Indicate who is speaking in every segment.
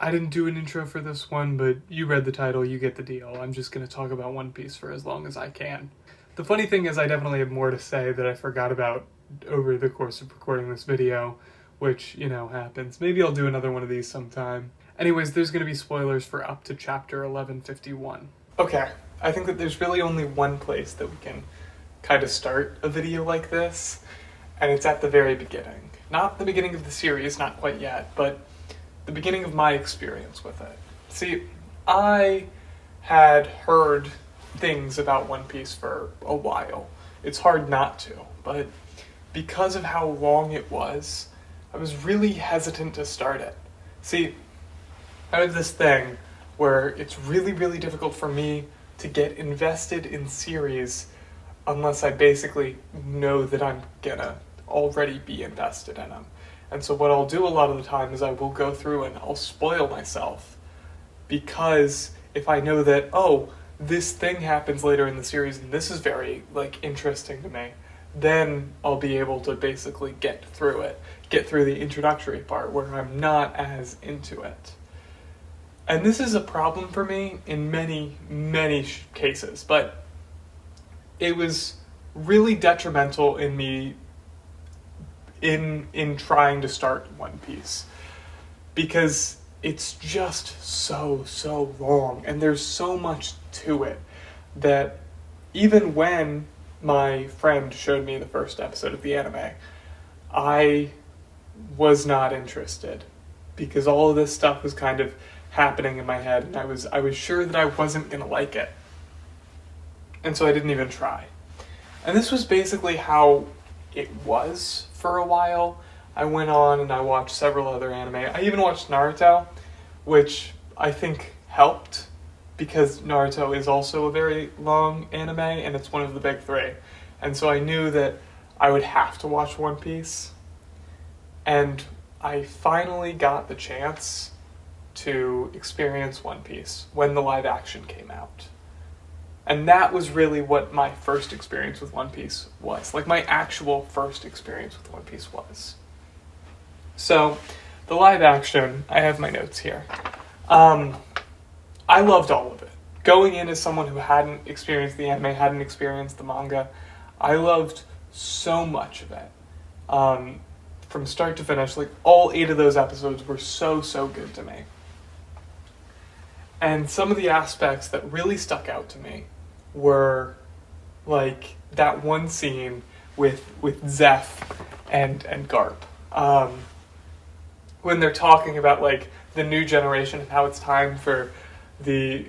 Speaker 1: I didn't do an intro for this one, but you read the title, you get the deal. I'm just going to talk about One Piece for as long as I can. The funny thing is I definitely have more to say that I forgot about over the course of recording this video, which, happens. Maybe I'll do another one of these sometime. Anyways, there's going to be spoilers for up to chapter 1151. Okay, I think that there's really only one place that we can kind of start a video like this, and it's at the very beginning. Not the beginning of the series, not quite yet, but the beginning of my experience with it. See, I had heard things about One Piece for a while. It's hard not to, but because of how long it was, I was really hesitant to start it. See, I have this thing where it's really, really difficult for me to get invested in series unless I basically know that I'm gonna already be invested in them. And so what I'll do a lot of the time is I will go through and I'll spoil myself, because if I know that, oh, this thing happens later in the series and this is very interesting to me, then I'll be able to basically get through the introductory part where I'm not as into it. And this is a problem for me in many, many cases, but it was really detrimental in me in trying to start One Piece, because it's just so long and there's so much to it that even when my friend showed me the first episode of the anime, I was not interested, because all of this stuff was kind of happening in my head and I was sure that I wasn't going to like it. And so I didn't even try. And this was basically how it was for a while. I went on and I watched several other anime. I even watched Naruto, which I think helped, because Naruto is also a very long anime and it's one of the big three. And so I knew that I would have to watch One Piece. And I finally got the chance to experience One Piece when the live action came out. And that was really what my first experience with One Piece was. My actual first experience with One Piece was. So, the live action, I have my notes here. I loved all of it. Going in as someone who hadn't experienced the anime, hadn't experienced the manga, I loved so much of it. From start to finish, all 8 of those episodes were so good to me. And some of the aspects that really stuck out to me were that one scene with Zeph and Garp, when they're talking about the new generation and how it's time for the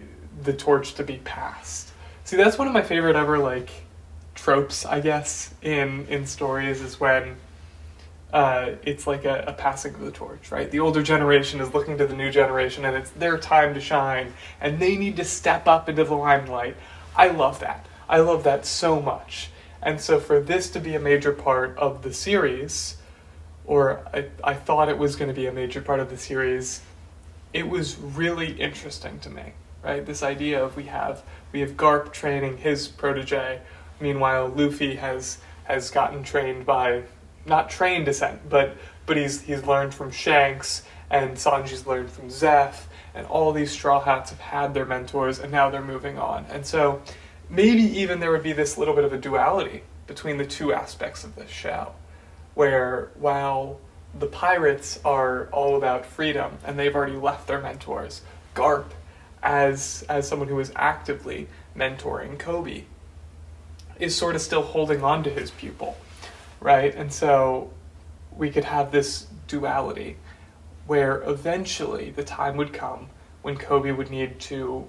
Speaker 1: torch to be passed. See, that's one of my favorite ever tropes, I guess, in stories, is when it's a passing of the torch, right? The older generation is looking to the new generation and it's their time to shine and they need to step up into the limelight. I love that. I love that so much. And so for this to be a major part of the series, or I thought it was going to be a major part of the series, it was really interesting to me, right? This idea of we have Garp training his protege, meanwhile Luffy has gotten trained by, not trained but he's learned from Shanks, and Sanji's learned from Zeph, and all these Straw Hats have had their mentors, and now they're moving on. And so maybe even there would be this little bit of a duality between the two aspects of this show, where while the pirates are all about freedom and they've already left their mentors, Garp, as someone who is actively mentoring Kobe, is sort of still holding on to his pupil, right? And so we could have this duality where eventually the time would come when Kobe would need to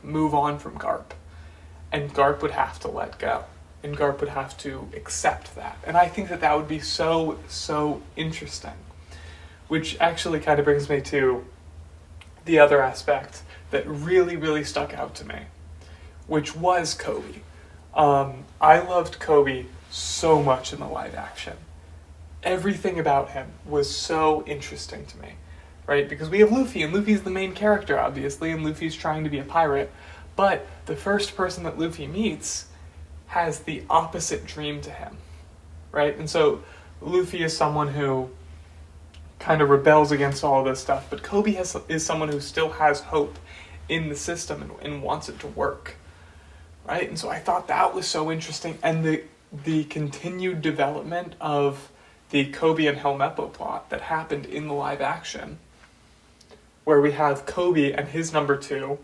Speaker 1: move on from Garp, and Garp would have to let go, and Garp would have to accept that. And I think that would be so interesting, which actually kind of brings me to the other aspect that really stuck out to me, which was Kobe. I loved Kobe so much in the live action. Everything about him was so interesting to me, right? Because we have Luffy, and Luffy's the main character, obviously, and Luffy's trying to be a pirate, but the first person that Luffy meets has the opposite dream to him, right? And so Luffy is someone who kind of rebels against all this stuff, but Kobe is someone who still has hope in the system and wants it to work, right? And so I thought that was so interesting, and the continued development of the Kobe and Helmeppo plot that happened in the live action, where we have Kobe and his number 2,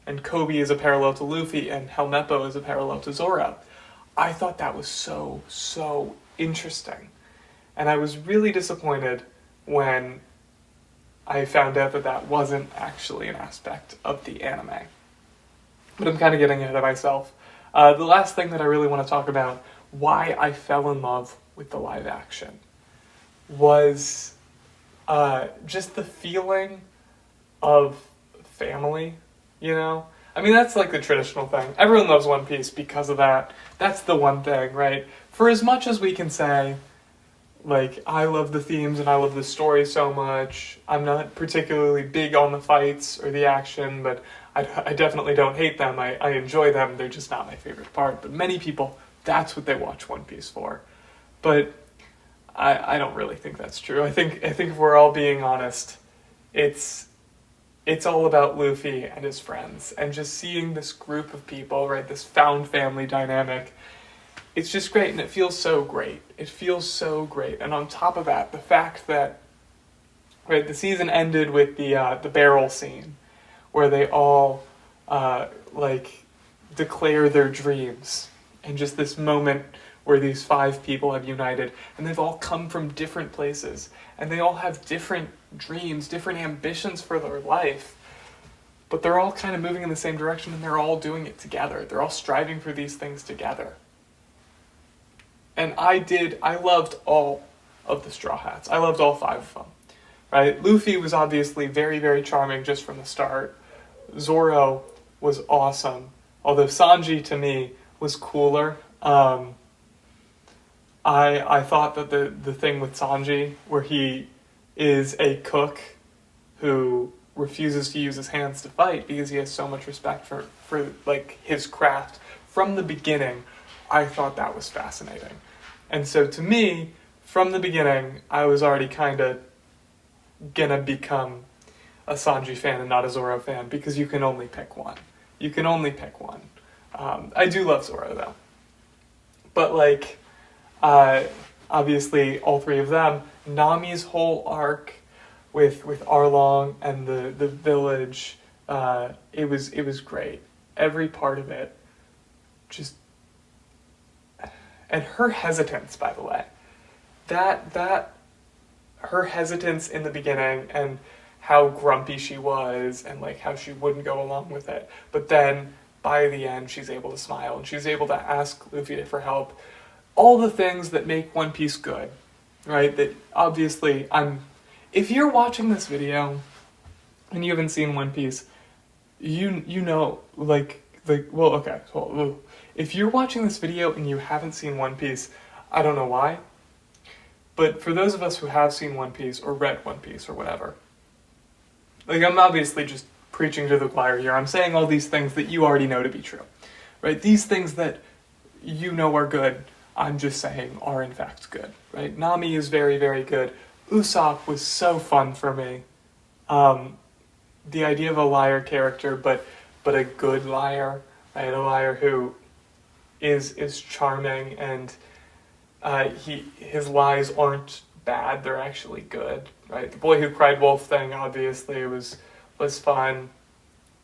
Speaker 1: and Kobe is a parallel to Luffy, and Helmeppo is a parallel to Zoro. I thought that was so, so interesting. And I was really disappointed when I found out that that wasn't actually an aspect of the anime. But I'm kind of getting ahead of myself. The last thing that I really want to talk about, why I fell in love with the live action, was just the feeling of family, you know? I mean, that's like the traditional thing. Everyone loves One Piece because of that. That's the one thing, right? For as much as we can say, like, I love the themes and I love the story so much, I'm not particularly big on the fights or the action, but I definitely don't hate them. I enjoy them. They're just not my favorite part. But many people, that's what they watch One Piece for. But I don't really think that's true. I think if we're all being honest, it's all about Luffy and his friends, and just seeing this group of people, right, this found family dynamic. It's just great, and it feels so great. It feels so great. And on top of that, the fact that, right, the season ended with the barrel scene, where they all, declare their dreams, and just this moment where these 5 people have united, and they've all come from different places, and they all have different dreams, different ambitions for their life, but they're all kind of moving in the same direction, and they're all doing it together. They're all striving for these things together. And I loved all of the Straw Hats. I loved all 5 of them, right? Luffy was obviously very, very charming just from the start. Zoro was awesome, although Sanji, to me, was cooler. I thought that the thing with Sanji, where he is a cook who refuses to use his hands to fight because he has so much respect for like his craft from the beginning, I thought that was fascinating. And so to me, from the beginning, I was already kind of gonna become a Sanji fan and not a Zoro fan, because you can only pick one. You can only pick one. I do love Zoro though. But like, obviously all 3 of them, Nami's whole arc with Arlong and the village, it was great. Every part of it, just, and her hesitance, by the way, that her hesitance in the beginning, and how grumpy she was, and like how she wouldn't go along with it, but then by the end she's able to smile and she's able to ask Luffy for help. All the things that make One Piece good, right? That obviously, if you're watching this video and you haven't seen One Piece, you know, well, okay, so if you're watching this video and you haven't seen One Piece, I don't know why, but for those of us who have seen One Piece or read One Piece or whatever, like, I'm obviously just preaching to the choir here. I'm saying all these things that you already know to be true, right? These things that you know are good, I'm just saying are in fact good, right? Nami is very, very good. Usopp was so fun for me. The idea of a liar character, but a good liar, right? A liar who is charming, and his lies aren't bad, they're actually good, right? The boy who cried wolf thing, obviously, was fun,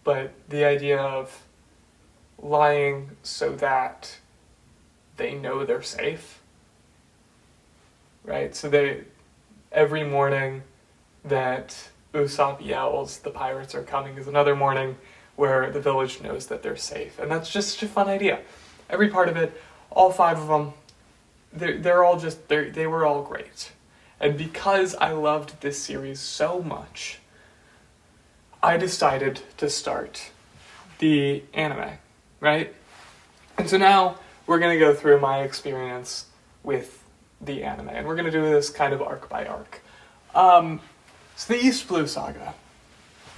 Speaker 1: but the idea of lying so that they know they're safe, right? So every morning that Usopp yells, "The pirates are coming," is another morning where the village knows that they're safe. And that's just such a fun idea. Every part of it, all 5 of them, they were all great. And because I loved this series so much, I decided to start the anime, right? And so now we're going to go through my experience with the anime, and we're going to do this kind of arc by arc. So the East Blue Saga,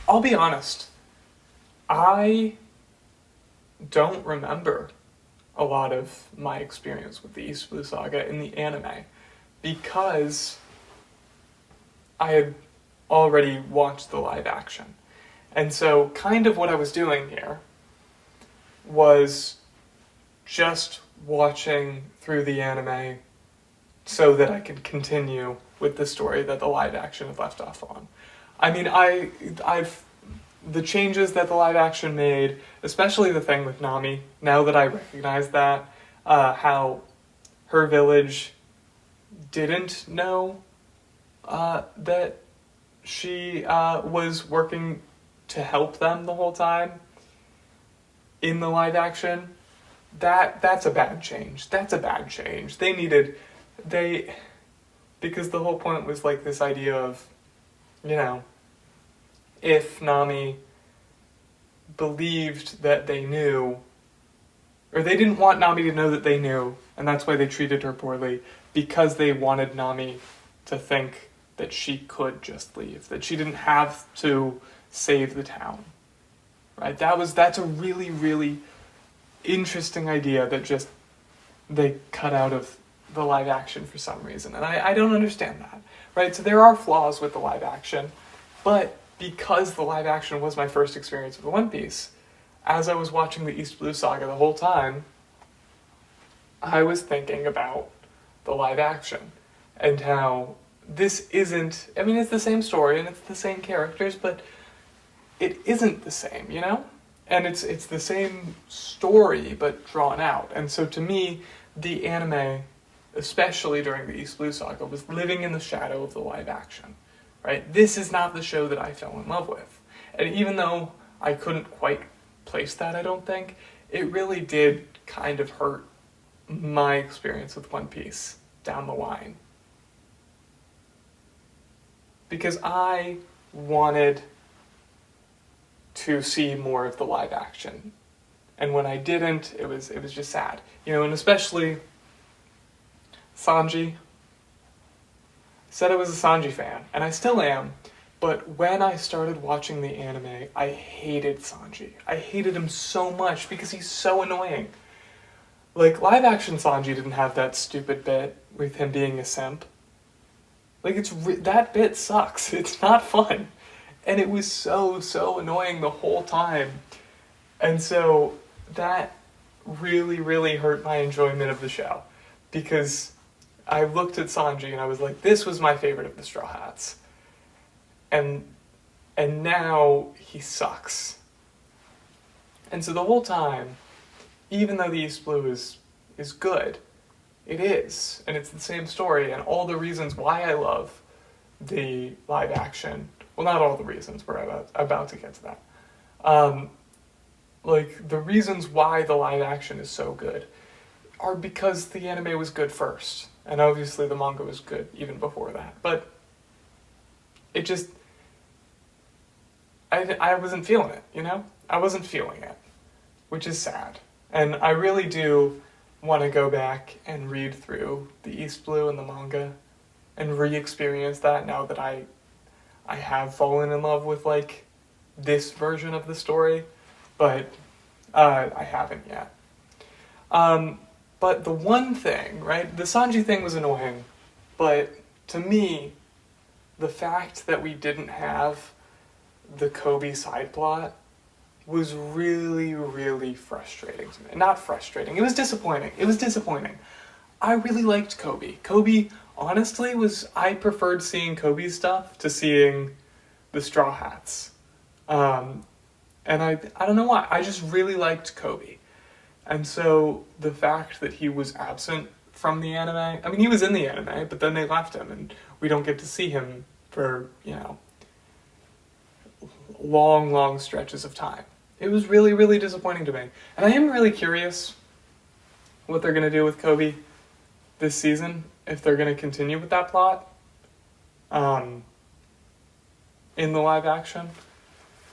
Speaker 1: I'll be honest, I don't remember a lot of my experience with the East Blue Saga in the anime, because I had already watched the live action. And so kind of what I was doing here was just watching through the anime so that I could continue with the story that the live action had left off on. I mean, I've the changes that the live action made, especially the thing with Nami, now that I recognize that, how her village didn't know that she was working to help them the whole time in the live action, that's a bad change. That's a bad change. Because the whole point was like this idea of, you know, if Nami believed that they knew, or they didn't want Nami to know that they knew, and that's why they treated her poorly, because they wanted Nami to think that she could just leave, that she didn't have to save the town, right? That's a really, really interesting idea that just they cut out of the live action for some reason, and I don't understand that, right? So there are flaws with the live action, but because the live action was my first experience with One Piece, as I was watching the East Blue Saga the whole time, I was thinking about the live action and how this isn't, I mean, it's the same story and it's the same characters, but it isn't the same, you know? And it's the same story, but drawn out. And so to me, the anime, especially during the East Blue Saga, was living in the shadow of the live action, right? This is not the show that I fell in love with. And even though I couldn't quite place that, I don't think, it really did kind of hurt my experience with One Piece down the line. Because I wanted to see more of the live action. And when I didn't, it was just sad. You know, and especially Sanji. Said I was a Sanji fan, and I still am, but when I started watching the anime, I hated Sanji. I hated him so much because he's so annoying. Like, live action Sanji didn't have that stupid bit with him being a simp. Like, that bit sucks. It's not fun. And it was so annoying the whole time. And so that really, really hurt my enjoyment of the show. Because I looked at Sanji and I was like, this was my favorite of the Straw Hats. And now he sucks. And so the whole time, even though the East Blue is good, it is, and it's the same story, and all the reasons why I love the live action, well, not all the reasons, we're about to get to that. Like, the reasons why the live action is so good are because the anime was good first, and obviously the manga was good even before that, but it just, I wasn't feeling it, you know? I wasn't feeling it, which is sad. And I really do want to go back and read through the East Blue and the manga and re-experience that now that I have fallen in love with, like, this version of the story, but I haven't yet. But the one thing, right, the Sanji thing was annoying, but to me, the fact that we didn't have the Kobe side plot was really, really frustrating to me. Not frustrating, it was disappointing. I really liked Kobe. Kobe, honestly, I preferred seeing Kobe's stuff to seeing the Straw Hats. And I don't know why, I just really liked Kobe. And so the fact that he was absent from the anime, I mean, he was in the anime, but then they left him and we don't get to see him for, you know, long stretches of time. It was really, really disappointing to me. And I am really curious what they're going to do with Kobe this season, if they're going to continue with that plot in the live action.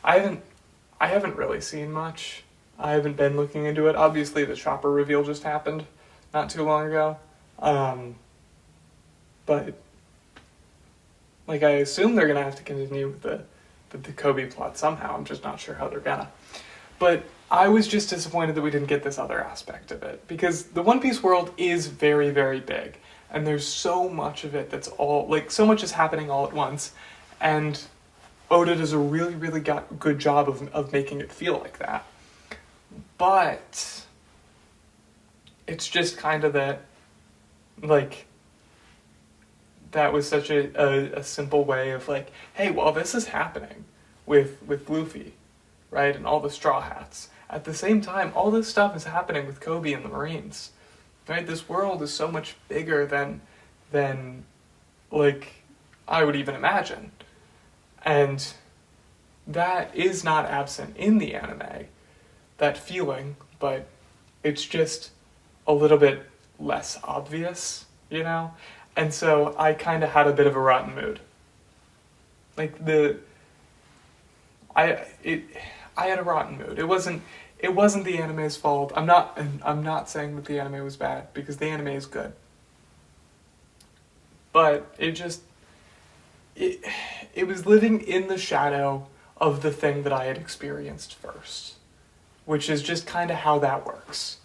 Speaker 1: I haven't really seen much. I haven't been looking into it. Obviously, the Chopper reveal just happened not too long ago. But, like, I assume they're going to have to continue with the Kobe plot somehow. I'm just not sure how they're gonna. But I was just disappointed that we didn't get this other aspect of it. Because the One Piece world is very, very big. and there's so much of it that's all like so much is happening all at once, and Oda does a really really good job of making it feel like that. But it's just kind of that, like, that was such a simple way of like, hey, well, this is happening with Luffy, right, and all the Straw Hats. At the same time, all this stuff is happening with Kobe and the Marines, right? This world is so much bigger than like I would even imagine, and that is not absent in the anime, that feeling, but it's just a little bit less obvious, you know? And so I kind of had a bit of a rotten mood. Like I had a rotten mood. It wasn't the anime's fault. I'm not saying that the anime was bad, because the anime is good. But it was living in the shadow of the thing that I had experienced first, which is just kind of how that works.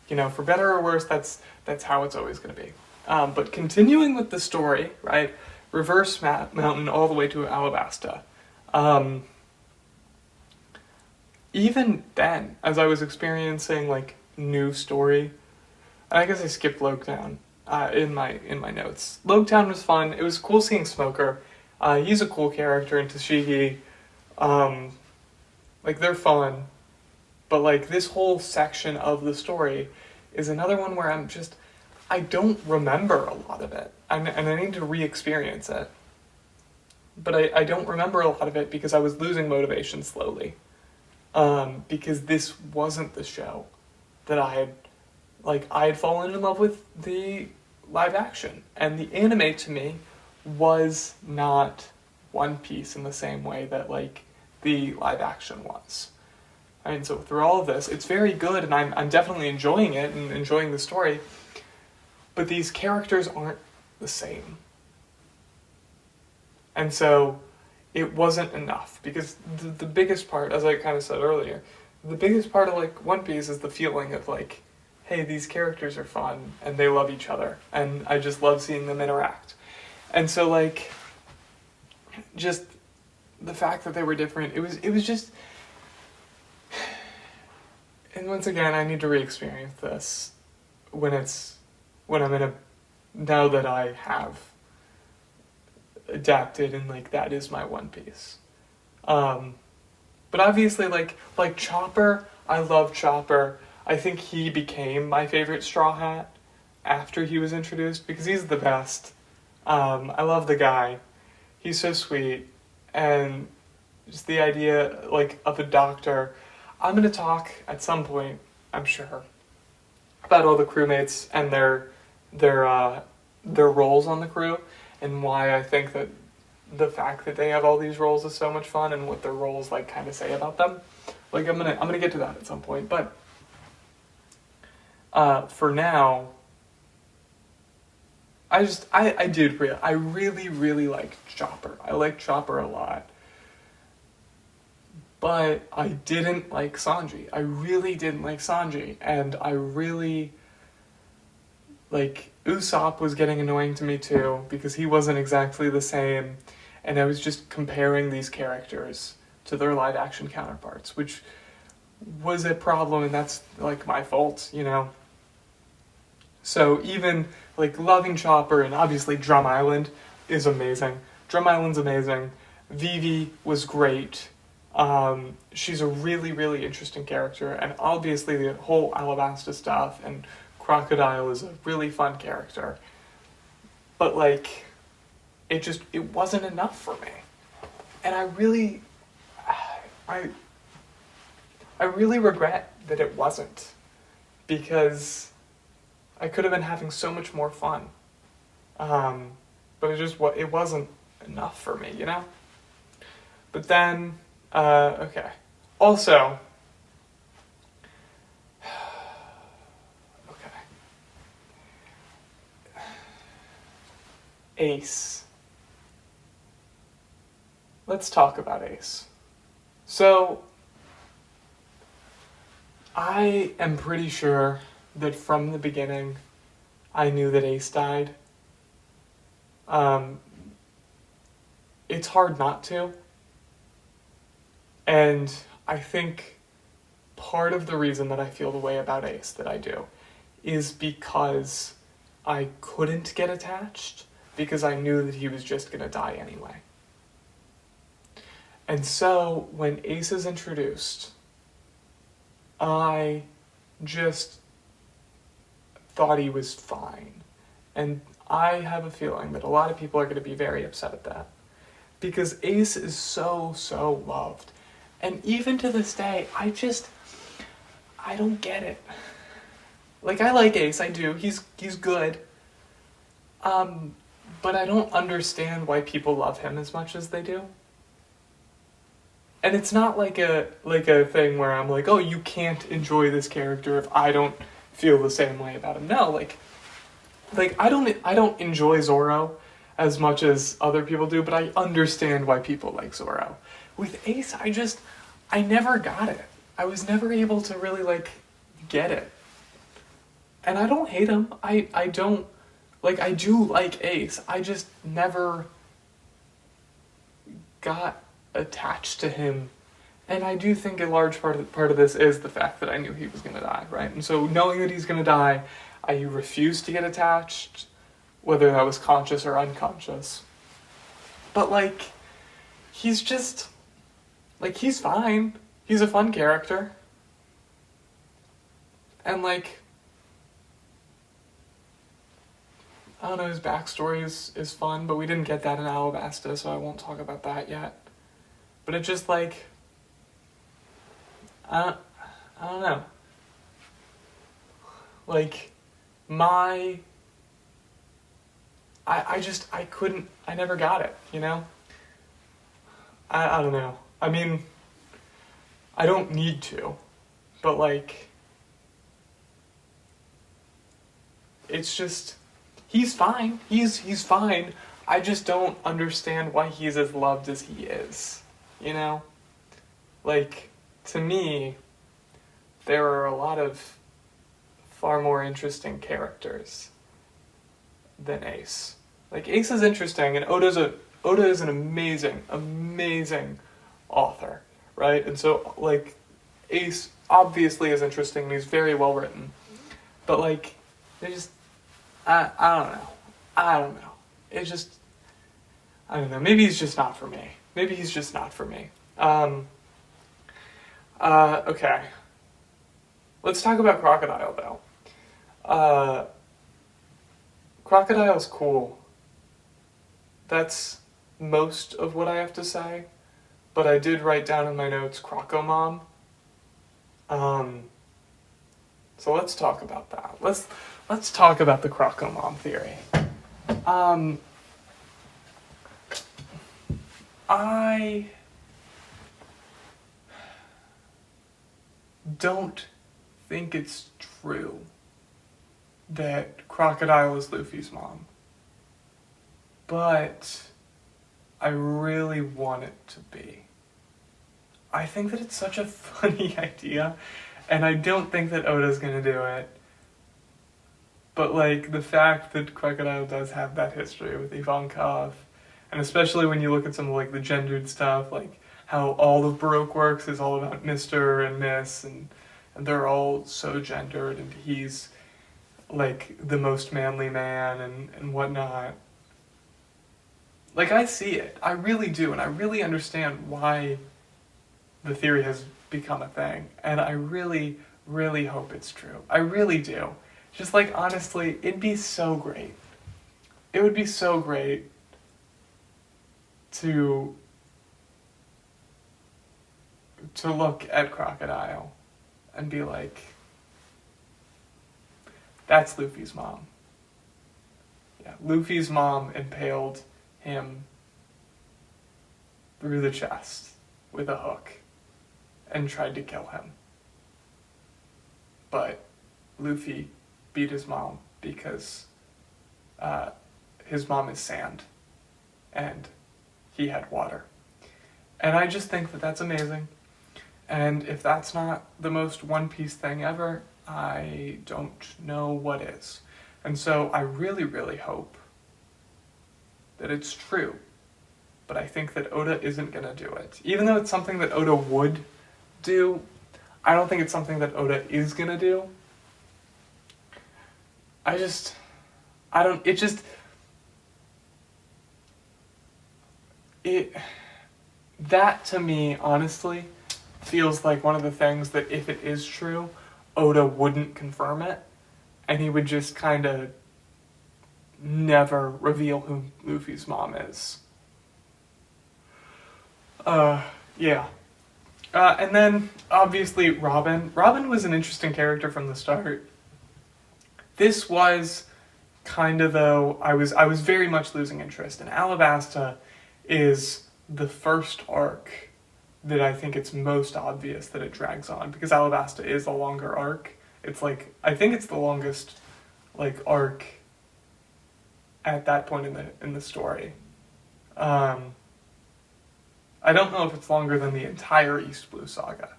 Speaker 1: You know, for better or worse, that's how it's always going to be. But continuing with the story, right, Reverse Mountain all the way to Alabasta. Even then, as I was experiencing like new story, I guess I skipped Loketown in my notes. Loketown was fun. It was cool seeing Smoker. He's a cool character, and Tashigi, like, they're fun. But like this whole section of the story is another one where I don't remember a lot of it, and I need to re-experience it. But I don't remember a lot of it because I was losing motivation slowly. Because this wasn't the show that I had fallen in love with the live action. And the anime to me was not One Piece in the same way that like the live action was. And so through all of this, it's very good, and I'm definitely enjoying it and enjoying the story. But these characters aren't the same. And so it wasn't enough, because the biggest part, as I kind of said earlier, the biggest part of like One Piece is the feeling of like, hey, these characters are fun and they love each other, and I just love seeing them interact. And so like, just the fact that they were different, it was just. And once again, I need to re-experience this when I'm in a, now that I have adapted and like that is my One Piece. But obviously like Chopper, I love Chopper. I think he became my favorite Straw Hat after he was introduced, because he's the best. I love the guy. He's so sweet, and just the idea like of a doctor. I'm going to talk at some point, I'm sure, about all the crewmates and their roles on the crew, and why I think that the fact that they have all these roles is so much fun, and what their roles like kind of say about them. Like I'm gonna get to that at some point, but for now, I really liked Chopper. I liked Chopper a lot. But I didn't like Sanji. I really didn't like Sanji. And I really, like, Usopp was getting annoying to me too, because he wasn't exactly the same. And I was just comparing these characters to their live action counterparts, which was a problem, and that's, like, my fault, you know? So even, like, loving Chopper, and obviously Drum Island is amazing. Drum Island's amazing. Vivi was great. She's a really, really interesting character, and obviously the whole Alabasta stuff, and Crocodile is a really fun character. But, like, it wasn't enough for me. And I really regret that it wasn't, because I could have been having so much more fun. But it wasn't enough for me, you know? But then, okay. Also, okay. Ace. Let's talk about Ace. So, I am pretty sure that from the beginning, I knew that Ace died. Um, it's hard not to. And I think part of the reason that I feel the way about Ace that I do is because I couldn't get attached because I knew that he was just going to die anyway. And so when Ace is introduced, I just thought he was fine. And I have a feeling that a lot of people are going to be very upset at that. Because Ace is so, so loved. And even to this day, I don't get it. Like, I like Ace, I do. He's good. But I don't understand why people love him as much as they do. And it's not like a thing where I'm like, oh, you can't enjoy this character if I don't feel the same way about him. No, like I don't enjoy Zoro as much as other people do, but I understand why people like Zoro. With Ace, I never got it. I was never able to really get it. And I don't hate him. I don't I do like Ace. I just never got attached to him. And I do think a large part of this is the fact that I knew he was going to die, right? And so knowing that he's going to die, I refused to get attached, whether that was conscious or unconscious. But he's just he's fine. He's a fun character. And I don't know, his backstory is fun, but we didn't get that in Alabasta, so I won't talk about that yet. But it just I don't know. I never got it, you know? I don't know. I mean, I don't need to, but it's just, he's fine. He's fine. I just don't understand why he's as loved as he is, you know? To me, there are a lot of far more interesting characters than Ace. Ace is interesting, and Oda is an amazing, amazing author, right? And so, Ace obviously is interesting, and he's very well written. But, they just, I don't know. It just, I don't know. Maybe he's just not for me. Okay. Let's talk about Crocodile, though. Crocodile's cool. That's most of what I have to say. But I did write down in my notes Crocomom. So let's talk about that. Let's talk about the Crocomom theory. I don't think it's true that Crocodile is Luffy's mom. But I really want it to be. I think that it's such a funny idea, and I don't think that Oda's gonna do it. But the fact that Crocodile does have that history with Ivankov, and especially when you look at some of the gendered stuff, how all of Baroque works is all about Mr. and Miss, and they're all so gendered, and he's the most manly man and whatnot. I see it. I really do, and I really understand why the theory has become a thing, and I really, really hope it's true. I really do. Just honestly, it'd be so great. It would be so great to look at Crocodile and be that's Luffy's mom. Yeah, Luffy's mom impaled him through the chest with a hook and tried to kill him. But Luffy beat his mom because his mom is sand and he had water. And I just think that that's amazing. And if that's not the most One Piece thing ever, I don't know what is. And so I really, really hope that it's true. But I think that Oda isn't going to do it. Even though it's something that Oda would do, I don't think it's something that Oda is going to do. That to me, honestly, feels like one of the things that if it is true, Oda wouldn't confirm it, and he would just kind of never reveal who Luffy's mom is. Yeah. And then, obviously, Robin. Robin was an interesting character from the start. This was kind of, though, I was very much losing interest. And Alabasta is the first arc that I think it's most obvious that it drags on, because Alabasta is a longer arc. It's like, I think it's the longest, like, arc at that point in the story. I don't know if it's longer than the entire East Blue Saga,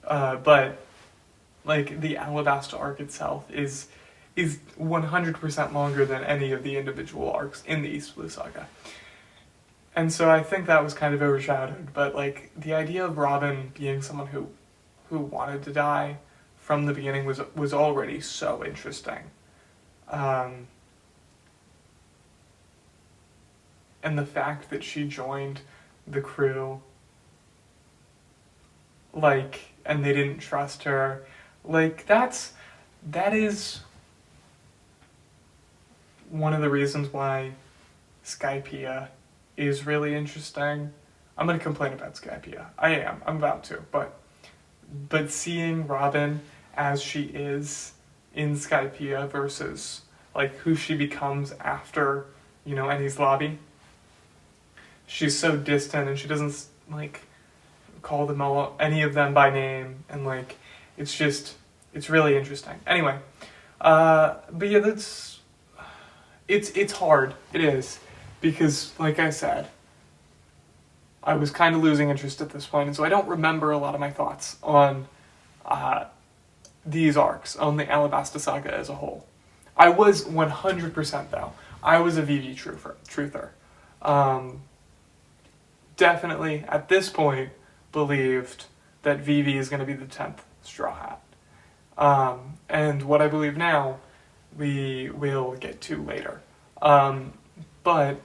Speaker 1: but like the Alabasta arc itself is 100% longer than any of the individual arcs in the East Blue Saga. And so I think that was kind of overshadowed, but like the idea of Robin being someone who wanted to die from the beginning was already so interesting. And the fact that she joined the crew, like, and they didn't trust her, like, that is one of the reasons why Skypiea is really interesting. I'm going to complain about Skypiea. I'm about to, but seeing Robin as she is in Skypiea versus, like, who she becomes after, Enies Lobby, she's so distant, and she doesn't, like, call them all, any of them by name, and, like, it's really interesting. Anyway, but yeah, it's hard. It is, because, like I said, I was kind of losing interest at this point, and so I don't remember a lot of my thoughts on these arcs, on the Alabasta Saga as a whole. I was 100%, though. I was a VV truther. Definitely, at this point, believed that Vivi is going to be the 10th Straw Hat. And what I believe now, we will get to later. But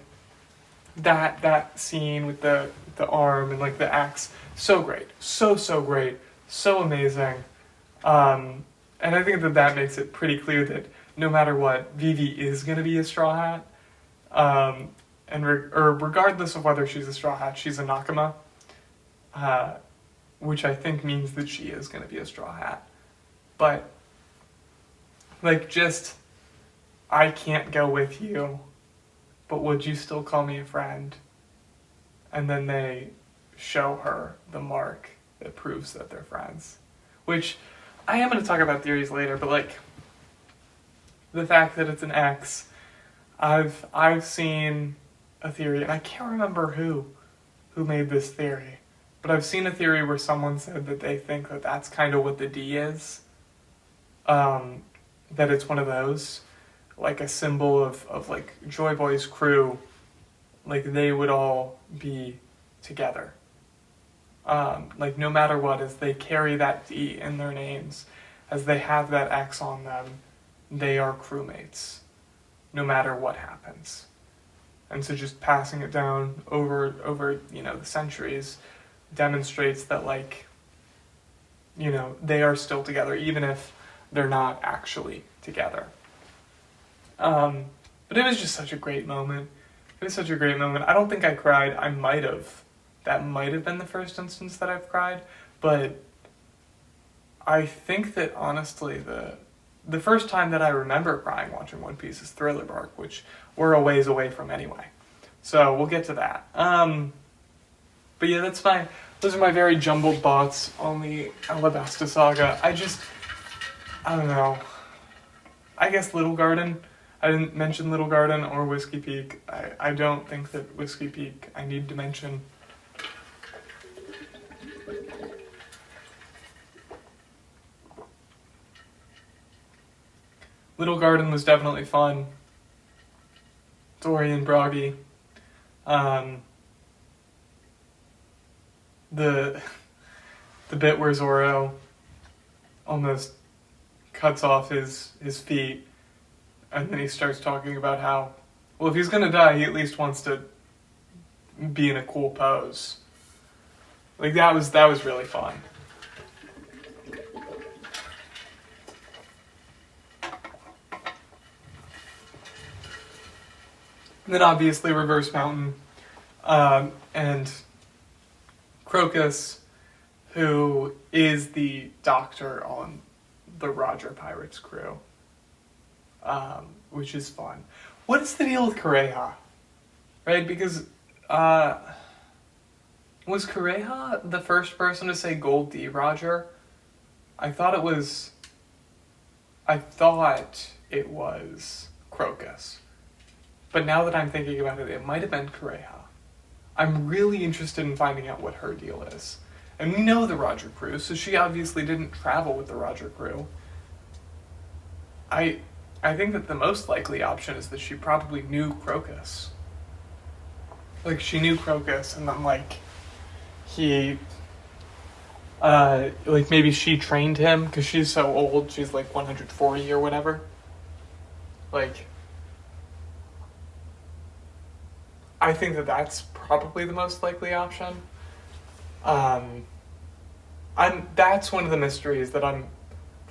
Speaker 1: that scene with the arm and, like, the axe, so great. So great. So amazing. And I think that makes it pretty clear that no matter what, Vivi is going to be a Straw Hat. And regardless of whether she's a Straw Hat, she's a Nakama, which I think means that she is going to be a Straw Hat. But, like, just, I can't go with you, but would you still call me a friend? And then they show her the mark that proves that they're friends. Which, I am going to talk about theories later, but, like, the fact that it's an X, I've seen a theory, and I can't remember who made this theory, but I've seen a theory where someone said that they think that that's kind of what the D is, that it's one of those, like a symbol of like Joy Boy's crew, like they would all be together, like no matter what, as they carry that D in their names, as they have that X on them, they are crewmates, no matter what happens. And so just passing it down over the centuries demonstrates that, like, they are still together, even if they're not actually together. But it was just such a great moment. It was such a great moment. I don't think I cried. I might have. That might have been the first instance that I've cried. But I think that, honestly, the first time that I remember crying watching One Piece is Thriller Bark, which we're a ways away from anyway. So we'll get to that. But yeah, those are my very jumbled thoughts on the Alabasta Saga. I don't know. I guess Little Garden. I didn't mention Little Garden or Whiskey Peak. I don't think that Whiskey Peak I need to mention. Little Garden was definitely fun. Dorian Bragi. The bit where Zoro almost cuts off his feet, and then he starts talking about how, well, if he's gonna die, he at least wants to be in a cool pose. Like, that was really fun. And then obviously Reverse Mountain, and Crocus, who is the doctor on the Roger Pirates crew, which is fun. What is the deal with Kureha? Right, because was Kureha the first person to say Gold D Roger? I thought it was Crocus. But now that I'm thinking about it, it might have been Kureha. I'm really interested in finding out what her deal is. And we know the Roger crew, so she obviously didn't travel with the Roger crew. I think that the most likely option is that she probably knew Crocus. Like, she knew Crocus, and then, like, maybe she trained him, because she's so old, she's, like, 140 or whatever. Like, I think that that's probably the most likely option. That's one of the mysteries that I'm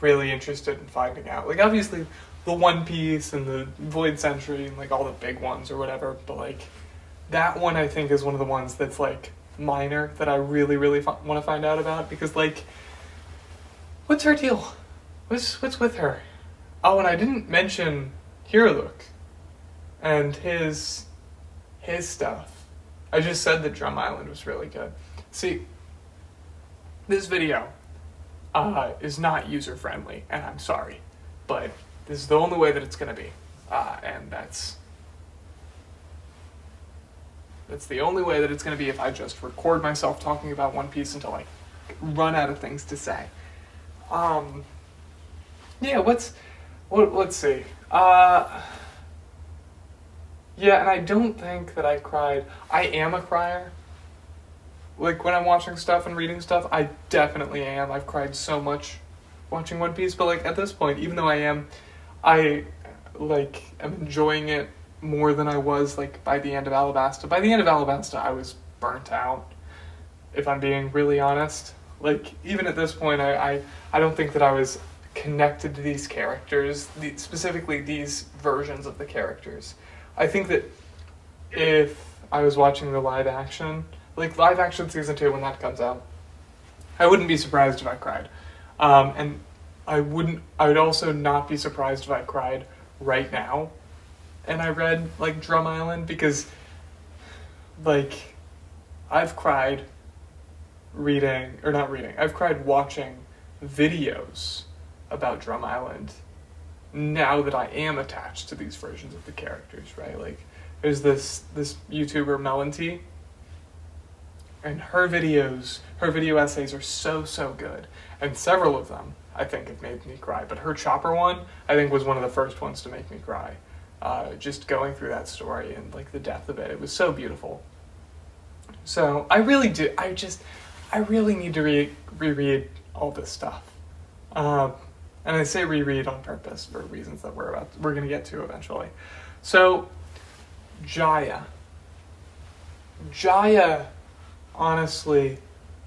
Speaker 1: really interested in finding out. Like, obviously, the One Piece and the Void Century and, like, all the big ones or whatever, but, like, that one I think is one of the ones that's, like, minor that I really, really want to find out about, because, like, what's her deal? What's with her? Oh, and I didn't mention Hiruluk and his stuff. I just said that Drum Island was really good. See, this video is not user-friendly, and I'm sorry, but this is the only way that it's going to be, and that's the only way that it's going to be if I just record myself talking about One Piece until I run out of things to say. Yeah, let's see. Yeah, and I don't think that I cried. I am a crier. Like, when I'm watching stuff and reading stuff, I definitely am. I've cried so much watching One Piece, but, like, at this point, even though I am enjoying it more than I was, like, by the end of Alabasta. By the end of Alabasta, I was burnt out, if I'm being really honest. Like, even at this point, I don't think that I was connected to these characters, specifically these versions of the characters. I think that if I was watching the live action season 2 when that comes out, I wouldn't be surprised if I cried. And I would also not be surprised if I cried right now. And I read, like, Drum Island, because, like, I've cried I've cried watching videos about Drum Island now that I am attached to these versions of the characters, right? Like, there's this YouTuber, Melody, and her video essays are so good. And several of them, I think, have made me cry. But her Chopper one, I think, was one of the first ones to make me cry. Just going through that story and, like, the depth of it. It was so beautiful. So, I really need to reread all this stuff. And I say reread on purpose for reasons that we're going to get to eventually. So, Jaya, honestly,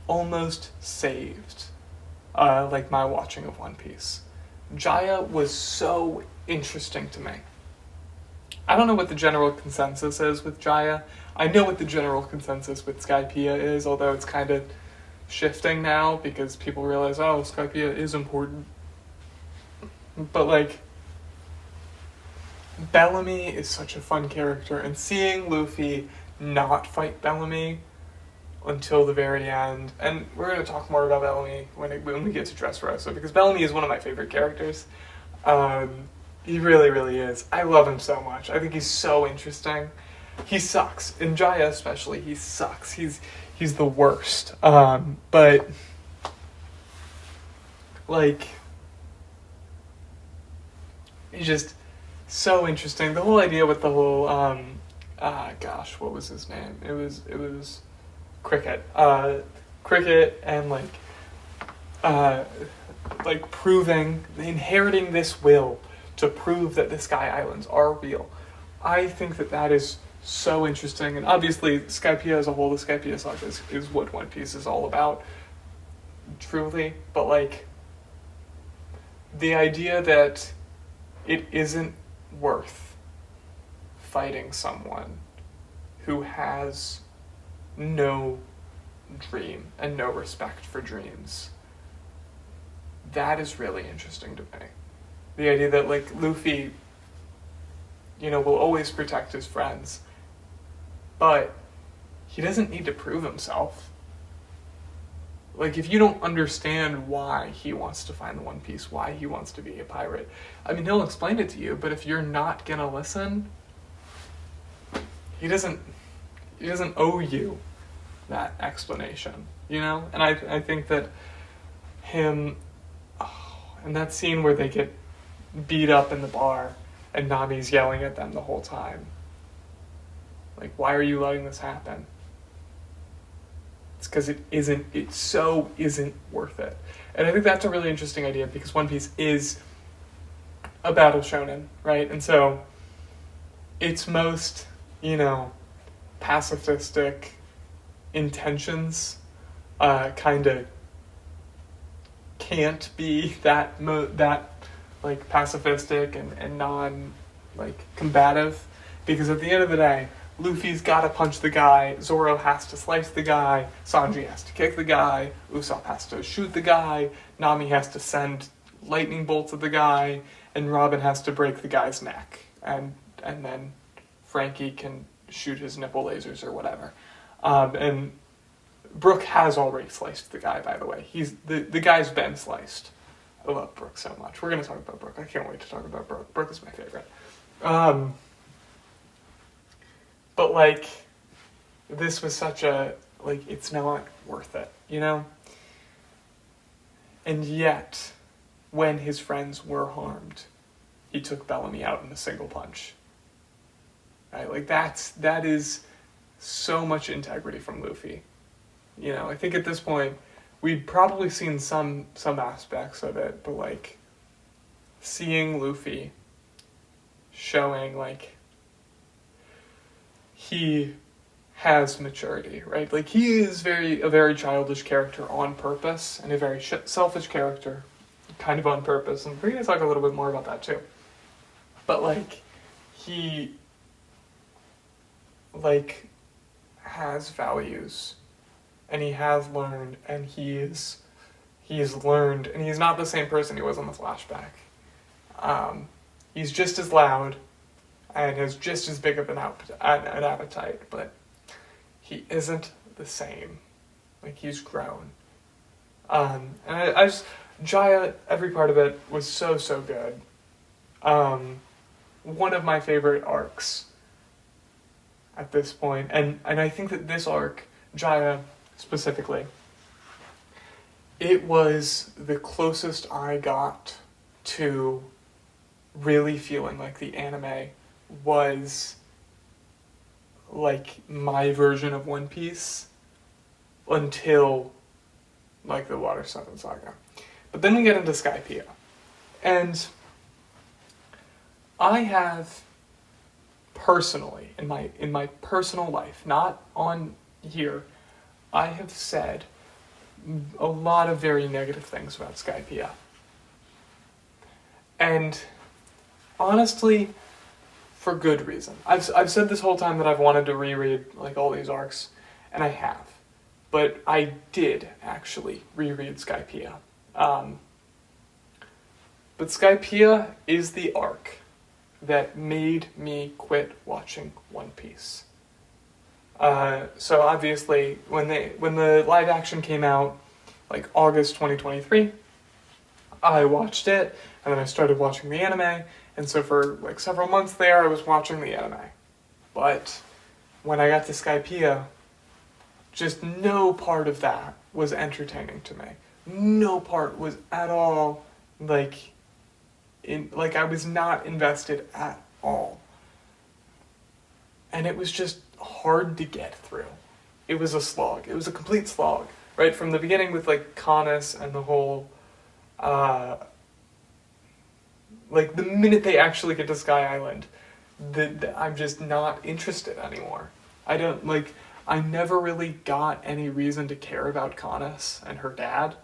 Speaker 1: almost saved, like, my watching of One Piece. Jaya was so interesting to me. I don't know what the general consensus is with Jaya. I know what the general consensus with Skypiea is, although it's kind of shifting now because people realize, oh, Skypiea is important. But, like, Bellamy is such a fun character, and seeing Luffy not fight Bellamy until the very end, and we're going to talk more about Bellamy when we get to Dressrosa, because Bellamy is one of my favorite characters. He really, really is. I love him so much. I think he's so interesting. He sucks. In Jaya especially, he sucks. He's the worst. But, like, he just so interesting. The whole idea with the whole gosh, what was his name? It was Cricket. Cricket and proving, inheriting this will to prove that the Sky Islands are real. I think that is so interesting, and obviously Skypiea as a whole, the Skypiea saga is what One Piece is all about, truly. But like, the idea that it isn't worth fighting someone who has no dream and no respect for dreams, that is really interesting to me. The idea that like Luffy, will always protect his friends, but he doesn't need to prove himself. Like, if you don't understand why he wants to find the One Piece, why he wants to be a pirate, I mean, he'll explain it to you, but if you're not gonna listen, he doesn't owe you that explanation, And I think that him, and that scene where they get beat up in the bar and Nami's yelling at them the whole time. Like, why are you letting this happen? It's because it so isn't worth it. And I think that's a really interesting idea, because One Piece is a battle shonen, right? And so its most, pacifistic intentions kind of can't be that like pacifistic and non combative, because at the end of the day, Luffy's got to punch the guy, Zoro has to slice the guy, Sanji has to kick the guy, Usopp has to shoot the guy, Nami has to send lightning bolts at the guy, and Robin has to break the guy's neck, and then Frankie can shoot his nipple lasers or whatever. And Brook has already sliced the guy, by the way. The guy's been sliced. I love Brook so much. We're going to talk about Brook. I can't wait to talk about Brook. Brook is my favorite. But, this was such a, it's not worth it, And yet, when his friends were harmed, he took Bellamy out in a single punch. Right? That is so much integrity from Luffy. I think at this point, we'd probably seen some aspects of it, but, seeing Luffy showing, he has maturity, right? He is a very childish character on purpose, and a very selfish character kind of on purpose, and we're going to talk a little bit more about that too. But, he, has values, and he has learned, and he is learned, and he's not the same person he was in the flashback. He's just as loud, and has just as big of an appetite, but he isn't the same. He's grown. And I just, Jaya, every part of it was so good. One of my favorite arcs at this point, and I think that this arc, Jaya specifically, it was the closest I got to really feeling like the anime was my version of One Piece until the Water 7 saga. But then we get into Skypiea, and I have personally, in my personal life, not on here, I have said a lot of very negative things about Skypiea. And honestly, for good reason. I've said this whole time that I've wanted to reread all these arcs, and I have. But I did actually reread Skypiea. But Skypiea is the arc that made me quit watching One Piece. So obviously, when the live action came out, August 2023, I watched it, and then I started watching the anime, and so for several months there, I was watching the anime. But when I got to Skypiea, just no part of that was entertaining to me. No part was at all like I was not invested at all. And it was just hard to get through. It was a slog. It was a complete slog, right? From the beginning with like Canis and the whole, like the minute they actually get to Sky Island, I'm just not interested anymore. I don't like. I never really got any reason to care about Canis and her dad.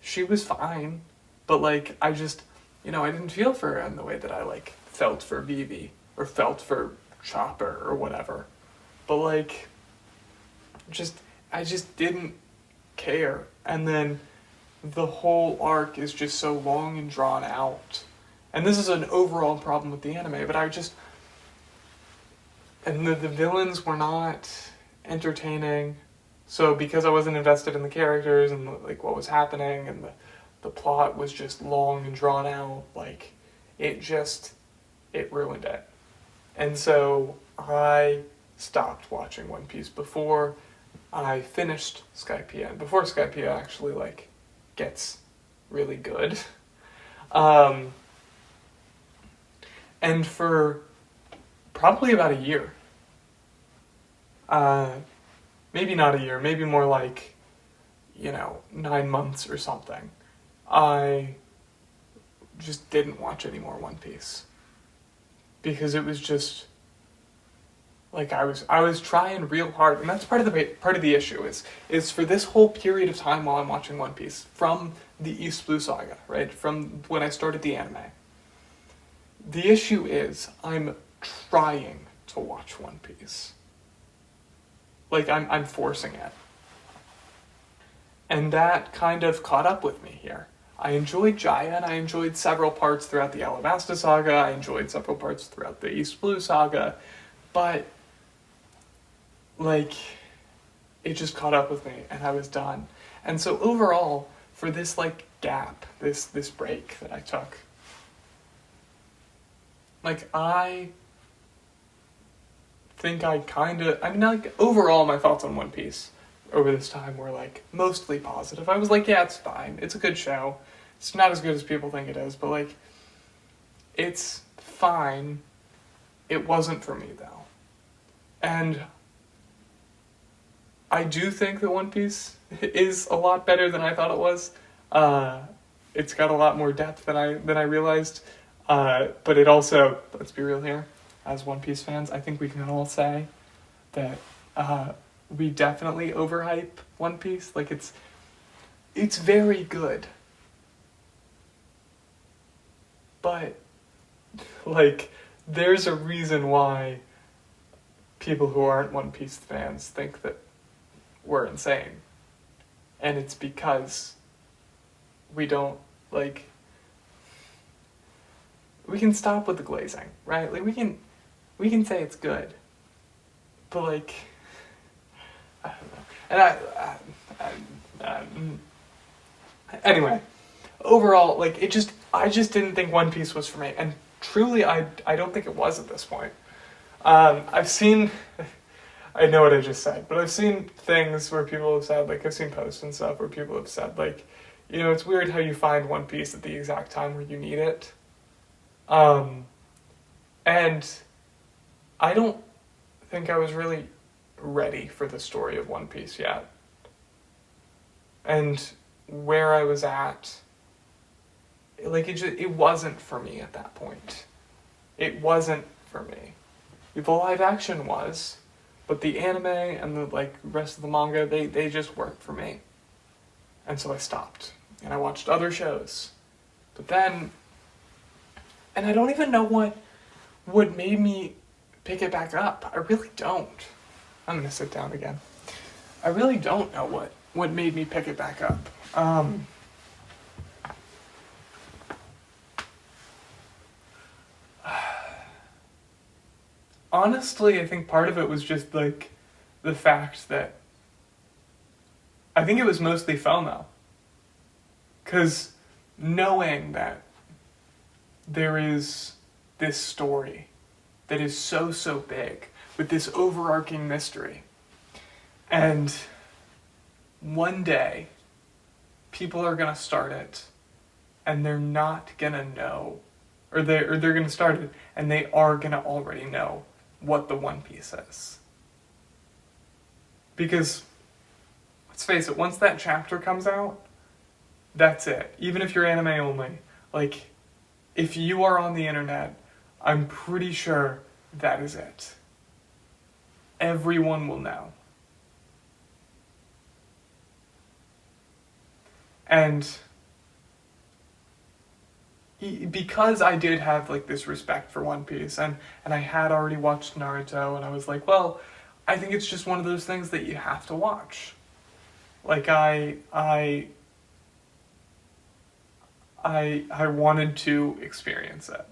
Speaker 1: She was fine, but like I just, I didn't feel for her in the way that I like felt for Vivi or felt for Chopper or whatever. But like, I just didn't care. And then the whole arc is just so long and drawn out. And this is an overall problem with the anime, but and the villains were not entertaining. So because I wasn't invested in the characters and like what was happening, and the plot was just long and drawn out, like it ruined it. And so I stopped watching One Piece before I finished Skypiea, and before Skypiea actually like gets really good. And for probably about a year, maybe not a year, maybe more like, 9 months or something, I just didn't watch any more One Piece. Because it was just, like, I was trying real hard, and that's part of the issue, is for this whole period of time while I'm watching One Piece, from the East Blue Saga, right, from when I started the anime, the issue is I'm trying to watch One Piece. Like, I'm forcing it. And that kind of caught up with me here. I enjoyed Jaya, and I enjoyed several parts throughout the Alabasta Saga, I enjoyed several parts throughout the East Blue Saga, but, like, it just caught up with me, and I was done. And so overall, for this, like, gap, this break that I took, like, I think overall my thoughts on One Piece over this time were, like, mostly positive. I was like, yeah, it's fine. It's a good show. It's not as good as people think it is, but, like, it's fine. It wasn't for me, though. And I do think that One Piece is a lot better than I thought it was. It's got a lot more depth than I realized. But it also, let's be real here, as One Piece fans, I think we can all say that we definitely overhype One Piece. Like, it's very good. But, like, there's a reason why people who aren't One Piece fans think that we're insane. And it's because we don't, like, we can stop with the glazing, right? Like, we can say it's good. But, like, I don't know. And anyway, overall, like, I just didn't think One Piece was for me. And truly, I don't think it was at this point. I've seen, I know what I just said, but I've seen things where people have said, like, I've seen posts and stuff where people have said, like, it's weird how you find One Piece at the exact time where you need it. And I don't think I was really ready for the story of One Piece yet. And where I was at, like, it wasn't for me at that point. It wasn't for me. The live action was, but the anime and the, like, rest of the manga, they just weren't for me. And so I stopped, and I watched other shows. But then, and I don't even know what made me pick it back up. I really don't. I'm gonna sit down again. I really don't know what made me pick it back up. Honestly, I think part of it was just, like, the fact that I think it was mostly FOMO. Because knowing that there is this story that is so, so big, with this overarching mystery, and one day, people are going to start it, and they're not going to know or they're gonna start it, and they are gonna already know what the One Piece is. Because let's face it, once that chapter comes out, that's it. Even if you're anime only, like, if you are on the internet, I'm pretty sure that is it. Everyone will know. And because I did have like this respect for One Piece, and I had already watched Naruto, and I was like, well, I think it's just one of those things that you have to watch. Like I wanted to experience it.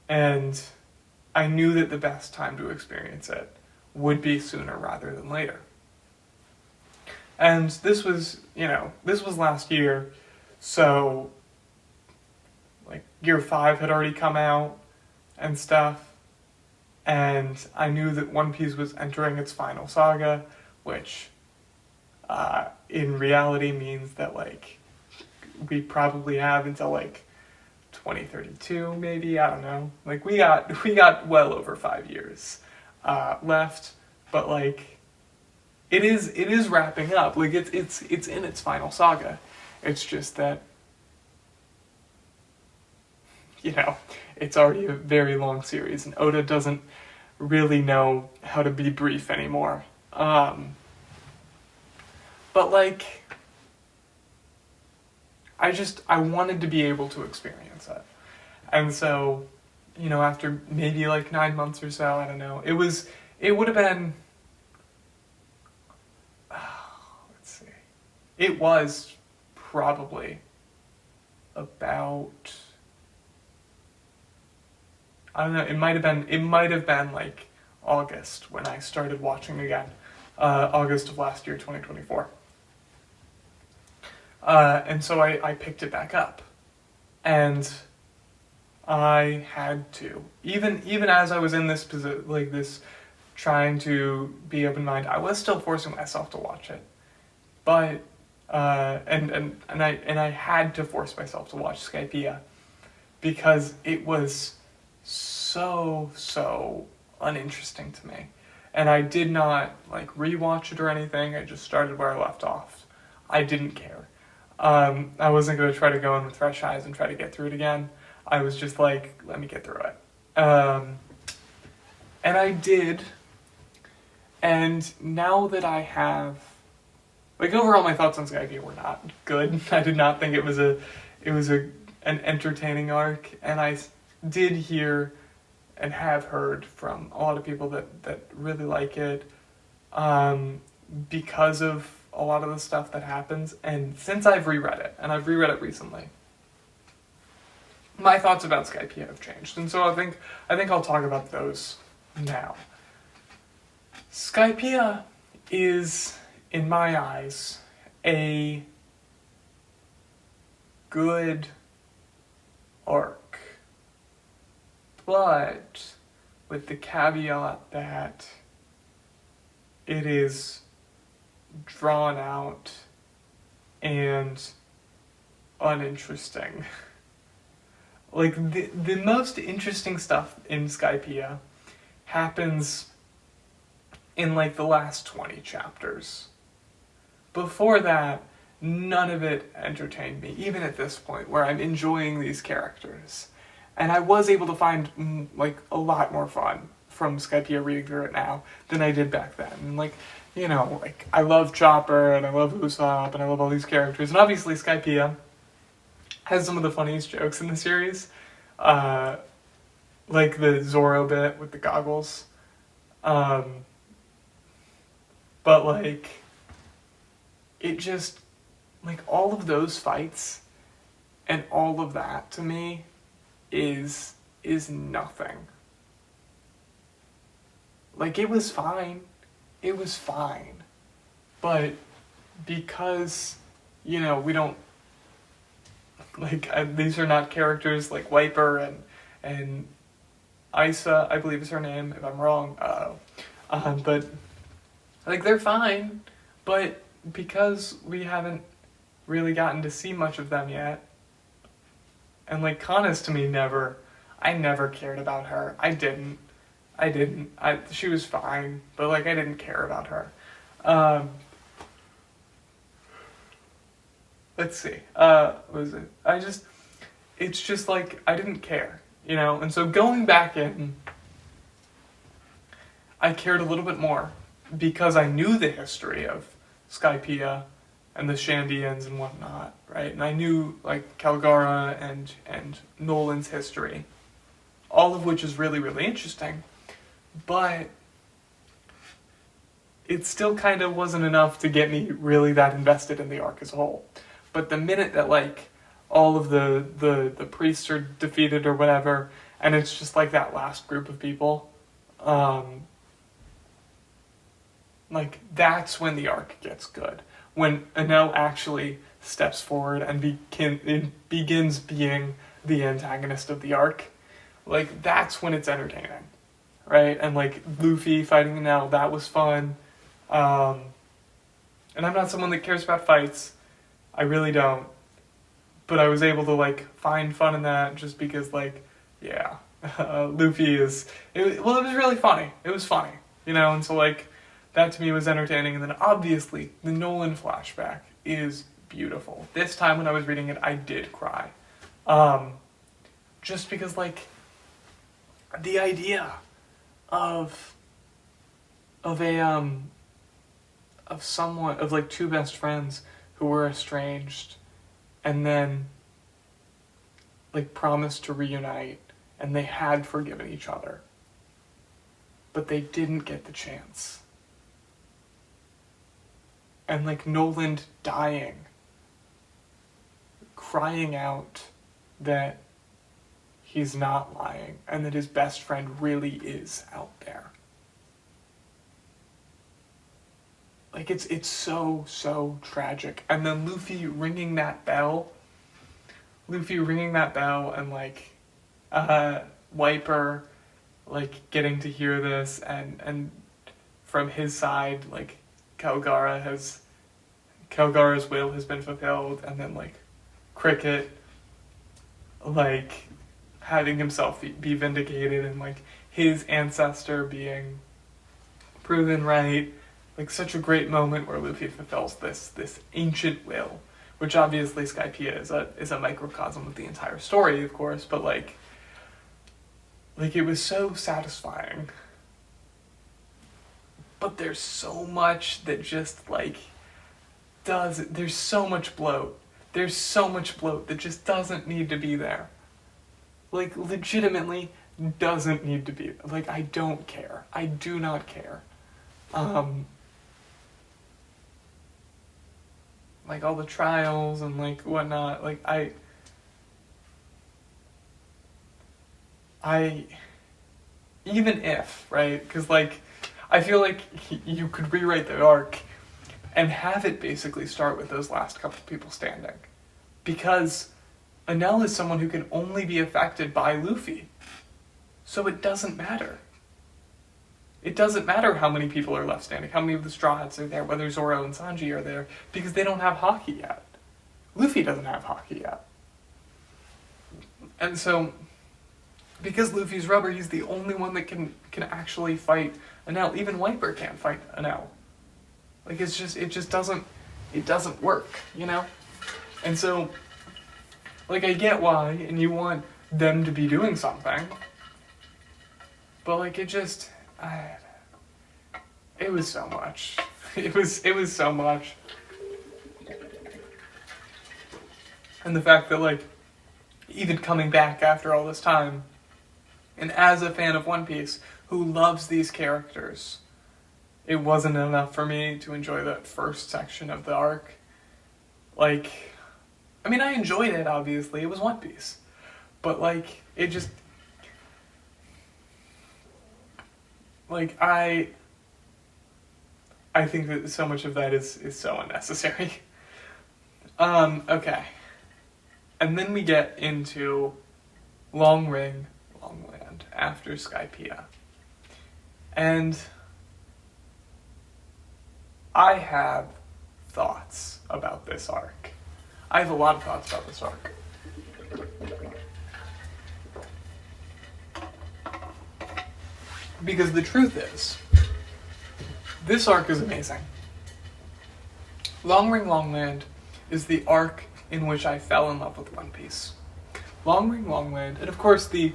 Speaker 1: And I knew that the best time to experience it would be sooner rather than later. And this was last year, so like Gear 5 had already come out and stuff, and I knew that One Piece was entering its final saga, which in reality means that like we probably have until like 2032 maybe, I don't know. Like we got well over 5 years left, but like it is wrapping up. Like it's in its final saga. It's just that it's already a very long series, and Oda doesn't really know how to be brief anymore. But like I wanted to be able to experience it. And so, after maybe like 9 months or so, I don't know, it would have been, let's see, it was probably about, I don't know, it might have been like August when I started watching again, August of last year, 2024. And so I picked it back up, and I had to, even as I was in this position, like this, trying to be open-minded, I was still forcing myself to watch it, but and I had to force myself to watch Skypiea because it was so uninteresting to me, and I did not like rewatch it or anything. I just started where I left off. I didn't care. I wasn't going to try to go in with fresh eyes and try to get through it again. I was just like, let me get through it. And I did. And now that I have, like, overall my thoughts on Skypiea were not good. I did not think it was an entertaining arc. And I did hear and have heard from a lot of people that really like it, because of a lot of the stuff that happens. And since I've reread it, and I've reread it recently, my thoughts about Skypiea have changed. And so I think I'll talk about those now. Skypiea is, in my eyes, a good arc, but with the caveat that it is drawn out and uninteresting. Like, the most interesting stuff in Skypiea happens in like the last 20 chapters. Before that, none of it entertained me, even at this point where I'm enjoying these characters. And I was able to find like a lot more fun from Skypiea reading through it now than I did back then. And like, like I love Chopper and I love Usopp and I love all these characters. And obviously Skypiea has some of the funniest jokes in the series. Like the Zoro bit with the goggles. But like, it just, like all of those fights and all of that to me is nothing. Like, it was fine. It was fine. But because, we don't, like, these are not characters like Wiper and Isa, I believe is her name, if I'm wrong. But, like, they're fine. But because we haven't really gotten to see much of them yet, And like Kanna's to me I never cared about her. I didn't. She was fine, but like I didn't care about her. Let's see. What was it? It's just like I didn't care, you know. And so going back in, I cared a little bit more because I knew the history of Skypiea and the Shandians and whatnot, right? And I knew like Calgara and Nolan's history, all of which is really, really interesting. But it still kind of wasn't enough to get me really that invested in the arc as a whole. But the minute that like all of the priests are defeated or whatever, and it's just like that last group of people, like that's when the arc gets good. When Enel actually steps forward and begins being the antagonist of the arc, like that's when it's entertaining, right? And like Luffy fighting Enel, that was fun. And I'm not someone that cares about fights. I really don't. But I was able to like find fun in that just because like, yeah, Luffy it was really funny. It was funny, you know, and so like that to me was entertaining. And then obviously the Nolan flashback is beautiful. This time when I was reading it, I did cry. Just because like the idea of someone, of like two best friends who were estranged and then like promised to reunite, and they had forgiven each other, but they didn't get the chance. And like Nolan dying, crying out that he's not lying and that his best friend really is out there. Like it's so tragic. And then Luffy ringing that bell and like Wiper like getting to hear this, and from his side like Calgara's will has been fulfilled, and then like Cricket like having himself be vindicated, and like his ancestor being proven right. Like such a great moment where Luffy fulfills this ancient will, which obviously Skypiea is a microcosm of the entire story, of course, but like it was so satisfying. But there's so much that just like there's so much bloat. There's so much bloat that just doesn't need to be there. Like legitimately doesn't need to be. Like I don't care. I do not care. Like all the trials and like whatnot, like I even if, right, because like I feel like you could rewrite the arc and have it basically start with those last couple people standing, because Enel is someone who can only be affected by Luffy, so it doesn't matter. It doesn't matter how many people are left standing, how many of the Straw Hats are there, whether Zoro and Sanji are there, because they don't have Haki yet. Luffy doesn't have Haki yet. And so, because Luffy's rubber, he's the only one that can actually fight Enel. Even Wiper can't fight Enel. Like, it just doesn't work, you know? And so, like, I get why, and you want them to be doing something, but like, it was so much. It was so much. And the fact that like, even coming back after all this time, and as a fan of One Piece who loves these characters, it wasn't enough for me to enjoy that first section of the arc. Like, I mean, I enjoyed it, obviously, it was One Piece, but like, it just, like, I think that so much of that is so unnecessary. Okay. And then we get into Long Ring, Long Land, after Skypiea. And I have thoughts about this arc. I have a lot of thoughts about this arc. Because the truth is, this arc is amazing. Long Ring Long Land is the arc in which I fell in love with One Piece. Long Ring Long Land, and of course the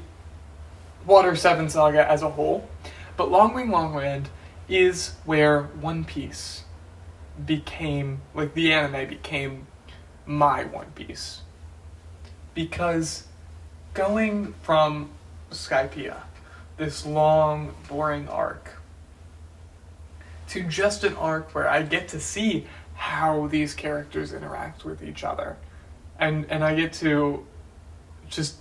Speaker 1: Water 7 saga as a whole, but Long Ring Long Land is where One Piece became, like the anime became my One Piece. Because going from Skypiea, this long, boring arc, to just an arc where I get to see how these characters interact with each other. And I get to just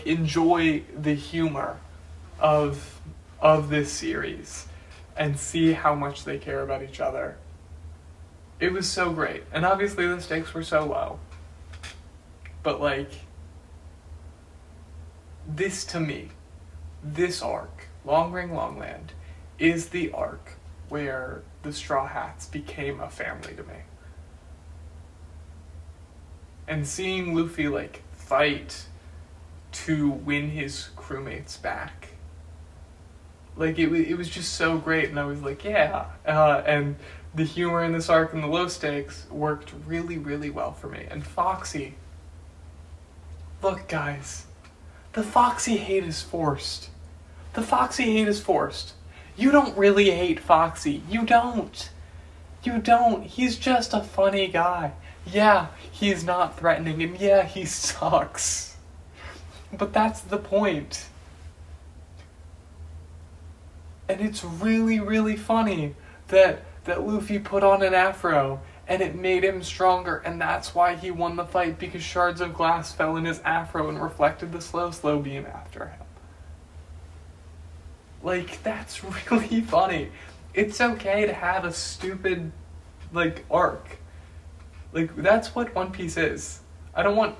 Speaker 1: enjoy the humor of this series and see how much they care about each other. It was so great. And obviously the stakes were so low. But like, this to me, this arc, Long Ring Long Land, is the arc where the Straw Hats became a family to me. And seeing Luffy like fight to win his crewmates back, like it was just so great, and I was like, yeah. And the humor in this arc and the low stakes worked really, really well for me. And Foxy, look guys, the Foxy hate is forced. The Foxy hate is forced. You don't really hate Foxy. You don't. You don't. He's just a funny guy. Yeah, he's not threatening, and yeah, he sucks. But that's the point. And it's really, really funny that Luffy put on an afro and it made him stronger, and that's why he won the fight, because shards of glass fell in his afro and reflected the slow beam after him. Like, that's really funny. It's okay to have a stupid, like, arc. Like, that's what One Piece is. I don't want...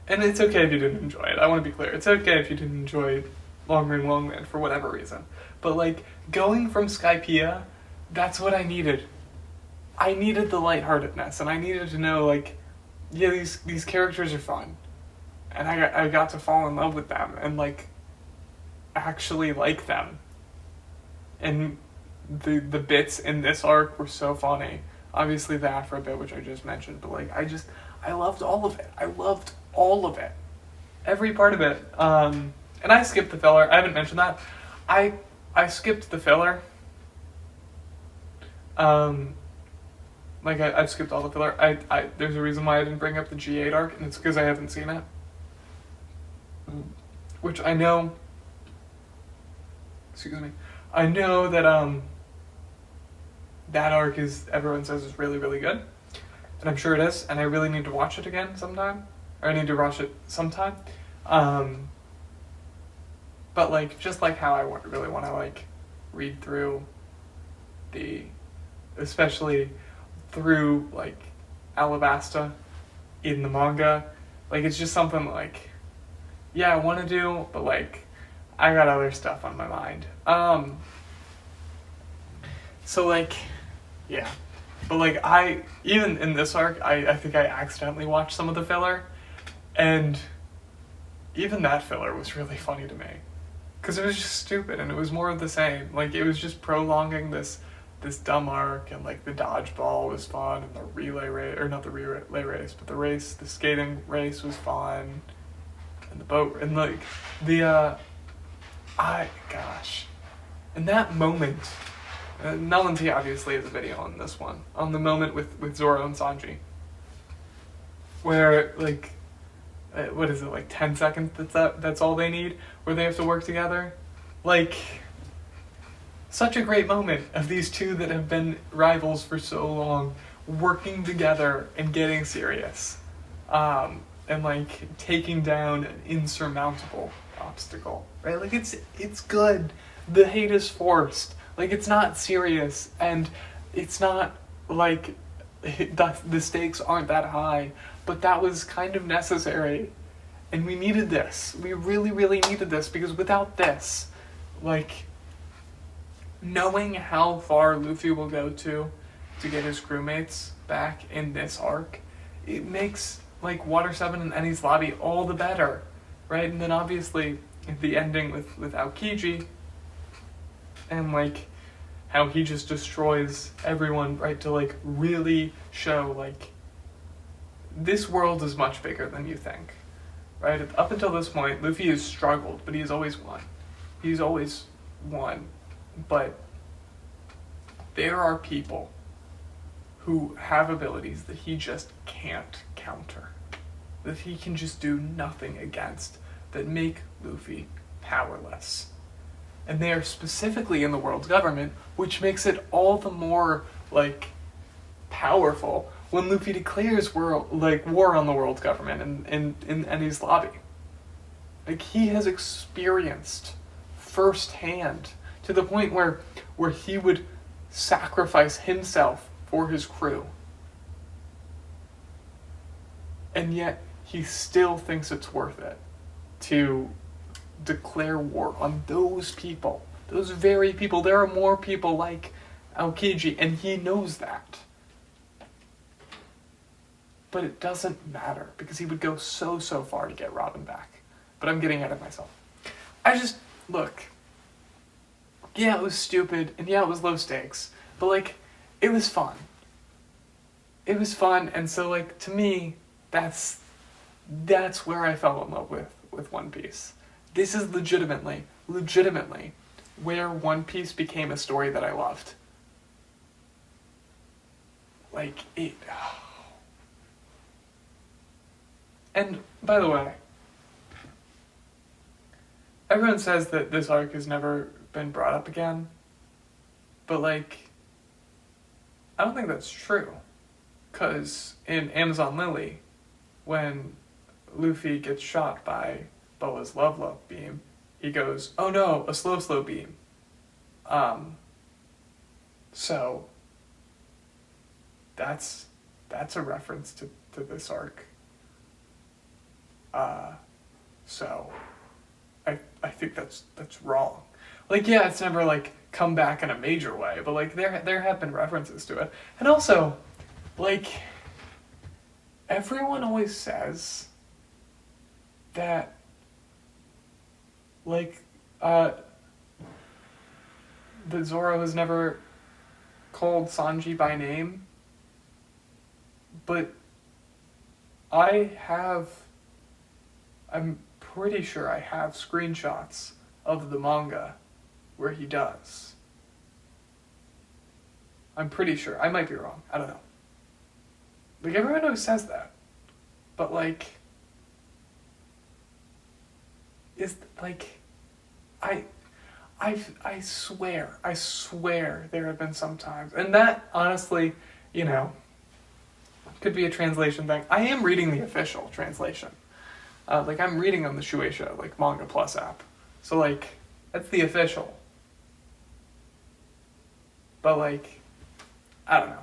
Speaker 1: And it's okay if you didn't enjoy it. I want to be clear. It's okay if you didn't enjoy Long Ring Long Land for whatever reason. But, like, going from Skypiea, that's what I needed. I needed the lightheartedness, and I needed to know, like, yeah, these characters are fun. And I got to fall in love with them, and, like, actually like them. And the bits in this arc were so funny. Obviously the Afro bit, which I just mentioned, but like I loved all of it. I loved all of it. Every part of it. And I skipped the filler. I haven't mentioned that. I skipped the filler. I've skipped all the filler. There's a reason why I didn't bring up the G8 arc, and it's because I haven't seen it. Which I know... Excuse me. I know that that arc everyone says is really, really good. And I'm sure it is, and I really need to watch it again sometime. Or I need to watch it sometime. But like, just like how I really want to like read through especially through like Alabasta in the manga. Like, it's just something like, yeah, I want to do, but like, I got other stuff on my mind. So like, yeah. But like, even in this arc, I think I accidentally watched some of the filler, and even that filler was really funny to me. Because it was just stupid, and it was more of the same. Like, it was just prolonging this dumb arc, and like the dodgeball was fun, and the relay race, or not the relay race, but the skating race was fun, and the boat, and like, gosh. In that moment, Melon obviously has a video on this one, on the moment with Zoro and Sanji, where like, what is it, like 10 seconds, that's all they need, where they have to work together. Like, such a great moment of these two that have been rivals for so long, working together and getting serious, and like taking down an insurmountable obstacle, right? Like, it's good. The hate is forced. Like, it's not serious, and it's not like the stakes aren't that high, but that was kind of necessary, and we needed this. We really, really needed this, because without this, like, knowing how far Luffy will go to get his crewmates back in this arc it makes like Water 7 and Enies Lobby all the better, right? And then obviously the ending with Aokiji and like how he just destroys everyone, right? To like really show like this world is much bigger than you think, right? Up until this point, Luffy has struggled, but he's always won. He's always won, but there are people who have abilities that he just can't counter, that he can just do nothing against, that make Luffy powerless. And they are specifically in the world's government, which makes it all the more, like, powerful when Luffy declares war on the world's government in Enies Lobby. Like, he has experienced firsthand, to the point where he would sacrifice himself for his crew. And yet, he still thinks it's worth it to declare war on those people. Those very people. There are more people like Aokiji, and he knows that. But it doesn't matter, because he would go so far to get Robin back. But I'm getting ahead of myself. Look, yeah, it was stupid, and yeah, it was low stakes, but, like, it was fun. It was fun, and so, like, to me, that's where I fell in love with One Piece. This is legitimately, where One Piece became a story that I loved. Like, it... And, by the way, everyone says that this arc has never been brought up again, but, like, I don't think that's true. Because in Amazon Lily, when Luffy gets shot by Boa's love beam, he goes, "Oh no, a slow beam." So that's a reference to this arc. So I think that's wrong. Like, yeah, it's never like come back in a major way, but like there have been references to it. And also, like, everyone always says that, like, that Zoro has never called Sanji by name, but I'm pretty sure I have screenshots of the manga where he does. I'm pretty sure. I might be wrong. I don't know. Like, everyone always says that. But, like, is, like, I swear there have been some times, and that, honestly, you know, could be a translation thing. I am reading the official translation. Like, I'm reading on the Shueisha, like, Manga Plus app. So, like, that's the official. But, like, I don't know.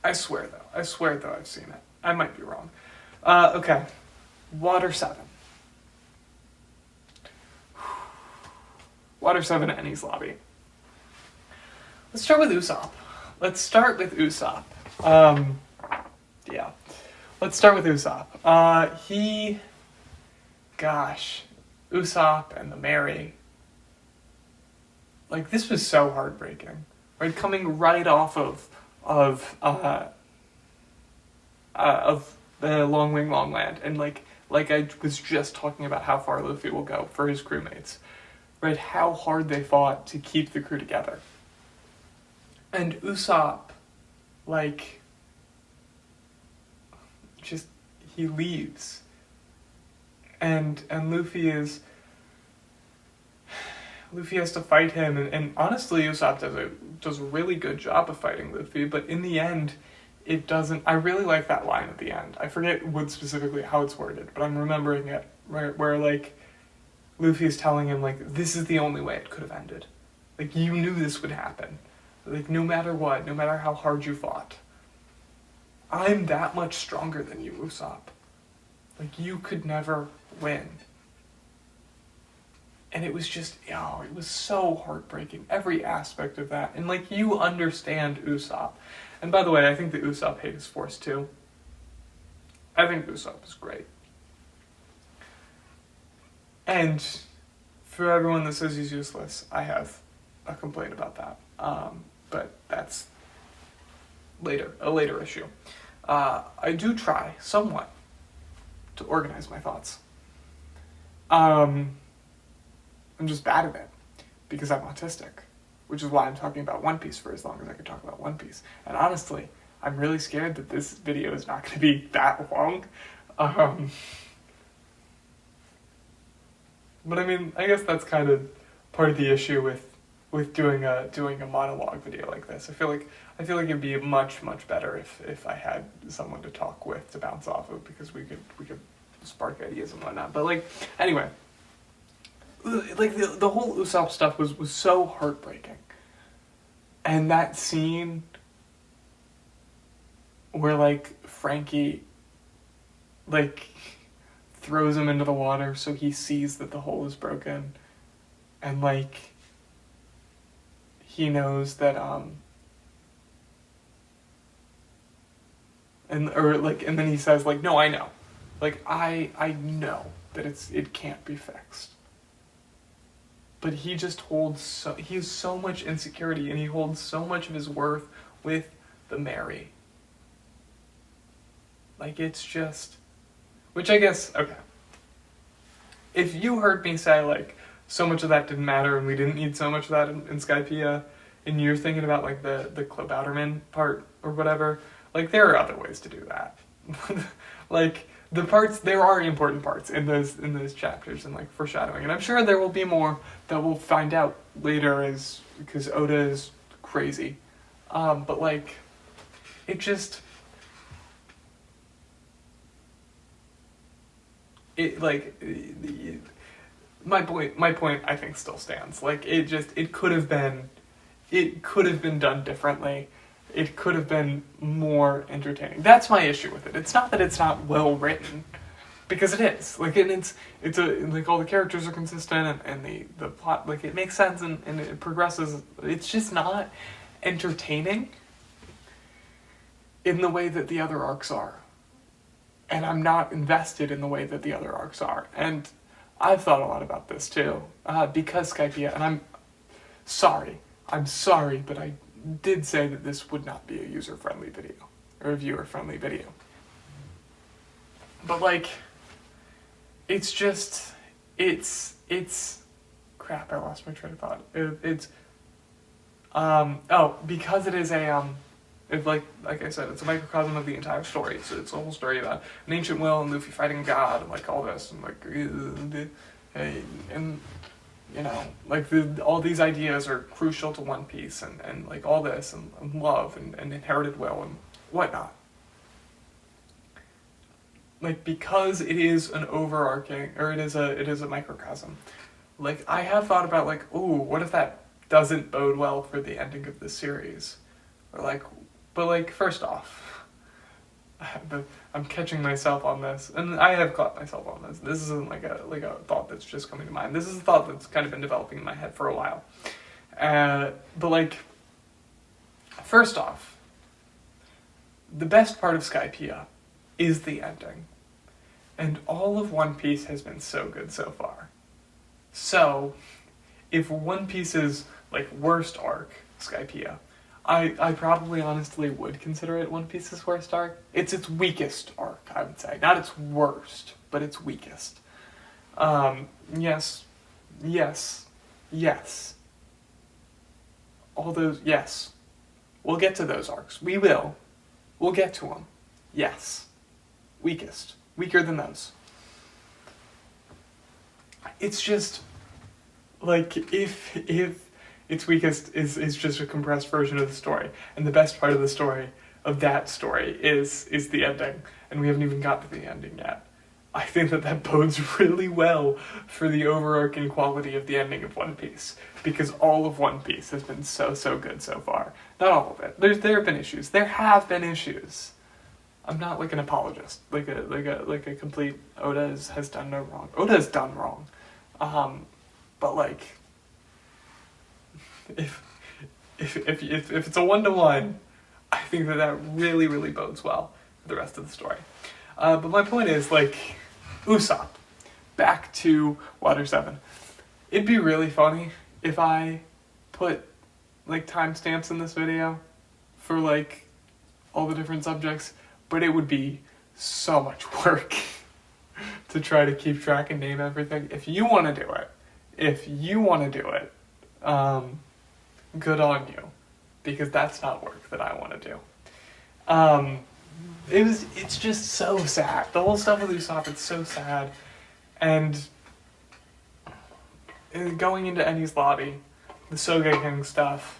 Speaker 1: I swear, though, I've seen it. I might be wrong. Okay. Water 7. Water 7 Enies Lobby. Let's start with Usopp. Let's start with Usopp. Usopp and the Mary. Like, this was so heartbreaking. Right, coming right off of the Long Wing Long Land, and like I was just talking about how far Luffy will go for his crewmates, right? How hard they fought to keep the crew together. And Usopp, like, just, he leaves, and Luffy has to fight him, and honestly, Usopp does a really good job of fighting Luffy, but in the end, it doesn't. I really like that line at the end. I forget what specifically how it's worded, but I'm remembering it, where like, Luffy is telling him, like, this is the only way it could have ended. Like, you knew this would happen. Like, no matter what, no matter how hard you fought, I'm that much stronger than you, Usopp. Like, you could never win. And it was just, it was so heartbreaking, every aspect of that. And, like, you understand Usopp. And by the way, I think that Usopp hate is forced too. I think Usopp is great. And for everyone that says he's useless, I have a complaint about that. But that's a later issue. I do try somewhat to organize my thoughts. I'm just bad at it because I'm autistic, which is why I'm talking about One Piece for as long as I could talk about One Piece. And honestly, I'm really scared that this video is not going to be that long. But I mean, I guess that's kind of part of the issue with doing a monologue video like this. I feel like it'd be much better if I had someone to talk with to bounce off of, because we could spark ideas and whatnot. But like, anyway, like the whole Usopp stuff was so heartbreaking, and that scene where like Frankie like throws him into the water so he sees that the hole is broken, and like he knows that and then he says like, no, I know, like I know that it can't be fixed. But he just he has so much insecurity, and he holds so much of his worth with the Mary. Like, it's just, which I guess, okay. If you heard me say, like, so much of that didn't matter and we didn't need so much of that in Skypiea, and you're thinking about, like, the Klabauterman part or whatever, like, there are other ways to do that. Like, there are important parts in those chapters and, like, foreshadowing. And I'm sure there will be more that we'll find out later because Oda is crazy. But, like, it just... my point I think still stands. Like, it could have been done differently. It could have been more entertaining. That's my issue with it. It's not that it's not well written, because it is. Like, it's like all the characters are consistent, and the plot, like, it makes sense and it progresses. It's just not entertaining in the way that the other arcs are. And I'm not invested in the way that the other arcs are. And I've thought a lot about this too, because Skypiea, and I'm sorry, but I did say that this would not be a user-friendly video, or a viewer-friendly video. But like, it's just, it's, crap, I lost my train of thought. Because it is like I said, it's a microcosm of the entire story. So it's a whole story about an ancient will and Luffy fighting God and like all this and like and you know, like all these ideas are crucial to One Piece and like all this and love and inherited will and whatnot. Like, because it is an overarching, or it is a microcosm. Like, I have thought about like, ooh, what if that doesn't bode well for the ending of the series? Or like, but like, first off, I'm catching myself on this, and I have caught myself on this. This isn't like a thought that's just coming to mind. This is a thought that's kind of been developing in my head for a while. But like, first off, the best part of Skypiea is the ending. And all of One Piece has been so good so far. So, if One Piece's like worst arc, Skypiea, I probably honestly would consider it One Piece's worst arc. It's its weakest arc, I would say. Not its worst, but its weakest. Yes. All those, yes. We'll get to those arcs. We will. We'll get to them. Yes. Weakest. Weaker than those. It's just, like, if its weakest is just a compressed version of the story, and the best part of the story, of that story, is the ending, and we haven't even got to the ending yet. I think that bodes really well for the overarching quality of the ending of One Piece, because all of One Piece has been so good so far. Not all of it. There have been issues. There have been issues. I'm not like an apologist, like a complete Oda has done no wrong. Oda has done wrong, but like, if it's a 1-to-1, I think that really bodes well for the rest of the story. But my point is, like, Usopp, back to Water 7. It'd be really funny if I put, like, timestamps in this video for, like, all the different subjects, but it would be so much work to try to keep track and name everything. If you want to do it, good on you, because that's not work that I want to do. It's just so sad. The whole stuff with Usopp, it's so sad. And going into Enies Lobby, the Sogeking stuff,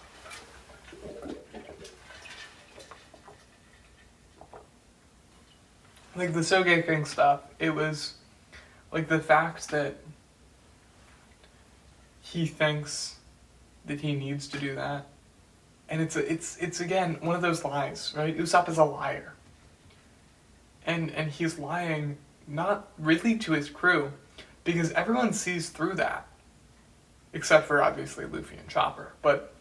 Speaker 1: like the Sogeking stuff, it was like the fact that he thinks that he needs to do that. And it's again one of those lies, right? Usopp is a liar. And he's lying not really to his crew, because everyone sees through that. Except for obviously Luffy and Chopper. But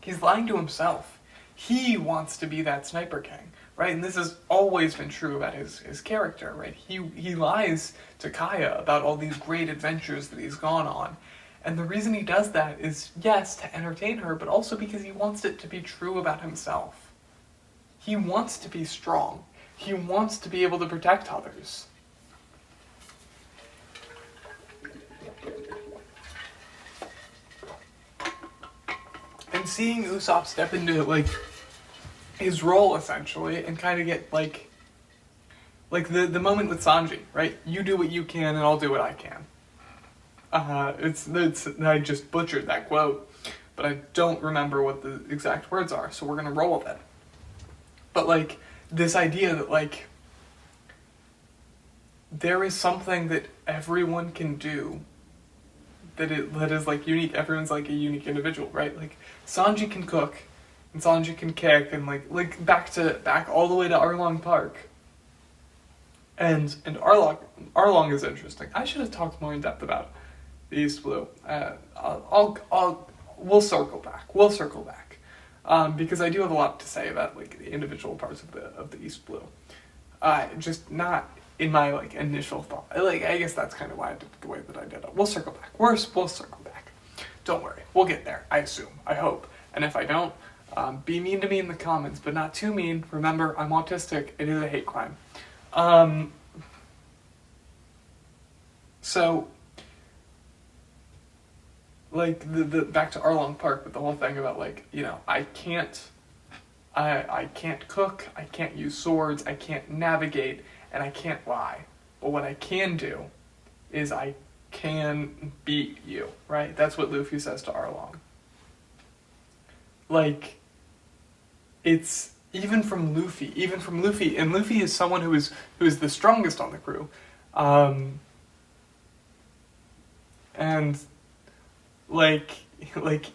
Speaker 1: he's lying to himself. He wants to be that Sniper King, right? And this has always been true about his character, right? He lies to Kaya about all these great adventures that he's gone on. And the reason he does that is, yes, to entertain her, but also because he wants it to be true about himself. He wants to be strong. He wants to be able to protect others. And seeing Usopp step into, like, his role, essentially, and kind of get, like the moment with Sanji, right? You do what you can, and I'll do what I can. I just butchered that quote, but I don't remember what the exact words are, so we're gonna roll with it. But, like, this idea that, like, there is something that everyone can do that is, like, unique. Everyone's, like, a unique individual, right? Like, Sanji can cook, and Sanji can kick, and, like back all the way to Arlong Park. And Arlong is interesting. I should have talked more in depth about the East Blue. We'll circle back. Because I do have a lot to say about, like, the individual parts of the East Blue. Just not in my, like, initial thought. Like, I guess that's kind of why I did it the way that I did it. We'll circle back. We'll circle back. Don't worry. We'll get there. I assume. I hope. And if I don't, be mean to me in the comments, but not too mean. Remember, I'm autistic. It is a hate crime. So, like, the back to Arlong Park, but the whole thing about, like, you know, I can't cook, I can't use swords, I can't navigate, and I can't lie. But what I can do is I can beat you, right? That's what Luffy says to Arlong. Like, it's even from Luffy, and Luffy is someone who is the strongest on the crew. And like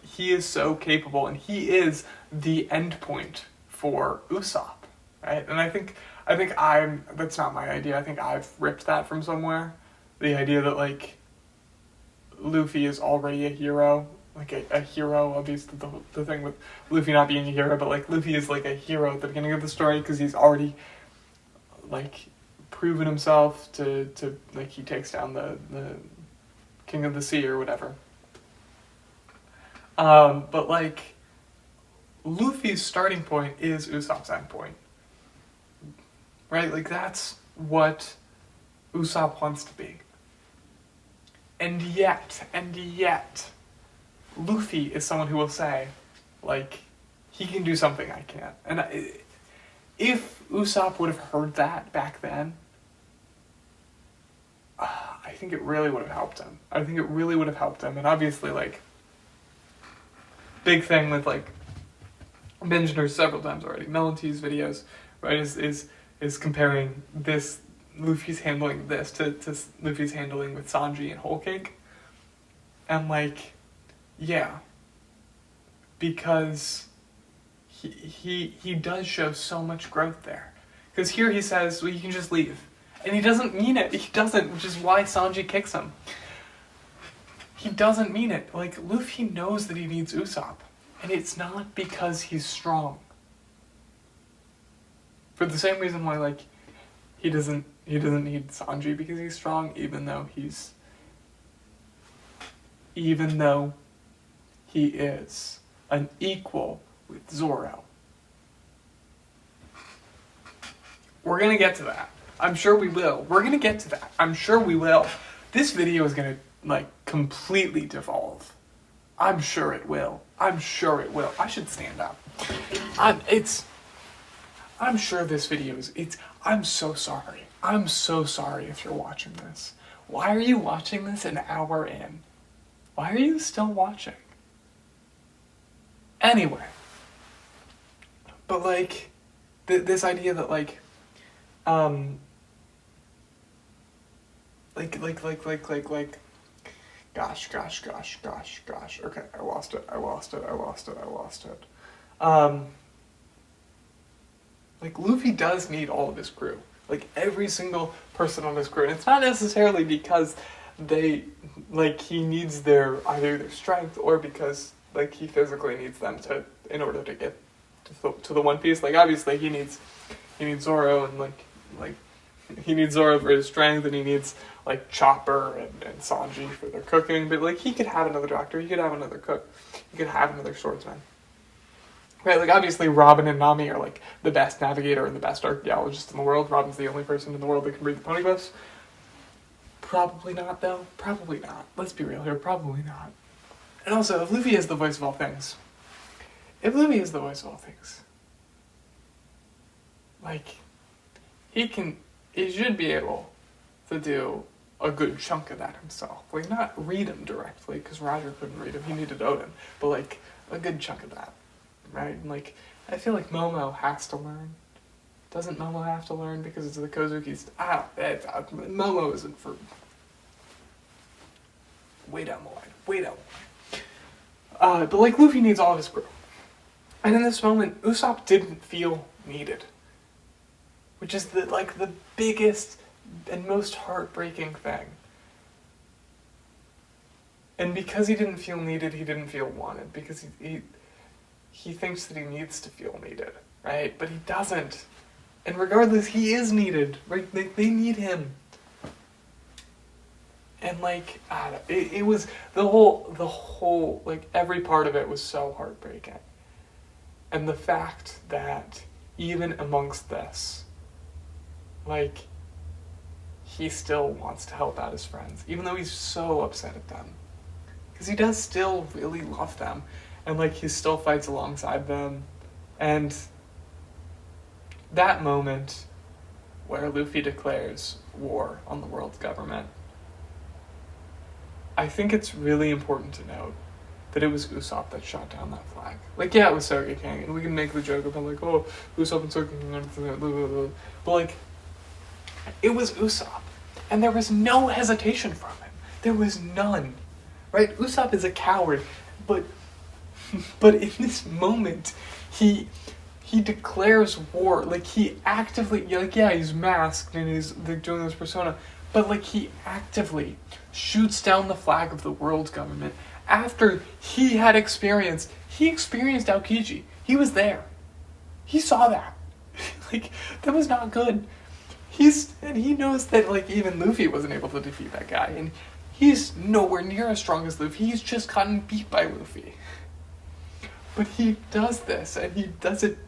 Speaker 1: he is so capable, and he is the end point for Usopp, right? And I think that's not my idea. I think I've ripped that from somewhere. The idea that, like, Luffy is already a hero, like a hero, obviously the thing with Luffy not being a hero, but, like, Luffy is, like, a hero at the beginning of the story because he's already, like, proven himself to like, he takes down the King of the Sea or whatever. But, like, Luffy's starting point is Usopp's end point. Right? Like, that's what Usopp wants to be. And yet, Luffy is someone who will say, like, he can do something I can't. And if Usopp would have heard that back then, I think it really would have helped him. And obviously, like, big thing with, like, mentioned several times already, Melante's videos, right, is comparing this, Luffy's handling this to Luffy's handling with Sanji and Whole Cake. And, like, yeah, because he does show so much growth there. Because here he says, well, you can just leave. And he doesn't mean it. He doesn't, which is why Sanji kicks him. He doesn't mean it. Like, Luffy knows that he needs Usopp. And it's not because he's strong. For the same reason why, like, he doesn't need Sanji because he's strong, even though he is an equal with Zoro. We're gonna get to that. I'm sure we will. We're gonna get to that. I'm sure we will. This video is gonna like completely devolve. I'm sure it will. I'm sure it will. I should stand up. I'm sure this video is, I'm so sorry. I'm so sorry if you're watching this. Why are you watching this an hour in? Why are you still watching? Anyway. But like, this idea that like, gosh. Okay, I lost it. Like, Luffy does need all of his crew. Like, every single person on his crew. And it's not necessarily because he needs either their strength or because, like, he physically needs them in order to get to the One Piece. Like, obviously, he needs Zoro and, like, he needs Zoro for his strength, and he needs, like, Chopper and Sanji for their cooking. But, like, he could have another doctor. He could have another cook. He could have another swordsman. Right, like, obviously, Robin and Nami are, like, the best navigator and the best archaeologist in the world. Robin's the only person in the world that can read the Poneglyphs. Probably not, though. Probably not. Let's be real here. Probably not. And also, if Luffy is the voice of all things, like, he should be able to do a good chunk of that himself. Like, not read him directly, because Roger couldn't read him. He needed Odin. But, like, a good chunk of that. Right? And, like, I feel like Momo has to learn. Doesn't Momo have to learn because it's the Kozuki's? Momo isn't for way down the line. But, like, Luffy needs all of his crew. And in this moment, Usopp didn't feel needed. Which is, the biggest and most heartbreaking thing. And because he didn't feel needed, he didn't feel wanted. Because he thinks that he needs to feel needed, right? But he doesn't. And regardless, he is needed, right? They need him. And, like, it was, the whole, like, every part of it was so heartbreaking. And the fact that even amongst this, like, he still wants to help out his friends, even though he's so upset at them. Because he does still really love them. And, like, he still fights alongside them. And that moment where Luffy declares war on the world government, I think it's really important to note that it was Usopp that shot down that flag. Like, yeah, it was Sogeking, and we can make the joke about, like, oh, Usopp and Sogeking, blah, blah, blah. But, like, it was Usopp. And there was no hesitation from him. There was none. Right? Usopp is a coward, but in this moment, he declares war. Like, he actively, like, yeah, he's masked and he's doing this persona, but, like, he actively shoots down the flag of the world government after he experienced Aokiji. He was there. He saw that. Like, that was not good. And he knows that, like, even Luffy wasn't able to defeat that guy, and he's nowhere near as strong as Luffy. He's just gotten beat by Luffy. But he does this, and he does it,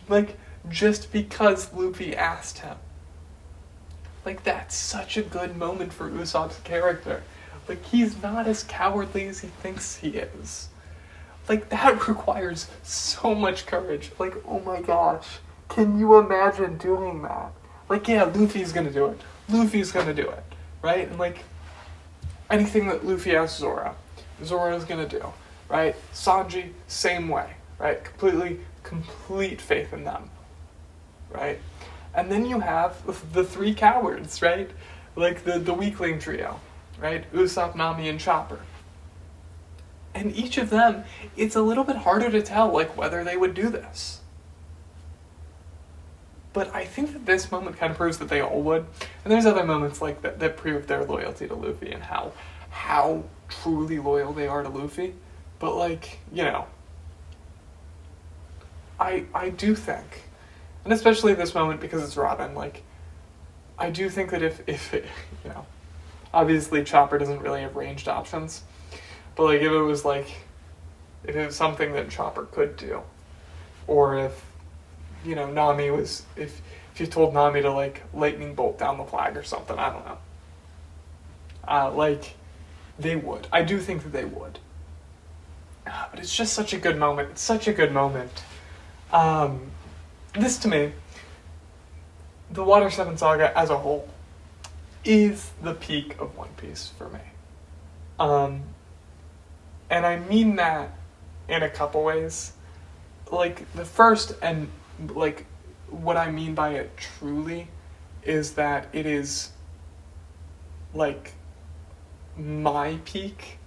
Speaker 1: like, just because Luffy asked him. Like, that's such a good moment for Usopp's character. Like, he's not as cowardly as he thinks he is. Like, that requires so much courage. Like, oh my gosh. Can you imagine doing that? Like, yeah, Luffy's gonna do it. Right? And, like, anything that Luffy asks Zoro's gonna do. Right? Sanji, same way. Right? Complete faith in them. Right? And then you have the three cowards, right? Like the weakling trio, right? Usopp, Nami, and Chopper. And each of them, it's a little bit harder to tell, like, whether they would do this. But I think that this moment kind of proves that they all would. And there's other moments like that prove their loyalty to Luffy and how truly loyal they are to Luffy. But, like, you know, I do think, and especially this moment because it's Robin, like, I do think that if it, you know, obviously Chopper doesn't really have ranged options, but like if it was something that Chopper could do, or if, you know, Nami was, if you told Nami to like lightning bolt down the flag or something, I don't know. Like, they would. I do think that they would. But it's just such a good moment. It's such a good moment. This to me, the Water 7 Saga as a whole, is the peak of One Piece for me. And I mean that in a couple ways. Like, the first, and like, what I mean by it truly is that it is like my peak,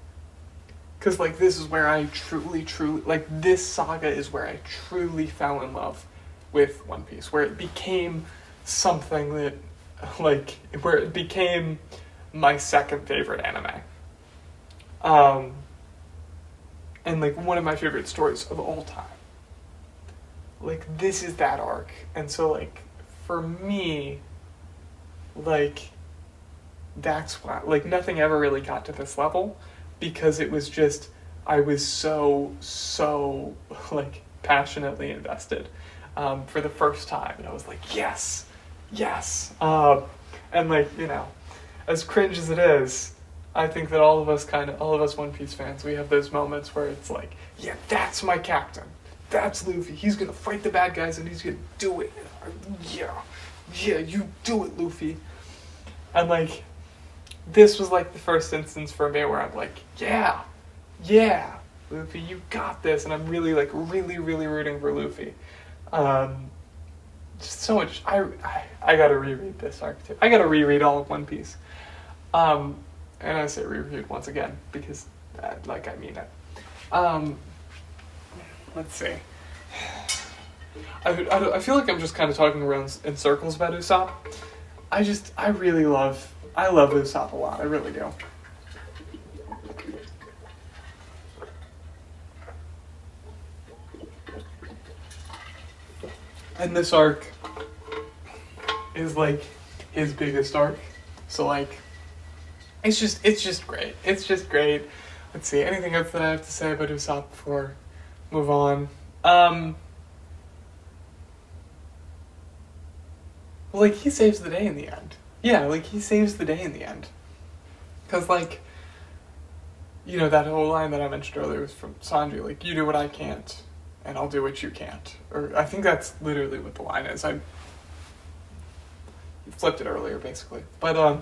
Speaker 1: because like this is where I truly like, this saga is where I truly fell in love with One Piece, where it became something that, like, where it became my second favorite anime, and like one of my favorite stories of all time. Like, this is that arc. And so like, for me, like, that's why, like, nothing ever really got to this level, because it was just, I was so like passionately invested for the first time, and I was like, yes, and like, you know, as cringe as it is, I think that all of us One Piece fans, we have those moments where it's like, yeah, that's my captain, that's Luffy, he's gonna fight the bad guys and he's gonna do it, yeah, you do it, Luffy. And like, this was like the first instance for me where I'm like, yeah, Luffy, you got this, and I'm really rooting for Luffy. Just so much. I gotta reread this arc too. I gotta reread all of One Piece. And I say reread once again because, like, I mean it. Let's see. I feel like I'm just kind of talking around in circles about Usopp. I love Usopp a lot. I really do. And this arc is like his biggest arc. So like, it's just great. It's just great. Let's see, anything else that I have to say about Usopp before we move on? Well, like, he saves the day in the end. Yeah, like, he saves the day in the end. Because, like, you know, that whole line that I mentioned earlier was from Sanji, like, you do what I can't, and I'll do what you can't. Or, I think that's literally what the line is. I flipped it earlier, basically. But,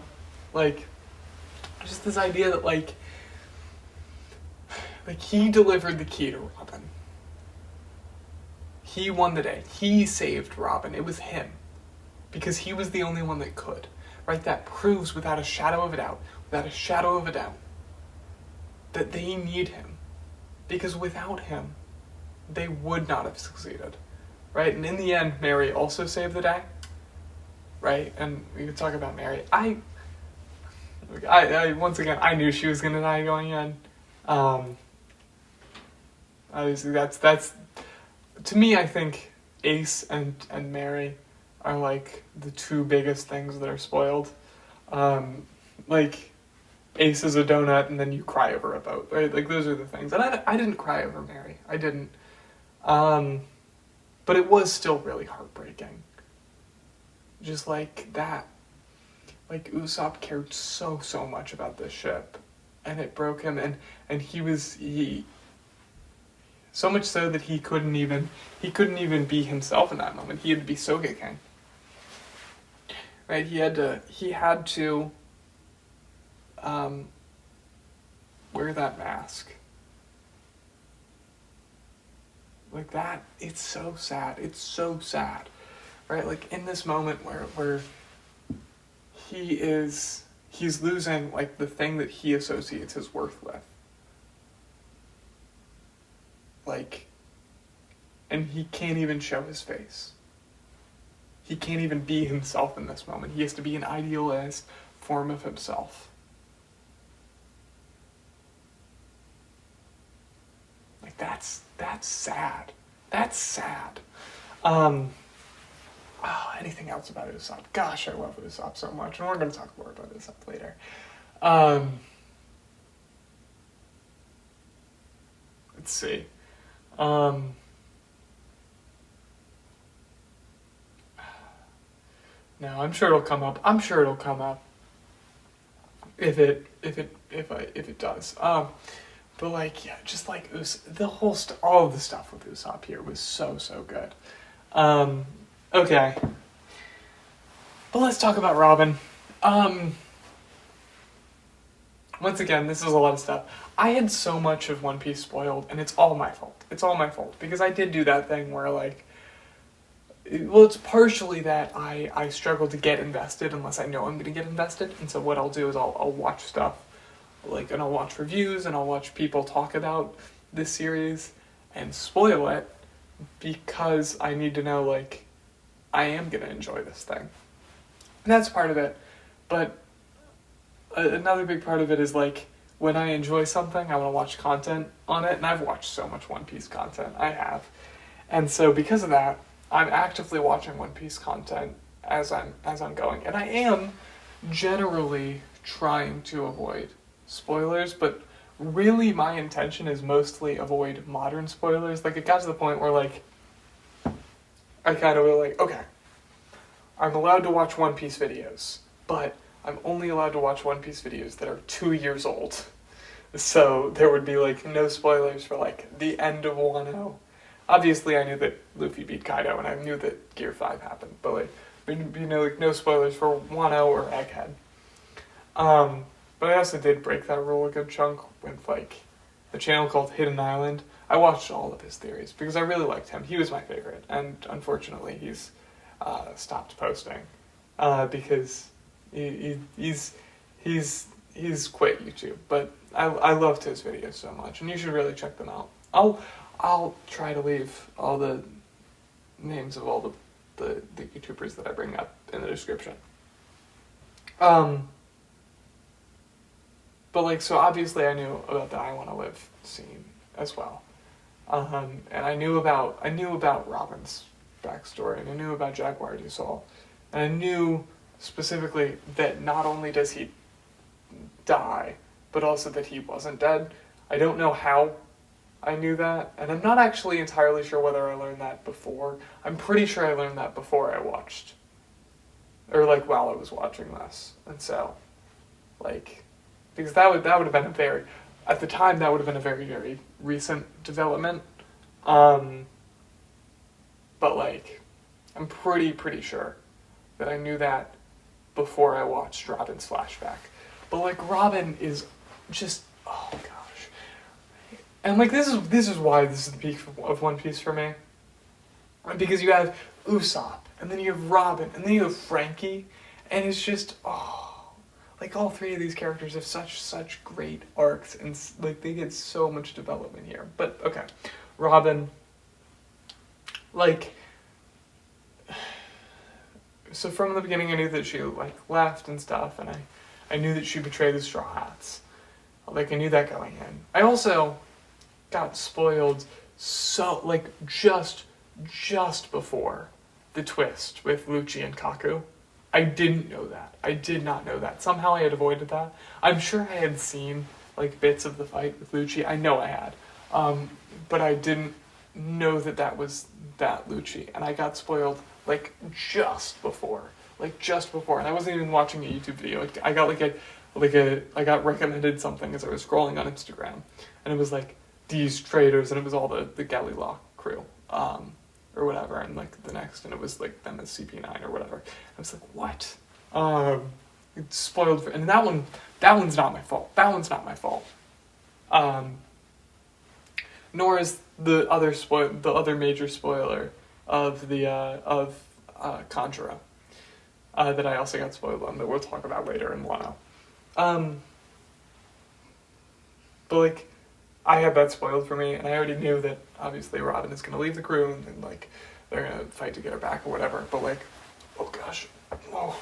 Speaker 1: like, just this idea that, like, he delivered the key to Robin. He won the day. He saved Robin. It was him. Because he was the only one that could. Right? That proves without a shadow of a doubt, that they need him. Because without him, they would not have succeeded. Right? And in the end, Mary also saved the day. Right? And we could talk about Mary. I once again, I knew she was going to die going in. Obviously, that's to me, I think Ace and Mary are like the two biggest things that are spoiled. Like, Ace is a donut and then you cry over a boat, right? Like, those are the things. And I didn't cry over Mary. I didn't. But it was still really heartbreaking. Just like that. Like, Usopp cared so much about this ship. And it broke him, and he so much so that he couldn't even be himself in that moment. He had to be Sogeking. Right? He had to wear that mask. Like that, it's so sad. It's so sad. Right? Like, in this moment where he's losing, like, the thing that he associates his worth with. Like, and he can't even show his face. He can't even be himself in this moment. He has to be an idealized form of himself. Like, that's sad. That's sad. anything else about Usopp? Gosh, I love Usopp so much, and we're going to talk more about Usopp later. Let's see. No, I'm sure it'll come up. I'm sure it'll come up if it does. But like, yeah, just like the whole all of the stuff with Usopp here was so good. Okay, but let's talk about Robin. Once again, this is a lot of stuff. I had so much of One Piece spoiled, and it's all my fault. It's all my fault because I did do that thing where like. Well, it's partially that I struggle to get invested unless I know I'm going to get invested. And so what I'll do is I'll watch stuff, and I'll watch reviews, and I'll watch people talk about this series and spoil it because I need to know, like, I am going to enjoy this thing. And that's part of it. But another big part of it is, like, when I enjoy something, I want to watch content on it. And I've watched so much One Piece content. I have. And so because of that, I'm actively watching One Piece content as I'm going, and I am generally trying to avoid spoilers, but really my intention is mostly avoid modern spoilers. Like, it got to the point where, like, I kind of was like, okay, I'm allowed to watch One Piece videos, but I'm only allowed to watch One Piece videos that are 2 years old. So there would be, like, no spoilers for, like, the end of Wano. Obviously, I knew that Luffy beat Kaido, and I knew that Gear 5 happened, but, like, like, no spoilers for Wano or Egghead. But I also did break that rule a good chunk with, like, a channel called Hidden Island. I watched all of his theories because I really liked him. He was my favorite, and unfortunately, he's stopped posting because he's quit YouTube. But I loved his videos so much, and you should really check them out. I'll try to leave all the names of all the YouTubers that I bring up in the description. But, like, so obviously I knew about the I Wanna Live scene as well. And I knew about Robin's backstory, and I knew about Jaguar du Sol. And I knew specifically that not only does he die, but also that he wasn't dead. I don't know how I knew that, and I'm not actually entirely sure whether I learned that before. I'm pretty sure I learned that before I watched. Or, like, while I was watching this. And so, like, because that would have been at the time, that would have been a very, very recent development. But, like, I'm pretty sure that I knew that before I watched Robin's flashback. But, like, Robin is just, oh gosh. And, like, this is why this is the peak of One Piece for me. Because you have Usopp, and then you have Robin, and then you have Frankie, and it's just, like, all three of these characters have such great arcs, and, like, they get so much development here. But, okay, Robin, like, so from the beginning I knew that she, like, left and stuff, and I knew that she betrayed the Straw Hats. Like, I knew that going in. I also got spoiled so, like, just before the twist with Lucci and Kaku. I didn't know that. I did not know that. Somehow I had avoided that. I'm sure I had seen, like, bits of the fight with Lucci. I know I had. But I didn't know that was that Lucci. And I got spoiled, like, just before. And I wasn't even watching a YouTube video. Like, I got, I got recommended something as I was scrolling on Instagram. And it was, like, these traders, and it was all the Galley Law crew. Or whatever, and, like, the next, and it was, like, them as CP9 or whatever. I was like, what? It's spoiled and that one's not my fault. That one's not my fault. Nor is the other major spoiler of Conjura, that I also got spoiled on, that we'll talk about later in Wano. But, like, I had that spoiled for me, and I already knew that, obviously, Robin is going to leave the crew, and then, like, they're going to fight to get her back or whatever, but, like, oh gosh, oh.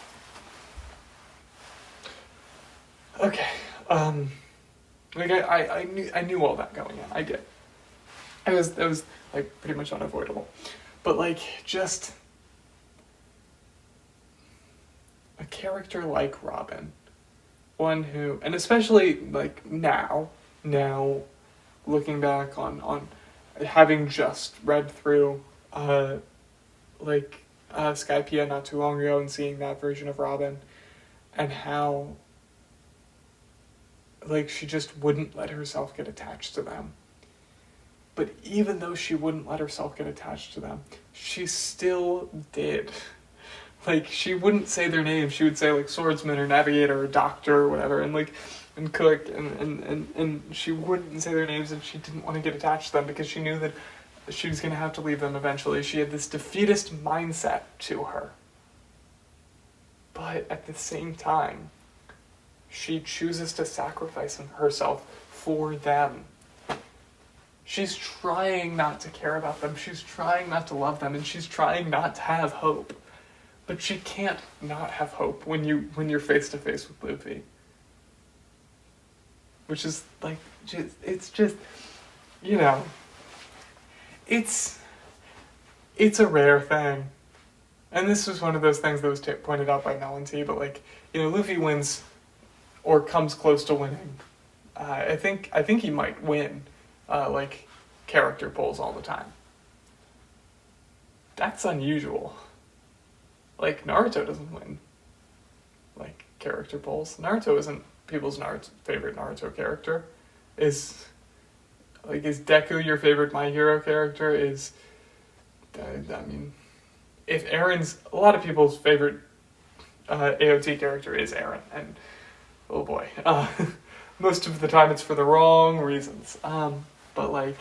Speaker 1: Okay, like, I knew all that going in, I did. It was, like, pretty much unavoidable. But, like, just, character like Robin, one who, and especially like now, looking back on having just read through Skypiea not too long ago and seeing that version of Robin, and how like she just wouldn't let herself get attached to them. But even though she wouldn't let herself get attached to them, she still did. Like, she wouldn't say their names. She would say, like, swordsman or navigator or doctor or whatever, and cook, and she wouldn't say their names, and she didn't want to get attached to them because she knew that she was going to have to leave them eventually. She had this defeatist mindset to her. But at the same time, she chooses to sacrifice herself for them. She's trying not to care about them, she's trying not to love them, and she's trying not to have hope. But she can't not have hope when you're face to face with Luffy. Which is like, it's just, you know, it's a rare thing. And this was one of those things that was pointed out by Mel and T, but like, you know, Luffy wins or comes close to winning. I think he might win character polls all the time. That's unusual. Like, Naruto doesn't win like character polls. Naruto isn't people's favorite Naruto character. Is Deku your favorite My Hero character? I mean, if Aaron's, a lot of people's favorite AOT character is Aaron, and oh boy, most of the time it's for the wrong reasons. But like,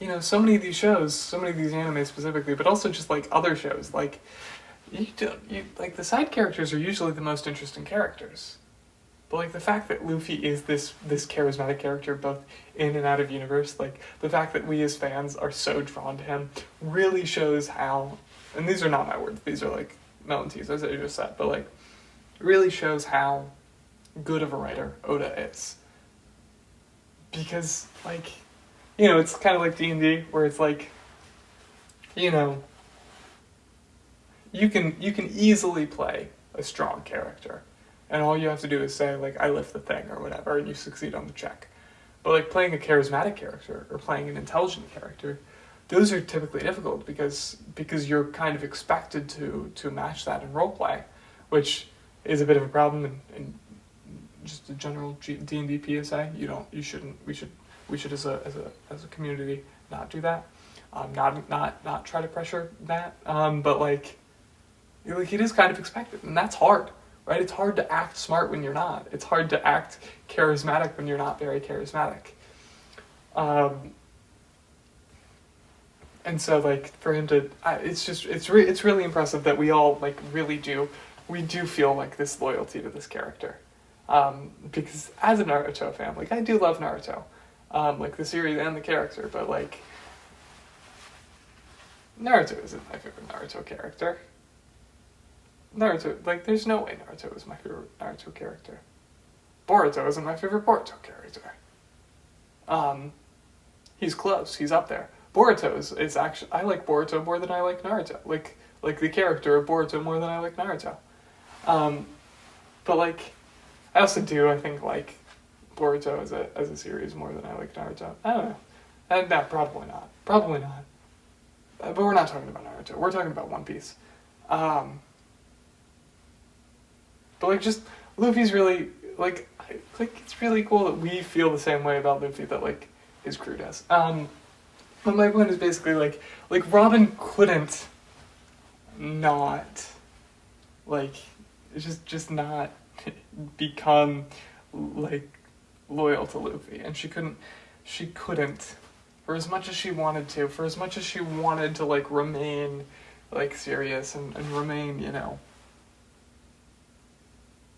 Speaker 1: you know, so many of these shows, so many of these anime specifically, but also just like other shows, like like the side characters are usually the most interesting characters. But like the fact that Luffy is this charismatic character both in and out of universe, like the fact that we as fans are so drawn to him really shows how, and these are not my words, these are like Mel and T's, as I just said, but like really shows how good of a writer Oda is. Because like, you know, it's kind of like D&D where it's like, you know, you can easily play a strong character. And all you have to do is say, like, I lift the thing or whatever, and you succeed on the check. But, like, playing a charismatic character or playing an intelligent character, those are typically difficult because you're kind of expected to match that in roleplay, which is a bit of a problem in just a general D&D PSA. We should as a community not do that. Not try to pressure that. But, like, it is kind of expected, and that's hard. Right? It's hard to act smart when you're not. It's hard to act charismatic when you're not very charismatic. And so, like, for him to, it's really impressive that we all, like, we do feel, like, this loyalty to this character. Because as a Naruto fan, like, I do love Naruto. Like, the series and the character, but, like, Naruto isn't my favorite Naruto character. Naruto, like, there's no way Naruto is my favorite Naruto character. Boruto isn't my favorite Boruto character. He's close, he's up there. Boruto is actually, I like Boruto more than I like Naruto. Like the character of Boruto more than I like Naruto. But, like, I also do, I think, like Boruto as a series more than I like Naruto. I don't know. No, probably not. Probably not. But we're not talking about Naruto. We're talking about One Piece. But, like, just, Luffy's really, like, it's really cool that we feel the same way about Luffy that, like, his crew does. But my point is basically, like Robin couldn't not, like, just not become, like, loyal to Luffy. And she couldn't, for as much as she wanted to, for as much as she wanted to, like, remain, like, serious and remain, you know,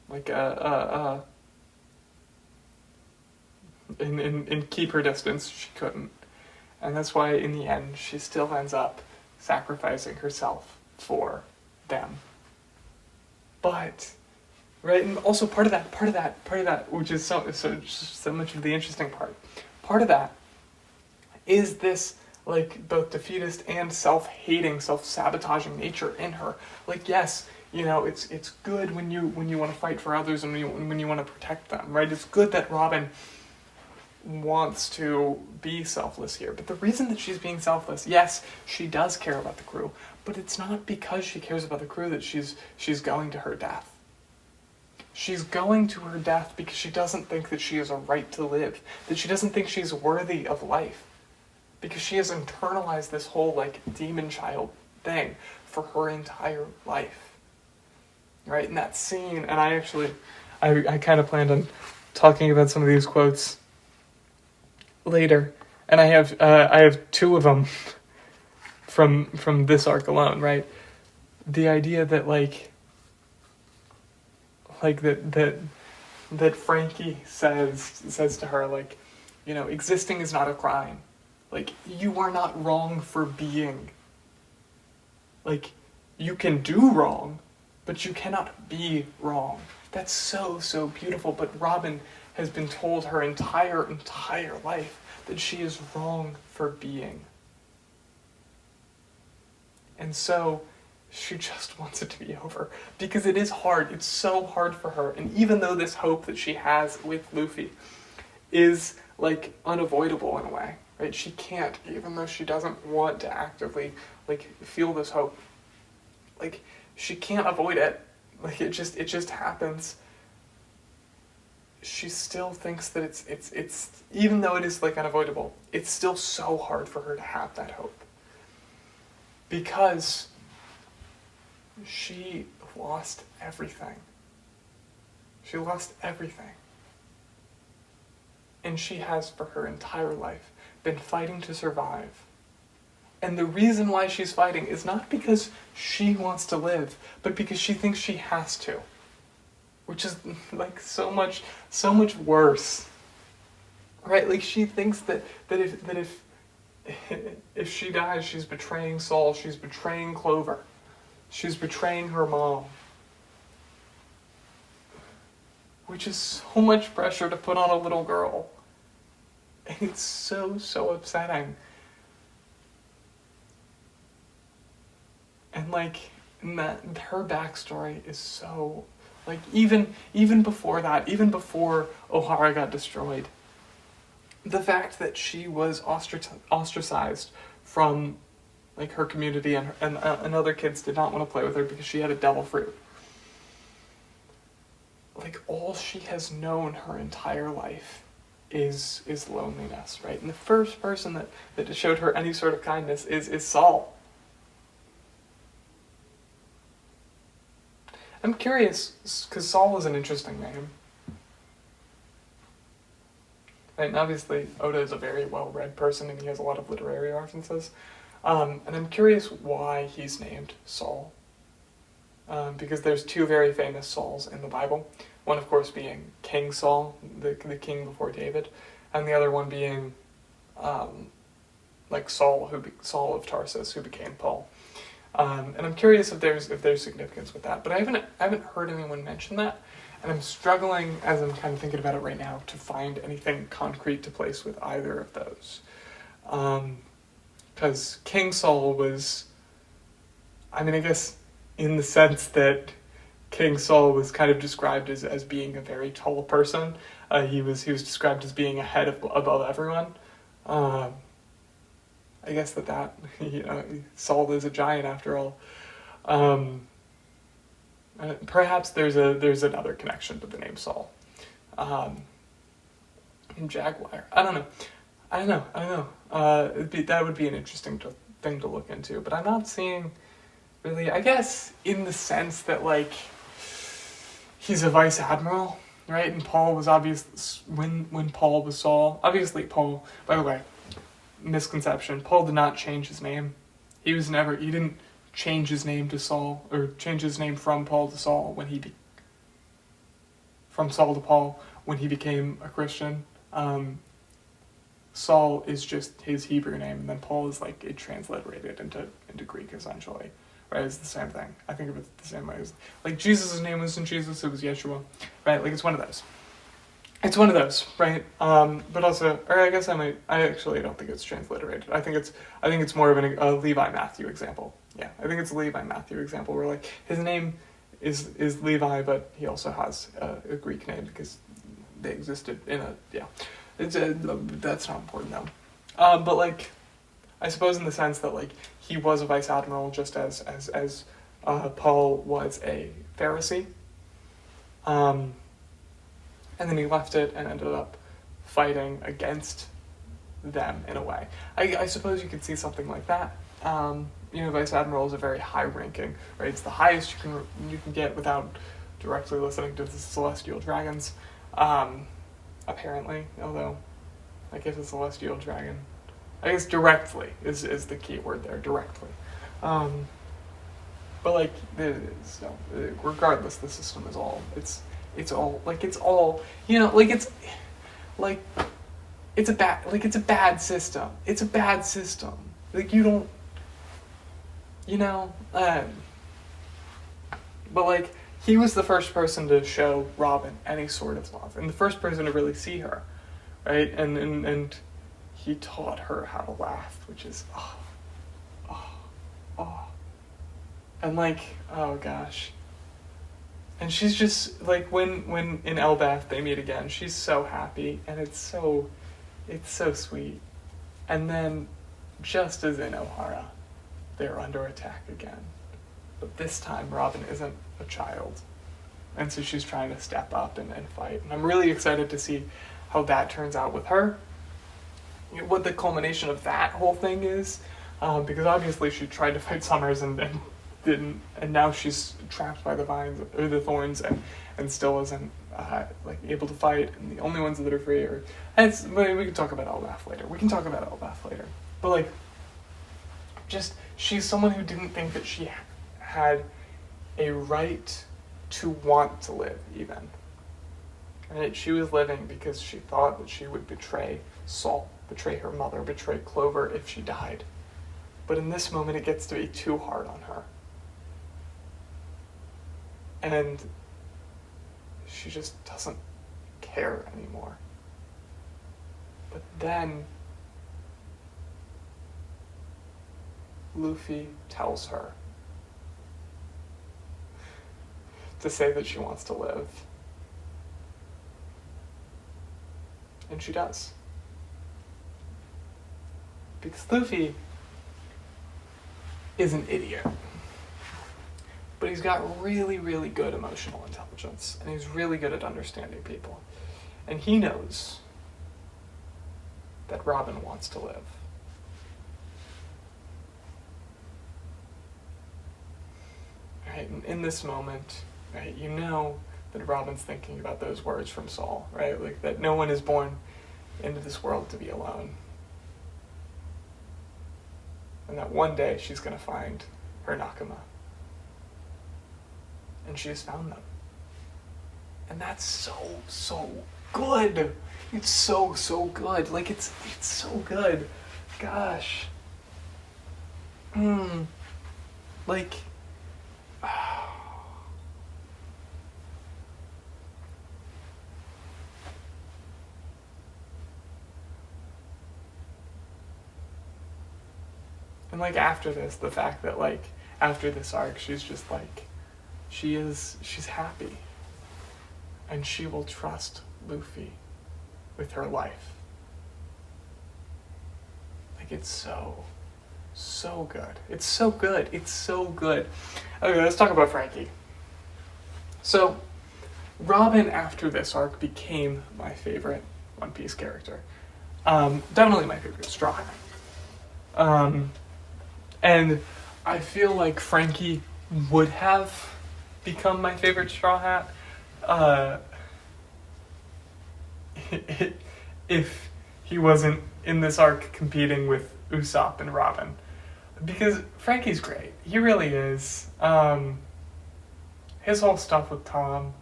Speaker 1: like, and keep her distance, she couldn't. And that's why, in the end, she still ends up sacrificing herself for them. But, right, and also part of that, which is so much of the interesting part of that is this, like, both defeatist and self-hating, self-sabotaging nature in her. Like, yes, it's good when you want to fight for others and when you want to protect them, right? It's good that Robin wants to be selfless here. But the reason that she's being selfless, yes, she does care about the crew, but it's not because she cares about the crew that she's going to her death. She's going to her death because she doesn't think that she has a right to live, that she doesn't think she's worthy of life, because she has internalized this whole like demon child thing for her entire life. Right? In that scene, and I kind of planned on talking about some of these quotes later, and I have two of them from this arc alone, right? The idea that like that Frankie says to her, like, existing is not a crime. Like, you are not wrong for being. Like, you can do wrong, but you cannot be wrong. That's so, so beautiful. But Robin has been told her entire life that she is wrong for being. And so she just wants it to be over. Because it is hard. It's so hard for her. And even though this hope that she has with Luffy is, like, unavoidable in a way, right? She can't, even though she doesn't want to actively, like, feel this hope. Like, she can't avoid it. Like, it just happens. She still thinks that it's even though it is, like, unavoidable, it's still so hard for her to have that hope. Because she lost everything. She lost everything. And she has, for her entire life, been fighting to survive. And the reason why she's fighting is not because she wants to live, but because she thinks she has to. Which is, like, so much worse. Right? Like, she thinks that if she dies, she's betraying Saul, she's betraying Clover, she's betraying her mom. Which is so much pressure to put on a little girl. And it's so, so upsetting. And, like, her backstory is so, like, even before that, even before Ohara got destroyed, the fact that she was ostracized from, like, her community and other kids did not want to play with her because she had a devil fruit. Like, all she has known her entire life is loneliness, right? And the first person that showed her any sort of kindness is Saul. I'm curious, because Saul is an interesting name. Right, and obviously, Oda is a very well-read person, and he has a lot of literary references. And I'm curious why he's named Saul. Because there's two very famous Sauls in the Bible. One, of course, being King Saul, the king before David, and the other one being, like, Saul of Tarsus, who became Paul. And I'm curious if there's significance with that, but I haven't heard anyone mention that. And I'm struggling, as I'm kind of thinking about it right now, to find anything concrete to place with either of those. Because King Saul was, I mean, I guess in the sense that King Saul was kind of described as being a very tall person. He was described as being ahead above everyone. I guess that Saul is a giant after all. Perhaps there's another connection to the name Saul. Jaguar. I don't know. That would be an interesting thing to look into. But I'm not seeing really. I guess in the sense that, like, he's a vice admiral, right? And Paul was obvious when Paul was Saul. Obviously, Paul. By the way, misconception. Paul did not change his name. He didn't change his name to Saul, or change his name from Paul to Saul from Saul to Paul when he became a Christian. Saul is just his Hebrew name, and then Paul is, like, it transliterated into Greek, essentially. Right? It's the same thing. I think of it the same way. Like, Jesus' name wasn't Jesus, it was Yeshua. Right? Like, it's one of those. It's one of those, right? But also, or I guess I actually don't think it's transliterated. I think it's more of a Levi Matthew example. Yeah, I think it's a Levi Matthew example where, like, his name is Levi, but he also has a Greek name because they existed in a that's not important though. But like, I suppose in the sense that like he was a vice admiral just as Paul was a Pharisee. And then he left it and ended up fighting against them in a way. I suppose you could see something like that. Vice admiral is a very high ranking, right? It's the highest you can get without directly listening to the celestial dragons. Apparently, although I guess a celestial dragon, I guess directly is the key word there, directly. But like, regardless, the system is all it's a bad system. It's a bad system. Like you don't, but like he was the first person to show Robin any sort of love, and the first person to really see her, right? And he taught her how to laugh, which is and like, oh gosh. And she's just like when in Elbath they meet again, she's so happy and it's so sweet. And then just as in Ohara, they're under attack again. But this time Robin isn't a child. And so she's trying to step up and fight. And I'm really excited to see how that turns out with her. What the culmination of that whole thing is. Because obviously she tried to fight Summers and didn't, and now she's trapped by the vines or the thorns and still isn't able to fight, and the only ones that are free are, we can talk about Elbath later. But like, just she's someone who didn't think that she had a right to want to live even. Right? She was living because she thought that she would betray Saul, betray her mother, betray Clover if she died. But in this moment it gets to be too hard on her. And she just doesn't care anymore. But then Luffy tells her to say that she wants to live. And she does. Because Luffy is an idiot. But he's got really, really good emotional intelligence, and he's really good at understanding people. And he knows that Robin wants to live. Right? And in this moment, right, you know that Robin's thinking about those words from Saul, right? Like that no one is born into this world to be alone. And that one day she's going to find her Nakama. And she has found them. And that's so good. It's so good. Like, it's so good. Gosh. Like, and like after this, the fact that like after this arc, she's just like, she's happy. And she will trust Luffy with her life. Like, it's so good. It's so good. It's so good. Okay, let's talk about Franky. So, Robin, after this arc, became my favorite One Piece character. Definitely my favorite Straw Hat. And I feel like Franky would have become my favorite Straw Hat if he wasn't in this arc competing with Usopp and Robin. Because Franky's great. He really is. His whole stuff with Tom,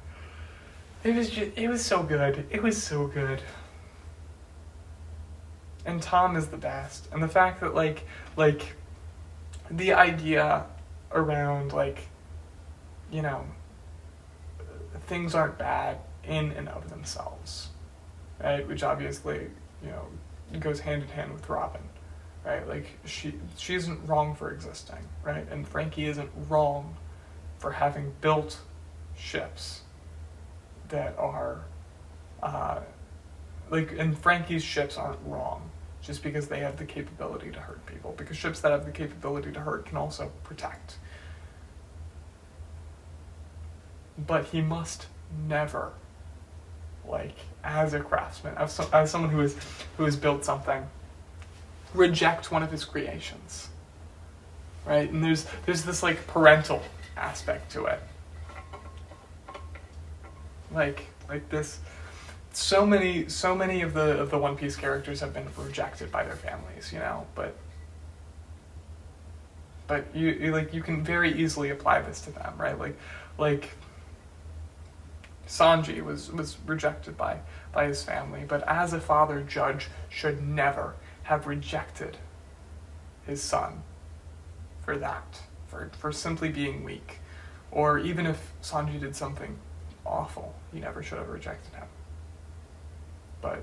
Speaker 1: it was so good. It was so good. And Tom is the best. And the fact that like the idea around things aren't bad in and of themselves, right? Which obviously, goes hand in hand with Robin, right? Like she isn't wrong for existing, right? And Franky isn't wrong for having built ships that are and Frankie's ships aren't wrong just because they have the capability to hurt people, because ships that have the capability to hurt can also protect. But he must never, as a craftsman, as someone who has built something, reject one of his creations, right? And there's this parental aspect to it, like this. So many of the One Piece characters have been rejected by their families, but you can very easily apply this to them, right? Like Sanji was rejected by his family, but as a father, Judge should never have rejected his son for that, for simply being weak. Or even if Sanji did something awful, he never should have rejected him. But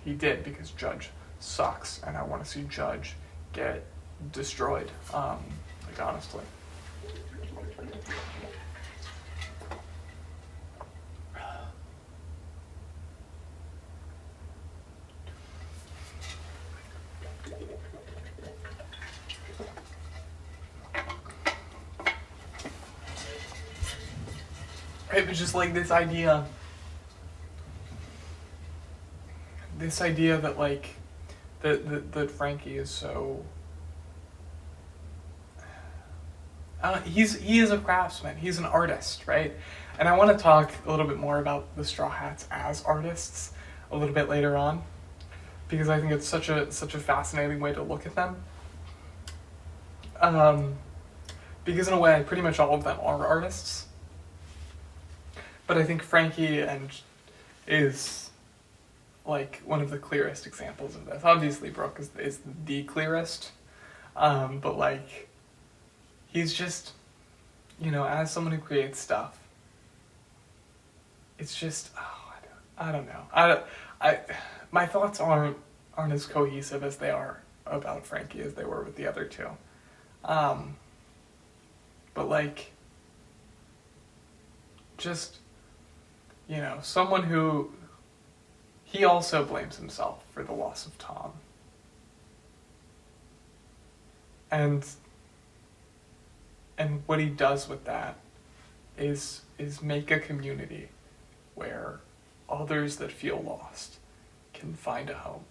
Speaker 1: he did, because Judge sucks, and I want to see Judge get destroyed, honestly. Right, but just this idea that Frankie is so he is a craftsman, he's an artist, right? And I want to talk a little bit more about the Straw Hats as artists a little bit later on, because I think it's such a fascinating way to look at them. Because in a way, pretty much all of them are artists. But I think Frankie is one of the clearest examples of this. Obviously, Brook is the clearest, but he's just, as someone who creates stuff, it's just, I don't know. My thoughts aren't as cohesive as they are about Frankie as they were with the other two. But just, someone who, he also blames himself for the loss of Tom. And what he does with that is make a community where others that feel lost can find a home.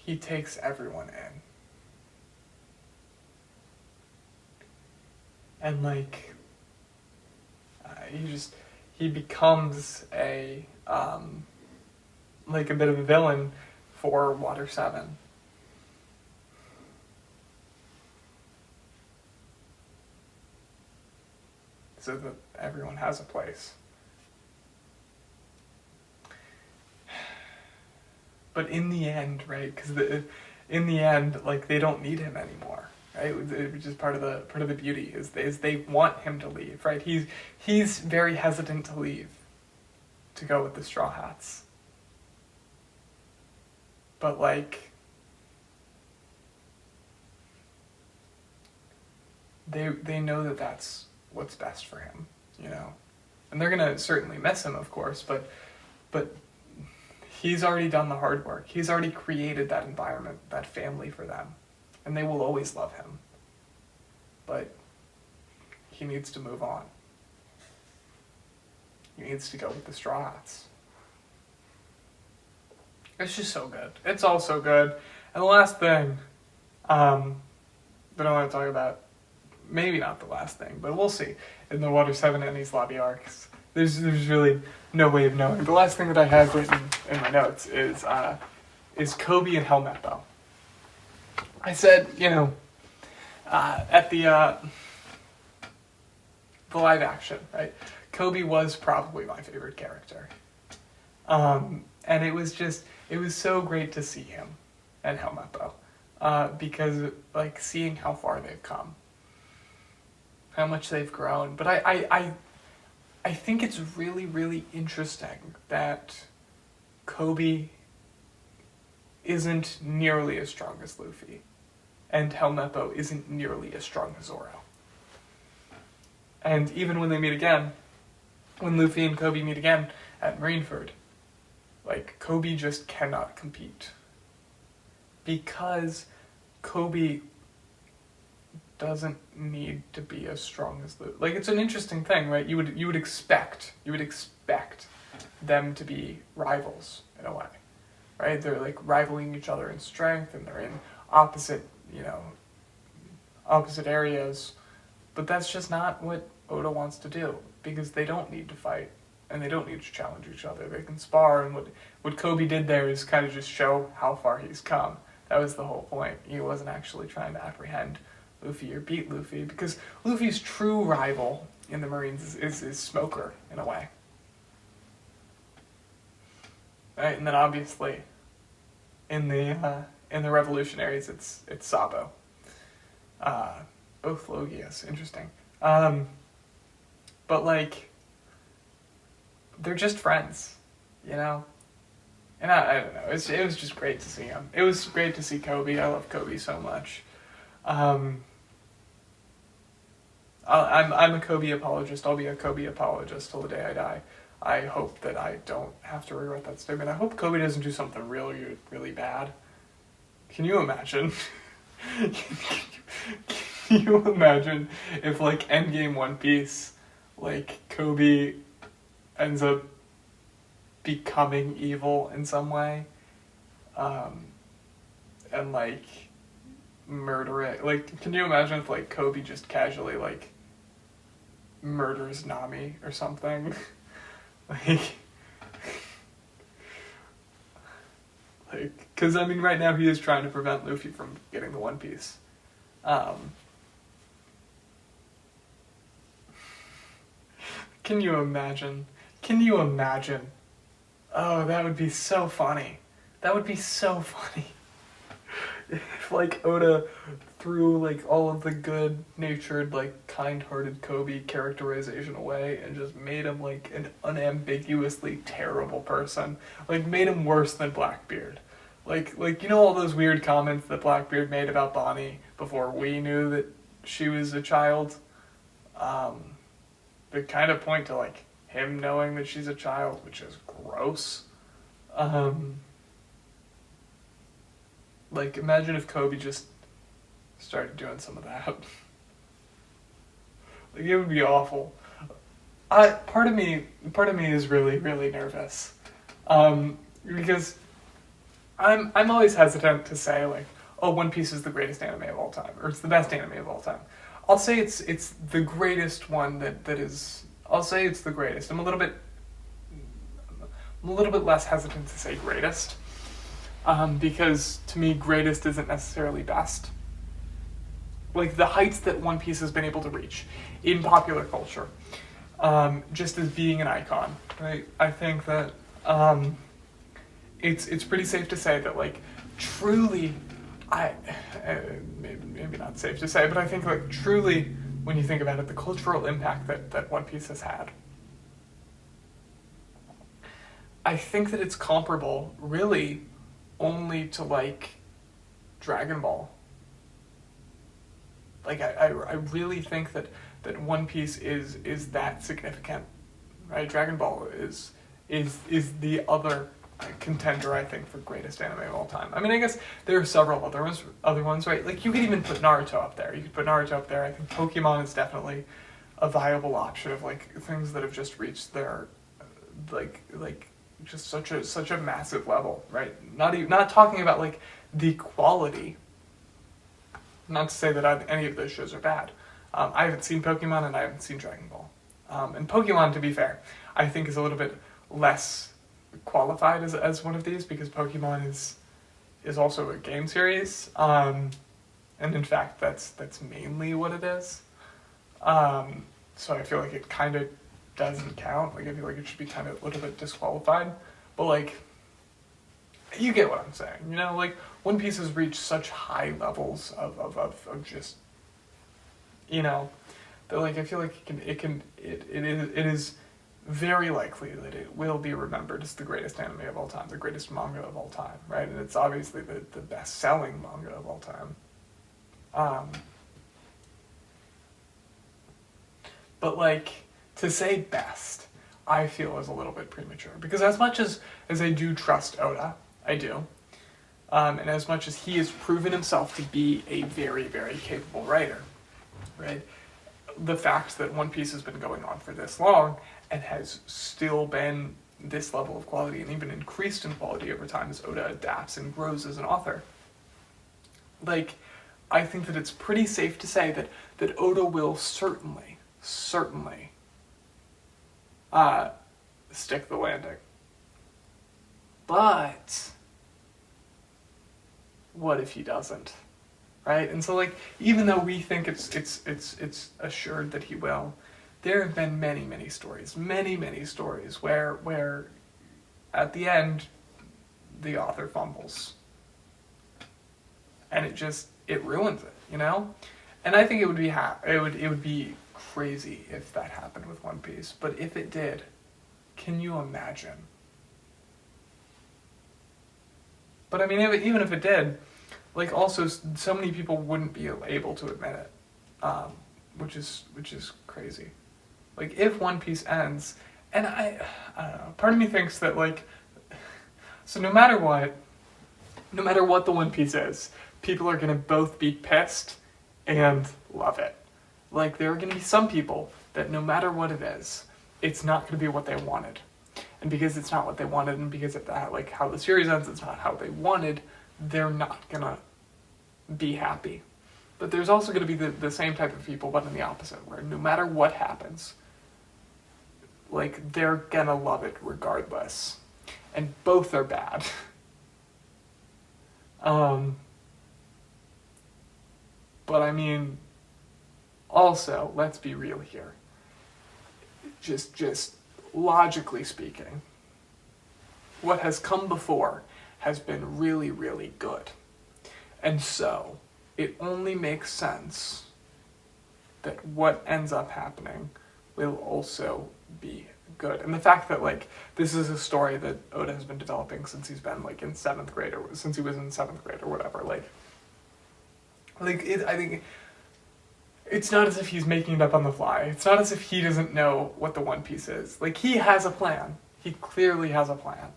Speaker 1: He takes everyone in. And he becomes a bit of a villain for Water 7. So that everyone has a place. But in the end, right? Because in the end, they don't need him anymore, right? Which is part of the beauty is they want him to leave, right? He's very hesitant to leave, to go with the Straw Hats. But they know that that's what's best for him, and they're gonna certainly miss him, of course, but he's already done the hard work. He's already created that environment, that family for them, and they will always love him. But he needs to move on. He needs to go with the Straw Hats. It's just so good. It's all so good. And the last thing that I want to talk about, maybe not the last thing, but we'll see, in the Water 7 Enies lobby arcs. There's really no way of knowing. The last thing that I have written in my notes is Koby and Helmeppo. I said, at the live action, right? Koby was probably my favorite character. And it was so great to see him and Helmeppo. Because, seeing how far they've come. How much they've grown. But I I think it's really, really interesting that Koby isn't nearly as strong as Luffy, and Helmeppo isn't nearly as strong as Zoro. And even when they meet again, when Luffy and Koby meet again at Marineford, like, Koby just cannot compete. Because Koby doesn't need to be as strong as Luffy. Like, it's an interesting thing, right? You would expect them to be rivals in a way, right? They're like rivaling each other in strength, and they're in opposite areas. But that's just not what Oda wants to do, because they don't need to fight, and they don't need to challenge each other. They can spar, and what Koby did there is kind of just show how far he's come. That was the whole point. He wasn't actually trying to apprehend Luffy or beat Luffy, because Luffy's true rival in the Marines is Smoker, in a way. Right? And then obviously, in the Revolutionaries, it's Sabo. Both Logias, interesting. But like, they're just friends, you know? And I don't know, it was just great to see him. It was great to see Koby. I love Koby so much. I'm a Koby apologist. I'll be a Koby apologist till the day I die. I hope that I don't have to regret that statement. I hope Koby doesn't do something really, really bad. Can you imagine? Can you imagine if, like, Endgame One Piece, like, Koby ends up becoming evil in some way, and, like, murdering, like, can you imagine if, like, Koby just casually, like, murders Nami or something? like, because, I mean, right now he is trying to prevent Luffy from getting the One Piece. Can you imagine? Can you imagine? Oh, that would be so funny. That would be so funny. If, like, Oda threw, like, all of the good-natured, like, kind-hearted Koby characterization away and just made him, like, an unambiguously terrible person. Like, made him worse than Blackbeard. Like, you know all those weird comments that Blackbeard made about Bonnie before we knew that she was a child? They kind of point to, like, him knowing that she's a child, which is gross. Like, imagine if Koby just started doing some of that. Like, it would be awful. Part of me is really, really nervous. Because I'm always hesitant to say, like, oh, One Piece is the greatest anime of all time, or it's the best anime of all time. I'll say it's the greatest one that is. I'll say it's the greatest. I'm a little bit less hesitant to say greatest, because to me, greatest isn't necessarily best. Like, the heights that One Piece has been able to reach in popular culture, just as being an icon, right? I think that it's pretty safe to say that, like, truly, maybe not safe to say, but I think, like, truly, when you think about it, the cultural impact that One Piece has had, I think that it's comparable, really, only to, like, Dragon Ball. Like, I really think that One Piece is that significant, right? Dragon Ball is the other contender, I think, for greatest anime of all time. I mean, I guess there are several other ones, right? Like, you could even put Naruto up there. I think Pokemon is definitely a viable option of, like, things that have just reached their, like just such a massive level, right? Not talking about, like, the quality. Not to say that any of those shows are bad. I haven't seen Pokemon and I haven't seen Dragon Ball. And Pokemon, to be fair, I think is a little bit less qualified as one of these, because Pokemon is also a game series, and in fact that's mainly what it is. So I feel like it kind of doesn't count. Like, I feel like it should be kind of a little bit disqualified. But, like, you get what I'm saying, you know? Like, One Piece has reached such high levels of just, you know, that, like, I feel like it is very likely that it will be remembered as the greatest anime of all time, the greatest manga of all time, right? And it's obviously the best-selling manga of all time. But like, to say best, I feel is a little bit premature. Because as much as I do trust Oda, I do, and as much as he has proven himself to be a very, very capable writer, right? The fact that One Piece has been going on for this long and has still been this level of quality and even increased in quality over time as Oda adapts and grows as an author. Like, I think that it's pretty safe to say that Oda will certainly stick the landing. But what if he doesn't? Right? And so, like, even though we think it's assured that he will, there have been many stories where at the end the author fumbles, and it ruins it, you know. And I think it would be crazy if that happened with One Piece. But if it did, can you imagine? But I mean, even if it did, like, also so many people wouldn't be able to admit it, which is crazy. Like, if One Piece ends, and I don't know, part of me thinks that, like, so no matter what the One Piece is, people are gonna both be pissed and love it. Like, there are gonna be some people that no matter what it is, it's not gonna be what they wanted. And because it's not what they wanted, and because of that, like, how the series ends, it's not how they wanted, they're not gonna be happy. But there's also gonna be the same type of people, but in the opposite, where no matter what happens, like, they're gonna love it regardless. And both are bad. But I mean, also, let's be real here. Just logically speaking, what has come before has been really, really good. And so, it only makes sense that what ends up happening will also be good. And the fact that, like, this is a story that Oda has been developing since he's been, like, in 7th grade, or since he was in 7th grade or whatever, I think it's not as if he's making it up on the fly. It's not as if he doesn't know what the One Piece is. Like, he has a plan. He clearly has a plan.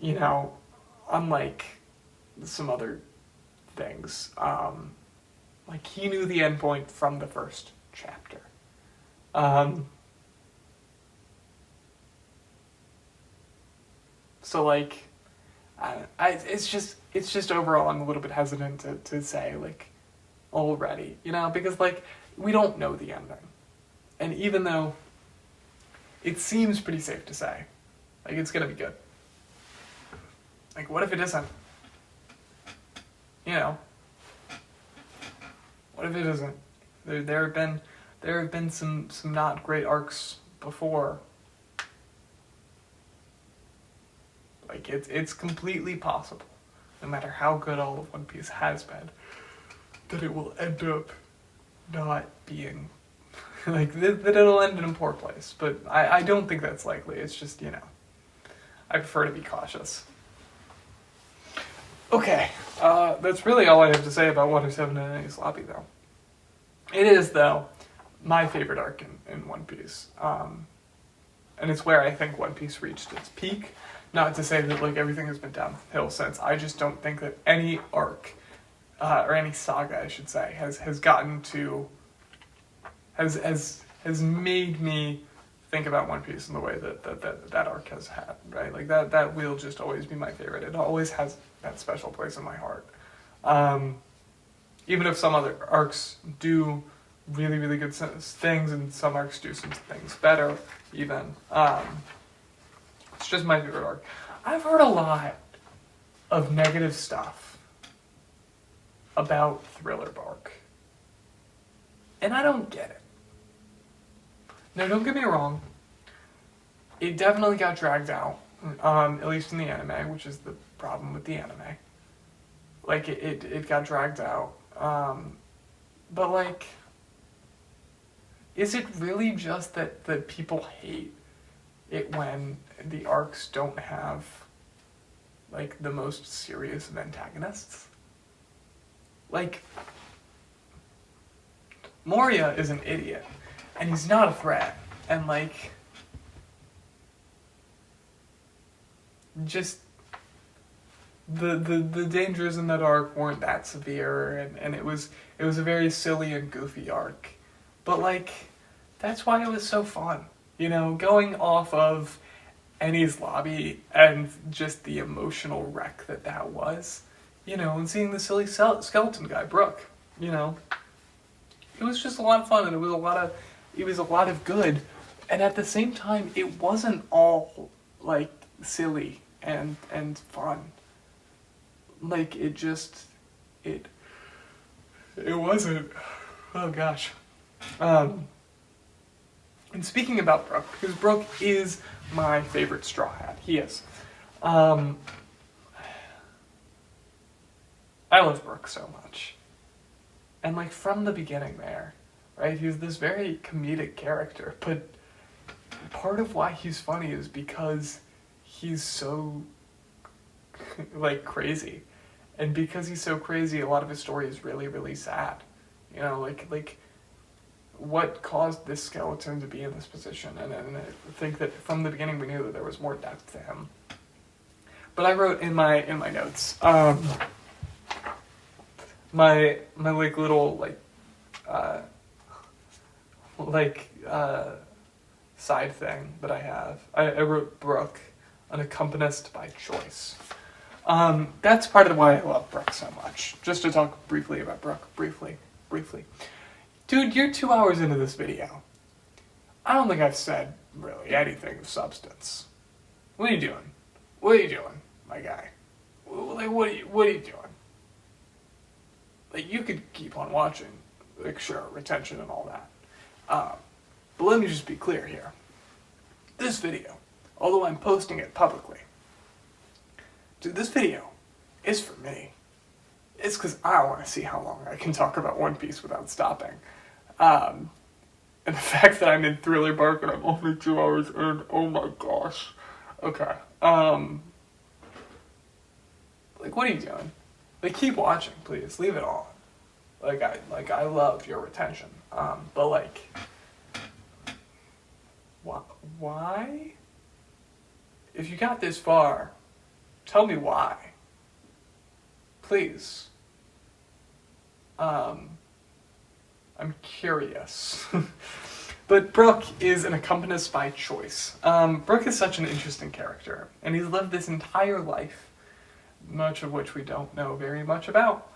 Speaker 1: You know, unlike some other things. Like, he knew the end point from the first chapter. So, like, it's just overall I'm a little bit hesitant to say, like, already, you know, because, like, we don't know the ending. And even though it seems pretty safe to say, like, it's gonna be good. Like, what if it isn't? You know? What if it isn't? There have been some not great arcs before. Like, it's completely possible, no matter how good all of One Piece has been, that it will end up not being, like, that it'll end in a poor place. But I don't think that's likely. It's just, you know, I prefer to be cautious. Okay, that's really all I have to say about Water 7 and Enies Lobby, though. It is, though, my favorite arc in One Piece. And it's where I think One Piece reached its peak. Not to say that, like, everything has been downhill since. I just don't think that any arc, or any saga, I should say, has gotten to, has made me think about One Piece in the way that arc has had, right? Like, that will just always be my favorite. It always has that special place in my heart. Even if some other arcs do really, really good things, and some arcs do some things better, even. It's just my favorite arc. I've heard a lot of negative stuff about Thriller Bark. And I don't get it. Now, don't get me wrong. It definitely got dragged out, at least in the anime, which is the problem with the anime. Like, it got dragged out. But, like, is it really just that people hate it when the arcs don't have like the most serious of antagonists. Like, Moria is an idiot, and he's not a threat, and like, just the dangers in that arc weren't that severe, and it was a very silly and goofy arc, but like, that's why it was so fun, you know, going off of Enies Lobby and just the emotional wreck that was, you know, and seeing the silly skeleton guy, Brook, you know, it was just a lot of fun, and it was a lot of good, and at the same time, it wasn't all like silly and fun. Like, it wasn't. Oh gosh. And speaking about Brook, because Brook is my favorite Straw Hat. He is. I love Brook so much. And like, from the beginning there, right, he's this very comedic character, but part of why he's funny is because he's so like crazy. And because he's so crazy, a lot of his story is really, really sad. You know, like what caused this skeleton to be in this position? And I think that from the beginning we knew that there was more depth to him. But I wrote in my notes, my like little side thing that I have. I wrote Brook, an accompanist by choice. That's part of why I love Brook so much. Just to talk briefly about Brook, briefly. Dude, you're 2 hours into this video. I don't think I've said really anything of substance. What are you doing? What are you doing, my guy? Like, what are you doing? Like, you could keep on watching, like, sure, retention and all that. But let me just be clear here. This video, although I'm posting it publicly, dude, this video is for me. It's because I want to see how long I can talk about One Piece without stopping. And the fact that I'm in Thriller Bark and I'm only 2 hours in, oh my gosh. Okay. Like, what are you doing? Like, keep watching, please. Leave it on. I love your retention. But like, why? If you got this far, tell me why. Please. I'm curious. But Brook is an accompanist by choice. Brook is such an interesting character, and he's lived this entire life, much of which we don't know very much about.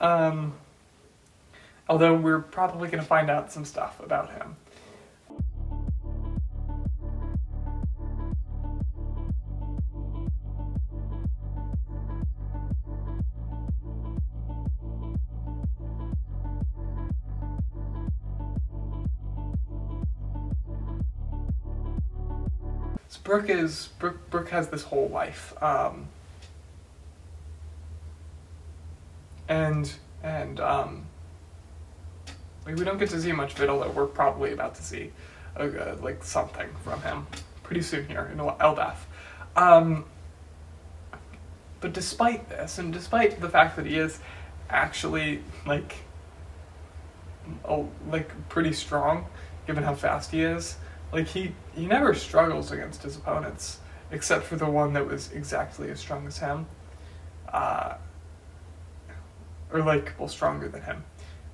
Speaker 1: Although we're probably going to find out some stuff about him. So Brook has this whole life, like, we don't get to see much of it, although we're probably about to see like something from him pretty soon here in Elbaf. But despite this, and despite the fact that he is actually like pretty strong, given how fast he is, like he never struggles against his opponents, except for the one that was exactly as strong as him, or like, well, stronger than him,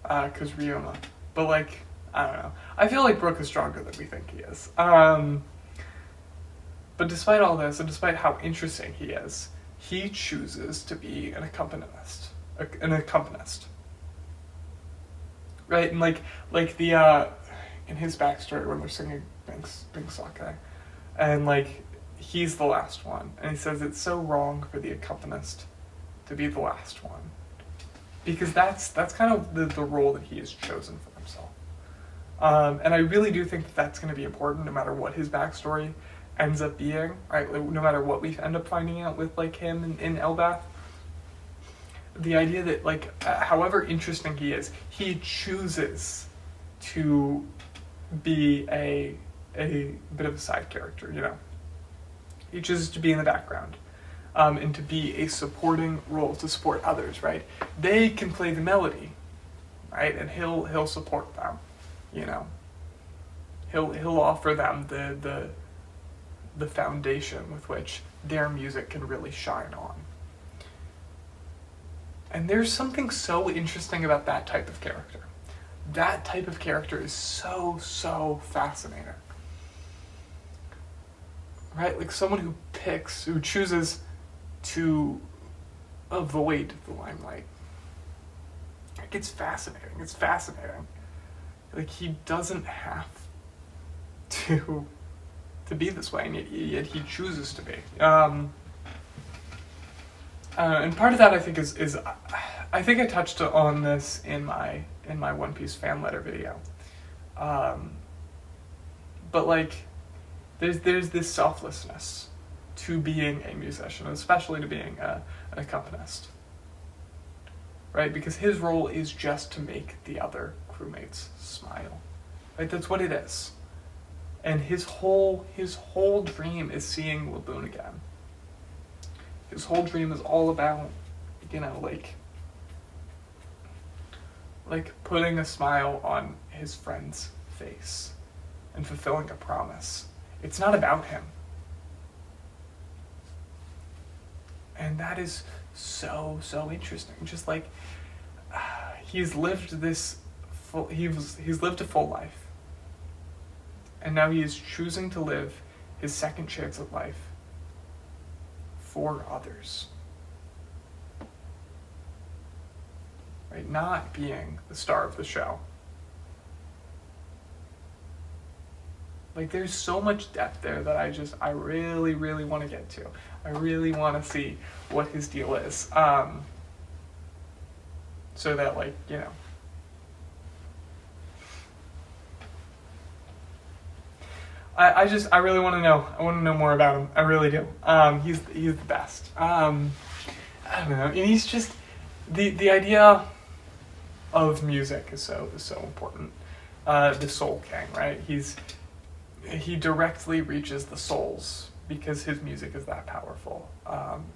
Speaker 1: because Ryoma. But like, I don't know. I feel like Brook is stronger than we think he is. But despite all this, and despite how interesting he is, he chooses to be an accompanist. Right? And like the in his backstory when they're singing Pink Sake, and like, he's the last one, and he says it's so wrong for the accompanist to be the last one, because that's kind of the role that he has chosen for himself. And I really do think that that's going to be important, no matter what his backstory ends up being, right? Like, no matter what we end up finding out with like him in Elbaf. The idea that like, however interesting he is, he chooses to be a bit of a side character, you know. He chooses to be in the background, and to be a supporting role, to support others, right? They can play the melody, right? And he'll support them, you know. He'll offer them the foundation with which their music can really shine on. And there's something so interesting about that type of character. That type of character is so fascinating. Right? Like someone who chooses to avoid the limelight. Like it's fascinating. It's fascinating. Like he doesn't have to be this way, and yet he chooses to be. And part of that I think is I think I touched on this in my One Piece fan letter video. But like there's this selflessness to being a musician, especially to being an accompanist. Right? Because his role is just to make the other crewmates smile. Right? That's what it is. And his whole dream is seeing Laboon again. His whole dream is all about, you know, like putting a smile on his friend's face and fulfilling a promise. It's not about him. And that is so interesting. Just like he's lived he's lived a full life. And now he is choosing to live his second chance at life for others. Right? Not being the star of the show. Like there's so much depth there that I really want to get to. I really want to see what his deal is. So that, like, you know, I really want to know. I want to know more about him. I really do. He's the best. I don't know. And he's just the idea of music is so important. The Soul King, right? He directly reaches the souls because his music is that powerful.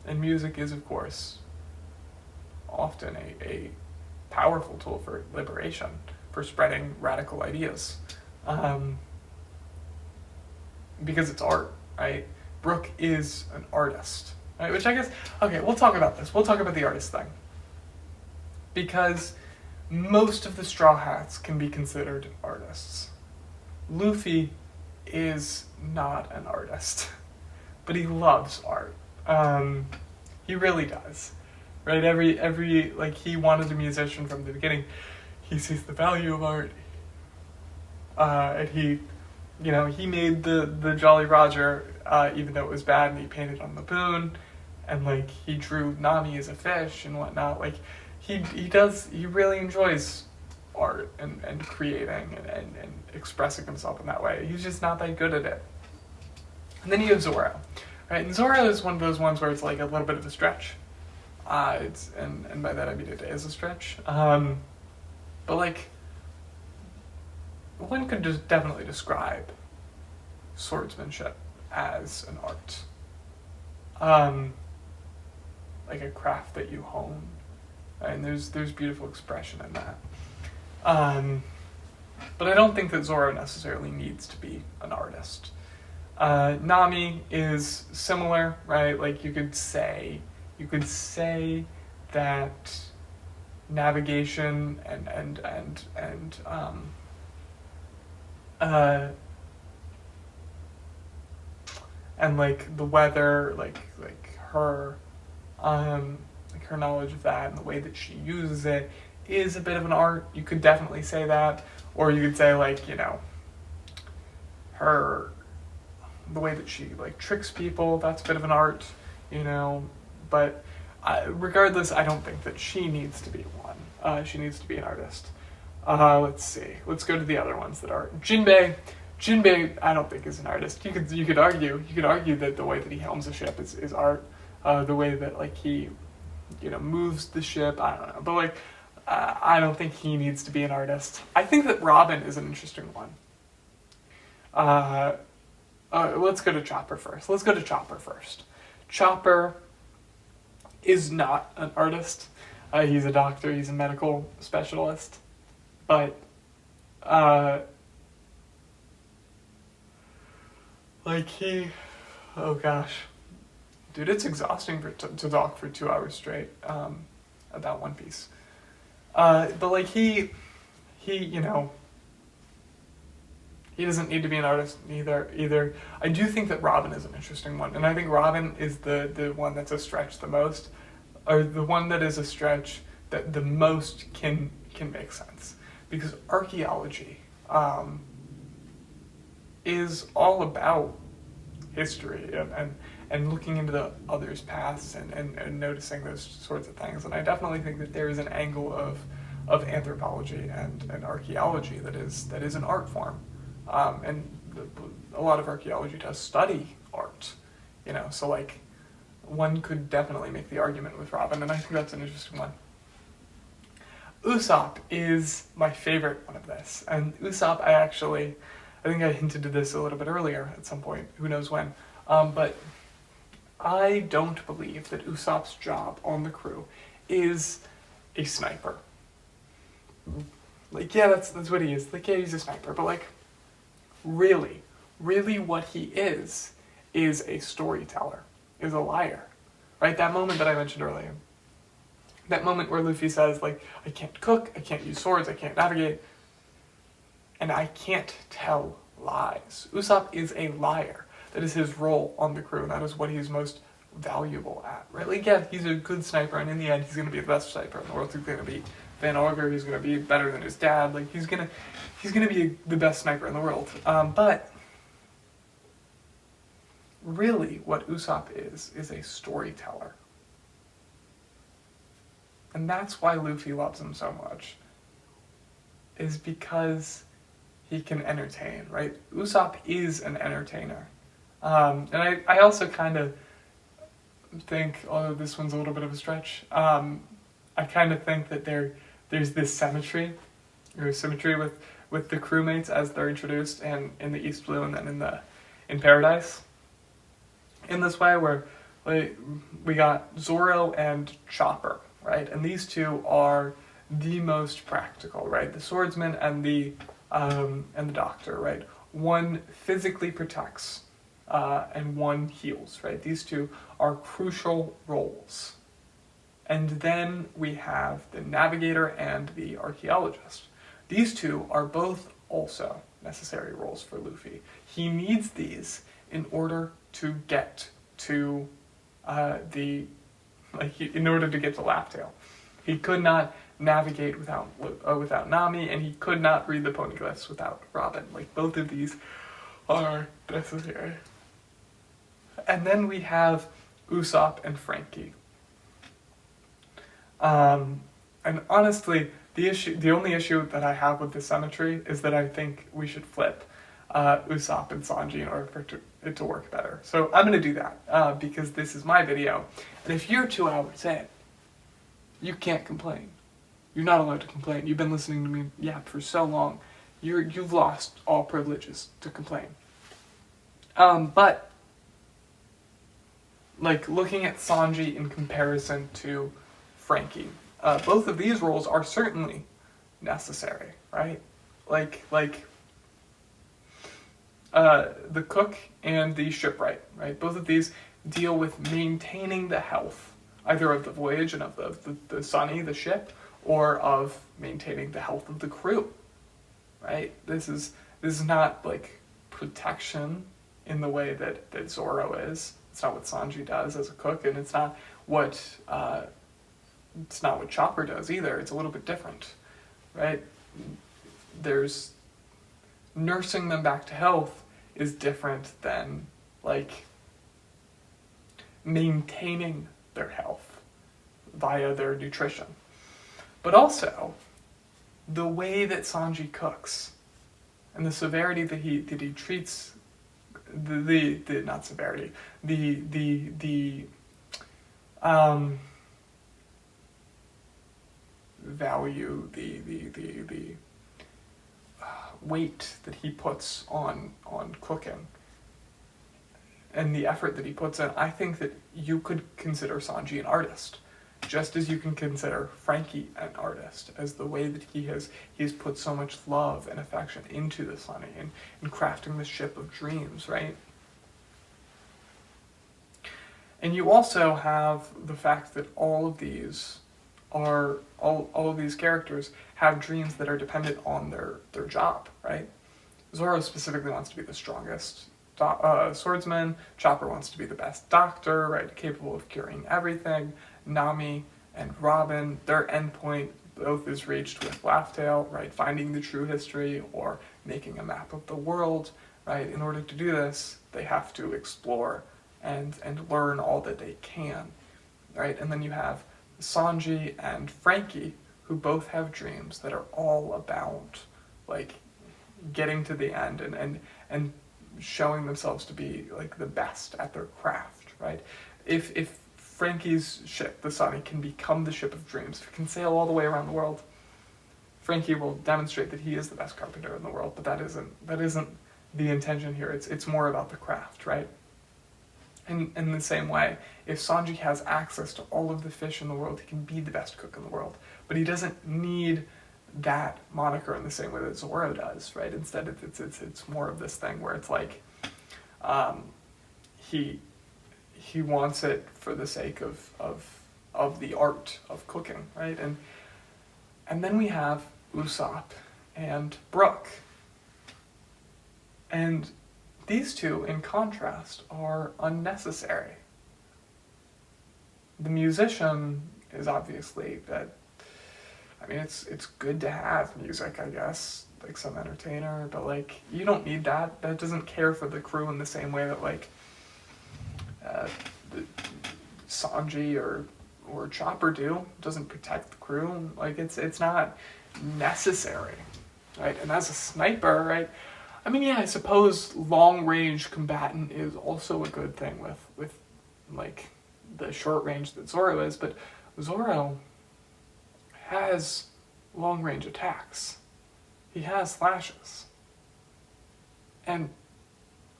Speaker 1: And music is, of course, often a powerful tool for liberation, for spreading radical ideas. Because it's art, right? Brook is an artist, right? Which I guess, okay, we'll talk about this. We'll talk about the artist thing. Because most of the Straw Hats can be considered artists. Luffy is not an artist, but he loves art. He really does, right? Every like he wanted a musician from the beginning. He sees the value of art, and he made the Jolly Roger, even though it was bad, and he painted on Laboon, and like he drew Nami as a fish and whatnot. Like he really enjoys art and creating and expressing himself in that way. He's just not that good at it. And then you have Zoro, right? And Zoro is one of those ones where it's like a little bit of a stretch. And by that I mean it is a stretch. But like, one could just definitely describe swordsmanship as an art. Like a craft that you hone. And there's beautiful expression in that. But I don't think that Zoro necessarily needs to be an artist. Nami is similar, right? Like you could say that navigation and like the weather, like her knowledge of that and the way that she uses it is a bit of an art. You could definitely say that. Or you could say, like, you know, the way that she like tricks people, that's a bit of an art, you know. But regardless, I don't think that she needs to be one. She needs to be an artist. Let's see. Let's go to the other ones that are. Jinbei, I don't think is an artist. You could argue that the way that he helms a ship is art. The way that like he, you know, moves the ship, I don't know. But like, I don't think he needs to be an artist. I think that Robin is an interesting one. let's go to Chopper first. Chopper is not an artist. He's a doctor. He's a medical specialist. But, oh gosh. Dude, it's exhausting to talk for 2 hours straight about One Piece. But like he doesn't need to be an artist either. I do think that Robin is an interesting one, and I think Robin is the one that's a stretch the most, or the one that is a stretch that the most can make sense, because archaeology is all about history and looking into the others' pasts and noticing those sorts of things. And I definitely think that there is an angle of anthropology and archaeology that is an art form. And a lot of archaeology does study art, so like one could definitely make the argument with Robin, and I think that's an interesting one. Usopp is my favorite one of this, and Usopp, I think I hinted to this a little bit earlier at some point, who knows when, but I don't believe that Usopp's job on the crew is a sniper. Like, yeah, that's what he is. Like, yeah, he's a sniper, but like, really what he is a storyteller, is a liar, right? That moment that I mentioned earlier, that moment where Luffy says, like, I can't cook, I can't use swords, I can't navigate, and I can't tell lies. Usopp is a liar. That is his role on the crew, and that is what he's most valuable at, right? Like, yeah, he's a good sniper, and in the end, he's going to be the best sniper in the world. He's going to be Van Auger, he's going to be better than his dad. Like, he's going to be the best sniper in the world. But really, what Usopp is a storyteller. And that's why Luffy loves him so much, is because he can entertain, right? Usopp is an entertainer. And I also kind of think, although this one's a little bit of a stretch, I kind of think that there's this symmetry with the crewmates as they're introduced and in the East Blue and then in Paradise. In this way, where we got Zoro and Chopper, right? And these two are the most practical, right? The swordsman and the doctor, right? One physically protects and one heals, right? These two are crucial roles. And then we have the navigator and the archaeologist. These two are both also necessary roles for Luffy. He needs these in order to get to in order to get to Laptail. He could not navigate without Nami, and he could not read the poneglyphs without Robin. Like, both of these are necessary. And then we have Usopp and Frankie. And honestly, the only issue that I have with the symmetry is that I think we should flip Usopp and Sanji in order for it to work better. So I'm going to do that because this is my video. And if you're 2 hours in, you can't complain. You're not allowed to complain. You've been listening to me yap for so long. You've lost all privileges to complain. But like, looking at Sanji in comparison to Frankie, both of these roles are certainly necessary, right? Like the cook and the shipwright, right? Both of these deal with maintaining the health, either of the voyage and of the Sunny, the ship, or of maintaining the health of the crew, right? This is not like protection in the way that Zoro is. It's not what Sanji does as a cook, and it's not what Chopper does either. It's a little bit different, right? There's nursing them back to health is different than like maintaining their health via their nutrition. But also the way that Sanji cooks and the severity that he treats the not severity, the value, the weight that he puts on cooking and the effort that he puts in, I think that you could consider Sanji an artist, just as you can consider Franky an artist, as the way that he's put so much love and affection into the Sunny and crafting the ship of dreams, right? And you also have the fact that all of these characters have dreams that are dependent on their job, right? Zoro specifically wants to be the strongest swordsman. Chopper wants to be the best doctor, right? Capable of curing everything. Nami and Robin, their endpoint both is reached with Laugh Tale, right? Finding the true history or making a map of the world, right? In order to do this, they have to explore and learn all that they can, right? And then you have Sanji and Franky, who both have dreams that are all about, like, getting to the end and showing themselves to be, like, the best at their craft, right? If Franky's ship, the Sunny, can become the ship of dreams, if it can sail all the way around the world, Franky will demonstrate that he is the best carpenter in the world, but that isn't the intention here. It's more about the craft, right? And in the same way, if Sanji has access to all of the fish in the world, he can be the best cook in the world. But he doesn't need that moniker in the same way that Zoro does, right? Instead, it's more of this thing where it's like he wants it for the sake of the art of cooking, right? And then we have Usopp and Brook. And these two, in contrast, are unnecessary. The musician is obviously it's good to have music, I guess, like some entertainer, but like you don't need that. That doesn't care for the crew in the same way that like Sanji or Chopper do. It doesn't protect the crew. Like it's not necessary, right? And as a sniper, right? I mean, yeah, I suppose long-range combatant is also a good thing with like the short range that Zoro is, but Zoro has long-range attacks. He has slashes. And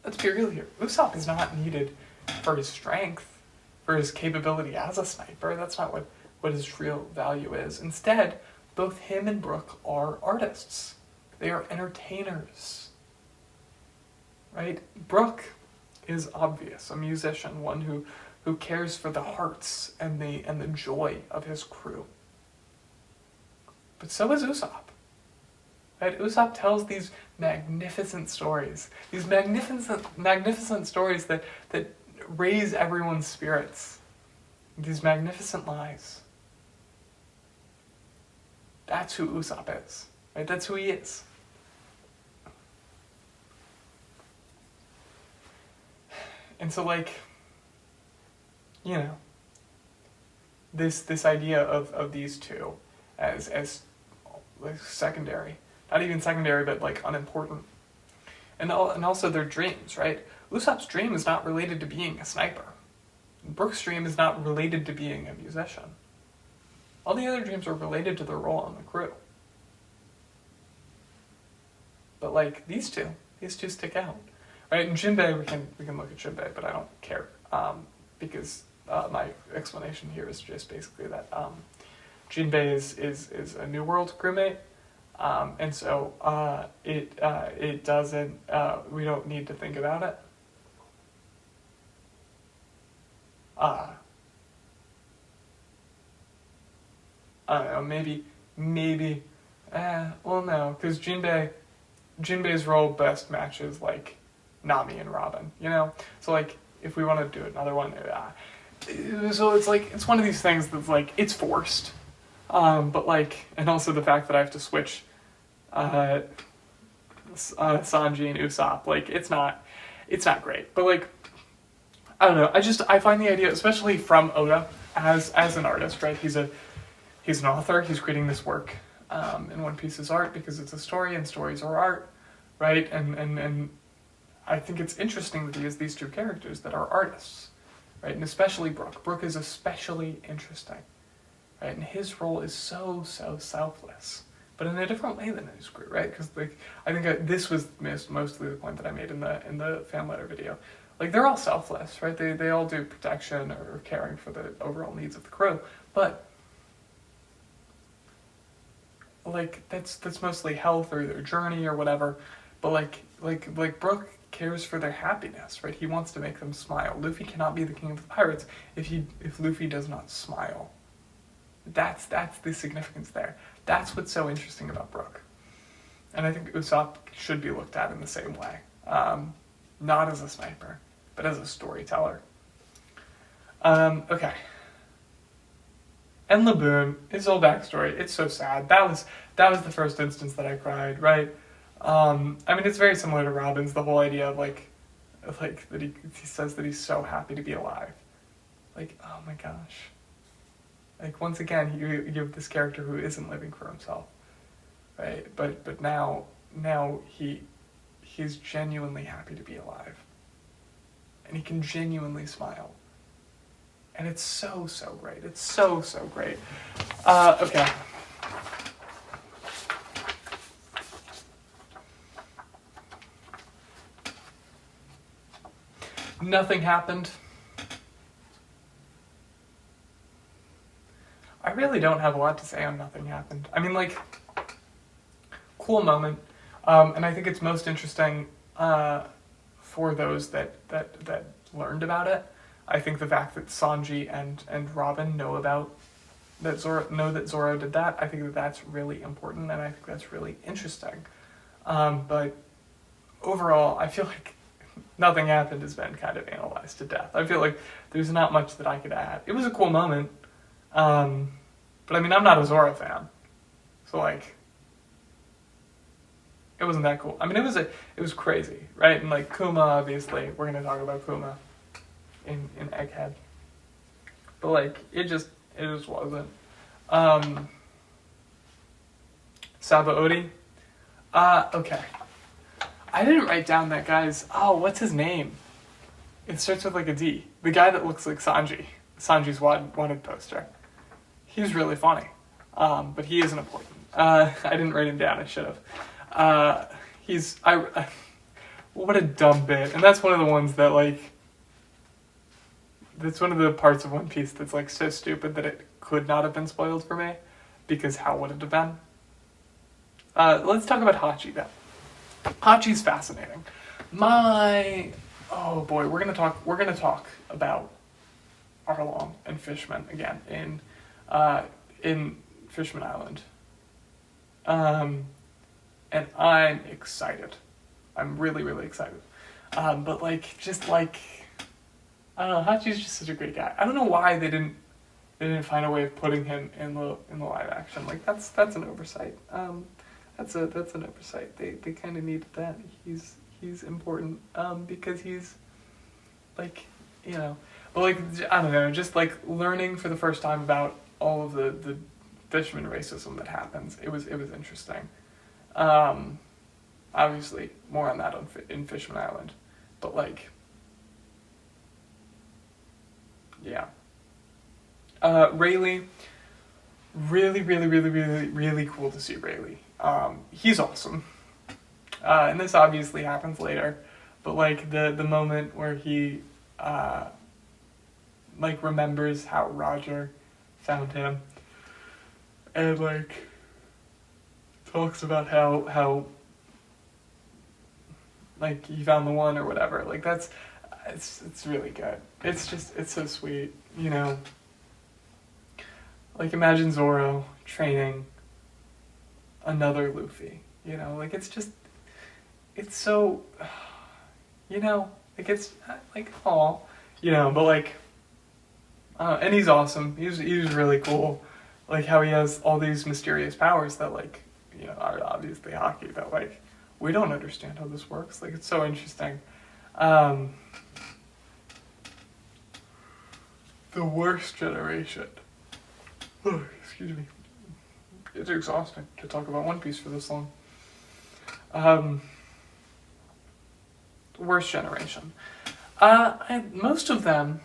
Speaker 1: let's be real here, Usopp is not needed for his strength, for his capability as a sniper. That's not what his real value is. Instead, both him and Brook are artists. They are entertainers. Right? Brook is obvious, a musician, one who cares for the hearts and the joy of his crew. But so is Usopp. Right? Usopp tells these magnificent stories. These magnificent stories that raise everyone's spirits. These magnificent lies. That's who Usopp is. Right? That's who he is. And so, like, you know, this idea of these two as like secondary, not even secondary, but like unimportant, and also their dreams, right? Usopp's dream is not related to being a sniper. Brook's dream is not related to being a musician. All the other dreams are related to their role on the crew. But like these two stick out. Right, and Jinbei, we can look at Jinbei, but I don't care because my explanation here is just basically that Jinbei is a New World crewmate, and so it doesn't we don't need to think about it. I don't know, maybe well no, because Jinbei's role best matches like Nami and Robin, you know? So, like, if we want to do another one, so it's like, it's one of these things that's, like, it's forced. But, like, and also the fact that I have to switch Sanji and Usopp, like, it's not great. But, like, I don't know, I find the idea, especially from Oda, as an artist, right? He's an author, he's creating this work in One Piece's art because it's a story, and stories are art, right? And I think it's interesting that he has these two characters that are artists, right? And especially Brook. Brook is especially interesting, right? And his role is so selfless, but in a different way than his crew, right? Because like I think this was mostly the point that I made in the fan letter video. like they're all selfless, right? They all do protection or caring for the overall needs of the crew, but like that's mostly health or their journey or whatever. But like Brook cares for their happiness, right? He wants to make them smile. Luffy cannot be the king of the pirates if Luffy does not smile. That's the significance there. That's what's so interesting about Brook. And I think Usopp should be looked at in the same way. Not as a sniper, but as a storyteller. Okay. And Laboon, his whole backstory, it's so sad. That was the first instance that I cried, right? I mean, it's very similar to Robin's, the whole idea of like that he says that he's so happy to be alive. Like, oh my gosh. Like, once again, you have this character who isn't living for himself, right? But now he's genuinely happy to be alive. And he can genuinely smile. And it's so great. It's so great. Okay. Nothing happened. I really don't have a lot to say on Nothing Happened. I mean, like, cool moment. And I think it's most interesting for those that learned about it. I think the fact that Sanji and Robin know that Zoro did that, I think that's really important, and I think that's really interesting. But overall, I feel like Nothing Happened has been kind of analyzed to death. I feel like there's not much that I could add. It was a cool moment, but I mean, I'm not a Zoro fan, so like, it wasn't that cool. I mean, it was crazy, right? And like Kuma, obviously, we're gonna talk about Kuma in Egghead, but like it just wasn't. Sabaody, okay. I didn't write down that guy's. Oh, what's his name? It starts with like a D. The guy that looks like Sanji's wanted poster. He's really funny, but he isn't important. I didn't write him down. I should have. What a dumb bit, and that's one of the ones that like. That's one of the parts of One Piece that's like so stupid that it could not have been spoiled for me, because how would it have been? Let's talk about Hachi then. Hachi's fascinating. Oh boy, we're gonna talk about Arlong and Fishman again in Fishman Island. And I'm excited. I'm really, really excited. But like, just like, I don't know, Hachi's just such a great guy. I don't know why they didn't find a way of putting him in the live action. Like that's an oversight. That's an oversight. They kind of needed that. He's important because he's like, you know, but like, I don't know, just like learning for the first time about all of the fisherman racism that happens. It was interesting. Obviously more on that in Fishman Island, but like, yeah. Rayleigh, really cool to see Rayleigh. He's awesome. And this obviously happens later, but like the moment where he like remembers how Roger found him, and like talks about how like he found the one or whatever. Like it's really good. It's so sweet, you know. Like imagine Zoro training another Luffy, you know, like it's so, you know, like it's like, aw, you know, but like, and he's awesome. He's really cool. Like how he has all these mysterious powers that like, you know, are obviously Haki, that like, we don't understand how this works. Like it's so interesting. The worst generation. Oh, excuse me. It's exhausting to talk about One Piece for this long. Worst generation. Most of them,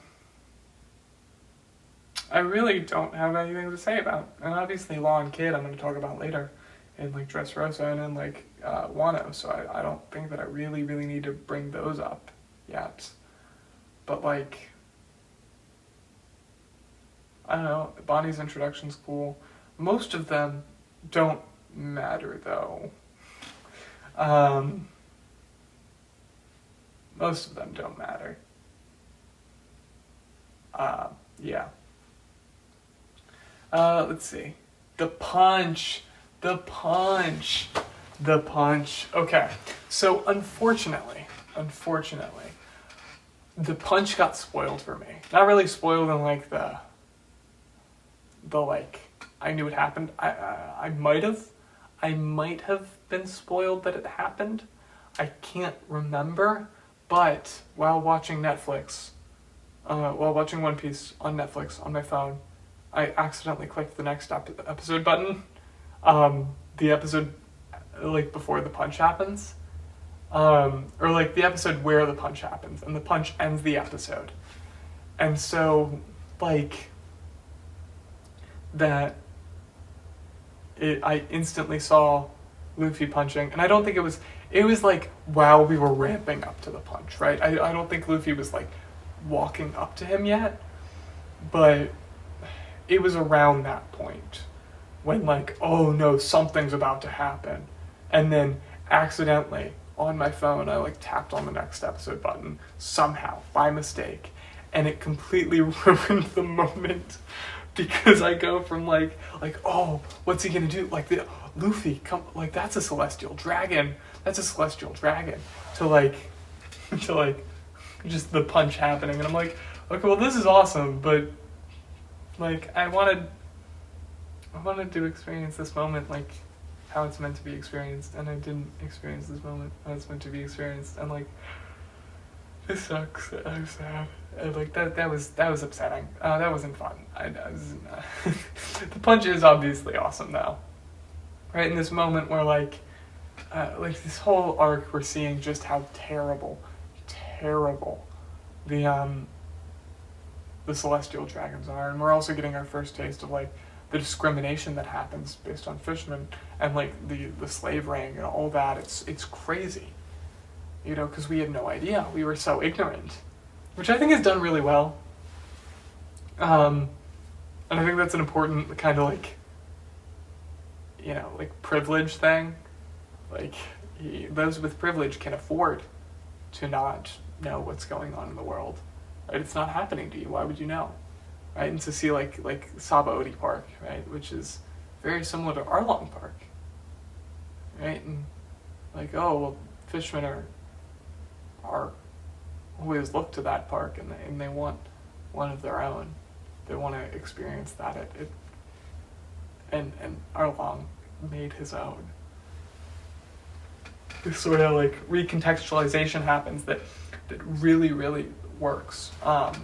Speaker 1: I really don't have anything to say about. And obviously Law and Kid I'm going to talk about later in like Dressrosa and in like Wano, so I don't think that I really need to bring those up yet. But like, I don't know, Bonnie's introduction's cool. Most of them don't matter though. Most of them don't matter. Yeah. Let's see. The punch. Okay, so unfortunately, the punch got spoiled for me. Not really spoiled in like the like, I knew it happened. I might have been spoiled that it happened. I can't remember, but while watching One Piece on Netflix on my phone, I accidentally clicked the next episode button. The episode like before the punch happens, or like the episode where the punch happens, and the punch ends the episode, and so like that. I instantly saw Luffy punching, and I don't think it was like while we were ramping up to the punch, right? I don't think Luffy was like walking up to him yet, but it was around that point when like, oh no, something's about to happen, and then accidentally on my phone I like tapped on the next episode button somehow by mistake, and it completely ruined the moment. Because I go from like, oh, what's he gonna do? Like Luffy, come, like that's a celestial dragon. To like, just the punch happening, and I'm like, okay, well this is awesome, but like I wanted to experience this moment like how it's meant to be experienced, and I didn't experience this moment how it's meant to be experienced, and like, this sucks. I'm sad. Like that was upsetting. That wasn't fun. The punch is obviously awesome though, right? In this moment where like this whole arc, we're seeing just how terrible the celestial dragons are, and we're also getting our first taste of like the discrimination that happens based on fishermen, and like the slave ring and all that. It's crazy, you know, because we had no idea. We were so ignorant. Which I think is done really well. And I think that's an important kind of like, you know, like privilege thing. Like, those with privilege can afford to not know what's going on in the world. Right? It's not happening to you. Why would you know? Right? And to see like Sabaody Park, right? Which is very similar to Arlong Park. Right? And like, oh, well, fishermen are always look to that park, and they want one of their own. They want to experience that. And Arlong made his own. This sort of like recontextualization happens that really, really works. And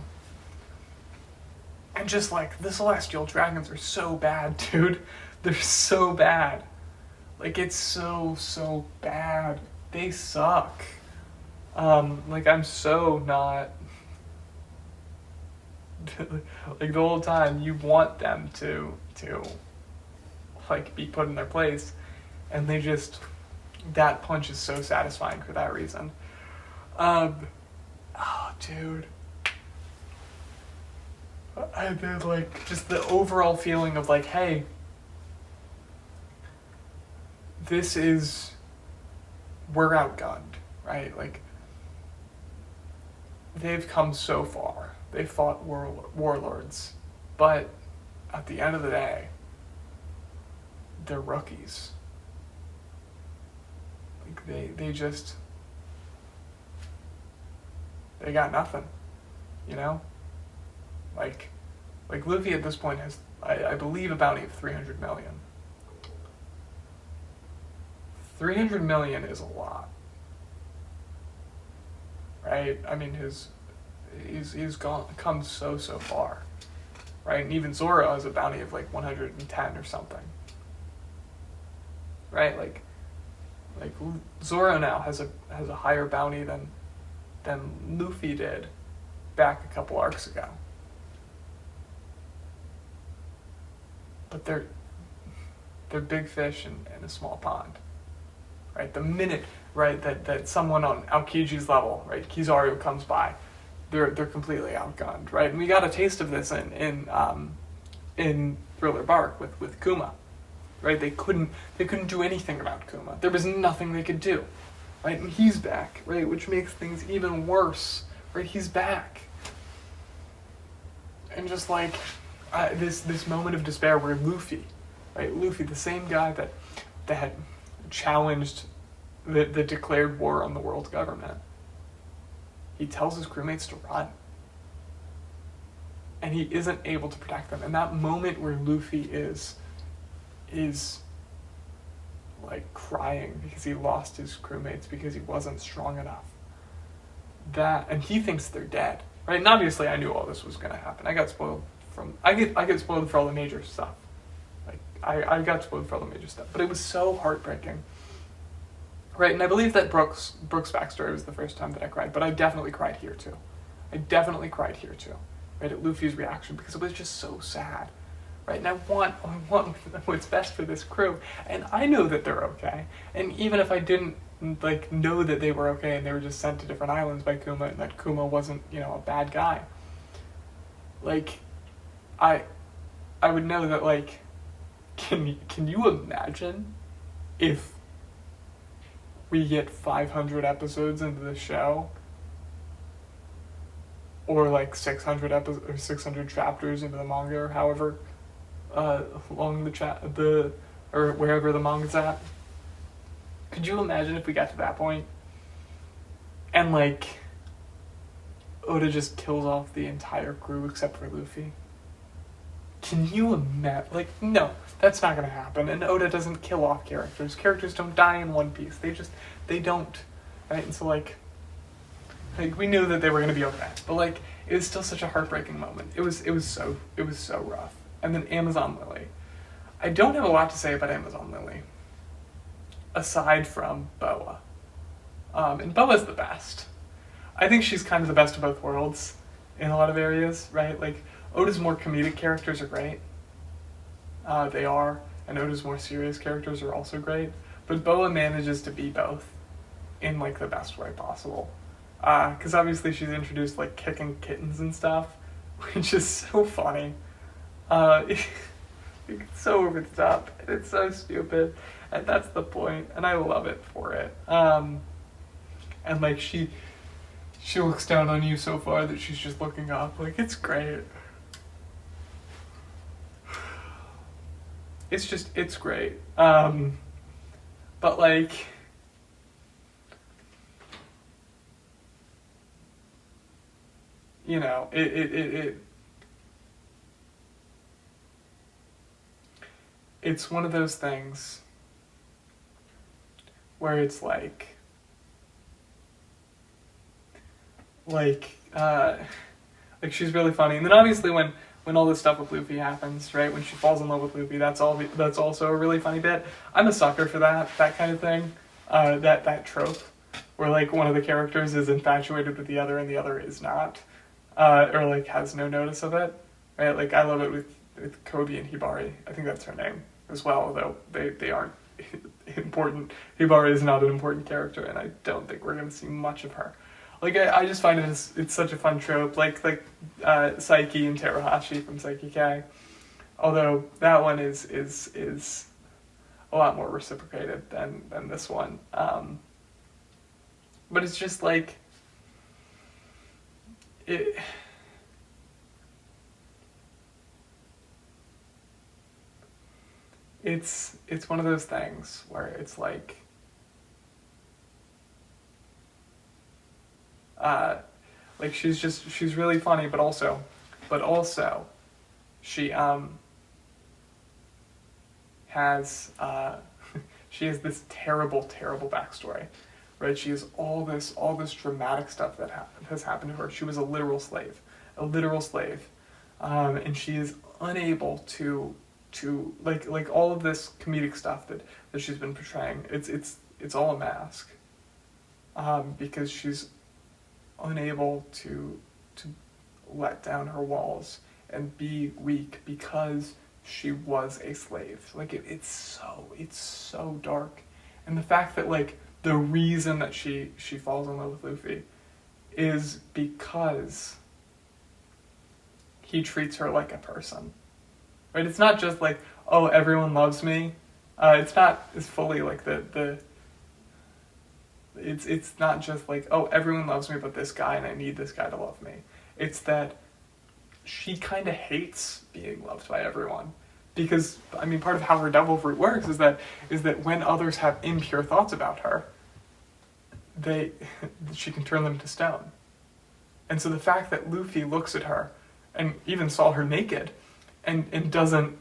Speaker 1: just like the celestial dragons are so bad, dude. They're so bad. Like it's so bad. They suck. Like I'm so not like the whole time you want them to like be put in their place, and they just, that punch is so satisfying for that reason. Oh dude, I did like just the overall feeling of like, hey, we're outgunned, right? Like they've come so far. They fought warlords, but at the end of the day, they're rookies. Like they got nothing, you know? Like Luffy at this point has, I believe, a bounty of 300 million. 300 million is a lot, right? I mean, he's come so far, right? And even Zoro has a bounty of like 110 or something, right? Like Zoro now has a higher bounty than Luffy did back a couple arcs ago. But they're big fish in a small pond, right? The minute, right, that someone on Aokiji's level, right, Kizaru comes by, they're completely outgunned, right? And we got a taste of this in Thriller Bark with Kuma, right? They couldn't do anything about Kuma. There was nothing they could do, right? And he's back, right? Which makes things even worse, right? He's back, and just like this moment of despair where Luffy, right? Luffy, the same guy that had challenged the declared war on the world government, he tells his crewmates to run. And he isn't able to protect them. And that moment where Luffy is like crying because he lost his crewmates because he wasn't strong enough. And he thinks they're dead, right? And obviously I knew all this was gonna happen. I get spoiled for all the major stuff. Like I got spoiled for all the major stuff. But it was so heartbreaking. Right, and I believe that Brooks' backstory was the first time that I cried, but I definitely cried here too. Right, at Luffy's reaction, because it was just so sad. Right, and I want what's best for this crew, and I know that they're okay. And even if I didn't like know that they were okay and they were just sent to different islands by Kuma, and that Kuma wasn't, a bad guy, like I would know that, like, can you imagine if we get 500 episodes into the show, or like 600 episodes or 600 chapters into the manga, or however long or wherever the manga's at? Could you imagine if we got to that point and like Oda just kills off the entire crew except for Luffy? Can you imagine? Like, no, that's not going to happen. And Oda doesn't kill off characters. Characters don't die in One Piece. They don't. Right? And so, like we knew that they were going to be okay. But, like, it was still such a heartbreaking moment. It was so rough. And then Amazon Lily. I don't have a lot to say about Amazon Lily, aside from Boa. And Boa's the best. I think she's kind of the best of both worlds in a lot of areas, right? Like, Oda's more comedic characters are great. They are. And Oda's more serious characters are also great. But Boa manages to be both in, like, the best way possible. Because obviously she's introduced, like, kicking kittens and stuff, which is so funny. It's so over the top. And it's so stupid. And that's the point. And I love it for it. And, like, she looks down on you so far that she's just looking up. Like, it's great. It's great. But, like, it's one of those things where it's like she's really funny. And then obviously when all this stuff with Luffy happens, right, when she falls in love with Luffy, that's also a really funny bit. I'm a sucker for that kind of thing, that trope, where, like, one of the characters is infatuated with the other and the other is not, or, like, has no notice of it, right? Like, I love it with Kobe and Hibari. I think that's her name as well, although they aren't important. Hibari is not an important character, and I don't think we're going to see much of her. Like, I just find it's such a fun trope, like Saiki and Teruhashi from Saiki K. Although that one is a lot more reciprocated than this one. But it's just like it. It's one of those things where it's like. Like, she's really funny, but also she has she has this terrible backstory, right? She has all this dramatic stuff that has happened to her. She was a literal slave, and she is unable to like all of this comedic stuff that she's been portraying. It's all a mask, because she's unable to let down her walls and be weak because she was a slave. Like, it's so dark. And the fact that, like, the reason that she falls in love with Luffy is because he treats her like a person. Right? It's not just like, oh, everyone loves me. It's not as fully like it's not just like, oh, everyone loves me but this guy and I need this guy to love me. It's that she kind of hates being loved by everyone. Because, I mean, part of how her devil fruit works is that when others have impure thoughts about her, she can turn them to stone. And so the fact that Luffy looks at her and even saw her naked and doesn't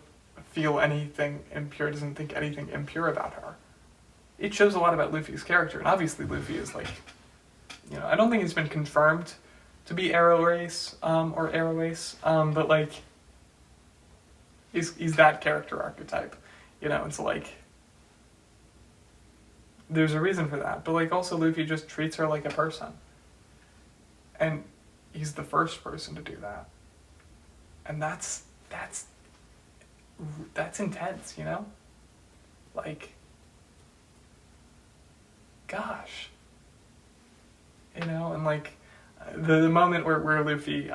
Speaker 1: feel anything impure, doesn't think anything impure about her, it shows a lot about Luffy's character. And obviously Luffy is like, I don't think he's been confirmed to be Arrow Ace, or Arrow Ace, but like, he's that character archetype, and so like, there's a reason for that. But like, also Luffy just treats her like a person. And he's the first person to do that. And that's intense, Like, gosh. And like, the moment where Luffy,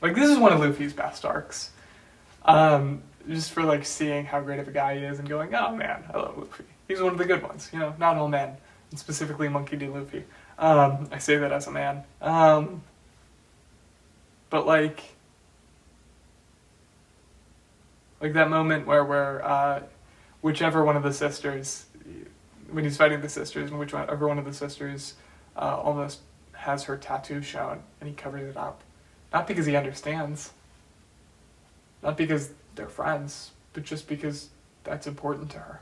Speaker 1: like, this is one of Luffy's best arcs. Just for like seeing how great of a guy he is and going, oh man, I love Luffy. He's one of the good ones, not all men, and specifically Monkey D. Luffy. I say that as a man. But like that moment where whichever one of the sisters, when he's fighting the sisters, and whichever one of the sisters almost has her tattoo shown, and he covers it up. Not because he understands, not because they're friends, but just because that's important to her.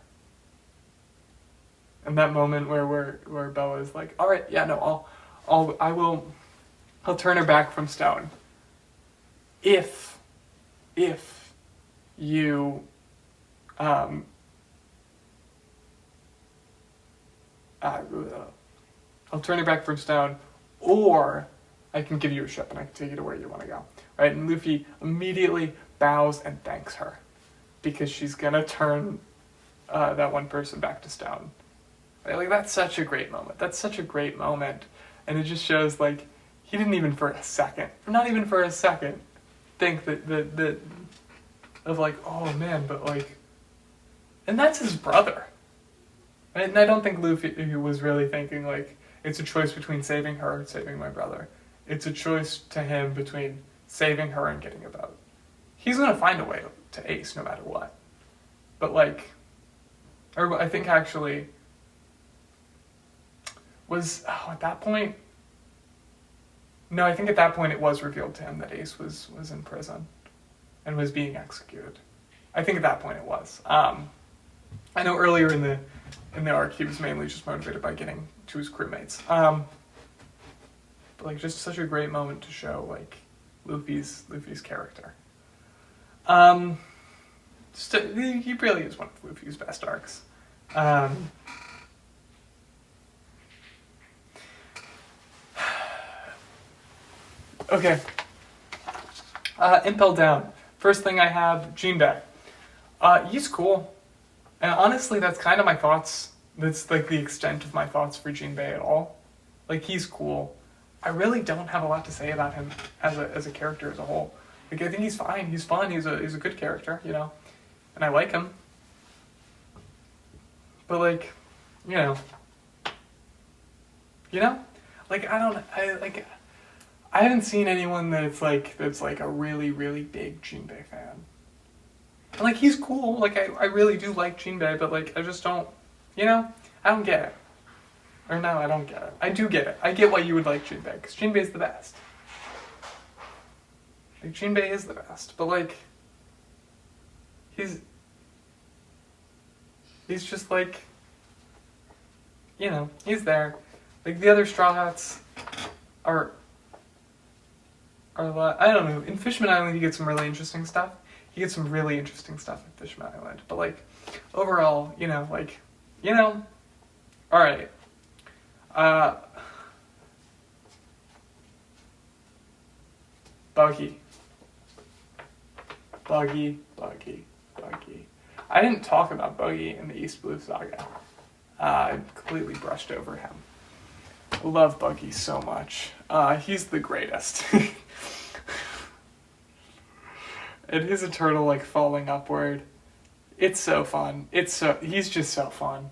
Speaker 1: And that moment where Boa is like, all right, yeah, no, I'll turn her back from stone. If you, I'll turn her back from stone, or I can give you a ship and I can take you to where you want to go. Right? And Luffy immediately bows and thanks her because she's gonna turn that one person back to stone. Right? Like, that's such a great moment. That's such a great moment. And it just shows, like, he didn't even for a second, not even for a second, think that of like, oh man, but like, and that's his brother. Right? And I don't think Luffy was really thinking like, it's a choice between saving her and saving my brother. It's a choice to him between saving her and getting a boat. He's gonna find a way to ace no matter what. But like, or I think actually at that point, no, I think at that point it was revealed to him that Ace was in prison and was being executed. I think at that point it was. I know earlier in the arc he was mainly just motivated by getting to his crewmates. But like, just such a great moment to show like Luffy's character. He really is one of Luffy's best arcs. Okay. Impel Down. First thing I have, Jinbei. He's cool. And honestly, that's kind of my thoughts. That's like the extent of my thoughts for Jinbei at all. Like, he's cool. I really don't have a lot to say about him as a character as a whole. Like, I think he's fine. He's fun. He's a good character, and I like him. But like, like I haven't seen anyone that's like a really, really big Jinbei fan. And like, he's cool. Like, I really do like Jinbei, but like, I just don't, I don't get it. Or no, I don't get it. I do get it. I get why you would like Jinbei, because Jinbei's the best. Like, Jinbei is the best, but like, he's just like, he's there. Like, the other Straw Hats are a lot, I don't know, in Fishman Island you get some really interesting stuff. You get some really interesting stuff at Fishman Island. But like, overall, alright. Buggy. I didn't talk about Buggy in the East Blue Saga. I completely brushed over him. Love Buggy so much. He's the greatest. And his eternal, like, falling upward. It's so fun. He's just so fun.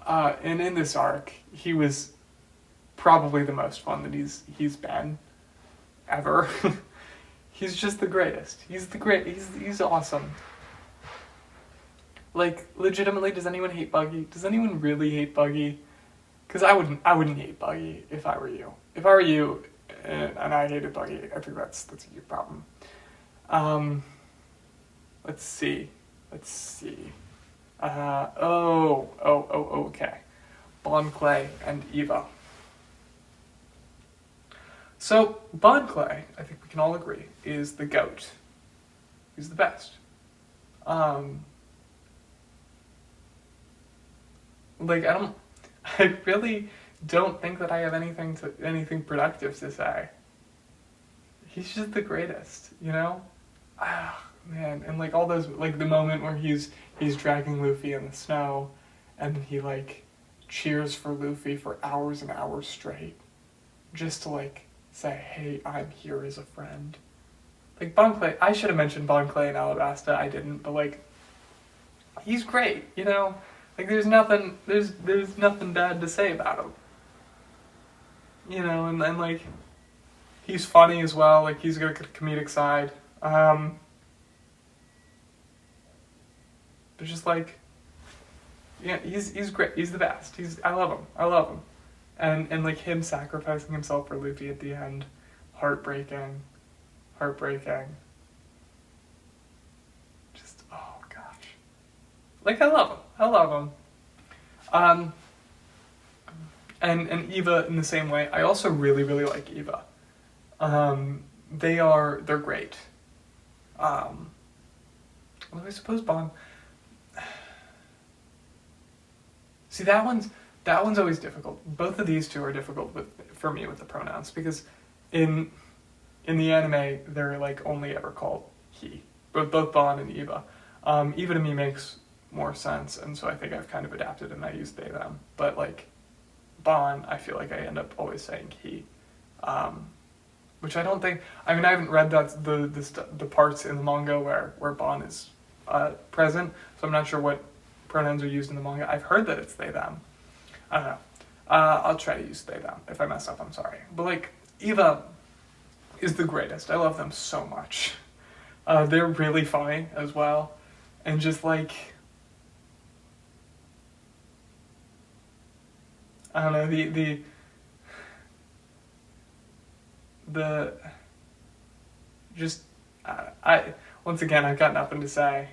Speaker 1: And in this arc, he was probably the most fun that he's been ever. He's just the greatest. He's awesome. Like, legitimately, does anyone hate Buggy? Does anyone really hate Buggy? Because I wouldn't hate Buggy if I were you. If I were you and I hated Buggy, I think that's your problem. Let's see. Okay. Bon Clay and Eva. So, Bon Clay, I think we can all agree, is the GOAT. He's the best. I really don't think that I have anything productive to say. He's just the greatest, you know? Ah, man, and like all those, like the moment where he's dragging Luffy in the snow, and he like cheers for Luffy for hours and hours straight, just to like say, hey, I'm here as a friend. Like Bon Clay, I should have mentioned Bon Clay and Alabasta, I didn't, but like, he's great, you know? Like there's nothing bad to say about him. You know, and like, he's funny as well, like he's got a comedic side. But just like, yeah, he's great. He's the best. I love him. And like him sacrificing himself for Luffy at the end, heartbreaking. Just, oh gosh. Like I love him. And Eva in the same way. I also really, really like Eva. They're great. Well, I suppose Bon. See, that one's always difficult. Both of these two are difficult for me with the pronouns, because in the anime they're like only ever called he. Both Bon and Eva. Eva to me makes more sense, and so I think I've kind of adapted and I use they them. But like Bon, I feel like I end up always saying he. Which I don't think. I mean, I haven't read the parts in the manga where Bon is present, so I'm not sure what pronouns are used in the manga. I've heard that it's they them. I don't know. I'll try to use they them. If I mess up, I'm sorry. But like Eva is the greatest. I love them so much. They're really funny as well, and just like I don't know I once again, I've got nothing to say.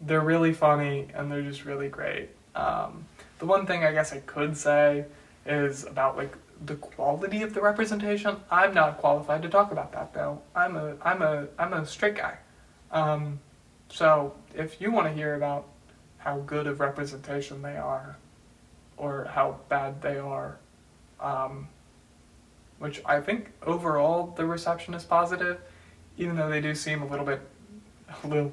Speaker 1: They're really funny and they're just really great. The one thing I guess I could say is about like the quality of the representation. I'm not qualified to talk about that though. I'm a straight guy. So if you want to hear about how good of representation they are, or how bad they are, which I think overall the reception is positive, even though they do seem a little bit, even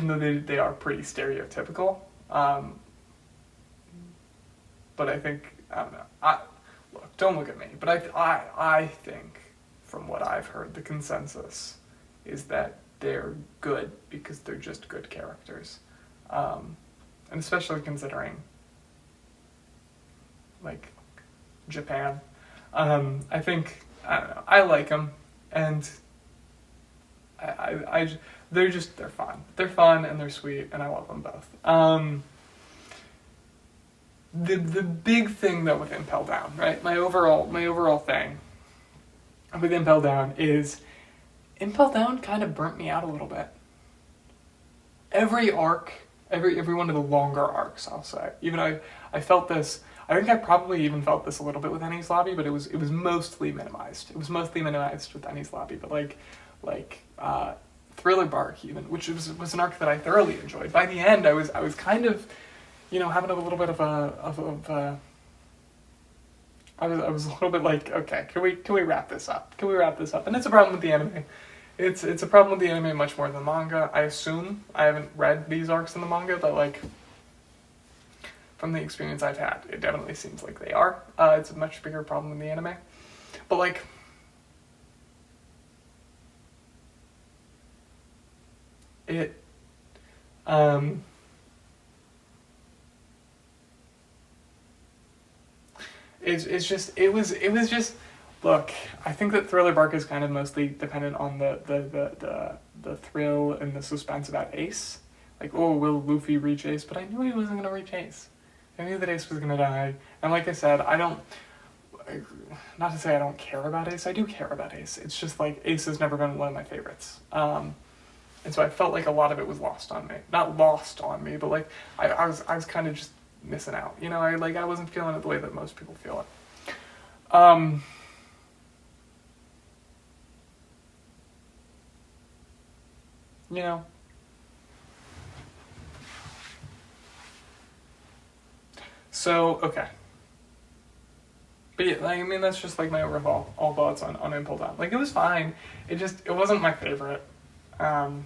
Speaker 1: though they are pretty stereotypical. But I think, I don't know, look, don't look at me, but I think from what I've heard, the consensus is that they're good because they're just good characters. And especially considering, like, Japan. I think, I don't know, I like them, and they're fun. They're fun and they're sweet, and I love them both. The big thing though with Impel Down, right? My overall thing with Impel Down is Impel Down kind of burnt me out a little bit. Every arc, every one of the longer arcs, I'll say. Even I felt this. I think I probably even felt this a little bit with Enies Lobby, but it was mostly minimized. It was mostly minimized with Enies Lobby, but like Thriller Bark even, which was an arc that I thoroughly enjoyed. By the end, I was kind of, you know, having a little bit of I was a little bit like, okay, can we wrap this up? Can we wrap this up? And it's a problem with the anime. It's a problem with the anime much more than the manga. I assume I haven't read these arcs in the manga, but like from the experience I've had, it definitely seems like they are. It's a much bigger problem in the anime. But like, it, it was just, look, I think that Thriller Bark is kind of mostly dependent on the thrill and the suspense about Ace. Like, oh, will Luffy reach Ace? But I knew he wasn't going to reach Ace. I knew that Ace was going to die. And like I said, not to say I don't care about Ace, I do care about Ace. It's just like, Ace has never been one of my favorites. And so I felt like a lot of it was lost on me. Not lost on me, but like, I was kind of just missing out. You know, I wasn't feeling it the way that most people feel it. You know. So, okay. But yeah, I mean, that's just like my overall all thoughts on Impel Down. Like, it was fine. It wasn't my favorite. And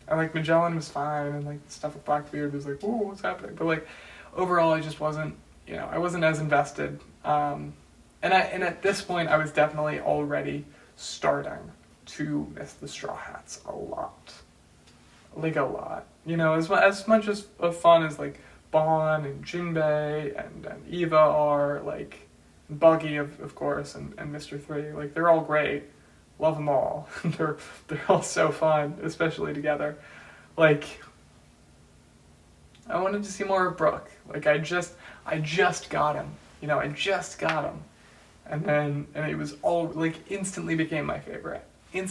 Speaker 1: like, Magellan was fine, and like, stuff with Blackbeard was like, whoa, what's happening? But like, overall, I just wasn't, you know, I wasn't as invested. And at this point, I was definitely already starting to miss the Straw Hats a lot. Like, a lot. You know, as much as of fun as like Bon and Jinbei and Eva are, like, Buggy of course, and Mr. 3, like, they're all great. Love them all. they're all so fun, especially together. Like, I wanted to see more of Brook. Like, I just got him. You know, I just got him. And it was all, like, instantly became my favorite. And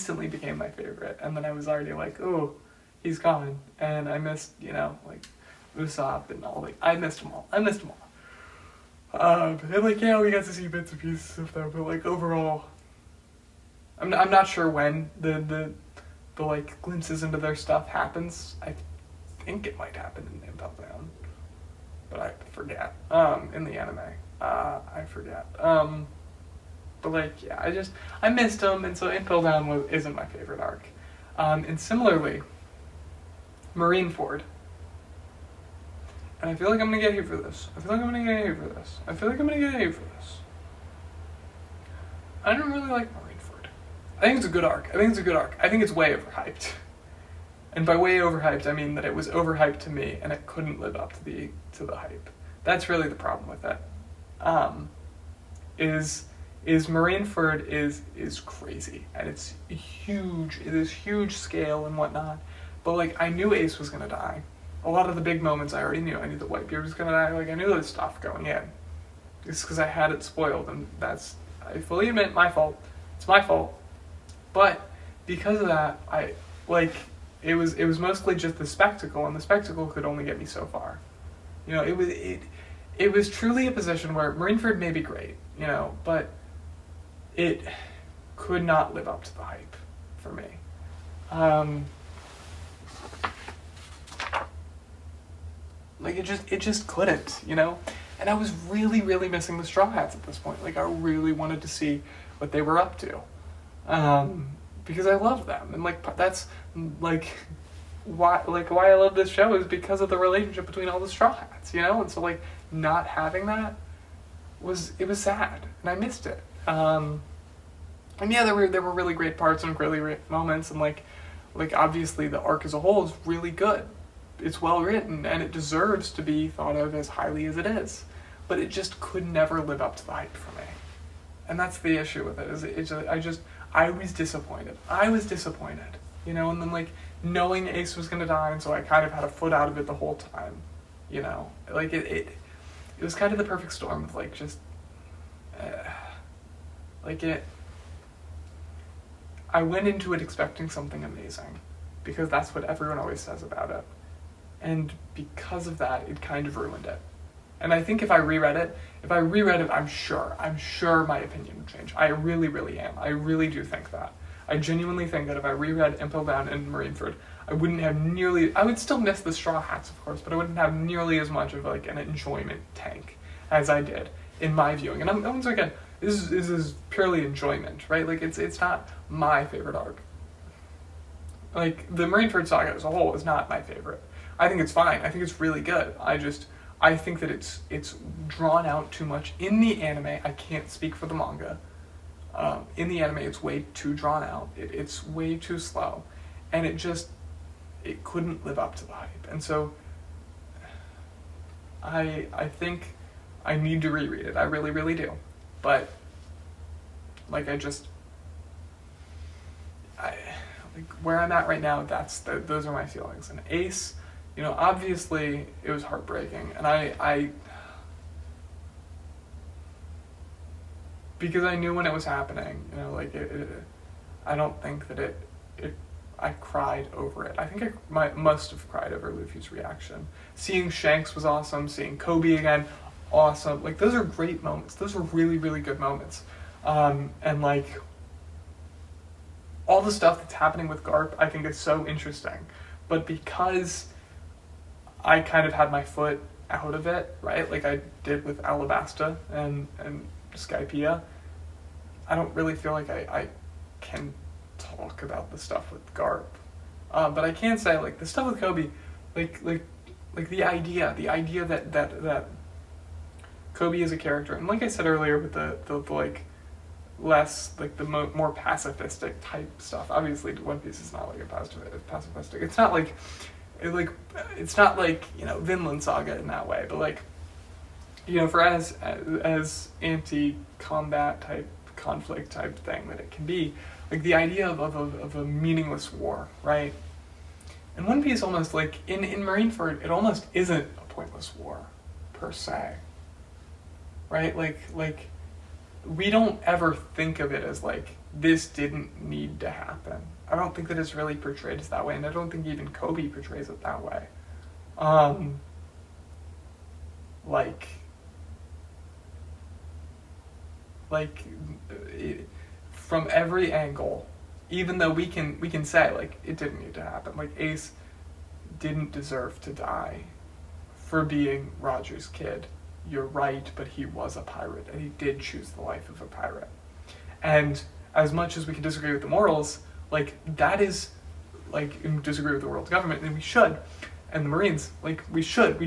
Speaker 1: then I was already like, ooh, he's gone. And I missed, you know, like, Usopp and all, like, I missed them all. And like, yeah, we got to see bits and pieces of them, but like, overall, I'm not sure when the like, glimpses into their stuff happens. I think it might happen in Impel Down, but I forget. In the anime, I forget. But like, yeah, I missed them, and so Impel Down isn't my favorite arc. And similarly, Marineford. And I feel like I'm gonna get hate for this. I don't really like Marineford. I think it's a good arc. I think it's way overhyped. And by way overhyped, I mean that it was overhyped to me and it couldn't live up to the hype. That's really the problem with it. Is Marineford is crazy, and it's huge. It is huge scale and whatnot. But like, I knew Ace was gonna die. A lot of the big moments I already knew. I knew that Whitebeard was gonna die. Like, I knew this stuff going in. It's because I had it spoiled, and I fully admit, my fault. It's my fault. But because of that, it was mostly just the spectacle, and the spectacle could only get me so far. You know, it was truly a position where Marineford may be great, you know, but it could not live up to the hype for me. Like, it just couldn't, you know? And I was really, really missing the Straw Hats at this point. Like, I really wanted to see what they were up to. Because I love them. And, like, that's, like, why I love this show is because of the relationship between all the Straw Hats, you know? And so, like, not having that was sad. And I missed it. And yeah, there were really great parts and really great moments. And, like, obviously the arc as a whole is really good. It's well written, and it deserves to be thought of as highly as it is. But it just could never live up to the hype for me. And that's the issue with it, I was disappointed. You know, and then, like, knowing Ace was going to die, and so I kind of had a foot out of it the whole time. You know? Like, it was kind of the perfect storm of, like, just... I went into it expecting something amazing. Because that's what everyone always says about it. And because of that, it kind of ruined it. And I think if I reread it, I'm sure my opinion would change. I really, really am. I really do think that. I genuinely think that if I reread Impel Down and Marineford, I would still miss the Straw Hats, of course, but I wouldn't have nearly as much of, like, an enjoyment tank as I did in my viewing. And once again, this is purely enjoyment, right? Like, it's not my favorite arc. Like, the Marineford saga as a whole is not my favorite. I think it's fine. I think it's really good. I think that it's drawn out too much in the anime. I can't speak for the manga. In the anime, it's way too drawn out. It's way too slow, and it couldn't live up to the hype. And so I think I need to reread it. I really, really do. But like where I'm at right now, those are my feelings. And Ace, obviously it was heartbreaking, and I because I knew when it was happening, I don't think that I cried over it. I think I must have cried over Luffy's reaction. Seeing Shanks was awesome. Seeing Kobe again, awesome. Like, those are great moments. Those were really, really good moments. And like, all the stuff that's happening with Garp, I think is so interesting. But because I kind of had my foot out of it, right? Like I did with Alabasta and Skypiea, I don't really feel like I can talk about the stuff with Garp. But I can say, like, the stuff with Kobe, like the idea that Kobe is a character, and like I said earlier with the like less, like the more pacifistic type stuff. Obviously, One Piece is not like a pacifistic. It's not like Vinland Saga in that way, but like, for as anti-combat type conflict type thing that it can be, like the idea of a meaningless war, right? And One Piece almost, like, in Marineford, it almost isn't a pointless war, per se. Right? Like, we don't ever think of it as, like, this didn't need to happen. I don't think that it's really portrayed as that way, and I don't think even Kobe portrays it that way. From every angle, even though we can say, like, it didn't need to happen. Like, Ace didn't deserve to die for being Roger's kid. You're right, but he was a pirate, and he did choose the life of a pirate. And as much as we can disagree with the morals, like, that is, like, disagree with the world government, and we should. And the Marines, like, we should,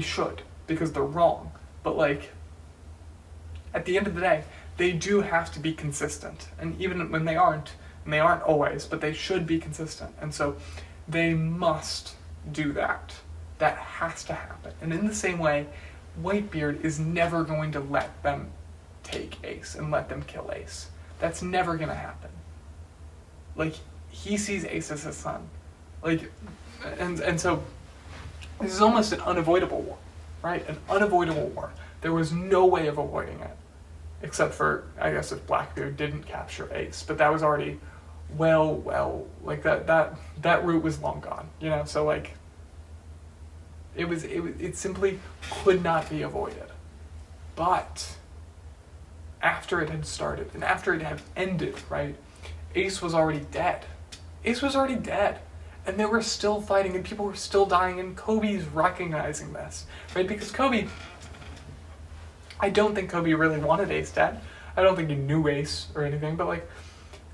Speaker 1: because they're wrong. But, like, at the end of the day, they do have to be consistent. And even when they aren't, and they aren't always, but they should be consistent. And so they must do that. That has to happen. And in the same way, Whitebeard is never going to let them take Ace and let them kill Ace. That's never going to happen. Like, he sees Ace as his son. Like, and so this is almost an unavoidable war, right? An unavoidable war. There was no way of avoiding it, except for, I guess, if Blackbeard didn't capture Ace. But that was already like that route was long gone, So, like, it simply could not be avoided. But after it had started and after it had ended, right, Ace was already dead. And they were still fighting, and people were still dying, and Kobe's recognizing this, right? Because I don't think Kobe really wanted Ace dead. I don't think he knew Ace or anything, but, like,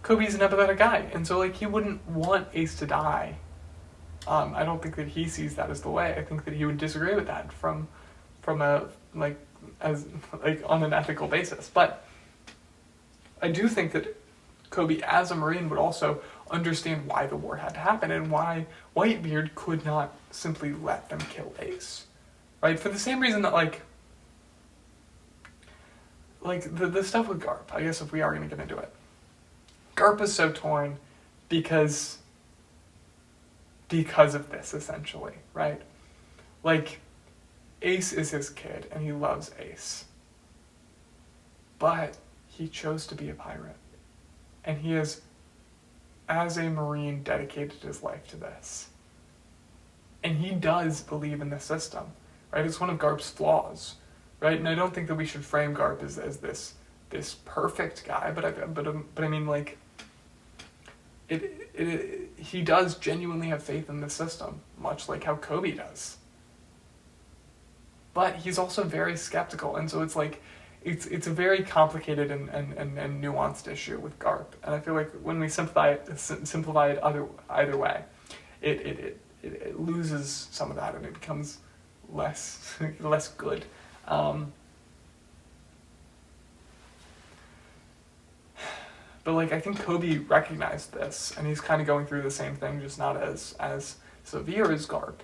Speaker 1: Kobe's an empathetic guy, and so, like, he wouldn't want Ace to die. I don't think that he sees that as the way. I think that he would disagree with that from a, like, as, like, on an ethical basis. But I do think that Kobe, as a Marine, would also understand why the war had to happen and why Whitebeard could not simply let them kill Ace, right? For the same reason that, like the stuff with Garp, I guess, if we are going to get into it, Garp is so torn because of this, essentially, right? Like, Ace is his kid, and he loves Ace. But he chose to be a pirate. And he has, as a Marine, dedicated his life to this. And he does believe in the system, right? It's one of Garp's flaws, right? And I don't think that we should frame Garp as this perfect guy, but I mean, like, he does genuinely have faith in the system, much like how Kobe does. But he's also very skeptical, and so it's like, it's a very complicated and nuanced issue with Garp. And I feel like when we simplify it either way, it loses some of that, and it becomes less less good. But like I think Kobe recognized this, and he's kind of going through the same thing, just not as severe as Garp,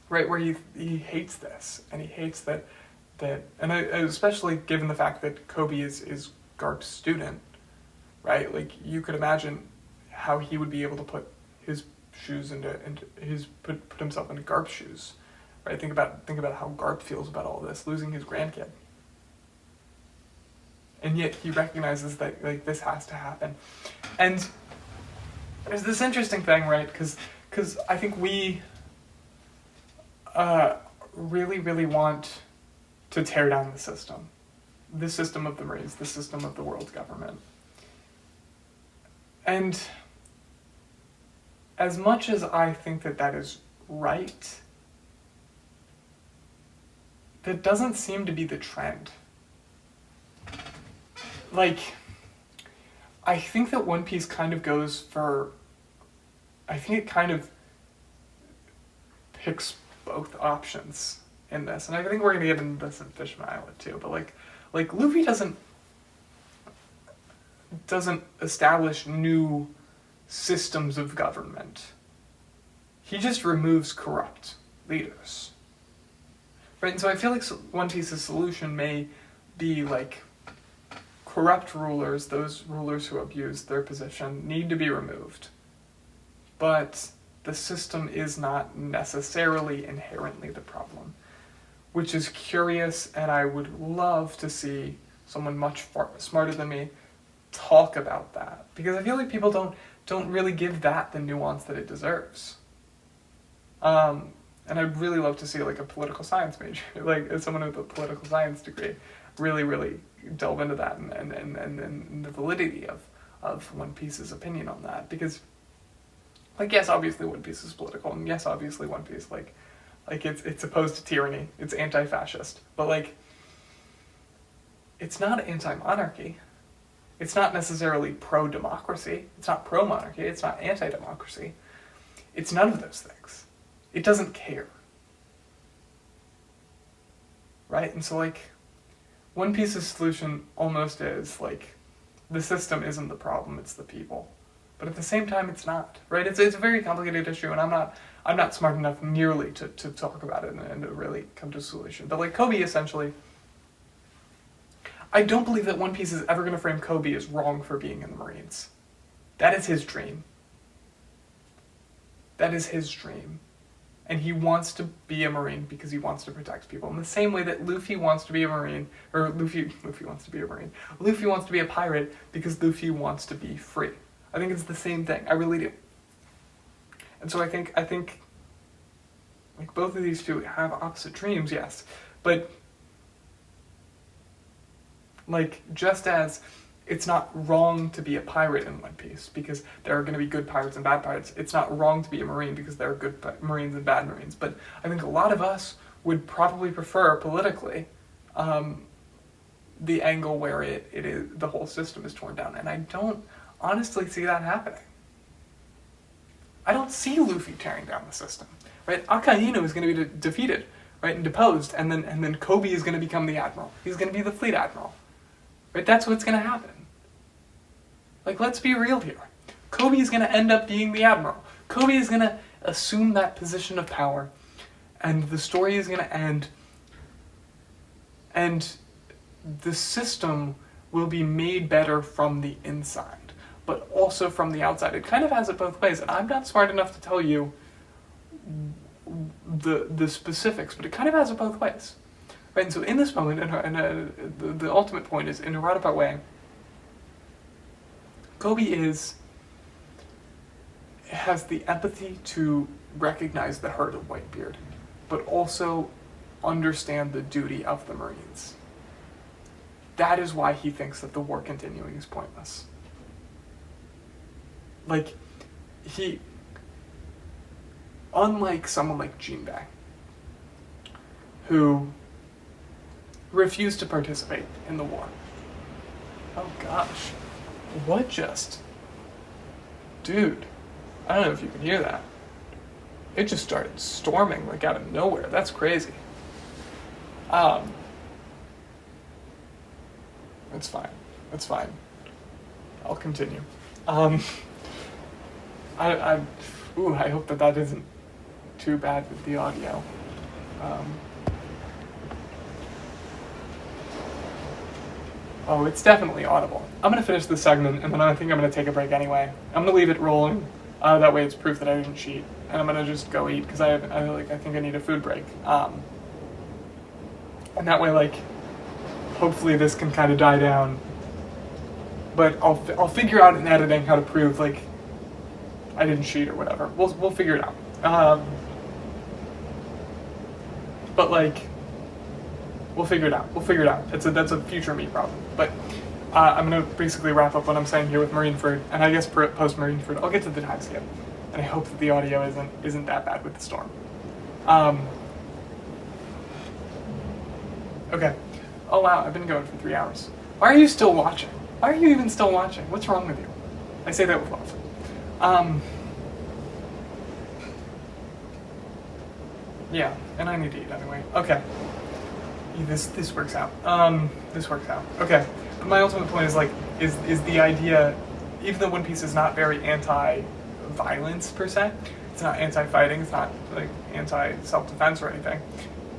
Speaker 1: right? Where he hates this, and he hates that, and especially given the fact that Kobe is Garp's student, right? Like you could imagine how he would be able to put his shoes put himself into Garp's shoes, right? Think about how Garp feels about all this, losing his grandkid. And yet he recognizes that like this has to happen. And there's this interesting thing, right? Because I think we really, really want to tear down the system of the Marines, the system of the world government. And as much as I think that is right, that doesn't seem to be the trend. Like, I think that One Piece kind of goes for, I think it kind of picks both options in this, and I think we're going to get into this in Fishman Island too, but like Luffy doesn't establish new systems of government. He just removes corrupt leaders. Right, and so I feel like One Piece's solution may be like corrupt rulers, those rulers who abuse their position, need to be removed. But the system is not necessarily inherently the problem, which is curious, and I would love to see someone much far smarter than me talk about that, because I feel like people don't really give that the nuance that it deserves. And I'd really love to see like a political science major, like someone with a political science degree, really delve into that and the validity of One Piece's opinion on that, because like yes, obviously One Piece is political, and yes, obviously One Piece like it's opposed to tyranny, it's anti-fascist, but like it's not anti-monarchy. It's not necessarily pro-democracy. It's not pro-monarchy. It's not anti-democracy. It's none of those things. It doesn't care. Right? And so, like, One Piece's solution almost is, like, the system isn't the problem, it's the people. But at the same time, it's not. Right? It's a very complicated issue, and I'm not smart enough nearly to talk about it and to really come to a solution. But, like, Kobe essentially... I don't believe that One Piece is ever going to frame Kobe as wrong for being in the Marines. That is his dream. That is his dream. And he wants to be a Marine because he wants to protect people. In the same way that Luffy wants to be a Marine, or Luffy wants to be a Marine. Luffy wants to be a pirate because Luffy wants to be free. I think it's the same thing. I really do. And so I think like both of these two have opposite dreams, yes. But like, just as it's not wrong to be a pirate in One Piece because there are going to be good pirates and bad pirates, it's not wrong to be a Marine because there are good Marines and bad Marines. But I think a lot of us would probably prefer politically the angle where it is the whole system is torn down, and I don't honestly see that happening. I don't see Luffy tearing down the system, right? Akainu is going to be defeated, right, and deposed, and then Kobe is going to become the admiral. He's going to be the fleet admiral. Right, that's what's going to happen. Like, let's be real here. Kobe is going to end up being the admiral. Kobe is going to assume that position of power, and the story is going to end, and the system will be made better from the inside, but also from the outside. It kind of has it both ways, and I'm not smart enough to tell you the specifics, but it kind of has it both ways. Right, and so in this moment, the ultimate point is, in a roundabout way, Kobe has the empathy to recognize the hurt of Whitebeard, but also understand the duty of the Marines. That is why he thinks that the war continuing is pointless. Like, unlike someone like Jinbei, who refused to participate in the war. Oh gosh. What just? Dude, I don't know if you can hear that. it just started storming like out of nowhere. That's crazy. It's fine. It's fine. I'll continue. I hope that isn't too bad with the audio. Oh, it's definitely audible. I'm gonna finish this segment, and then I think I'm gonna take a break anyway. I'm gonna leave it rolling. That way, it's proof that I didn't cheat, and I'm gonna just go eat because I think I need a food break. And that way, like, hopefully this can kind of die down. But I'll figure out in editing how to prove like I didn't cheat or whatever. We'll figure it out. But like, we'll figure it out. That's a future me problem. But I'm gonna basically wrap up what I'm saying here with Marineford, and I guess post Marineford I'll get to the time skip, and I hope that the audio isn't that bad with the storm. Okay. Oh wow, I've been going for 3 hours. Why are you still watching? Why are you even still watching? What's wrong with you? I say that with love. Yeah, and I need to eat anyway. Okay. This works out. This works out. Okay. But my ultimate point is like is the idea, even though One Piece is not very anti-violence per se, it's not anti-fighting, it's not like anti-self-defense or anything.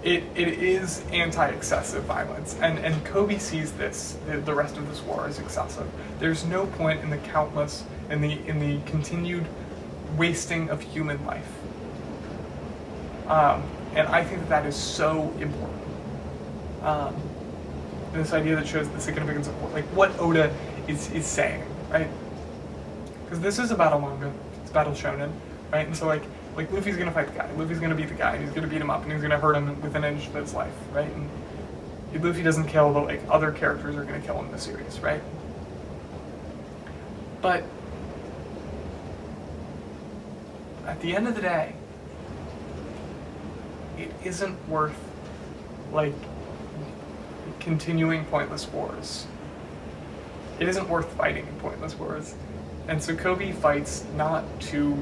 Speaker 1: It is anti-excessive violence, and Koby sees this, the rest of this war, as excessive. There's no point in the continued wasting of human life, and I think that is so important. This idea that shows the significance of like what Oda is saying, right? Because this is a battle manga, it's battle shonen, right? And so like Luffy's gonna fight the guy. Luffy's gonna beat the guy, and he's gonna beat him up, and he's gonna hurt him within an inch of his life, right? And if Luffy doesn't kill, but like other characters are gonna kill him in the series, right? But at the end of the day, it isn't worth like continuing pointless wars. It isn't worth fighting in pointless wars, and so Koby fights not to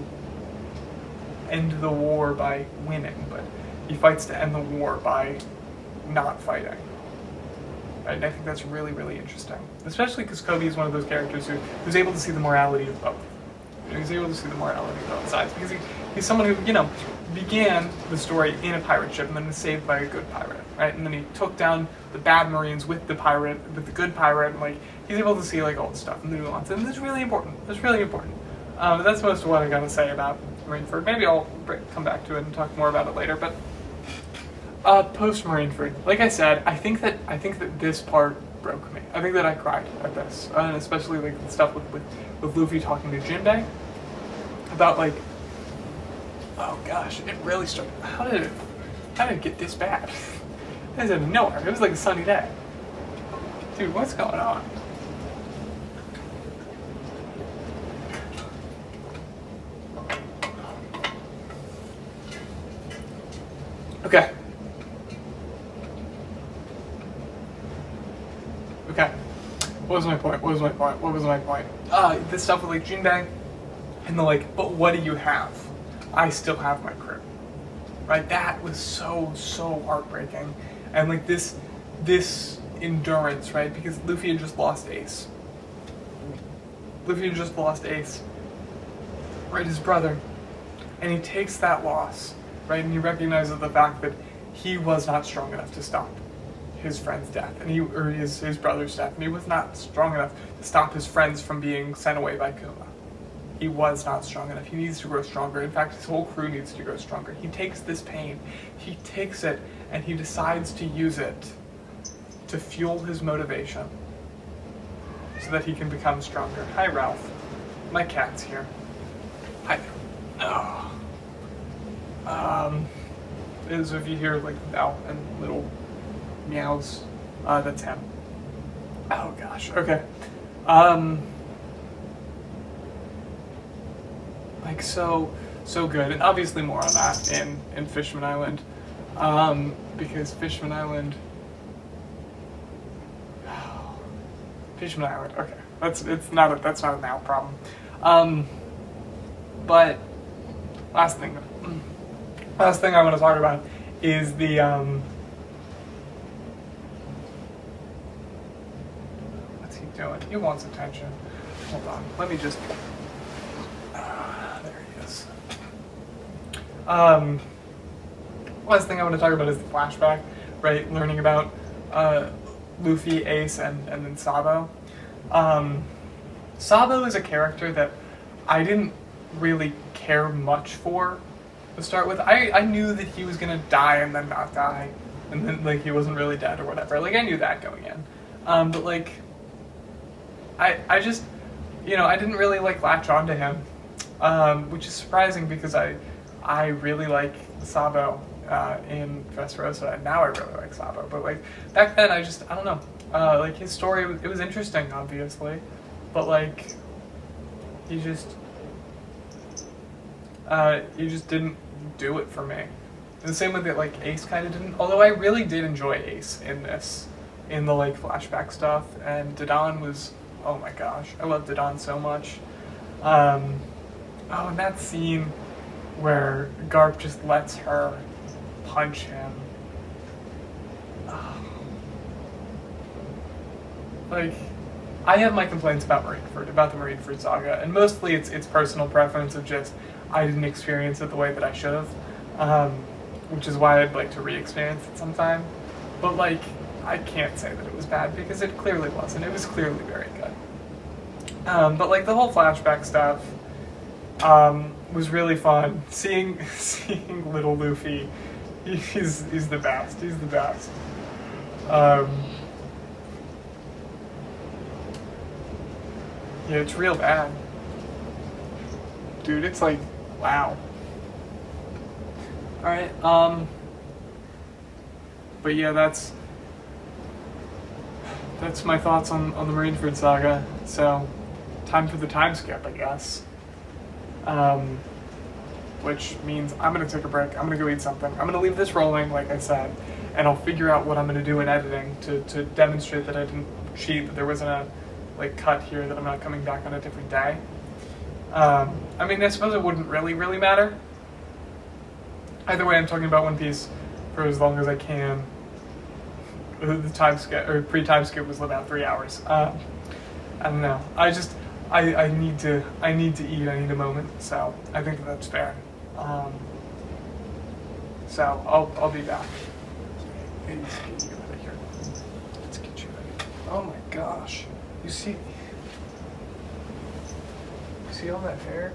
Speaker 1: end the war by winning, but he fights to end the war by not fighting. Right? And I think that's really, really interesting. Especially because Koby is one of those characters who's able to see the morality of both. He's able to see the morality of both sides because he's someone who, began the story in a pirate ship and then was saved by a good pirate, right? And then he took down the bad Marines with the good pirate, and like he's able to see like all the stuff and the nuance, and that's really important. That's really important. That's most of what I gotta say about Marineford. Maybe I'll come back to it and talk more about it later. But post Marineford, like I said, I think that this part broke me. I think that I cried at this, and especially like the stuff with Luffy talking to Jinbei about like, oh gosh, it really started. How did it get this bad? It was out of nowhere. It was like a sunny day, dude. What's going on? Okay. What was my point? This stuff with like Jinbei and the like, but what do you have? I still have my crew. Right? That was so heartbreaking. And like this endurance, right? Because Luffy had just lost Ace. Right, his brother. And he takes that loss, right? And he recognizes the fact that he was not strong enough to stop his friend's death, and his brother's death, and he was not strong enough to stop his friends from being sent away by Kuma. He was not strong enough. He needs to grow stronger. In fact, his whole crew needs to grow stronger. He takes this pain, he takes it, and he decides to use it to fuel his motivation so that he can become stronger. Hi, Ralph. My cat's here. Hi there. So if you hear like ow and little meows, that's him. Oh gosh, okay. Like so good, and obviously more on that in Fishman Island, because Fishman Island, okay, that's not a now problem. But last thing, last thing I want to talk about is the what's he doing? He wants attention. Hold on. Let me just. There he is. Last thing I want to talk about is the flashback, right? Learning about Luffy, Ace, and then Sabo. Sabo is a character that I didn't really care much for to start with. I knew that he was gonna die and then not die, and then like he wasn't really dead or whatever. Like I knew that going in, but like I just I didn't really like latch onto him, which is surprising because I really like Sabo in Dressrosa, and now I really like Sabo. But like back then, I don't know. Like his story, it was interesting, obviously, but like he just didn't do it for me. And the same way that like Ace kind of didn't. Although I really did enjoy Ace in the like flashback stuff, and Dadan was, oh my gosh, I love Dadan so much. And that scene where Garp just lets her punch him. Like, I have my complaints about the Marineford saga, and mostly it's personal preference of just I didn't experience it the way that I should have, which is why I'd like to re-experience it sometime. But like, I can't say that it was bad because it clearly wasn't. It was clearly very good. But like the whole flashback stuff was really fun. Seeing little Luffy, he's the best. He's the best. Yeah, it's real bad. Dude, it's like, wow. Alright, but yeah, that's my thoughts on the Marineford saga. So, time for the time skip, I guess. Which means I'm gonna take a break. I'm gonna go eat something. I'm gonna leave this rolling, like I said, and I'll figure out what I'm gonna do in editing to demonstrate that I didn't cheat, that there wasn't a cut here, that I'm not coming back on a different day. I mean, I suppose it wouldn't really matter. Either way, I'm talking about One Piece for as long as I can. The time skip or pre-time skip was about 3 hours. I don't know. I need to eat. I need a moment. So I think that's fair. So I'll be back. Let's get you out of here. Let's get you out of here. Oh my gosh. You see all that hair?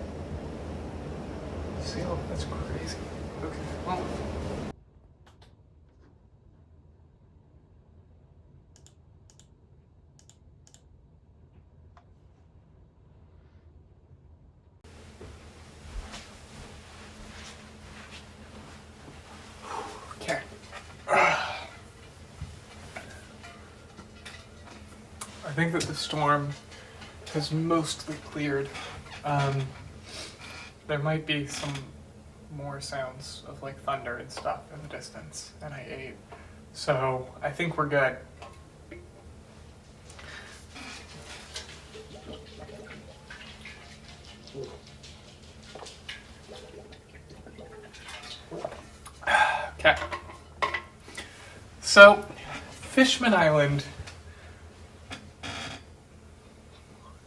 Speaker 1: See all that's crazy. Okay. Well. Okay. I think that the storm has mostly cleared. There might be some more sounds of like thunder and stuff in the distance, and I ate. So I think we're good. Okay. So, Fishman Island.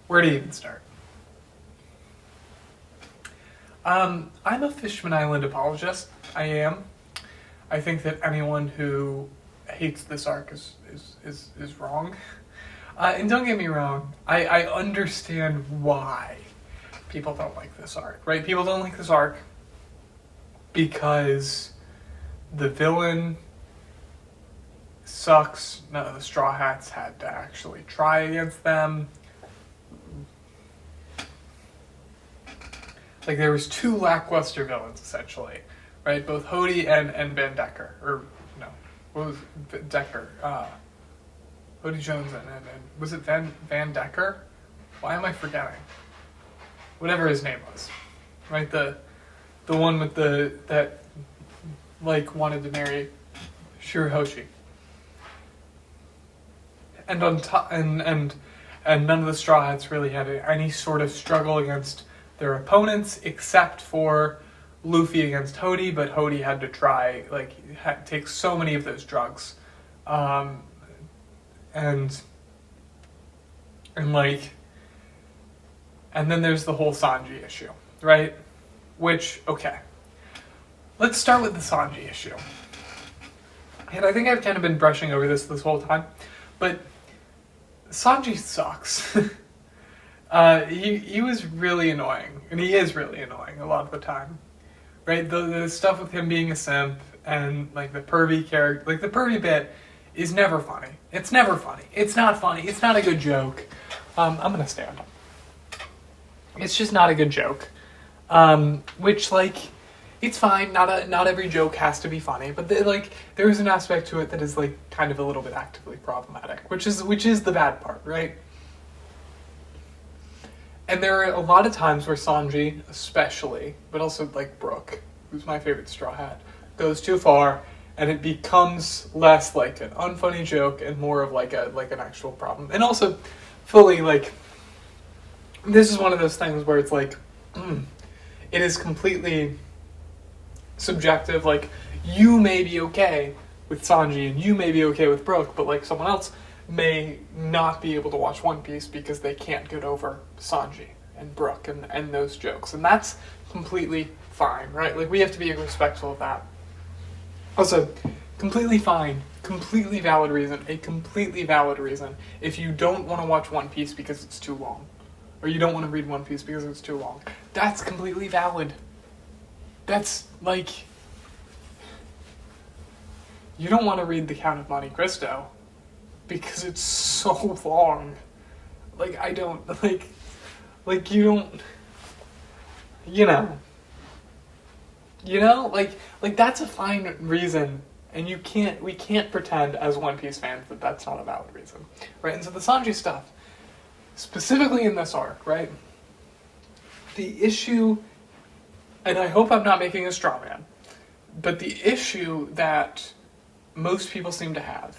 Speaker 1: Where do you even start? I'm a Fishman Island apologist. I am. I think that anyone who hates this arc is wrong. And don't get me wrong, I understand why people don't like this arc, right? People don't like this arc because the villain sucks. None of the Straw Hats had to actually try against them. Like, there was two lackluster villains, essentially, right? Both Hody and Van Decker. Or, no, what was it? Decker? Hody Jones and was it Van Decker? Why am I forgetting? Whatever his name was, right? The one with that wanted to marry Shirahoshi. And on top, and none of the Straw Hats really had any sort of struggle against their opponents, except for Luffy against Hody, but Hody had to try, like, take so many of those drugs. And like, and then there's the whole Sanji issue, right? Which, okay. Let's start with the Sanji issue. And I think I've kind of been brushing over this whole time, but Sanji sucks. He was really annoying, and he is really annoying a lot of the time, right? The stuff with him being a simp and like the pervy character, like the pervy bit, is never funny. It's never funny. It's not funny. It's not a good joke. I'm gonna stand up. It's just not a good joke. Which, like, it's fine. Not every joke has to be funny, but there is an aspect to it that is like kind of a little bit actively problematic, which is the bad part, right? And there are a lot of times where Sanji, especially, but also like Brook, who's my favorite Straw Hat, goes too far, and it becomes less like an unfunny joke and more of like an actual problem. And also, fully, like, this is one of those things where it's like, it is completely subjective. Like, you may be okay with Sanji and you may be okay with Brook, but like someone else may not be able to watch One Piece because they can't get over Sanji and Brook and those jokes. And that's completely fine, right? Like, we have to be respectful of that. Also, completely fine, completely valid reason, a completely valid reason if you don't want to watch One Piece because it's too long. Or you don't want to read One Piece because it's too long. That's completely valid. That's, like... You don't want to read The Count of Monte Cristo because it's so long. Like, I don't... Like, you don't... You know? Like that's a fine reason, and we can't pretend as One Piece fans that that's not a valid reason, right? And so the Sanji stuff, specifically in this arc, right? The issue, and I hope I'm not making a straw man, but the issue that most people seem to have,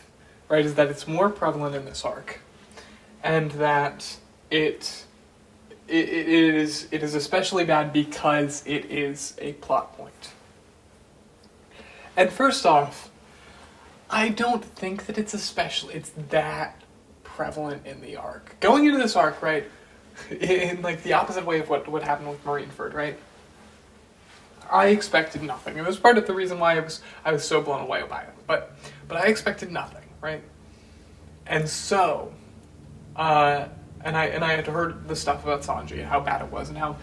Speaker 1: right, is that it's more prevalent in this arc, and that it is especially bad because it is a plot point. And first off, I don't think that it's that prevalent in the arc. Going into this arc, right, in like the opposite way of what happened with Marineford, right? I expected nothing. It was part of the reason why I was so blown away by it. But I expected nothing, right? And so, and I had heard the stuff about Sanji and how bad it was and how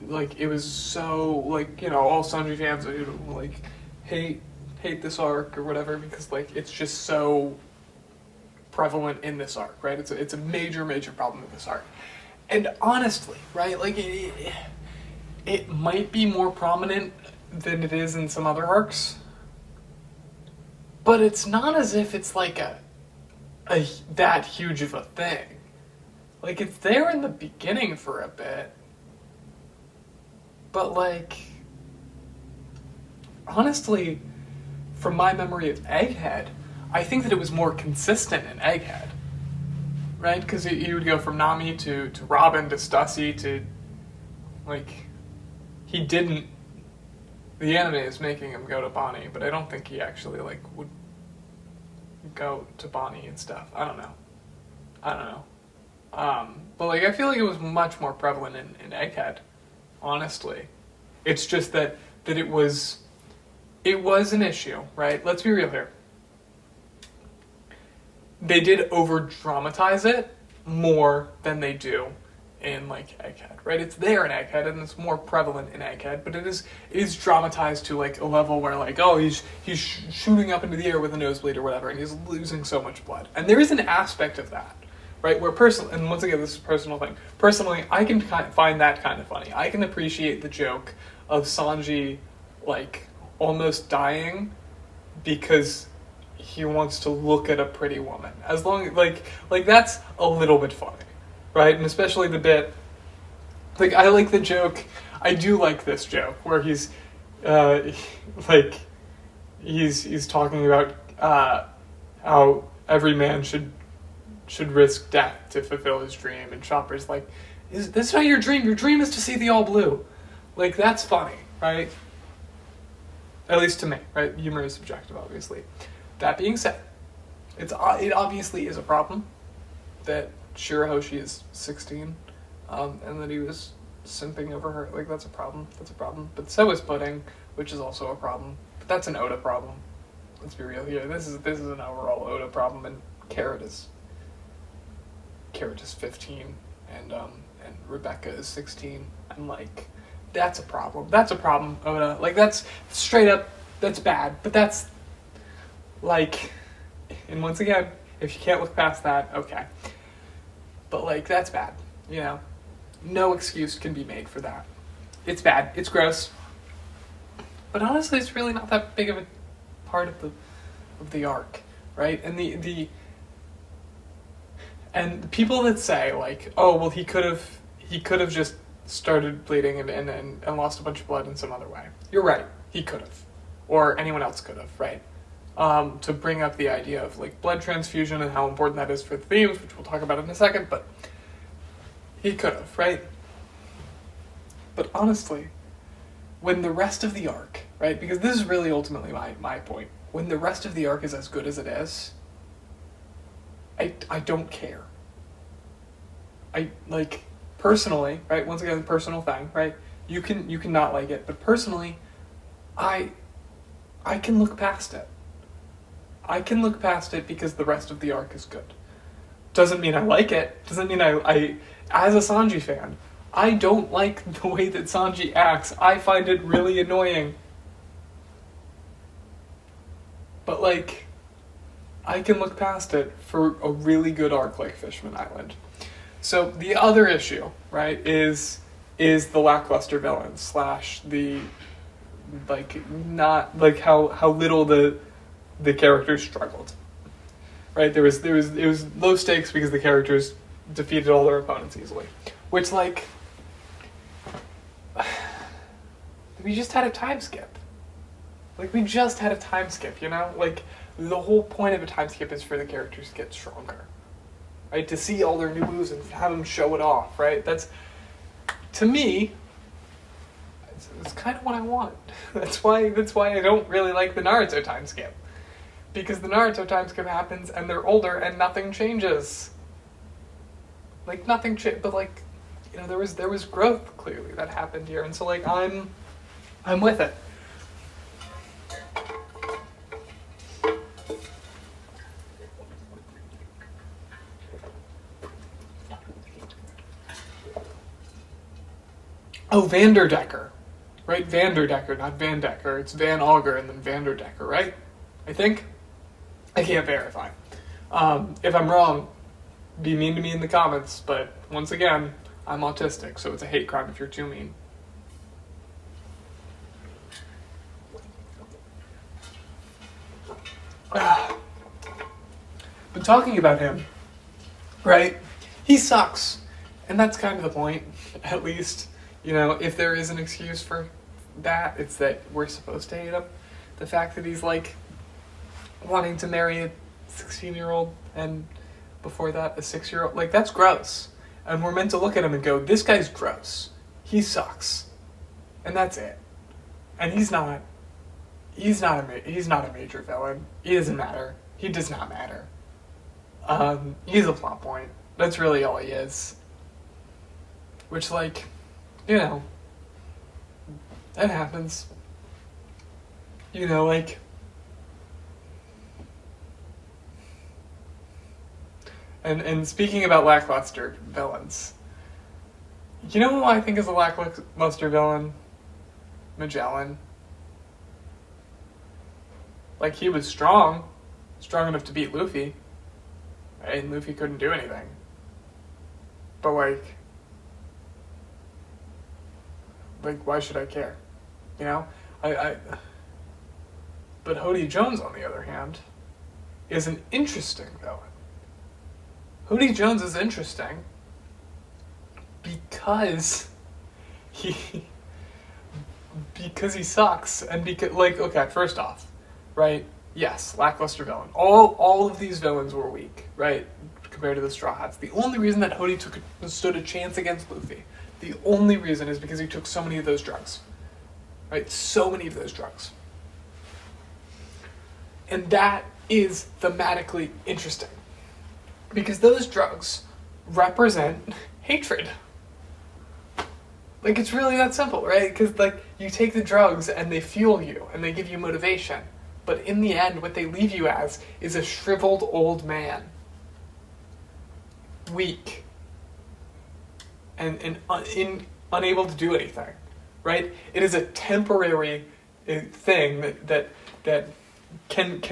Speaker 1: like it was so like, you know, all Sanji fans like hate this arc or whatever because like it's just so prevalent in this arc, right? It's a major problem in this arc. And honestly, right, like it might be more prominent than it is in some other arcs, but it's not as if it's like a that huge of a thing. Like, it's there in the beginning for a bit, but like, honestly, from my memory of Egghead, I think that it was more consistent in Egghead, right? Because he would go from Nami to Robin to Stussy to, like, he didn't, the anime is making him go to Bonnie, but I don't think he actually, like, would go to Bonnie and stuff. I don't know. But like, I feel like it was much more prevalent in Egghead, honestly. It's just that it was an issue, right? Let's be real here. They did over-dramatize it more than they do in like Egghead, right? It's there in Egghead and it's more prevalent in Egghead, but it is dramatized to like a level where like, oh, he's shooting up into the air with a nosebleed or whatever, and he's losing so much blood. And there is an aspect of that, right? Where and once again, this is a personal thing. Personally, I can find that kind of funny. I can appreciate the joke of Sanji, like, almost dying because he wants to look at a pretty woman. As long, like that's a little bit funny, right? And especially the bit, like, I like the joke, I do like this joke, where he's talking about how every man should risk death to fulfill his dream, and Chopper's like, that's not your dream is to see the all blue. Like, that's funny. right? At least to me, right? Humor is subjective, obviously. That being said, it obviously is a problem that Shirahoshi is 16, and that he was simping over her. Like, that's a problem. That's a problem. But so is Pudding, which is also a problem. But that's an Oda problem. Let's be real here. This is an overall Oda problem, and Carrot is 15, and Rebecca is 16. I'm like, that's a problem. That's a problem, Oda. Like, that's straight up, that's bad. But that's, like, and once again, if you can't look past that, okay. But, like, that's bad, you know? No excuse can be made for that. It's bad. It's gross. But honestly, it's really not that big of a part of the arc, right? And the people that say, like, oh, well, he could have just started bleeding and lost a bunch of blood in some other way. You're right. He could have. Or anyone else could have, right? To bring up the idea of, like, blood transfusion and how important that is for the themes, which we'll talk about in a second, but he could have, right? But honestly, when the rest of the arc, right, because this is really ultimately my point, when the rest of the arc is as good as it is, I don't care. I, like, personally, right, once again, personal thing, right, you can not like it, but personally, I can look past it. I can look past it because the rest of the arc is good. Doesn't mean I like it. Doesn't mean I as a Sanji fan, I don't like the way that Sanji acts. I find it really annoying. But, like, I can look past it for a really good arc like Fishman Island. So the other issue, right, is the lackluster villain / the, like, not, like, how little the characters struggled. Right? It was low stakes because the characters defeated all their opponents easily. Which, like, we just had a time skip. Like, we just had a time skip, you know? Like, the whole point of a time skip is for the characters to get stronger. Right? To see all their new moves and have them show it off, right? That's, to me, it's kind of what I want. That's why I don't really like the Naruto time skip. Because the Naruto time skip happens and they're older and nothing changes. Like, nothing changed, but, like, you know, there was growth clearly that happened here, and so, like, I'm with it. Oh, Vanderdecker, right? Vanderdecker, not Van Decker. It's Van Auger and then Vanderdecker, right? I think. I can't verify. If I'm wrong, be mean to me in the comments, but once again, I'm autistic, so it's a hate crime if you're too mean. But talking about him, right? He sucks. And that's kind of the point, at least. You know, if there is an excuse for that, it's that we're supposed to hate him. The fact that he's, like, wanting to marry a 16-year-old and before that a 6-year-old, like, that's gross. And we're meant to look at him and go, this guy's gross. He sucks. And that's it. And he's not a major villain. He doesn't matter. He does not matter. He's a plot point. That's really all he is. Which, like, you know, that happens. You know, like, and speaking about lackluster villains, you know who I think is a lackluster villain? Magellan. Like, he was strong enough to beat Luffy, right? And Luffy couldn't do anything. But, like, why should I care? You know? But Hody Jones, on the other hand, is an interesting villain. Hody Jones is interesting because he sucks, and because, like, okay, first off, right? Yes, lackluster villain. All of these villains were weak, right? Compared to the Straw Hats. The only reason that Hody stood a chance against Luffy, the only reason is because he took so many of those drugs. right? So many of those drugs. And that is thematically interesting because those drugs represent hatred. Like, it's really that simple, right? Because, like, you take the drugs and they fuel you and they give you motivation. But in the end, what they leave you as is a shriveled old man. Weak. And unable to do anything, right? It is a temporary thing that can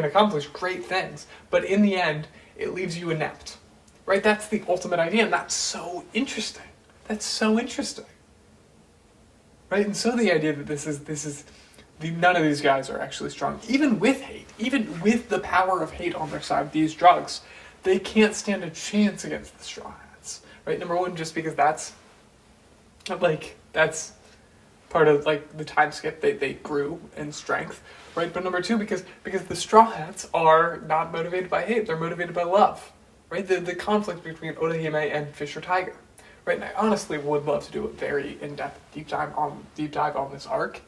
Speaker 1: accomplish great things, but in the end, it leaves you inept, right? That's the ultimate idea, and that's so interesting. That's so interesting, right? And so the idea that none of these guys are actually strong, even with hate, even with the power of hate on their side. These drugs, they can't stand a chance against the Straw Hats, right? Number one, just because that's part of like the time skip. They grew in strength, right? But number two, because the Straw Hats are not motivated by hate; they're motivated by love, right? The conflict between Orihime and Fisher Tiger, right? And I honestly would love to do a very in-depth deep dive on this arc,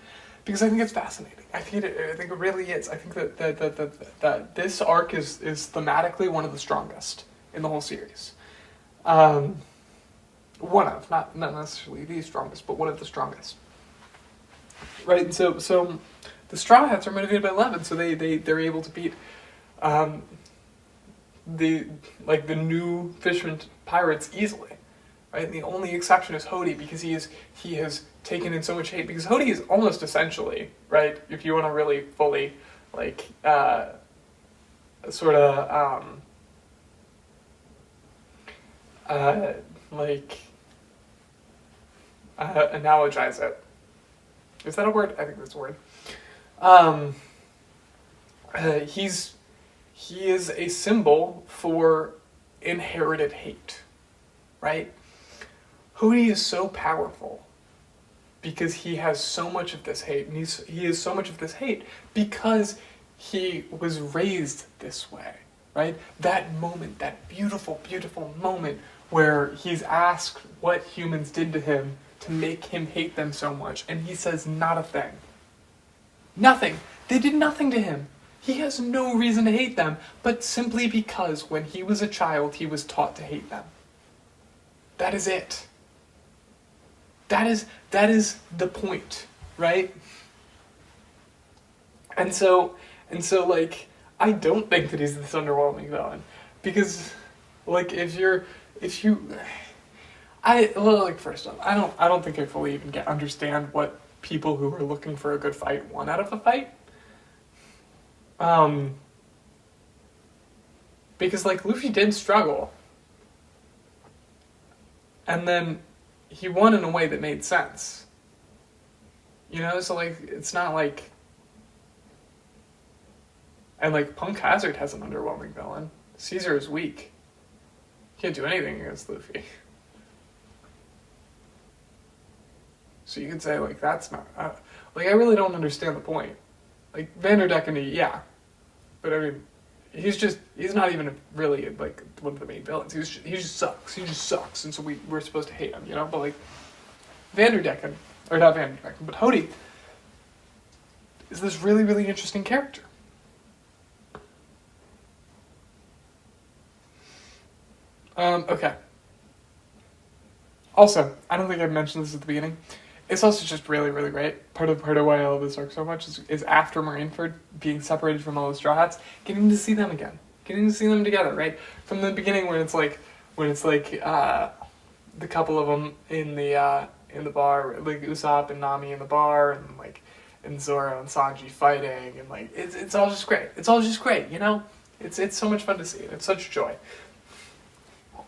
Speaker 1: because I think it's fascinating. I think it really is. I think that this arc is thematically one of the strongest in the whole series. One of, not necessarily the strongest, but one of the strongest. Right, and so the Straw Hats are motivated by love, and so they're able to beat the new fisherman pirates easily. Right, and the only exception is Hody, because he has taken in so much hate, because Hody is almost essentially, right, if you want to really fully analogize it. Is that a word? I think that's a word. He is a symbol for inherited hate, right? Hody is so powerful because he has so much of this hate, and he is so much of this hate because he was raised this way, right? That moment, that beautiful, beautiful moment where he's asked what humans did to him to make him hate them so much, and he says not a thing. Nothing. They did nothing to him. He has no reason to hate them, but simply because when he was a child, he was taught to hate them. That is it. That is the point, right? And so like, I don't think that he's this underwhelming villain, because like first off, I don't think I fully even understand what people who are looking for a good fight want out of a fight. Because like Luffy did struggle, and then he won in a way that made sense. You know, so like it's not like, and like Punk Hazard has an underwhelming villain. Caesar is weak. Can't do anything against Luffy. So you could say, like, that's not... I really don't understand the point. Like, Vanderdecken, yeah. But, I mean, he's not even really, like, one of the main villains. He just sucks. He just sucks. And so we're supposed to hate him, you know? But, like, Vanderdecken, or not Vanderdecken, but Hody is this really, really interesting character. Okay. Also, I don't think I mentioned this at the beginning. It's also just really, really great. Part of why I love this arc so much is after Marineford being separated from all the Straw Hats, getting to see them again, getting to see them together, right? From the beginning, when it's like the couple of them in the bar, like Usopp and Nami in the bar, and Zoro and Sanji fighting, and like it's all just great. It's all just great, you know. It's so much fun to see, and it's such joy.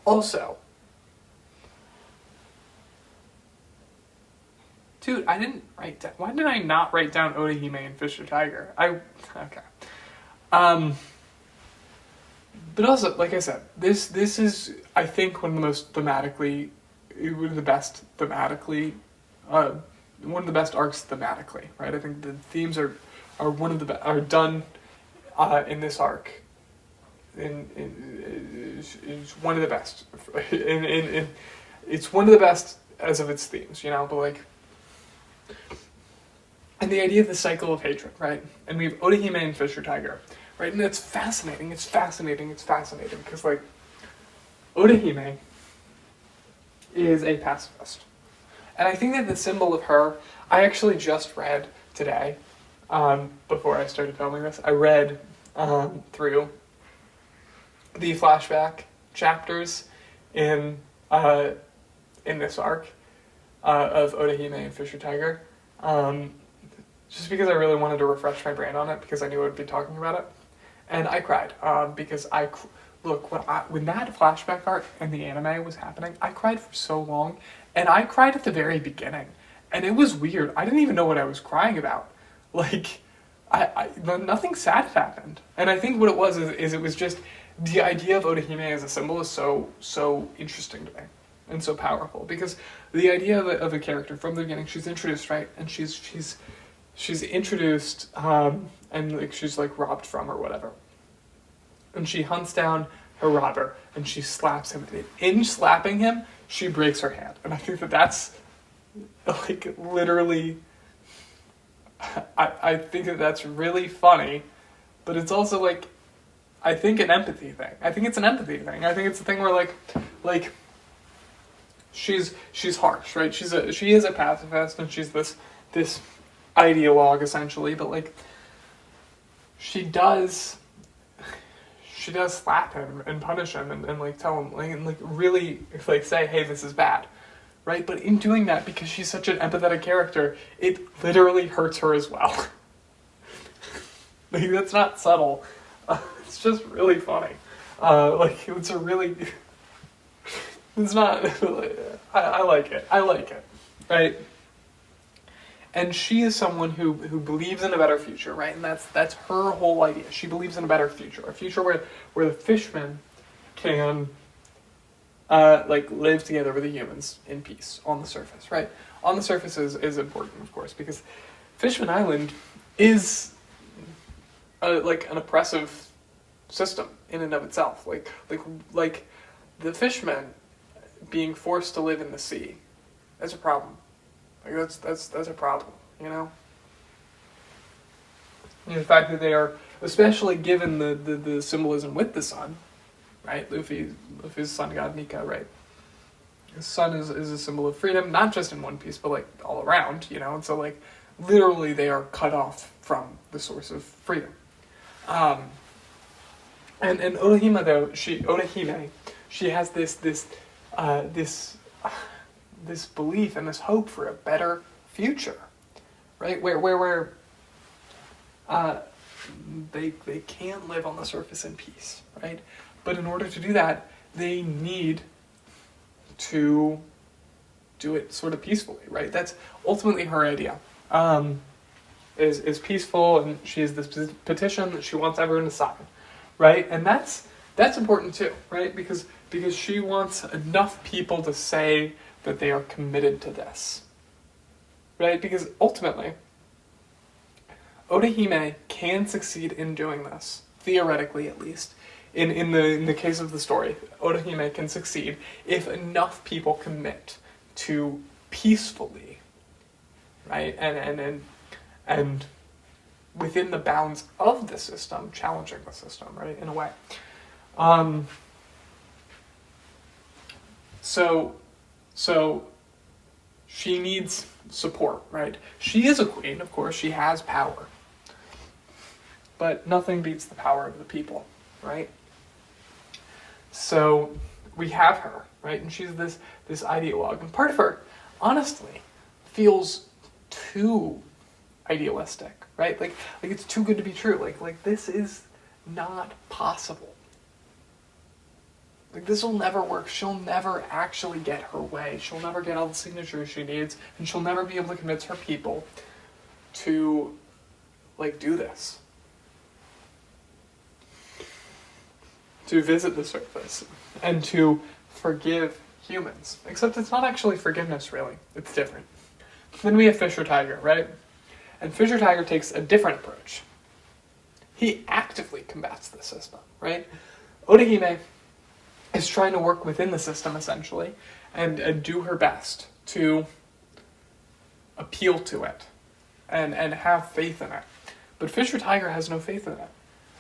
Speaker 1: Also, dude, I didn't write down... Why did I not write down Orihime and Fisher Tiger? Okay. But also, like I said, this is, I think, one of the best arcs thematically, right? I think the themes are done in this arc. It's one of the best. It's one of the best as of its themes, you know. But like, And the idea of the cycle of hatred, right? And we have Orihime and Fisher Tiger, right? And it's fascinating, because, like, Orihime is a pacifist. And I think that the symbol of her, I actually just read today, before I started filming this, I read through the flashback chapters in this arc of Orihime and Fisher Tiger, just because I really wanted to refresh my brain on it, because I knew I would be talking about it. And I cried, because when that flashback arc in the anime was happening, I cried for so long, and I cried at the very beginning, and it was weird. I didn't even know what I was crying about. Like, nothing sad happened, and I think what it was is it was just the idea of Orihime as a symbol is so interesting to me and so powerful, because the idea of a character from the beginning, she's introduced, right, and she's introduced, and like she's like robbed from or whatever, and she hunts down her robber and she slaps him. In slapping him, she breaks her hand, and I think that that's like literally. I think that that's really funny, but it's also like, I think an empathy thing. I think it's an empathy thing. I think it's a thing where like she's harsh, right? She is a pacifist, and she's this ideologue essentially, but like she does slap him and punish him and like tell him and really like say, hey, this is bad. Right? But in doing that, because she's such an empathetic character, it literally hurts her as well. Like, that's not subtle. It's just really funny. It's a really... It's not... I like it. I like it. Right? And she is someone who believes in a better future, right? And that's her whole idea. She believes in a better future. A future where the fishmen can... live together with the humans in peace on the surface, right? On the surface is important, of course, because Fishman Island is an oppressive system in and of itself. Like the fishmen being forced to live in the sea, that's a problem. Like that's a problem, you know? And the fact that they are, especially given the symbolism with the sun, right? Luffy's sun god Nika, right? The sun is a symbol of freedom, not just in One Piece, but like all around, you know? And so like literally they are cut off from the source of freedom. And Orihime though, she has this belief and this hope for a better future, right? Where they can live on the surface in peace, right? But in order to do that, they need to do it sort of peacefully, right? That's ultimately her idea. Is peaceful, and she has this petition that she wants everyone to sign, right? And that's important too, right? Because she wants enough people to say that they are committed to this, right? Because ultimately, Orihime can succeed in doing this, theoretically at least. In the case of the story, Orihime can succeed if enough people commit to peacefully, right? And within the bounds of the system, challenging the system, right? In a way. So she needs support, right? She is a queen, of course. She has power, but nothing beats the power of the people, right? So we have her, right? And she's this ideologue. And part of her, honestly, feels too idealistic, right? Like it's too good to be true. Like this is not possible. Like this will never work. She'll never actually get her way. She'll never get all the signatures she needs, and she'll never be able to convince her people to do this. To visit the surface and to forgive humans. Except it's not actually forgiveness, really. It's different. Then we have Fisher Tiger, right? And Fisher Tiger takes a different approach. He actively combats the system, right? Orihime is trying to work within the system, essentially, and do her best to appeal to it and have faith in it. But Fisher Tiger has no faith in it,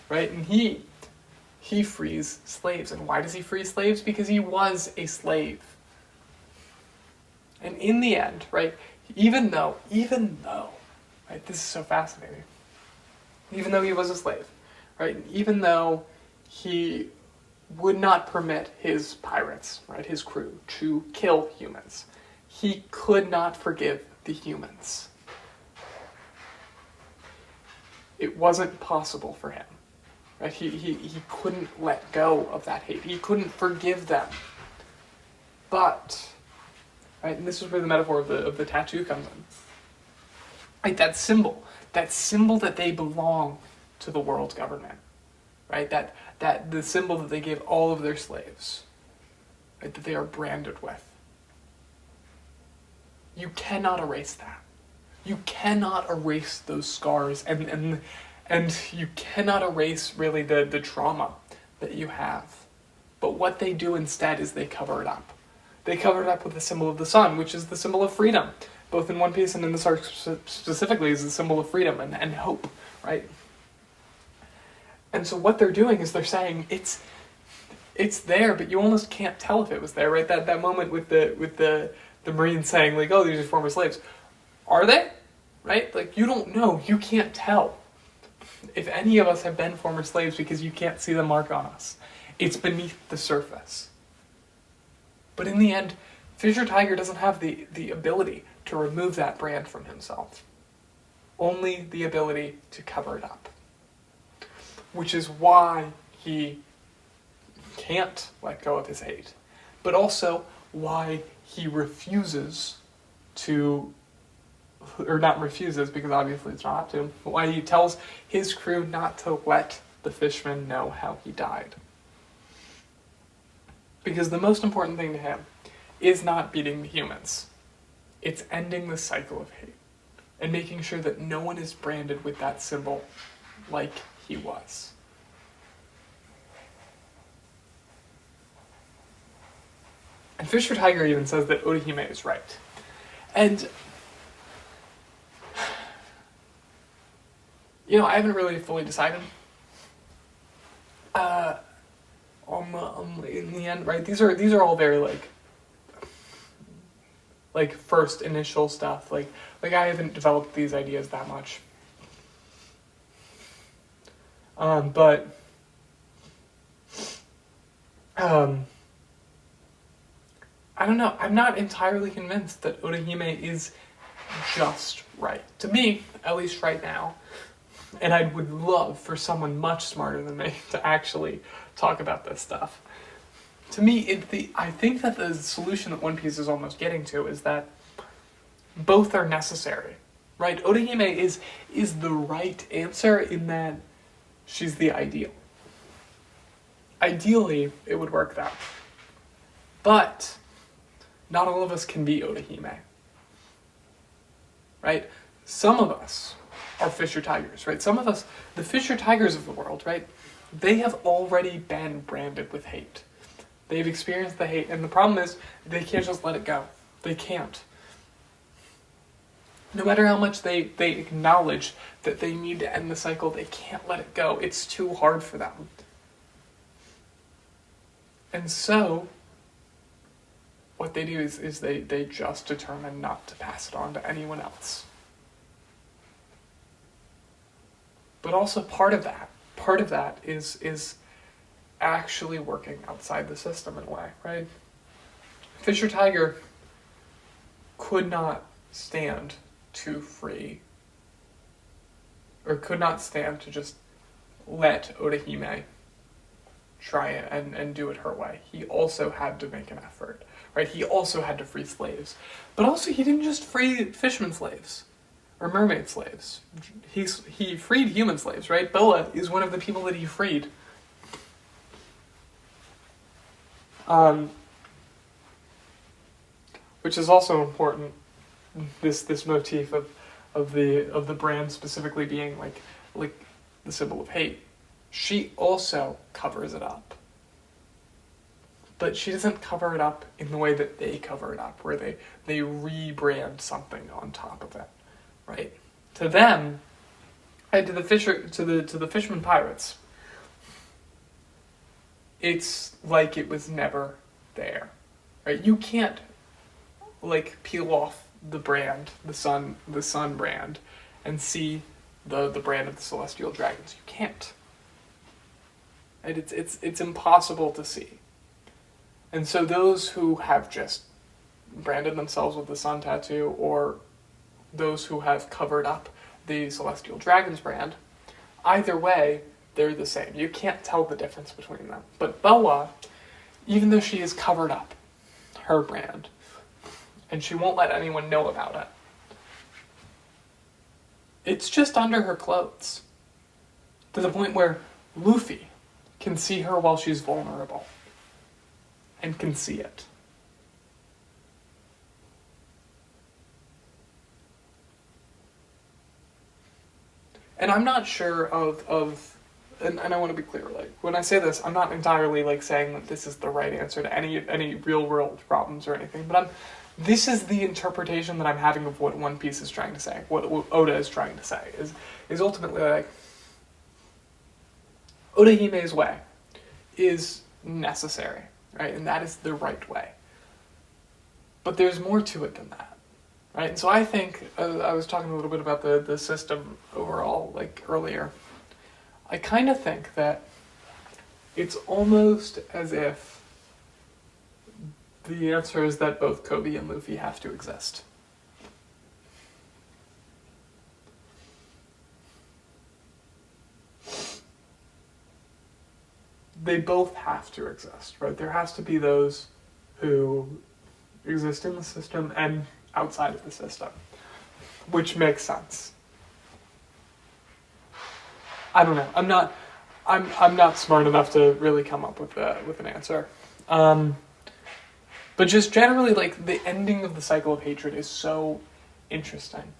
Speaker 1: right? And he frees slaves. And why does he free slaves? Because he was a slave. And in the end, right, even though, right, this is so fascinating, even though he was a slave, right, even though he would not permit his pirates, right, his crew, to kill humans, he could not forgive the humans. It wasn't possible for him, right? He couldn't let go of that hate. He couldn't forgive them. But, right, and this is where the metaphor of the tattoo comes in. Right, that symbol that they belong to the world government, right? That the symbol that they gave all of their slaves, right, that they are branded with. You cannot erase that. You cannot erase those scars, and you cannot erase really the trauma that you have. But what they do instead is they cover it up. They cover it up with the symbol of the sun, which is the symbol of freedom. Both in One Piece and in this arc specifically is the symbol of freedom and hope, right? And so what they're doing is they're saying it's there, but you almost can't tell if it was there, right? That moment with the Marines saying, like, oh, these are former slaves. Are they? Right? Like, you don't know. You can't tell if any of us have been former slaves because you can't see the mark on us. It's beneath the surface. But in the end, Fisher Tiger doesn't have the ability to remove that brand from himself. Only the ability to cover it up. Which is why he can't let go of his hate. But also why he refuses to, or not refuses because obviously it's not to, but why he tells his crew not to let the fishmen know how he died. Because the most important thing to him is not beating the humans. It's ending the cycle of hate and making sure that no one is branded with that symbol like he was. And Fisher Tiger even says that Orihime is right. And, you know, I haven't really fully decided in the end, right? These are all very, like first initial stuff. Like I haven't developed these ideas that much. But I don't know. I'm not entirely convinced that Orihime is just right. To me, at least right now. And I would love for someone much smarter than me to actually talk about this stuff. To me, I think that the solution that One Piece is almost getting to is that both are necessary, right? Orihime is the right answer in that she's the ideal. Ideally, it would work that. But not all of us can be Orihime, right? Some of us are Fisher Tigers, right? Some of us, the Fisher Tigers of the world, right? They have already been branded with hate. They've experienced the hate, and the problem is they can't just let it go. They can't. No matter how much they acknowledge that they need to end the cycle, they can't let it go. It's too hard for them. And so, what they do is they just determine not to pass it on to anyone else. But also part of that is actually working outside the system in a way, right? Fisher Tiger could not stand to free, or could not stand to just let Orihime try it and do it her way. He also had to make an effort, right? He also had to free slaves. But also he didn't just free fisherman slaves or mermaid slaves. He freed human slaves, right? Boa is one of the people that he freed. Which is also important. This motif of the brand specifically being like the symbol of hate. She also covers it up. but she doesn't cover it up in the way that they cover it up, where they rebrand something on top of it, right? To them, and to the fisherman pirates, it's like it was never there, right? You can't like peel off the brand, the sun brand, and see the brand of the Celestial Dragons. You can't. And it's impossible to see. And so those who have just branded themselves with the sun tattoo, or those who have covered up the Celestial Dragons brand, either way, they're the same. You can't tell the difference between them. But Boa, even though she has covered up her brand, and she won't let anyone know about it, it's just under her clothes. To the point where Luffy can see her while she's vulnerable. And can see it. And I'm not sure and I want to be clear, like, when I say this, I'm not entirely, like, saying that this is the right answer to any real-world problems or anything, but this is the interpretation that I'm having of what One Piece is trying to say, what Oda is trying to say, is ultimately, like, Odahime's way is necessary, right? And that is the right way. But there's more to it than that, right? And so I think, I was talking a little bit about the system overall, like, earlier. I kind of think that it's almost as if the answer is that both Kobe and Luffy have to exist. They both have to exist, right? There has to be those who exist in the system and outside of the system, which makes sense. I don't know. I'm not smart enough to really come up with an answer. But just generally, like, the ending of the cycle of hatred is so interesting.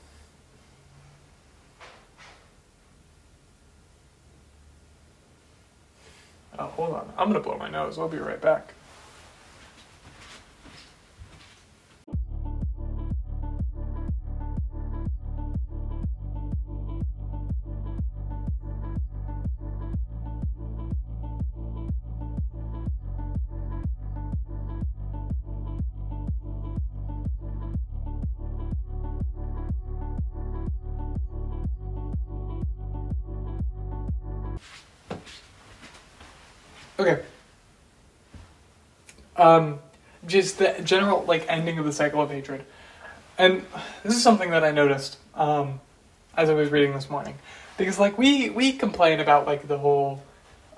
Speaker 1: Oh, hold on. I'm gonna blow my nose. I'll be right back. Okay. Just the general, like, ending of the cycle of hatred. And this is something that I noticed, as I was reading this morning. Because, like, we complain about, like, the whole,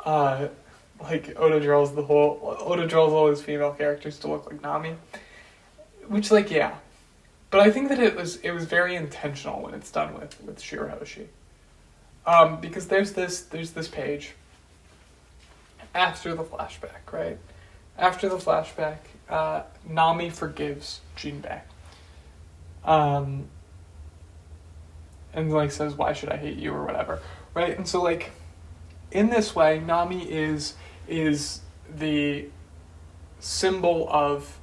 Speaker 1: like, Oda draws all his female characters to look like Nami. Which, like, yeah. But I think that it was very intentional when it's done with Shirahoshi. Because there's this page after the flashback, right? After the flashback, Nami forgives Jinbei. And, like, says, why should I hate you, or whatever, right? And so, like, in this way, Nami is the symbol of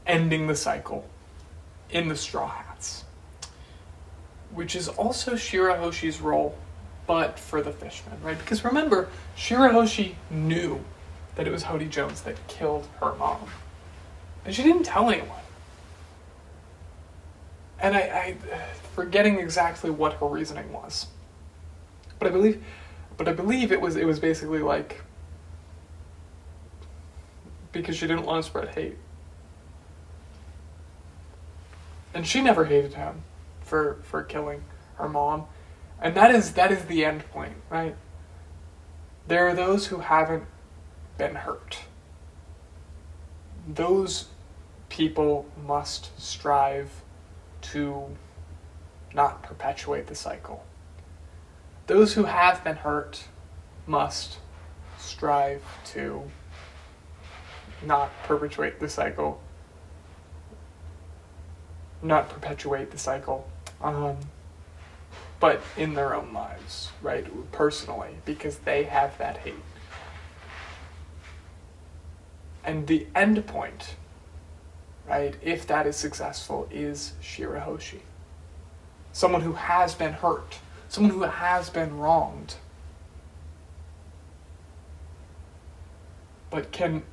Speaker 1: ending the cycle in the Straw Hats, which is also Shirahoshi's role, but for the fishmen, right? Because remember, Shirahoshi knew that it was Hody Jones that killed her mom. And she didn't tell anyone. And I forgetting exactly what her reasoning was. But I believe it was basically like, because she didn't want to spread hate. And she never hated him for killing her mom. And that is the end point, right? There are those who haven't been hurt. Those people must strive to not perpetuate the cycle. Those who have been hurt must strive to not perpetuate the cycle. Not perpetuate the cycle. But in their own lives, right? Personally, because they have that hate. And the end point, right, if that is successful, is Shirahoshi. Someone who has been hurt, someone who has been wronged, but can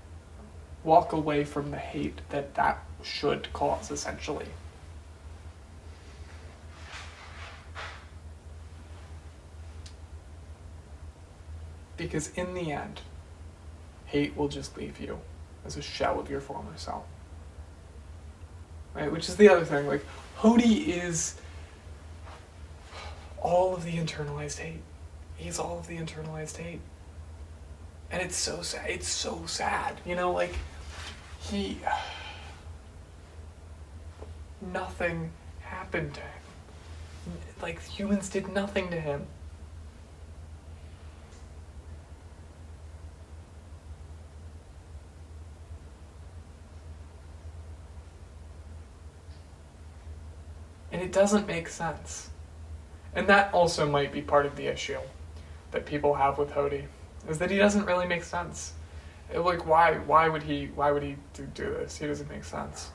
Speaker 1: walk away from the hate that should cause, essentially. Because in the end, hate will just leave you as a shell of your former self. Right? Which is the other thing. Like, Hody is all of the internalized hate. He's all of the internalized hate. And it's so sad. It's so sad. You know, like, nothing happened to him. Like, humans did nothing to him. And it doesn't make sense. And that also might be part of the issue that people have with Hody, is that he doesn't really make sense. Like, why would he do this? He doesn't make sense.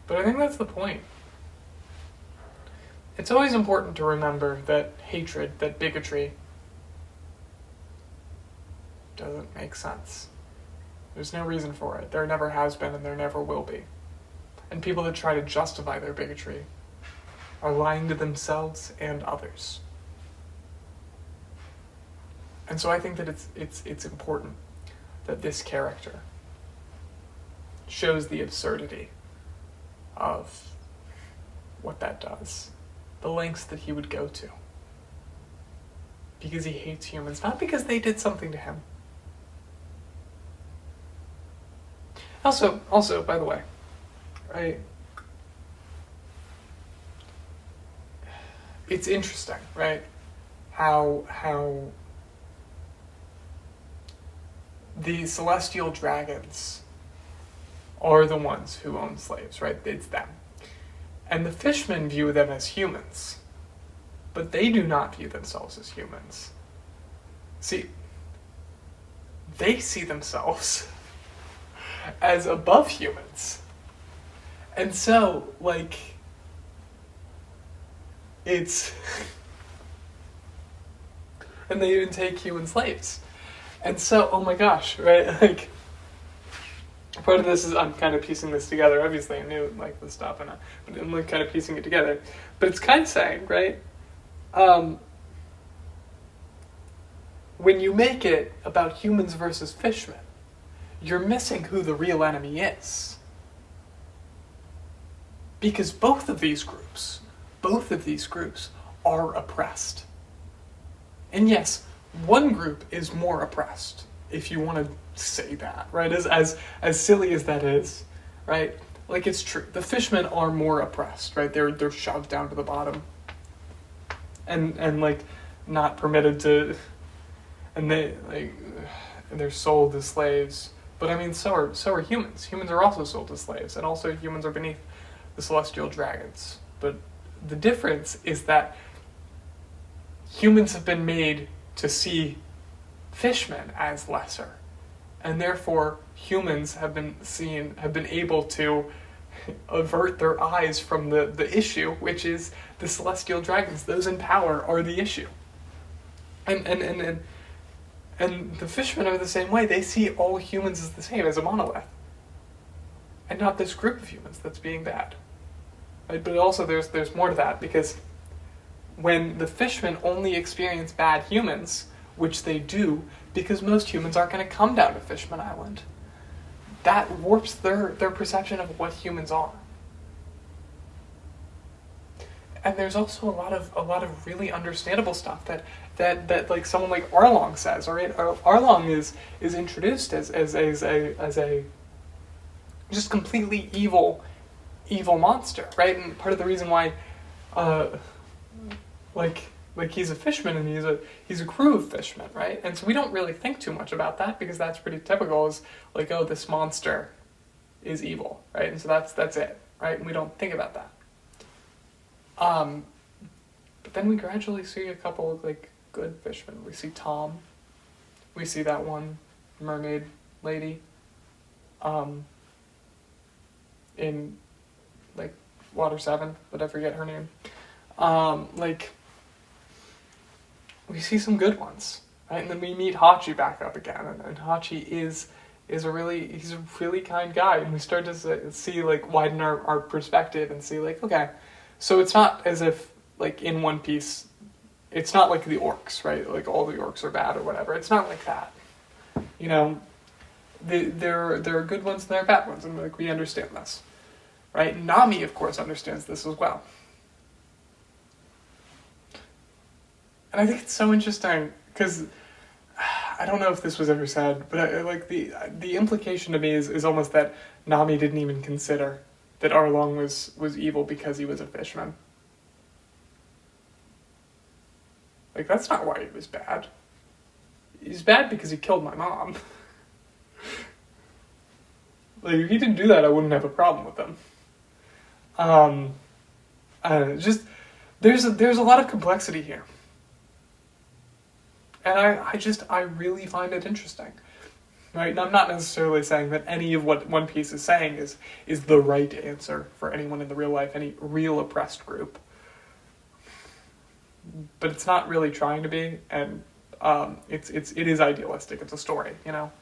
Speaker 1: But I think that's the point. It's always important to remember that hatred, that bigotry, doesn't make sense. There's no reason for it. There never has been and there never will be. And people that try to justify their bigotry are lying to themselves and others. And so I think that it's important that this character shows the absurdity of what that does, the lengths that he would go to, because he hates humans, not because they did something to him. Also, by the way, right? It's interesting, right? How the celestial dragons are the ones who own slaves, right? It's them. And the fishmen view them as humans, but they do not view themselves as humans. See, they see themselves as above humans. And so, like, it's... and they even take human slaves. And so, oh my gosh, right? Like, part of this is I'm kind of piecing this together. Obviously, I knew like the stuff, but I'm like kind of piecing it together. But it's kind of saying, right? When you make it about humans versus fishmen, you're missing who the real enemy is. Because both of these groups are oppressed. And yes, one group is more oppressed, if you want to say that, right? As silly as that is, right? Like, it's true. The fishmen are more oppressed, right? They're shoved down to the bottom. And like, not permitted to, and they're sold as slaves. But I mean, so are humans. Humans are also sold as slaves, and also humans are beneath the celestial dragons. But the difference is that humans have been made to see fishmen as lesser, and therefore humans have been able to avert their eyes from the issue, which is the celestial dragons. Those in power are the issue. And the fishmen are the same way. They see all humans as the same, as a monolith, and not this group of humans that's being bad. Right? But also there's more to that, because when the fishmen only experience bad humans, which they do, because most humans aren't going to come down to Fishman Island, that warps their perception of what humans are. And there's also a lot of really understandable stuff that like someone like Arlong says. All right, Arlong is introduced as a just completely evil monster, right? And part of the reason why, like he's a fisherman and he's a crew of fishermen, right? And so we don't really think too much about that, because that's pretty typical. Is like, oh, this monster is evil, right? And so that's it, right? And we don't think about that. But then we gradually see a couple of like good fishermen. We see Tom. We see that one mermaid lady. um, in like Water 7, but I forget her name. Like we see some good ones, right? And then we meet Hachi back up again, and Hachi he's a really kind guy, and we start to see like widen our perspective and see like, okay, so it's not as if like in One Piece, it's not like the orcs, right? Like all the orcs are bad or whatever. It's not like that, you know. There are good ones and there are bad ones, and like we understand this, right? Nami, of course, understands this as well. And I think it's so interesting because I don't know if this was ever said, but like the implication to me is almost that Nami didn't even consider that Arlong was evil because he was a fishman. Like that's not why he was bad. He's bad because he killed my mom. Like if he didn't do that, I wouldn't have a problem with him. Just there's a lot of complexity here. And I really find it interesting. Right? And I'm not necessarily saying that any of what One Piece is saying is the right answer for anyone in the real life, any real oppressed group. But it's not really trying to be, and it is idealistic. It's a story, you know.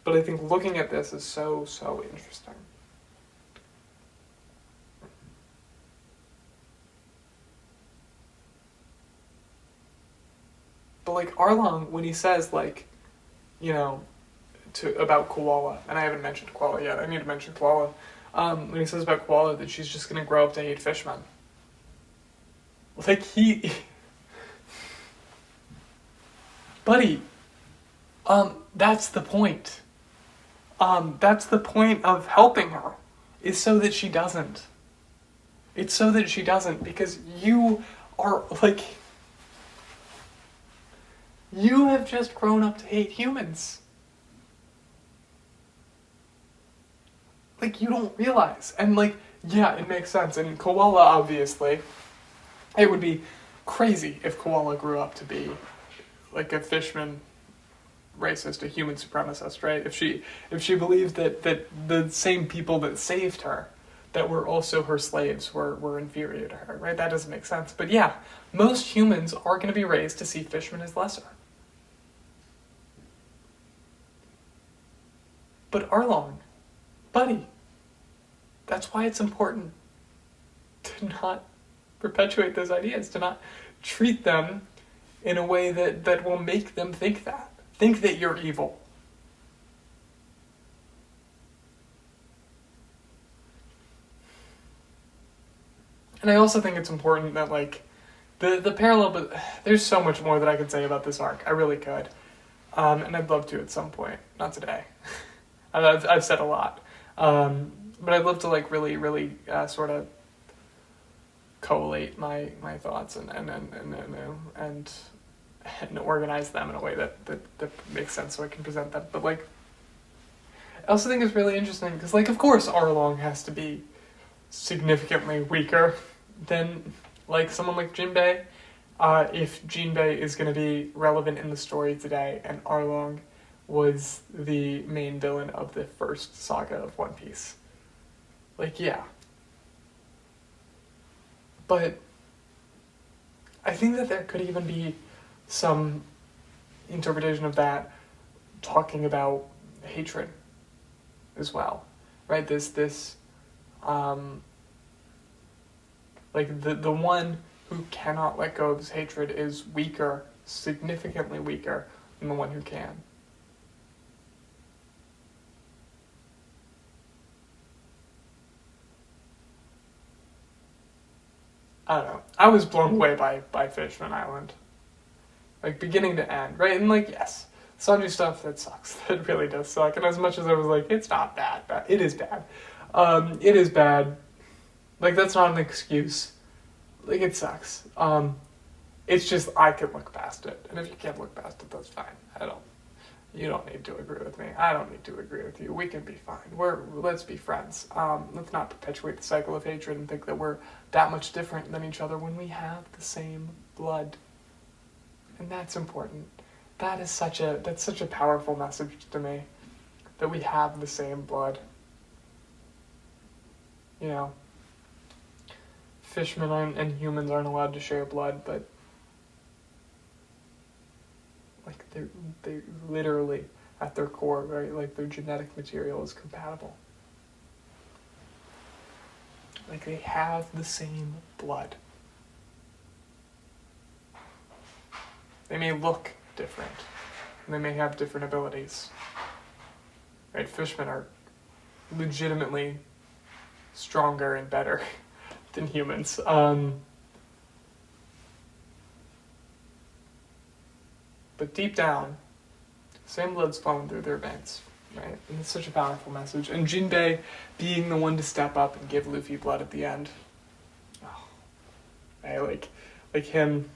Speaker 1: But I think looking at this is so interesting. But like Arlong, when he says like, you know, about Koala, and I haven't mentioned Koala yet. I need to mention Koala. When he says about Koala that she's just gonna grow up to hate fishmen. Like buddy, that's the point. That's the point of helping her, is so that she doesn't. It's so that she doesn't, because you are like. You have just grown up to hate humans. Like, you don't realize. And, like, yeah, it makes sense. And Koala, obviously, it would be crazy if Koala grew up to be, like, a fishman racist, a human supremacist, right? If she believed that the same people that saved her, that were also her slaves, were inferior to her, right? That doesn't make sense. But yeah, most humans are going to be raised to see fishmen as lesser. But Arlong, buddy, that's why it's important to not perpetuate those ideas, to not treat them in a way that will make them think that you're evil. And I also think it's important that, like, the parallel, but there's so much more that I could say about this arc. I really could. And I'd love to at some point. Not today. I've said a lot. But I'd love to, like, really sort of collate my thoughts and organize them in a way that makes sense so I can present them. But, like, I also think it's really interesting because, like, of course Arlong has to be significantly weaker than, like, someone like Jinbei. If Jinbei is going to be relevant in the story today, and Arlong was the main villain of the first saga of One Piece. Like, yeah. But I think that there could even be some interpretation of that talking about hatred as well, right? This like the one who cannot let go of his hatred is weaker, significantly weaker than the one who can. I don't know. I was blown away by Fishman Island. Like, beginning to end, right? And, like, yes, Sanji stuff, that sucks. That really does suck. And as much as I was like, it's not that bad. It is bad. It is bad. Like, that's not an excuse. Like, it sucks. It's just, I can look past it. And if you can't look past it, that's fine. You don't need to agree with me. I don't need to agree with you. We can be fine. Let's be friends. Let's not perpetuate the cycle of hatred and think that we're that much different than each other when we have the same blood. And that's important. That's such a powerful message to me. that we have the same blood. You know, fishmen and humans aren't allowed to share blood, but like they literally at their core, right? Like their genetic material is compatible. Like they have the same blood. They may look different, and they may have different abilities. Right? Fishmen are legitimately stronger and better than humans. But deep down, same blood's flowing through their veins, right? And it's such a powerful message. And Jinbei being the one to step up and give Luffy blood at the end. Oh, I like him.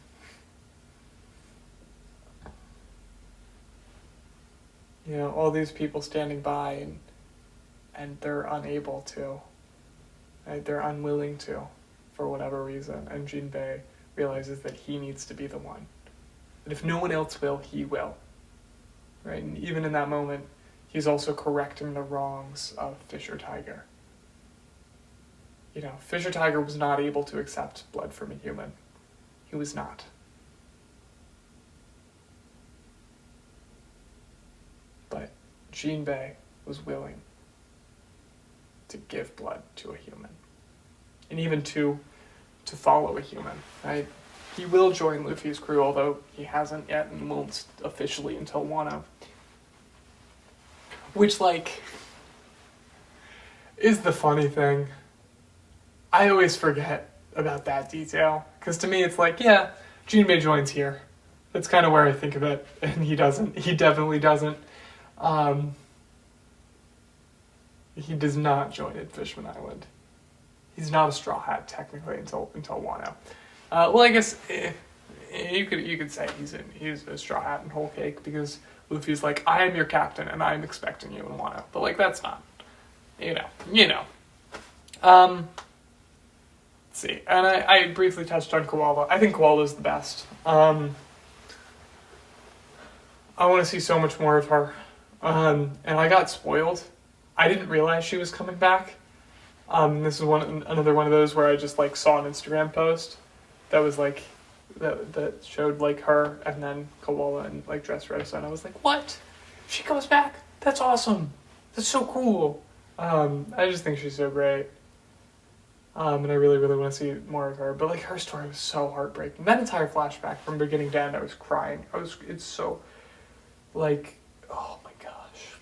Speaker 1: You know, all these people standing by and they're unable to. Right? They're unwilling to, for whatever reason. And Jinbei realizes that he needs to be the one. That if no one else will, he will. Right? And even in that moment, he's also correcting the wrongs of Fisher Tiger. You know, Fisher Tiger was not able to accept blood from a human. He was not. But Jinbei was willing to give blood to a human. And even to follow a human, right? He will join Luffy's crew, although he hasn't yet and won't officially until Wano. Which, like, is the funny thing. I always forget about that detail. Because to me it's like, yeah, Jinbei joins here. That's kind of where I think of it. And he doesn't. He definitely doesn't. He does not join at Fishman Island. He's not a Straw Hat technically until Wano. Well, I guess you could say he's a Straw Hat in Whole Cake because Luffy's like, I am your captain and I'm expecting you in Wano. But like that's not, you know. Let's see, and I briefly touched on Koala. I think Koala's the best. I want to see so much more of her. And I got spoiled. I didn't realize she was coming back. This is another one of those where I just like saw an Instagram post that was like that showed like her and then Koala and like Dressrosa, and I was like, what? She comes back? That's awesome. That's so cool. I just think she's so great. And I really, really want to see more of her. But like her story was so heartbreaking. That entire flashback from beginning to end, I was crying. It's so like, oh my gosh.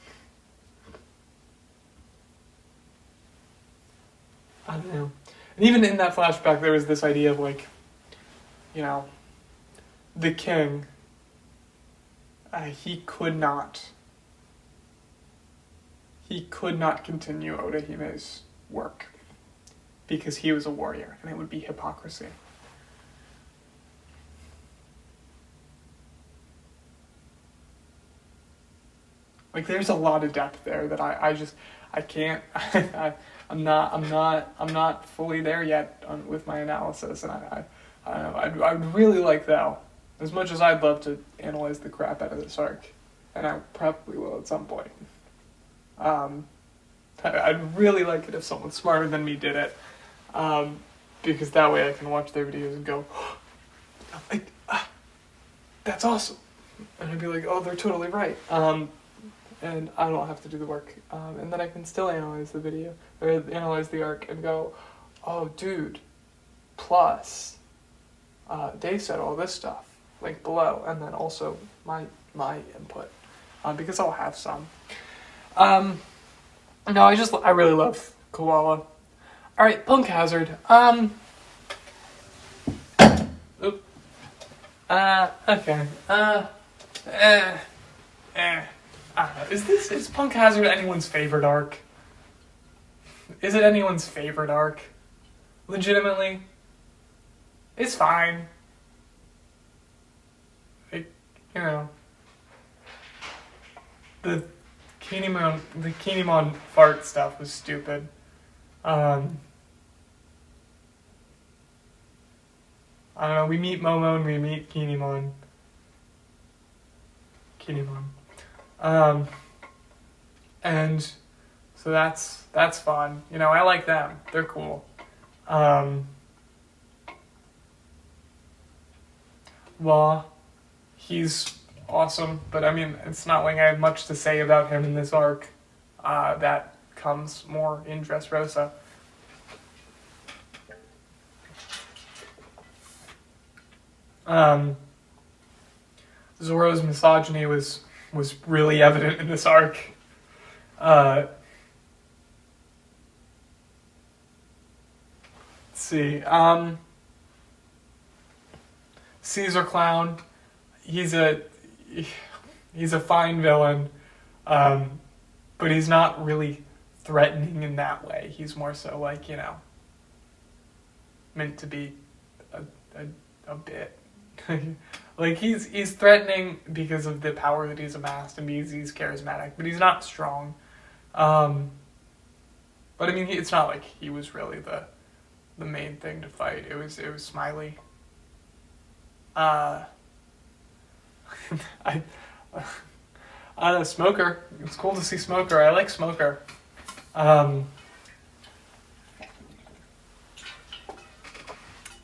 Speaker 1: I don't know. And even in that flashback, there was this idea of like, you know, the king, he could not continue Odahime's work because he was a warrior, and it would be hypocrisy. Like, there's a lot of depth there that I can't. I'm not fully there yet with my analysis, and I don't know. I'd really like, though, as much as I'd love to analyze the crap out of this arc, and I probably will at some point. I'd really like it if someone smarter than me did it, because that way I can watch their videos and go, that's awesome, and I'd be like, oh, they're totally right. And I don't have to do the work, and then I can still analyze the video, or analyze the arc, and go, oh, dude, plus, they said all this stuff, link below, and then also my input, because I'll have some. No, I really love Koala. Alright, Punk Hazard. Okay. I don't know. Is Punk Hazard anyone's favorite arc? Is it anyone's favorite arc? Legitimately? It's fine. Like, you know. The Kinemon fart stuff was stupid. I don't know, we meet Momo and we meet Kinemon. And so that's fun. You know, I like them. They're cool. Law, he's awesome, but I mean, it's not like I have much to say about him in this arc. That comes more in Dressrosa. Zoro's misogyny was really evident in this arc. Let's see. Caesar Clown, he's a fine villain, but he's not really threatening in that way. He's more so like, you know, meant to be a bit. Like he's threatening because of the power that he's amassed and because he's charismatic, but he's not strong. But I mean, it's not like he was really the main thing to fight. It was Smiley. I don't know, Smoker. It's cool to see Smoker. I like Smoker. The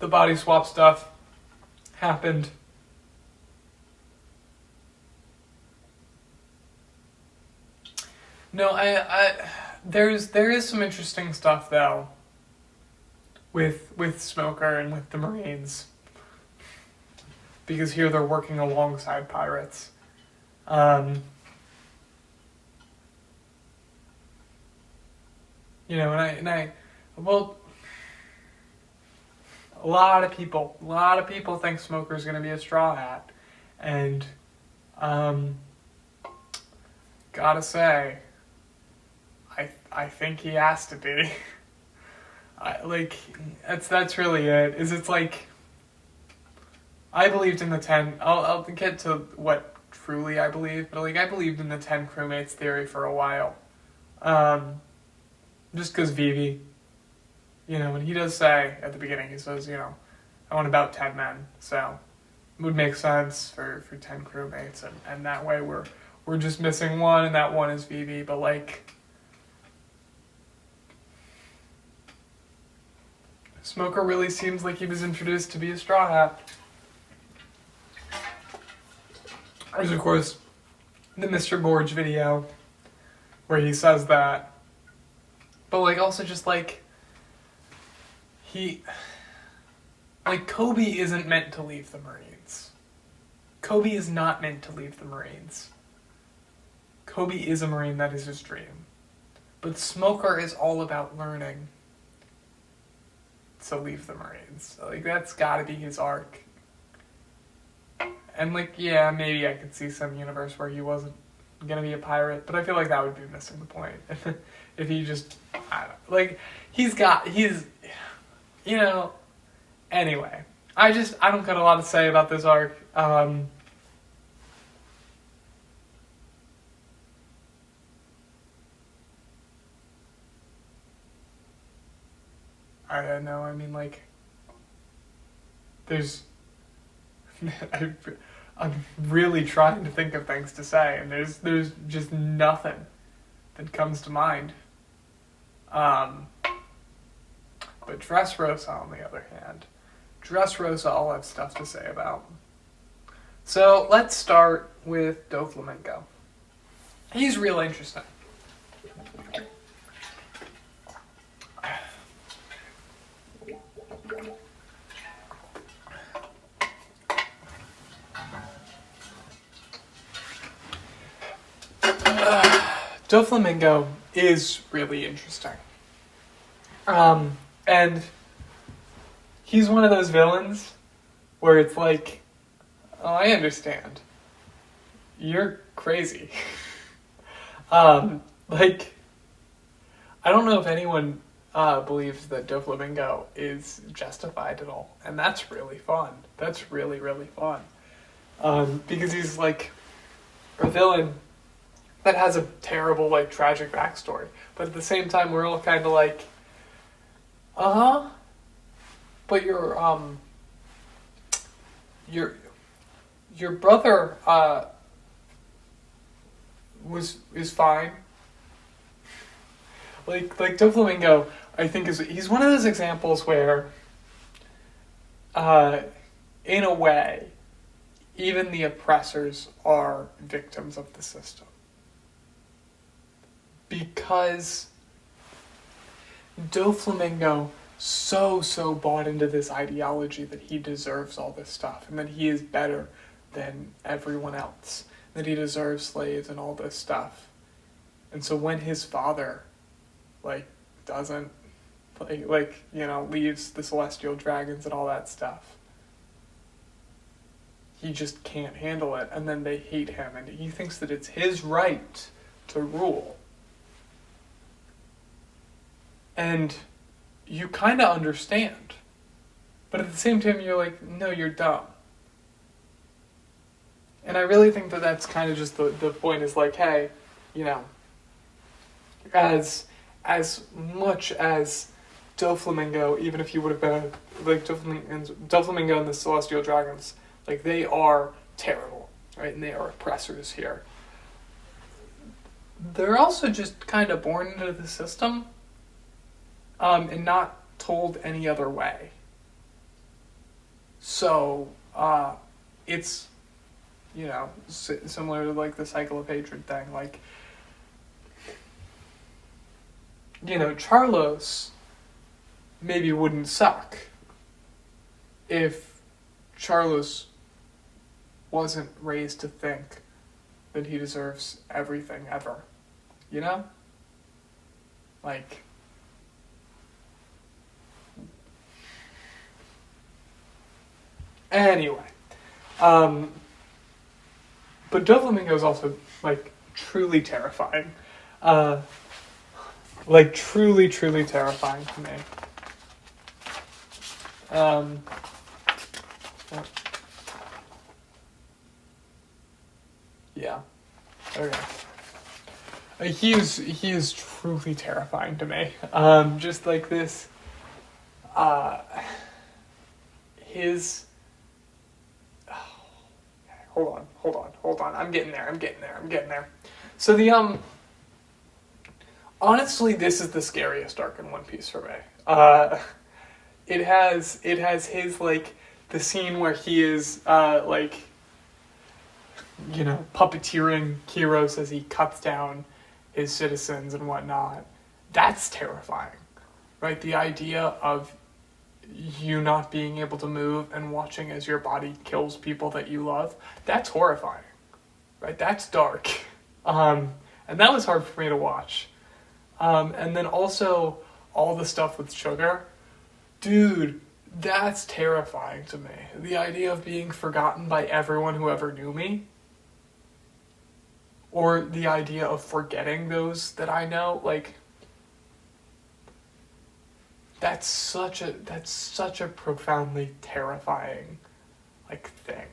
Speaker 1: body swap stuff happened. No, there is some interesting stuff though with Smoker and with the Marines, because here they're working alongside pirates. You know, and I, well, a lot of people think Smoker's going to be a Straw Hat, and gotta say, I think he has to be. That's really it. It's like, I believed in the 10. I'll get to what truly I believe, but like I believed in the 10 crewmates theory for a while. Just because Vivi, you know, and he does say at the beginning, he says, you know, I want about 10 men, so it would make sense for 10 crewmates, and that way we're just missing one, and that one is Vivi, but like, Smoker really seems like he was introduced to be a Straw Hat. There's, of course, the Mr. Gorge video where he says that. But, like, also just, like, Kobe isn't meant to leave the Marines. Kobe is not meant to leave the Marines. Kobe is a Marine, that is his dream. But Smoker is all about learning to leave the Marines. Like, that's gotta be his arc. And, like, yeah, maybe I could see some universe where he wasn't gonna be a pirate, but I feel like that would be missing the point. If he just, I don't, like, he's, you know, anyway. I don't got a lot to say about this arc. I don't know, I mean, like, there's, I'm really trying to think of things to say, and there's just nothing that comes to mind. But Dressrosa, on the other hand, Dressrosa I'll have stuff to say about. So let's start with Doflamingo. He's real interesting. Doflamingo is really interesting. And he's one of those villains where it's like, oh, I understand. You're crazy. Like, I don't know if anyone believes that Doflamingo is justified at all. And that's really fun. That's really, really fun. Because he's like a villain that has a terrible, like, tragic backstory. But at the same time, we're all kind of like, but your brother is fine. like Doflamingo, I think he's one of those examples where, in a way, even the oppressors are victims of the system. Because Doflamingo so bought into this ideology that he deserves all this stuff and that he is better than everyone else, that he deserves slaves and all this stuff. And so when his father, doesn't, leaves the celestial dragons and all that stuff, he just can't handle it, and then they hate him, and he thinks that it's his right to rule. And you kind of understand. But at the same time, you're like, no, you're dumb. And I really think that that's kind of just the point is like, hey, as much as Doflamingo, even if he would have been Doflamingo and the Celestial Dragons, they are terrible, right? And they are oppressors here. They're also just kind of born into the system, and not told any other way. So, it's, similar to the cycle of hatred thing. Charlos maybe wouldn't suck if Charlos wasn't raised to think that he deserves everything ever. Anyway. But Doflamingo is also, truly terrifying. Truly terrifying to me. Yeah. Okay. He is truly terrifying to me. Just this. His. Hold on. I'm getting there. So honestly, this is the scariest arc in One Piece for me. It has his the scene where he is puppeteering Kiros as he cuts down his citizens and whatnot. That's terrifying, right? The idea of you not being able to move and watching as your body kills people that you love, that's horrifying, right? That's dark. And that was hard for me to watch. And then also all the stuff with Sugar. Dude, that's terrifying to me. The idea of being forgotten by everyone who ever knew me. Or the idea of forgetting those that I know, that's such a profoundly terrifying thing,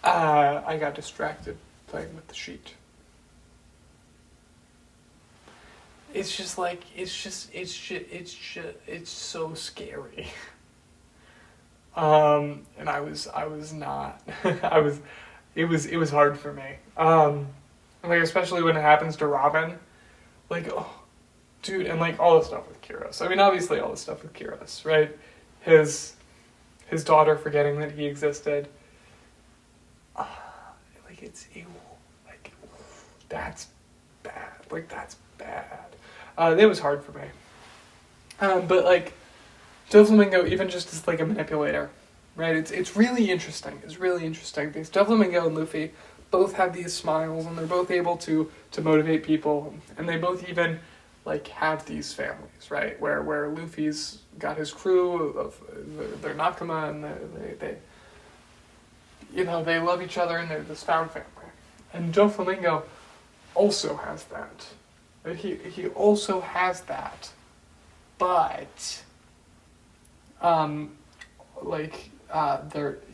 Speaker 1: I got distracted playing with the sheet. It's just it's so scary. And I was not, it was hard for me. Especially when it happens to Robin. Oh, dude, and all the stuff with Kiros. I mean, obviously all the stuff with Kiros, right? His daughter forgetting that he existed. It's ew. That's bad. That's bad. It was hard for me. But Doflamingo, even just as a manipulator, right? It's really interesting. It's really interesting because Doflamingo and Luffy both have these smiles, and they're both able to motivate people, and they both even have these families, right? Where Luffy's got his crew of their Nakama, and they love each other, and they're this found family. And Doflamingo also has that. He also has that, but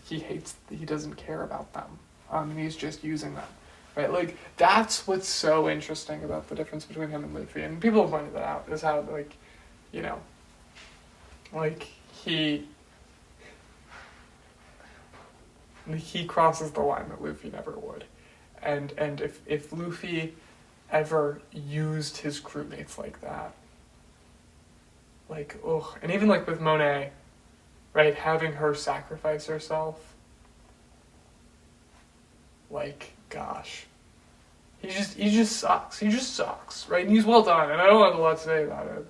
Speaker 1: he doesn't care about them. He's just using them, right? That's what's so interesting about the difference between him and Luffy, and people have pointed that out, is how he crosses the line that Luffy never would. and if Luffy ever used his crewmates like that, like, ugh. And even like with Monet, right, having her sacrifice herself, like, gosh, he just sucks. He just sucks, right? And he's well done, and I don't have a lot to say about it.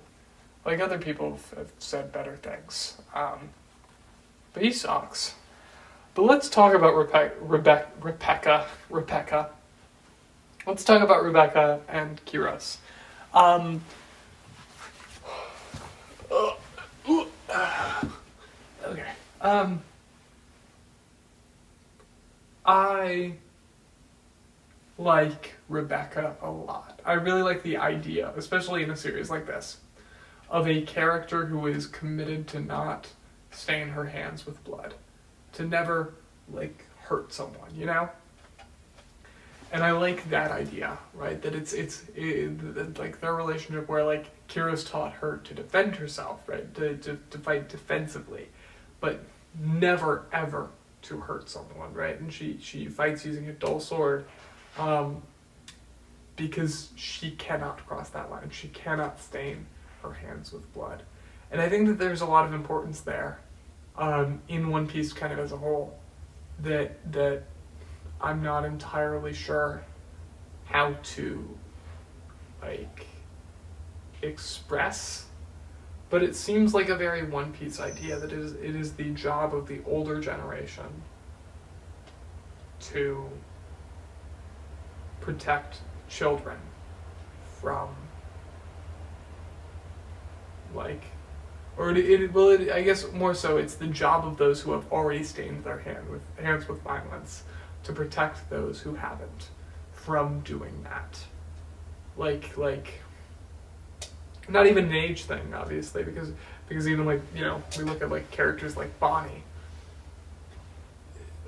Speaker 1: Like, other people have said better things, but he sucks. But let's talk about Rebecca. Let's talk about Rebecca and Kiros. Okay. I like Rebecca a lot. I really like the idea, especially in a series like this, of a character who is committed to not stain her hands with blood, to never, like, hurt someone, you know? And I like that idea, right? That it's like their relationship where, like, Kiros taught her to defend herself, right? To fight defensively, but never ever to hurt someone, right? And she fights using a dull sword, because she cannot cross that line. She cannot stain her hands with blood. And I think that there's a lot of importance there, in One Piece kind of as a whole, that I'm not entirely sure how to, like, express, but it seems like a very One Piece idea that it is the job of the older generation to protect children from, like, I guess more so it's the job of those who have already stained their hands with violence to protect those who haven't from doing that. Like not even an age thing, obviously, because even, like, you know, we look at, like, characters like Bonnie.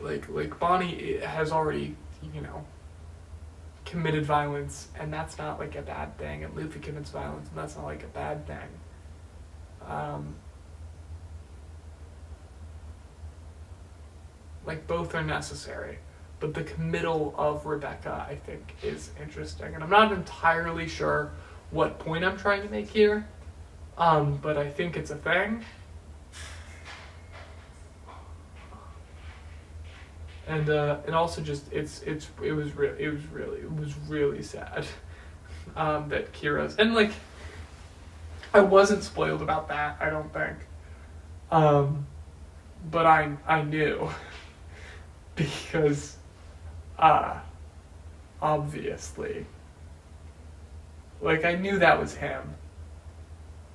Speaker 1: Like Bonnie has already, you know, committed violence, and that's not, like, a bad thing. And Luffy commits violence, and that's not, like, a bad thing. Like, both are necessary, but the committal of Rebecca, I think, is interesting. And I'm not entirely sure what point I'm trying to make here, but I think it's a thing. And also just it was really sad that Kiros, and, like, I wasn't spoiled about that, I don't think, but I knew because obviously, like, I knew that was him.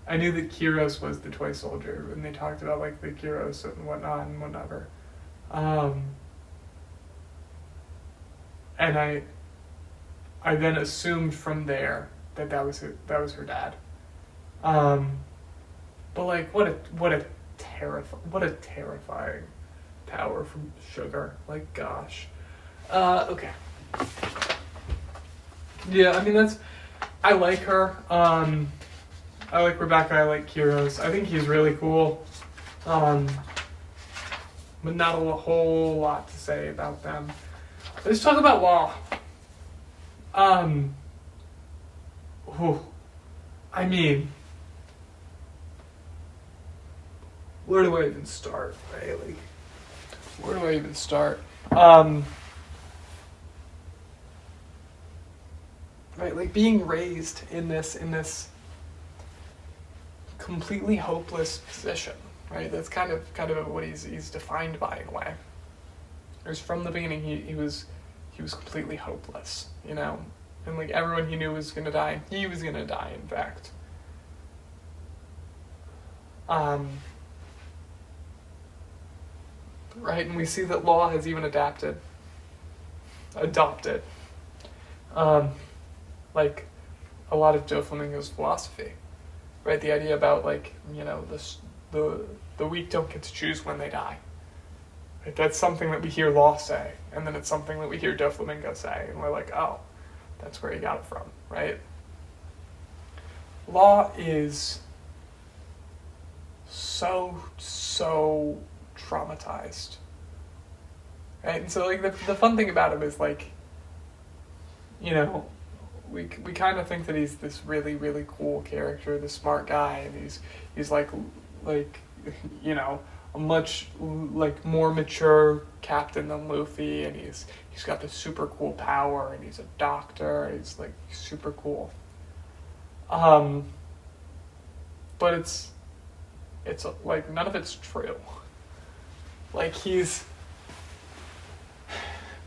Speaker 1: I knew that Kiros was the toy soldier, and they talked about, like, the Kiros and whatnot and whatever. And I then assumed from there that was her dad. But, like, what a terrifying power from Sugar. Like, gosh. Okay. Yeah, I mean, I like her. I like Rebecca, I like Kiros. I think he's really cool. But not a whole lot to say about them. Let's talk about Law. I mean, where do I even start, right? Like, where do I even start? Right, like, being raised in this completely hopeless position, right? That's kind of what he's defined by, in a way. Because from the beginning, he was completely hopeless, you know, and, like, everyone he knew was gonna die. He was gonna die, in fact. Right, and we see that Law has even adopted, like, a lot of Doflamingo's philosophy, right? The idea about, like, you know, the weak don't get to choose when they die. Right? That's something that we hear Law say, and then it's something that we hear Doflamingo say, and we're like, oh, that's where he got it from, right? Law is so traumatized, right? And so, like, the fun thing about him is, like, you know, we kind of think that he's this really really cool character, this smart guy, and he's like you know, a much like more mature captain than Luffy, and he's got this super cool power, and he's a doctor. He's like super cool. But it's like none of it's true. Like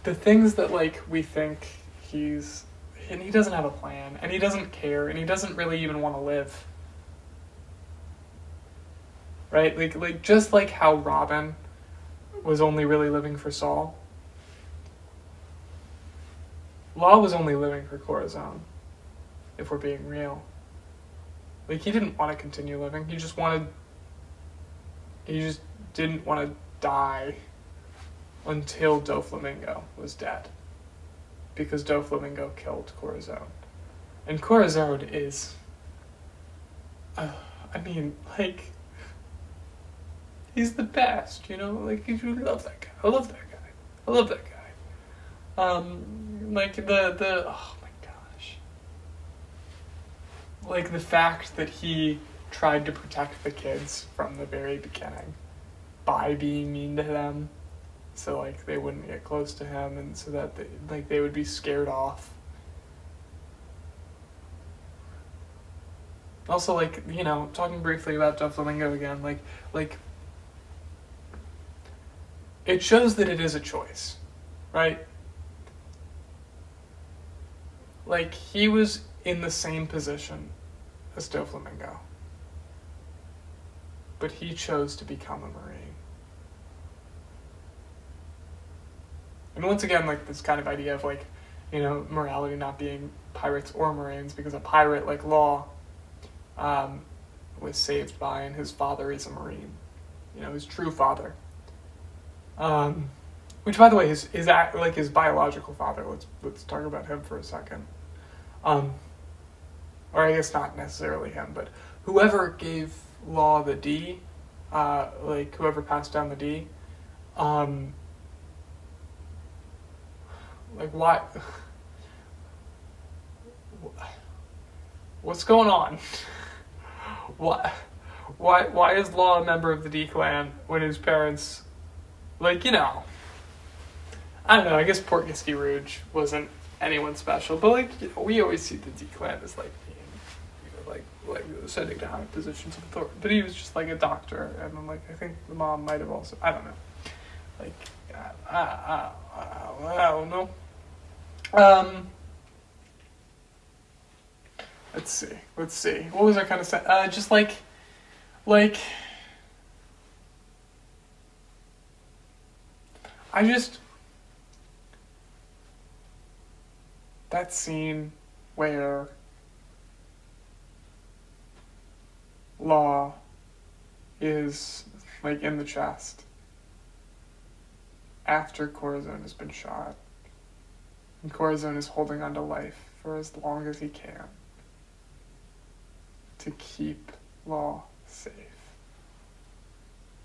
Speaker 1: the things that like we think and he doesn't have a plan, and he doesn't care, and he doesn't really even want to live. Right? Like just like how Robin was only really living for Saul, Law was only living for Corazon, if we're being real. Like, he didn't want to continue living. He just didn't want to die until Doflamingo was dead. Because Doflamingo killed Corazon. And Corazon is, he's the best, you know? Like, you love that guy. I love that guy. Like, oh my gosh. Like, the fact that he tried to protect the kids from the very beginning by being mean to them, so, like, they wouldn't get close to him, and so that, they would be scared off. Also, like, you know, talking briefly about Doflamingo again, like, it shows that it is a choice, right? Like, he was in the same position as Doflamingo, but he chose to become a Marine. And once again, like, this kind of idea of, like, you know, morality not being pirates or Marines, because a pirate like Law was saved by, and his father is a Marine, you know, his true father. Which, by the way, his biological father. Let's talk about him for a second. Or I guess not necessarily him, but whoever gave Law the D, like whoever passed down the D, like why? What's going on? Why is Law a member of the D clan when his parents, like, you know, I don't know, I guess Port-Gisky Rouge wasn't anyone special, but, like, you know, we always see the D clan as, like, being, you know, like ascending to high positions of authority, but he was just, like, a doctor, and then, like, I think the mom might have also, I don't know, like, I don't know. Let's see. What was I kind of saying? Just like, that scene where Law is, like, in the chest after Corazon has been shot, and Corazon is holding on to life for as long as he can to keep Law safe.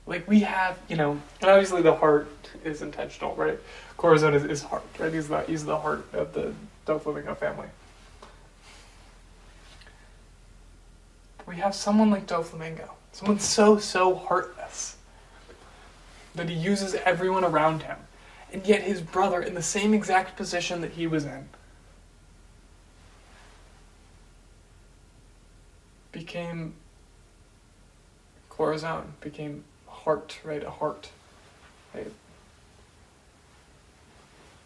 Speaker 1: Like, we have, you know, and obviously the heart is intentional, right? Corazon is heart, right? He's the heart of the Doflamingo family. We have someone like Doflamingo, someone so heartless that he uses everyone around him, and yet his brother, in the same exact position that he was in, became Corazon, became heart, right? A heart, right?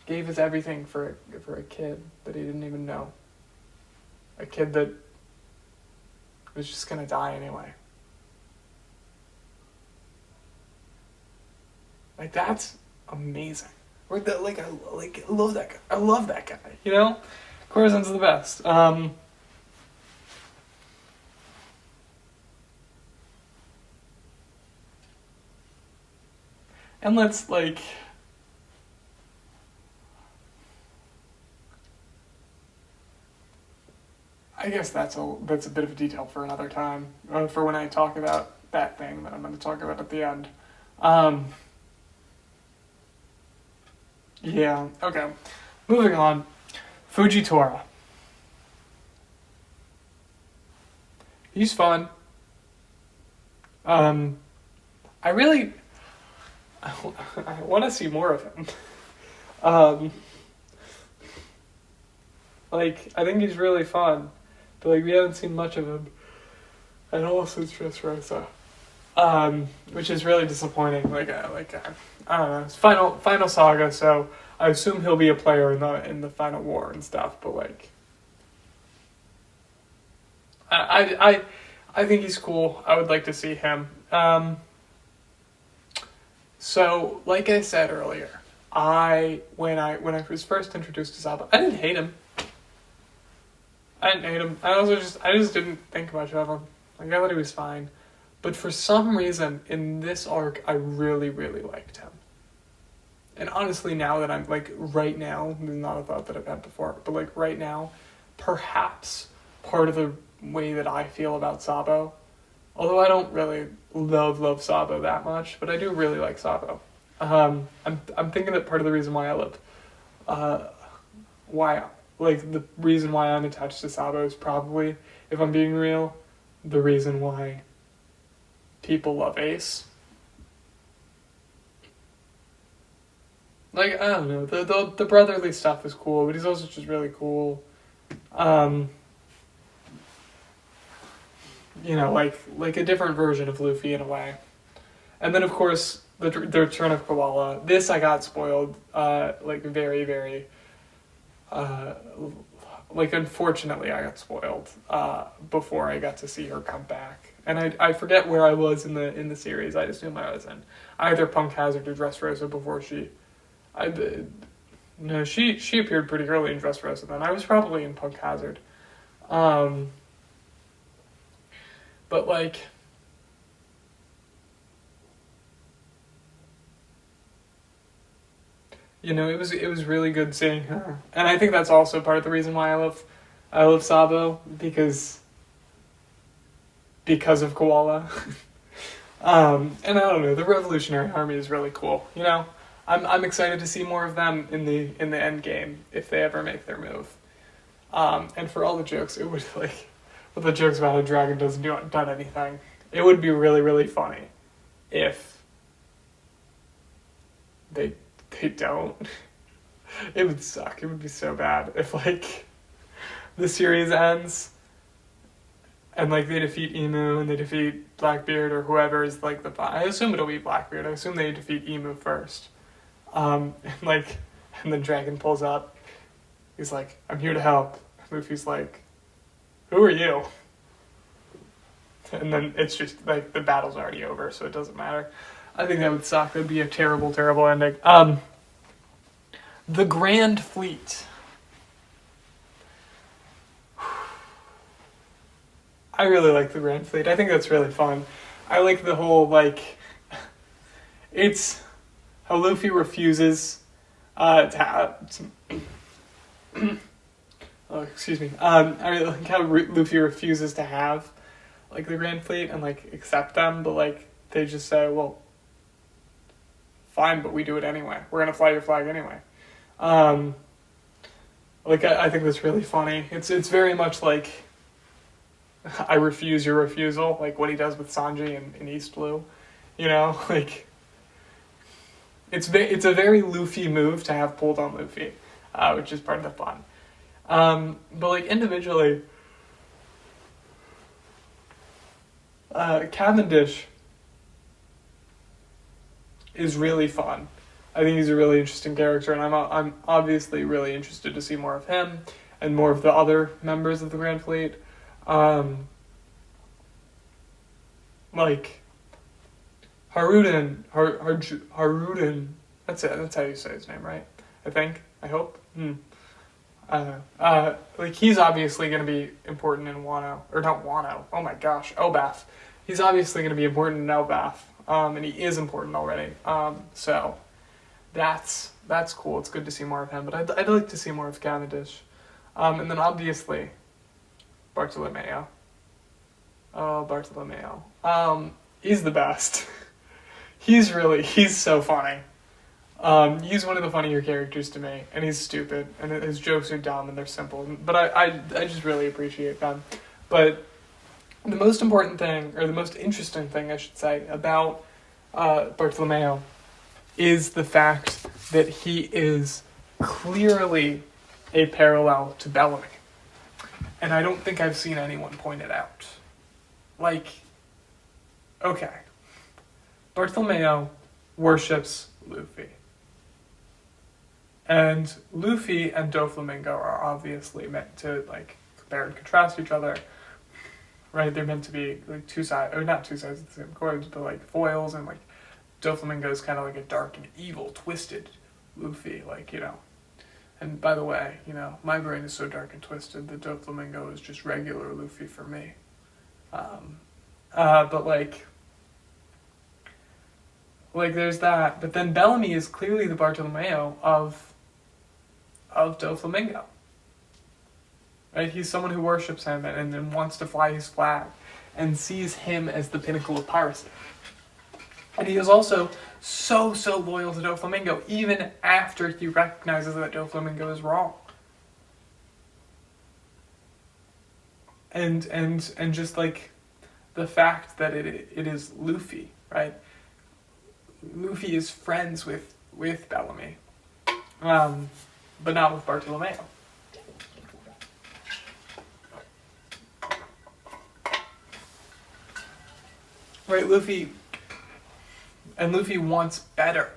Speaker 1: Gave his everything for a kid that he didn't even know. A kid that was just gonna die anyway. Like, that's amazing. I love that guy. I love that guy. You know, Corazon's the best. And let's, like, I guess that's a bit of a detail for another time, for when I talk about that thing that I'm going to talk about at the end. Yeah, okay. Moving on. Fujitora. He's fun. I really, I want to see more of him. Like, I think he's really fun, but like we haven't seen much of him at all since Dressrosa, which is really disappointing. I don't know. It's final saga, so I assume he'll be a player in the final war and stuff. But like, I think he's cool. I would like to see him. So, like I said earlier, when I was first introduced to Sabo, I didn't hate him. I just didn't think much of him. Like, I thought he was fine. But for some reason, in this arc, I really, really liked him. And honestly, now that I'm, like, right now, this is not a thought that I've had before, but, like, right now, perhaps part of the way that I feel about Sabo, although I don't really love Sabo that much, but I do really like Sabo. I'm thinking that part of the reason why the reason why I'm attached to Sabo is probably, if I'm being real, the reason why people love Ace. Like, I don't know, the brotherly stuff is cool, but he's also just really cool. You know, like a different version of Luffy in a way. And then, of course, the return of Koala. This I got spoiled, very, very, unfortunately I got spoiled, before I got to see her come back. And I forget where I was in the series. I assume I was in either Punk Hazard or Dressrosa before she appeared pretty early in Dressrosa then. I was probably in Punk Hazard. But like, you know, it was really good seeing her, and I think that's also part of the reason why I love Sabo, because of Koala. And I don't know, the Revolutionary Army is really cool. You know, I'm excited to see more of them in the end game if they ever make their move. And for all the jokes, it would like. With the jokes about how Dragon doesn't done anything, it would be really, really funny if they don't. It would suck. It would be so bad if like the series ends and like they defeat Emu and they defeat Blackbeard or whoever is like I assume it'll be Blackbeard. I assume they defeat Emu first. And then Dragon pulls up. He's like, "I'm here to help." Luffy's like, "Who are you?" And then it's just like the battle's already over, so it doesn't matter. I think that would suck. It would be a terrible, terrible ending. The Grand Fleet. I really like the Grand Fleet. I think that's really fun. I like the whole it's how Luffy refuses to have. Oh, excuse me. I really like how Luffy refuses to have, like, the Grand Fleet and, like, accept them, but, like, they just say, well, fine, but we do it anyway. We're gonna fly your flag anyway. I think that's really funny. It's very much like, I refuse your refusal, like what he does with Sanji in East Blue. You know, like, it's a very Luffy move to have pulled on Luffy, which is part of the fun. But like individually, Cavendish is really fun. I think he's a really interesting character, and I'm obviously really interested to see more of him and more of the other members of the Grand Fleet. Like Haruden, that's it. That's how you say his name, right? I think. I hope. Like he's obviously going to be important in Wano, or not Wano. Oh my gosh, Elbaf. He's obviously going to be important in Elbaf, and he is important already. So that's cool. It's good to see more of him, but I'd like to see more of Cavendish, and then obviously Bartolomeo. Oh, Bartolomeo. He's the best. He's so funny. He's one of the funnier characters to me, and he's stupid, and his jokes are dumb and they're simple. But I just really appreciate them. But the most important thing, or the most interesting thing, I should say, about Bartolomeo is the fact that he is clearly a parallel to Bellamy. And I don't think I've seen anyone point it out. Like, okay, Bartolomeo worships Luffy. And Luffy and Doflamingo are obviously meant to, like, compare and contrast each other. Right? They're meant to be, like, two sides, or not two sides of the same coin, but, like, foils, and, like, Doflamingo is kind of like a dark and evil, twisted Luffy, like, you know. And by the way, you know, my brain is so dark and twisted that Doflamingo is just regular Luffy for me. But, like, there's that. But then Bellamy is clearly the Bartolomeo of Doflamingo. Right? He's someone who worships him and wants to fly his flag and sees him as the pinnacle of piracy. And he is also so loyal to Doflamingo, even after he recognizes that Doflamingo is wrong. And just like the fact that it is Luffy, right? Luffy is friends with Bellamy, but not with Bartolomeo. Right, Luffy wants better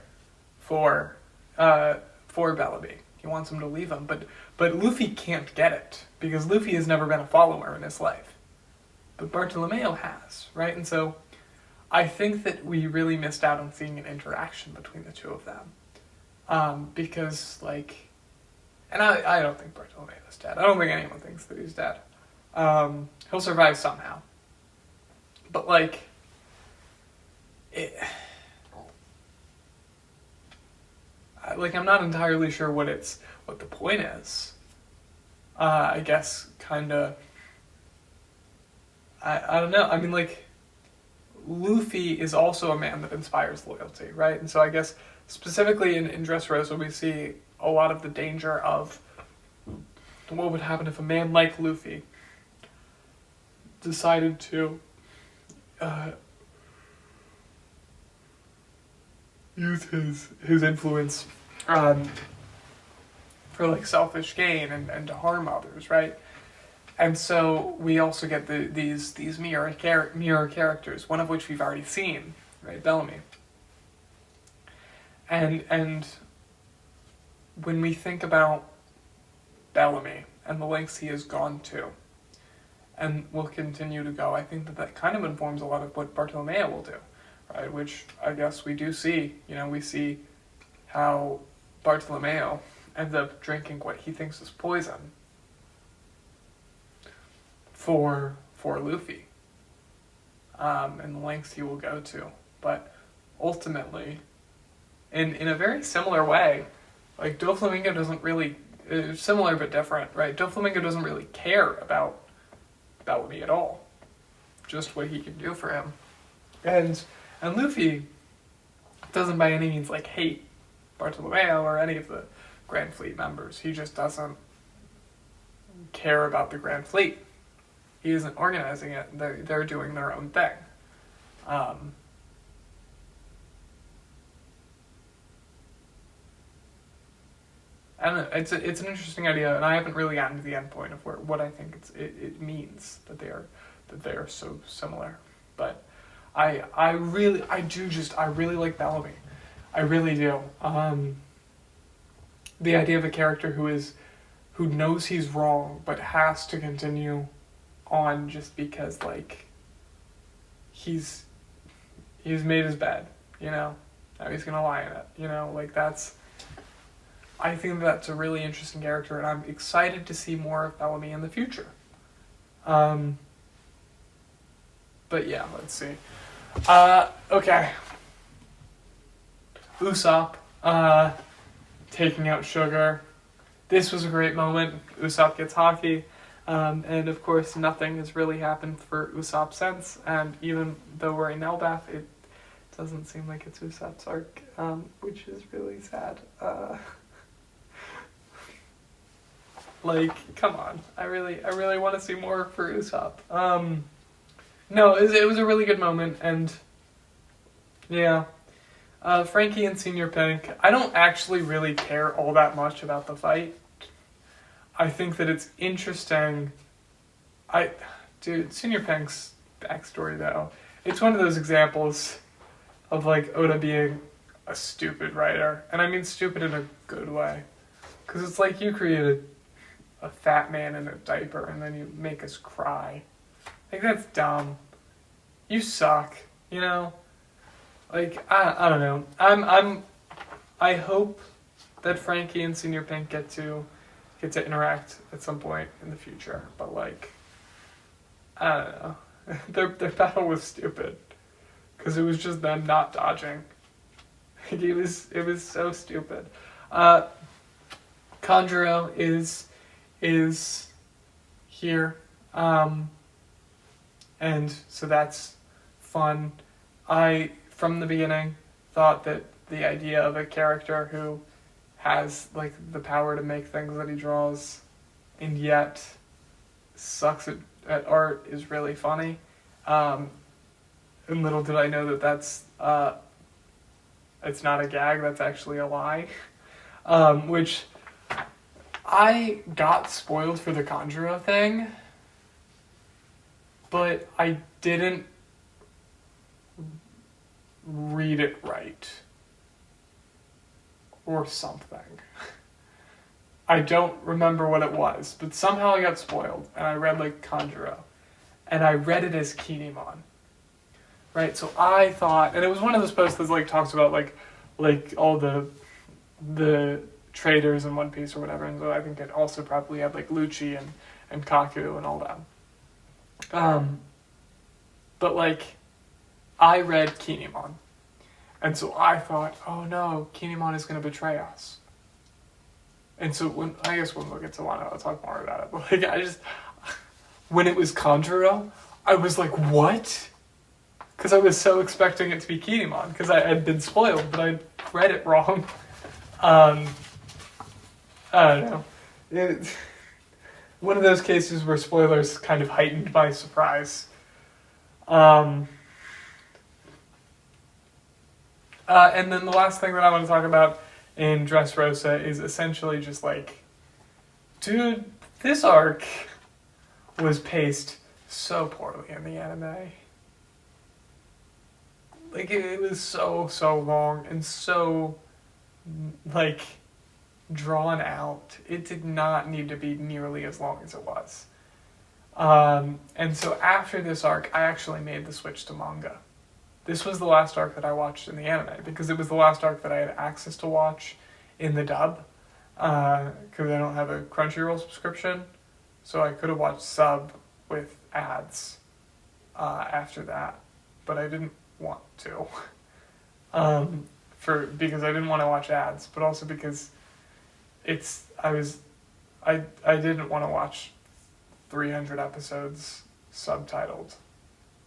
Speaker 1: for Bellamy. He wants him to leave him, but Luffy can't get it because Luffy has never been a follower in his life, but Bartolomeo has, right? And so I think that we really missed out on seeing an interaction between the two of them, because, like, and I don't think Bartolomeo is dead. I don't think anyone thinks that he's dead. He'll survive somehow, but like. I'm not entirely sure what the point is. I guess kind of. I don't know. I mean, like, Luffy is also a man that inspires loyalty, right? And so I guess specifically in Dressrosa we see a lot of the danger of what would happen if a man like Luffy decided to use his influence for, like, selfish gain and to harm others, right? And so we also get these mirror characters, one of which we've already seen, right? Bellamy. And when we think about Bellamy and the lengths he has gone to, and will continue to go, I think that kind of informs a lot of what Bartolomeo will do, right? Which I guess we do see. You know, we see how Bartolomeo ends up drinking what he thinks is poison for Luffy, and the lengths he will go to. But ultimately, in a very similar way, like, Doflamingo doesn't really, similar but different, right? Doflamingo doesn't really care about Bellamy at all, just what he can do for him. And Luffy doesn't by any means, like, hate Bartolomeo or any of the Grand Fleet members. He just doesn't care about the Grand Fleet. He isn't organizing it. They're doing their own thing. I don't know. It's an interesting idea, and I haven't really gotten to the end point of what I think it means that they are so similar. But I really like Bellamy. I really do. The idea of a character who knows he's wrong but has to continue on just because, like, he's made his bed, you know. Now he's gonna lie in it, you know. Like, I think that's a really interesting character, and I'm excited to see more of Bellamy in the future. But yeah, let's see. Okay. Usopp taking out Sugar. This was a great moment. Usopp gets Haki. And of course, nothing has really happened for Usopp since. And even though we're in Elbaf, it doesn't seem like it's Usopp's arc, which is really sad. Like, come on. I really want to see more for Usopp. No, it was a really good moment, and yeah. Frankie and Senior Pink, I don't actually really care all that much about the fight. I think that it's interesting. Dude, Senior Pink's backstory, though, it's one of those examples of, like, Oda being a stupid writer. And I mean stupid in a good way. Because it's like you created a fat man in a diaper and then you make us cry. Like, that's dumb. You suck, you know? Like, I don't know. I hope that Frankie and Senior Pink get to interact at some point in the future. But, like, I don't know. Their battle was stupid. Because it was just them not dodging. It was so stupid. Kanjuro is here. And so that's fun. I, from the beginning, thought that the idea of a character who has, like, the power to make things that he draws and yet sucks at art is really funny. And little did I know that that's it's not a gag, that's actually a lie. Which I got spoiled for the Kanjuro thing, but I didn't read it right. Or something. I don't remember what it was, but somehow I got spoiled, and I read, like, Kanjuro. And I read it as Kinemon. Right, so I thought, and it was one of those posts that, like, talks about, like all the traders in One Piece or whatever, and so I think it also probably had, like, Lucci and Kaku and all that. But, like, I read Kinemon. And so I thought, oh no, Kinemon is going to betray us. And so when we'll get to Wano, I'll talk more about it. But, like, when it was Kanjuro, I was like, what? Because I was so expecting it to be Kinemon, because I had been spoiled, but I read it wrong. I don't know. One of those cases where spoilers kind of heightened my surprise. And then the last thing that I want to talk about in Dressrosa is essentially just like, dude, this arc was paced so poorly in the anime. Like, it was so long and so, like, drawn out. It did not need to be nearly as long as it was. And so after this arc, I actually made the switch to manga. This was the last arc that I watched in the anime, because it was the last arc that I had access to watch in the dub, because I don't have a Crunchyroll subscription, so I could have watched sub with ads after that, but I didn't want to, because I didn't want to watch ads, but also because I didn't want to watch 300 episodes subtitled.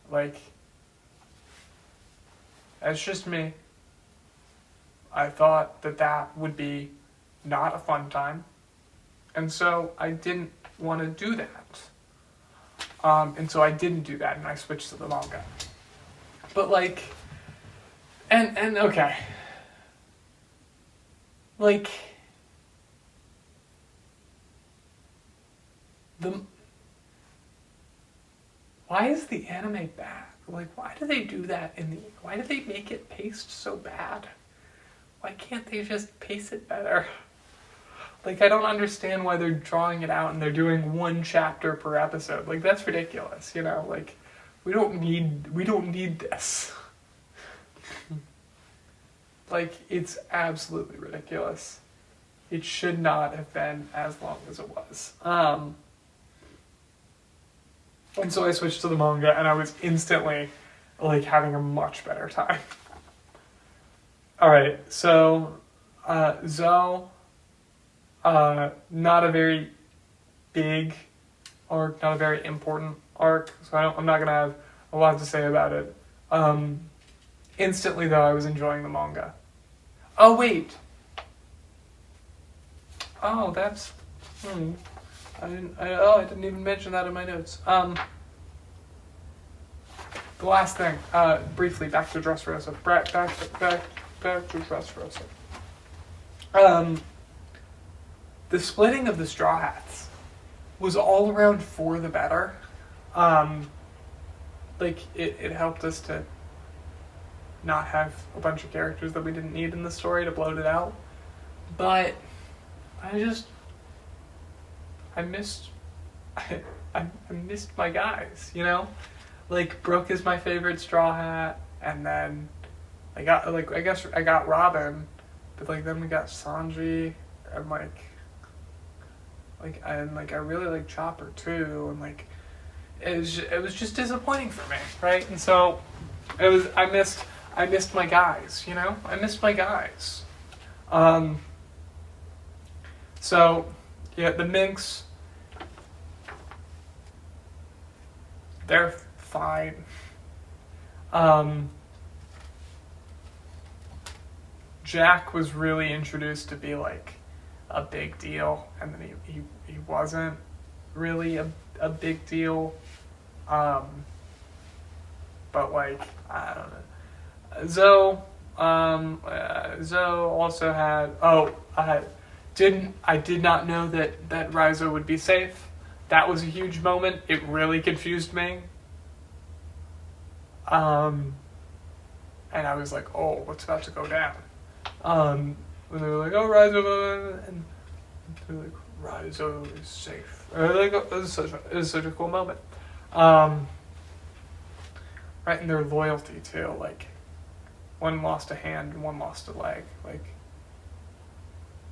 Speaker 1: Like, that's just me. I thought that would be not a fun time. And so I didn't want to do that. And so I didn't do that, and I switched to the manga. But, like, and okay. Like, why is the anime bad? Like, why do they do that why do they make it paced so bad? Why can't they just pace it better? Like, I don't understand why they're drawing it out and they're doing one chapter per episode. Like, that's ridiculous, you know? Like, we don't need this. Like, it's absolutely ridiculous. It should not have been as long as it was. And so I switched to the manga, and I was instantly, like, having a much better time. Alright, so, Zoe, not a very big arc, not a very important arc, so I'm not going to have a lot to say about it. Instantly, though, I was enjoying the manga. Oh, wait. Oh, that's... I didn't even mention that in my notes. The last thing, briefly, back to Dressrosa. Back to Dressrosa. The splitting of the Straw Hats was all around for the better. It helped us to not have a bunch of characters that we didn't need in the story to bloat it out. But I missed my guys, you know? Like, Brooke is my favorite Straw Hat, and then I got Robin, but then we got Sanji, and I really like Chopper too, and it was just disappointing for me, right? And so I missed my guys, you know? I missed my guys. So yeah, the Minks, they're fine. Jack was really introduced to be a big deal, and then he wasn't really a big deal. But I don't know. Zoe also had. I did not know that Raizo would be safe. That was a huge moment. It really confused me. And I was like, oh, what's about to go down? When they were like, oh, Raizo, and they were like, Raizo is safe. It was such a cool moment. Right, and their loyalty too. One lost a hand and one lost a leg.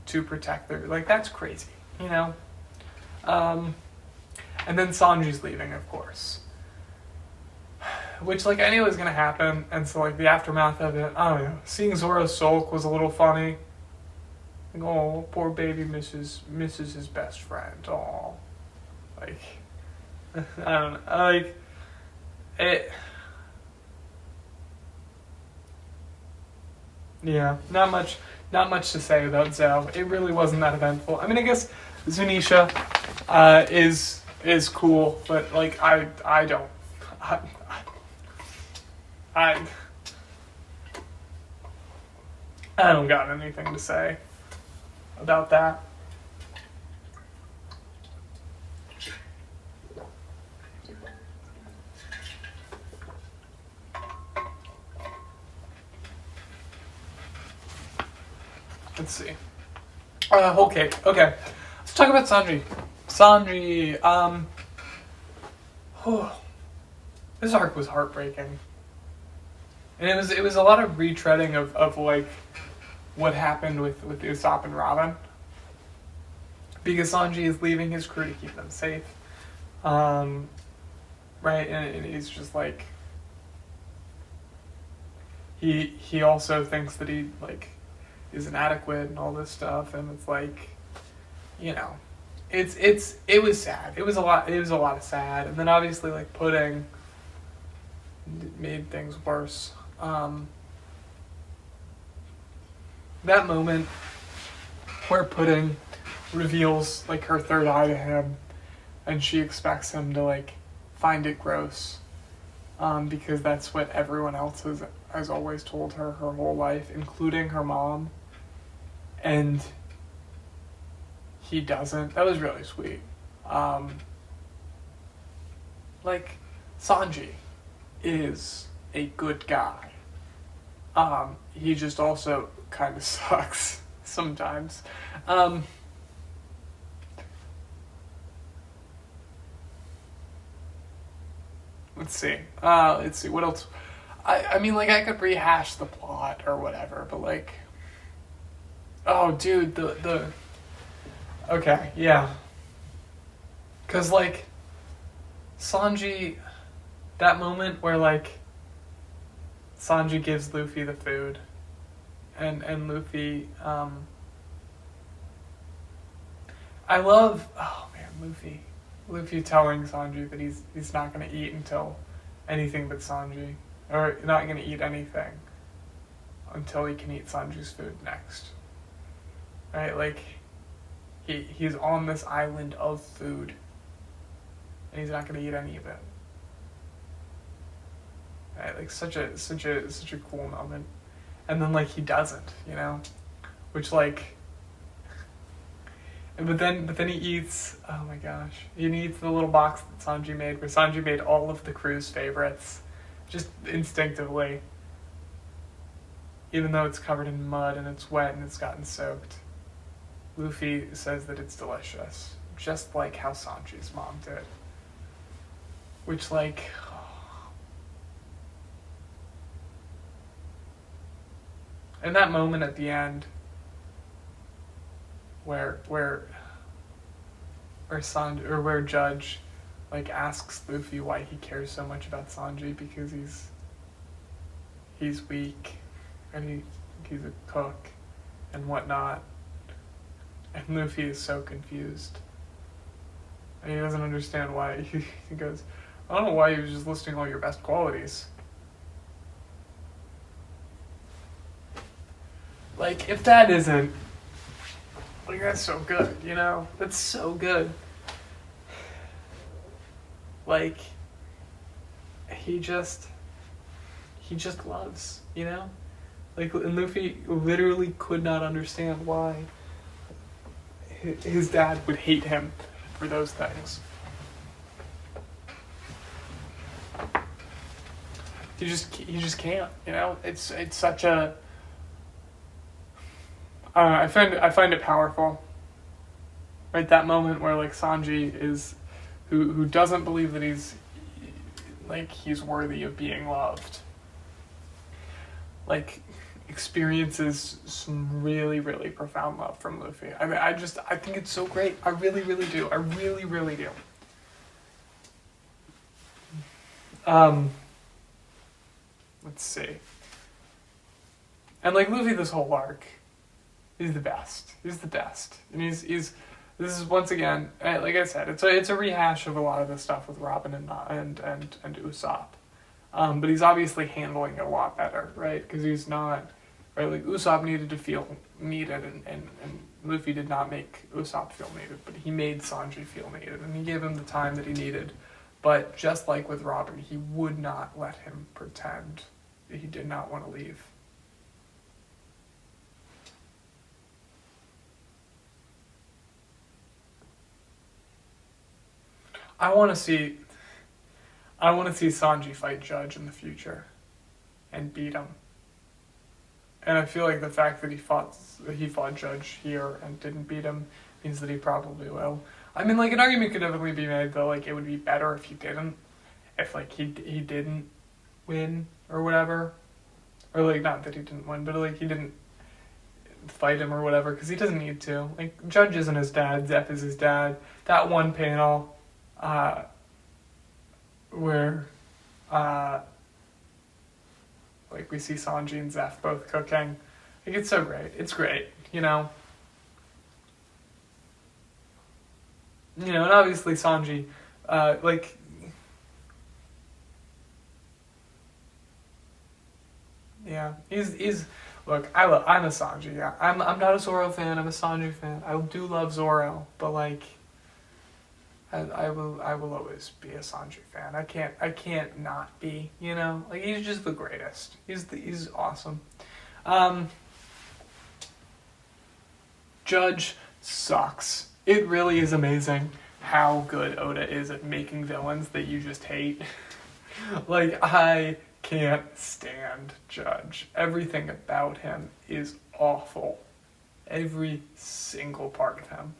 Speaker 1: To protect their, that's crazy, you know? And then Sanji's leaving, of course. Which, I knew was gonna happen, and so, the aftermath of it, I don't know. Seeing Zoro sulk was a little funny. Oh, poor baby misses his best friend. Oh, I don't know. It. Yeah, not much to say about Zoe. It really wasn't that eventful. I mean, I guess Zunisha is cool, but I don't. I don't got anything to say about that. Let's see. Okay. Let's talk about Sanji. This arc was heartbreaking. And it was a lot of retreading of what happened with Usopp and Robin. Because Sanji is leaving his crew to keep them safe. Right? And he's just he also thinks that he is inadequate and all this stuff, and it's you know, it was sad. It was a lot of sad, and then obviously Pudding made things worse. That moment where Pudding reveals her third eye to him, and she expects him to find it gross, because that's what everyone else has always told her whole life, including her mom, and he doesn't. That was really sweet. Sanji is a good guy. He just also kind of sucks sometimes. Let's see what else. I mean, I could rehash the plot or whatever, but oh, dude, the okay, yeah, because Sanji, that moment where Sanji gives Luffy the food, and Luffy, I love, oh man, Luffy telling Sanji that he's not gonna eat until anything but Sanji, or not gonna eat anything until he can eat Sanji's food next. Right? Like, he's on this island of food, and he's not going to eat any of it. Right? Like, such a cool moment. And then, like, he doesn't, you know? Which, like... But then he eats, oh my gosh, he eats the little box that Sanji made, where Sanji made all of the crew's favorites, just instinctively. Even though it's covered in mud and it's wet and it's gotten soaked. Luffy says that it's delicious, just like how Sanji's mom did. Which, like... And that moment at the end... where Judge like asks Luffy why he cares so much about Sanji, because he's weak and he's a cook and whatnot, and Luffy is so confused and he doesn't understand why. He goes, I don't know why he was just listing all your best qualities. Like, if that isn't... Like, that's so good, you know? That's so good. Like, he just loves, you know? Like, and Luffy literally could not understand why his dad would hate him for those things. He just can't, you know? It's such a... I find it powerful. Right, that moment where like Sanji is, who doesn't believe that he's worthy of being loved. Like, experiences some really, really profound love from Luffy. I mean, I think it's so great. I really, really do. I really, really do. Let's see. And like Luffy, this whole arc. He's the best. He's the best. And he's this is once again, like I said, it's a rehash of a lot of the stuff with Robin and Usopp. But he's obviously handling it a lot better, right? Because he's not, right? Like Usopp needed to feel needed, and Luffy did not make Usopp feel needed, but he made Sanji feel needed, and he gave him the time that he needed. But just like with Robin, he would not let him pretend that he did not want to leave. I want to see Sanji fight Judge in the future and beat him. And I feel like the fact that he fought Judge here and didn't beat him means that he probably will. I mean, like, an argument could definitely be made that like it would be better if he didn't, if like he didn't win or whatever, or like not that he didn't win, but like he didn't fight him or whatever, because he doesn't need to. Like, Judge isn't his dad, Zeph is his dad. That one panel. Where like we see Sanji and Zeph both cooking. Like, it's so great. It's great, you know? You know, and obviously Sanji, like... Yeah, he's look, I'm a Sanji, yeah. I'm not a Zoro fan, I'm a Sanji fan. I do love Zoro, but like... I will always be a Sanji fan. I can't not be, you know? Like, he's just the greatest. He's awesome. Judge sucks. It really is amazing how good Oda is at making villains that you just hate. Like, I can't stand Judge. Everything about him is awful. Every single part of him.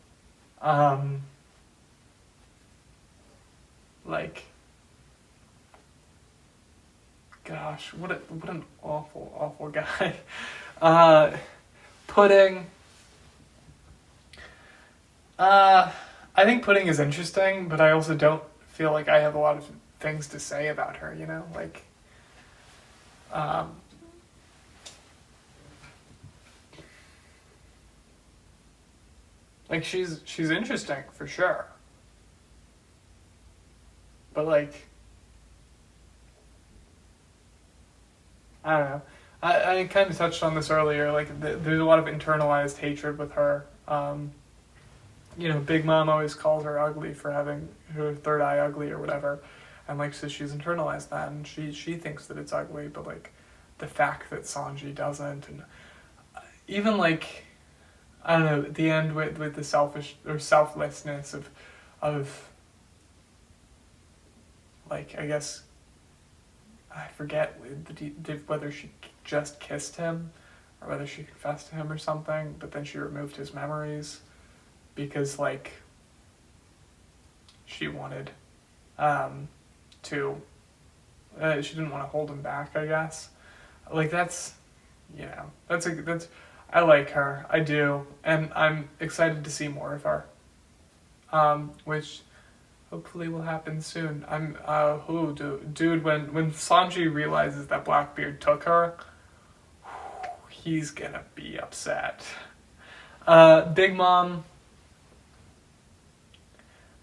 Speaker 1: Like, gosh, what an awful guy. Pudding. I think Pudding is interesting, but I also don't feel like I have a lot of things to say about her, you know? Like, like she's interesting for sure. But like, I don't know. I kind of touched on this earlier. Like, there's a lot of internalized hatred with her. Big Mom always calls her ugly for having her third eye ugly or whatever, and like, so she's internalized that, and she thinks that it's ugly, but like, the fact that Sanji doesn't, and even like, I don't know, at the end with the selfish or selflessness of like, I guess, I forget whether she just kissed him or whether she confessed to him or something, but then she removed his memories because like she wanted to she didn't want to hold him back, I guess. Like, that's I like her, I do, and I'm excited to see more of her, which hopefully will happen soon. Dude, when Sanji realizes that Blackbeard took her, he's gonna be upset. Big Mom,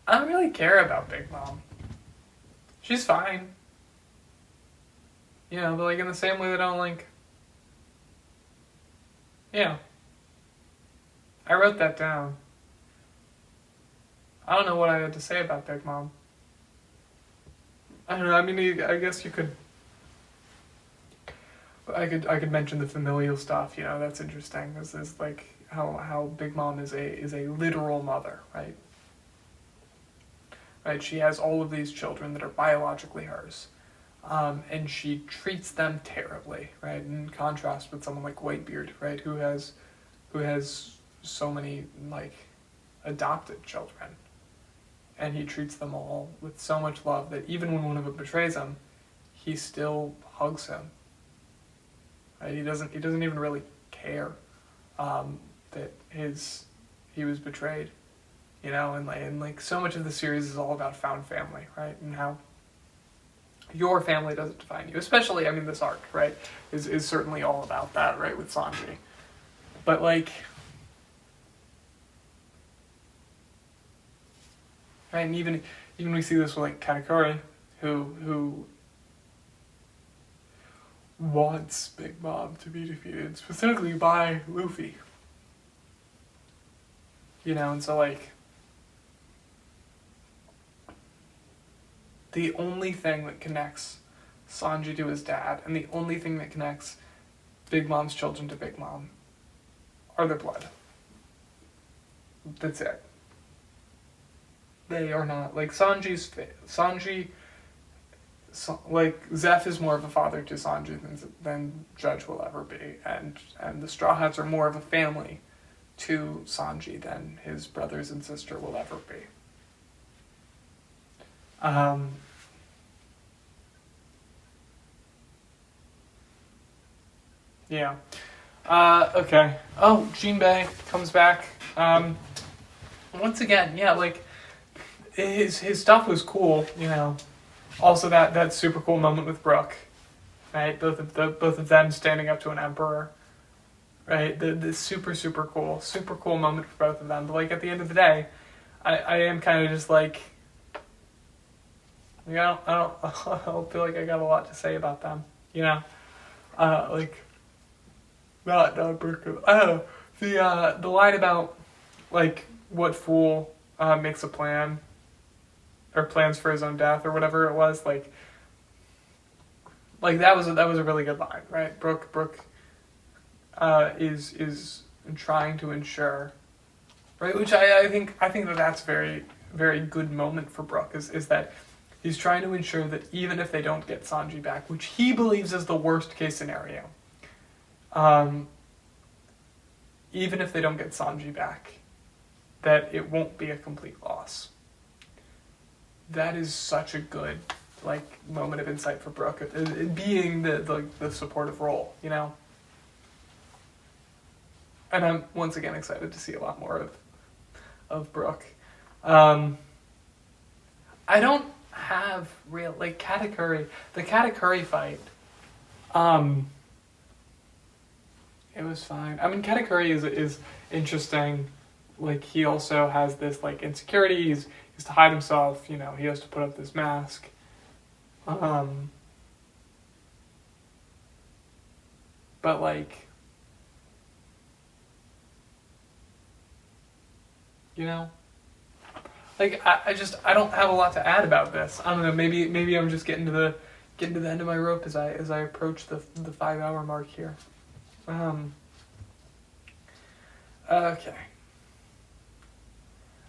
Speaker 1: I don't really care about Big Mom. She's fine. But like, in the same way that I don't like... Yeah. I wrote that down. I don't know what I had to say about Big Mom. I don't know, I mean, I guess you could... I could mention the familial stuff, that's interesting. This is like how Big Mom is a literal mother, right? Right, she has all of these children that are biologically hers. And she treats them terribly, right? In contrast with someone like Whitebeard, right, who has so many like adopted children, and he treats them all with so much love that even when one of them betrays him, he still hugs him. Right? He doesn't even really care that he was betrayed, and like so much of the series is all about found family, right, and how your family doesn't define you. Especially, I mean, this arc, right, is certainly all about that, right, with Sanji. But like, right, and even we see this with like Katakuri, who wants Big Mom to be defeated, specifically by Luffy. And so like, the only thing that connects Sanji to his dad, and the only thing that connects Big Mom's children to Big Mom, are their blood. That's it. They are not, like, like, Zeph is more of a father to Sanji than Judge will ever be, and the Straw Hats are more of a family to Sanji than his brothers and sister will ever be. Yeah. Okay. Oh, Jinbei comes back. Once again, yeah, like, his stuff was cool, Also that super cool moment with Brook, right? Both of them standing up to an emperor, right? The super cool moment for both of them. But like, at the end of the day, I am kind of just like, I don't feel like I got a lot to say about them, like, not Brook. I don't know, the line about like, what fool makes a plan or plans for his own death or whatever it was, like that was a really good line, right? Brook is trying to ensure, right? Which I think that's very, very good moment for Brook is that he's trying to ensure that even if they don't get Sanji back, which he believes is the worst case scenario, even if they don't get Sanji back, that it won't be a complete loss. That is such a good like moment of insight for Brook, being the supportive role, And I'm once again excited to see a lot more of Brook. I don't have real like Katakuri. The Katakuri fight. It was fine. I mean, Katakuri is interesting. Like, he also has this like insecurity. He has to hide himself. He has to put up this mask. But like, you know, like I don't have a lot to add about this. I don't know. Maybe I'm just getting to the end of my rope as I approach the 5 hour mark here. Okay.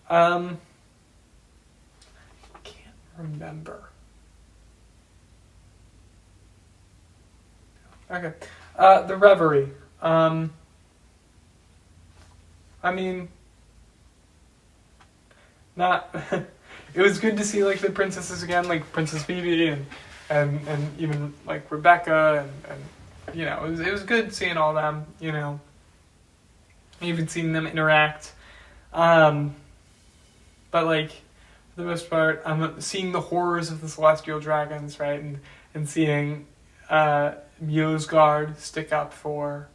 Speaker 1: Can't remember. Okay. The Reverie. I mean, not. It was good to see like the princesses again, like Princess Phoebe and even like Rebecca and you know, it was good seeing all them. You know, even seeing them interact. But like for the most part, I'm seeing the horrors of the celestial dragons, right, and seeing Mjosgard stick up for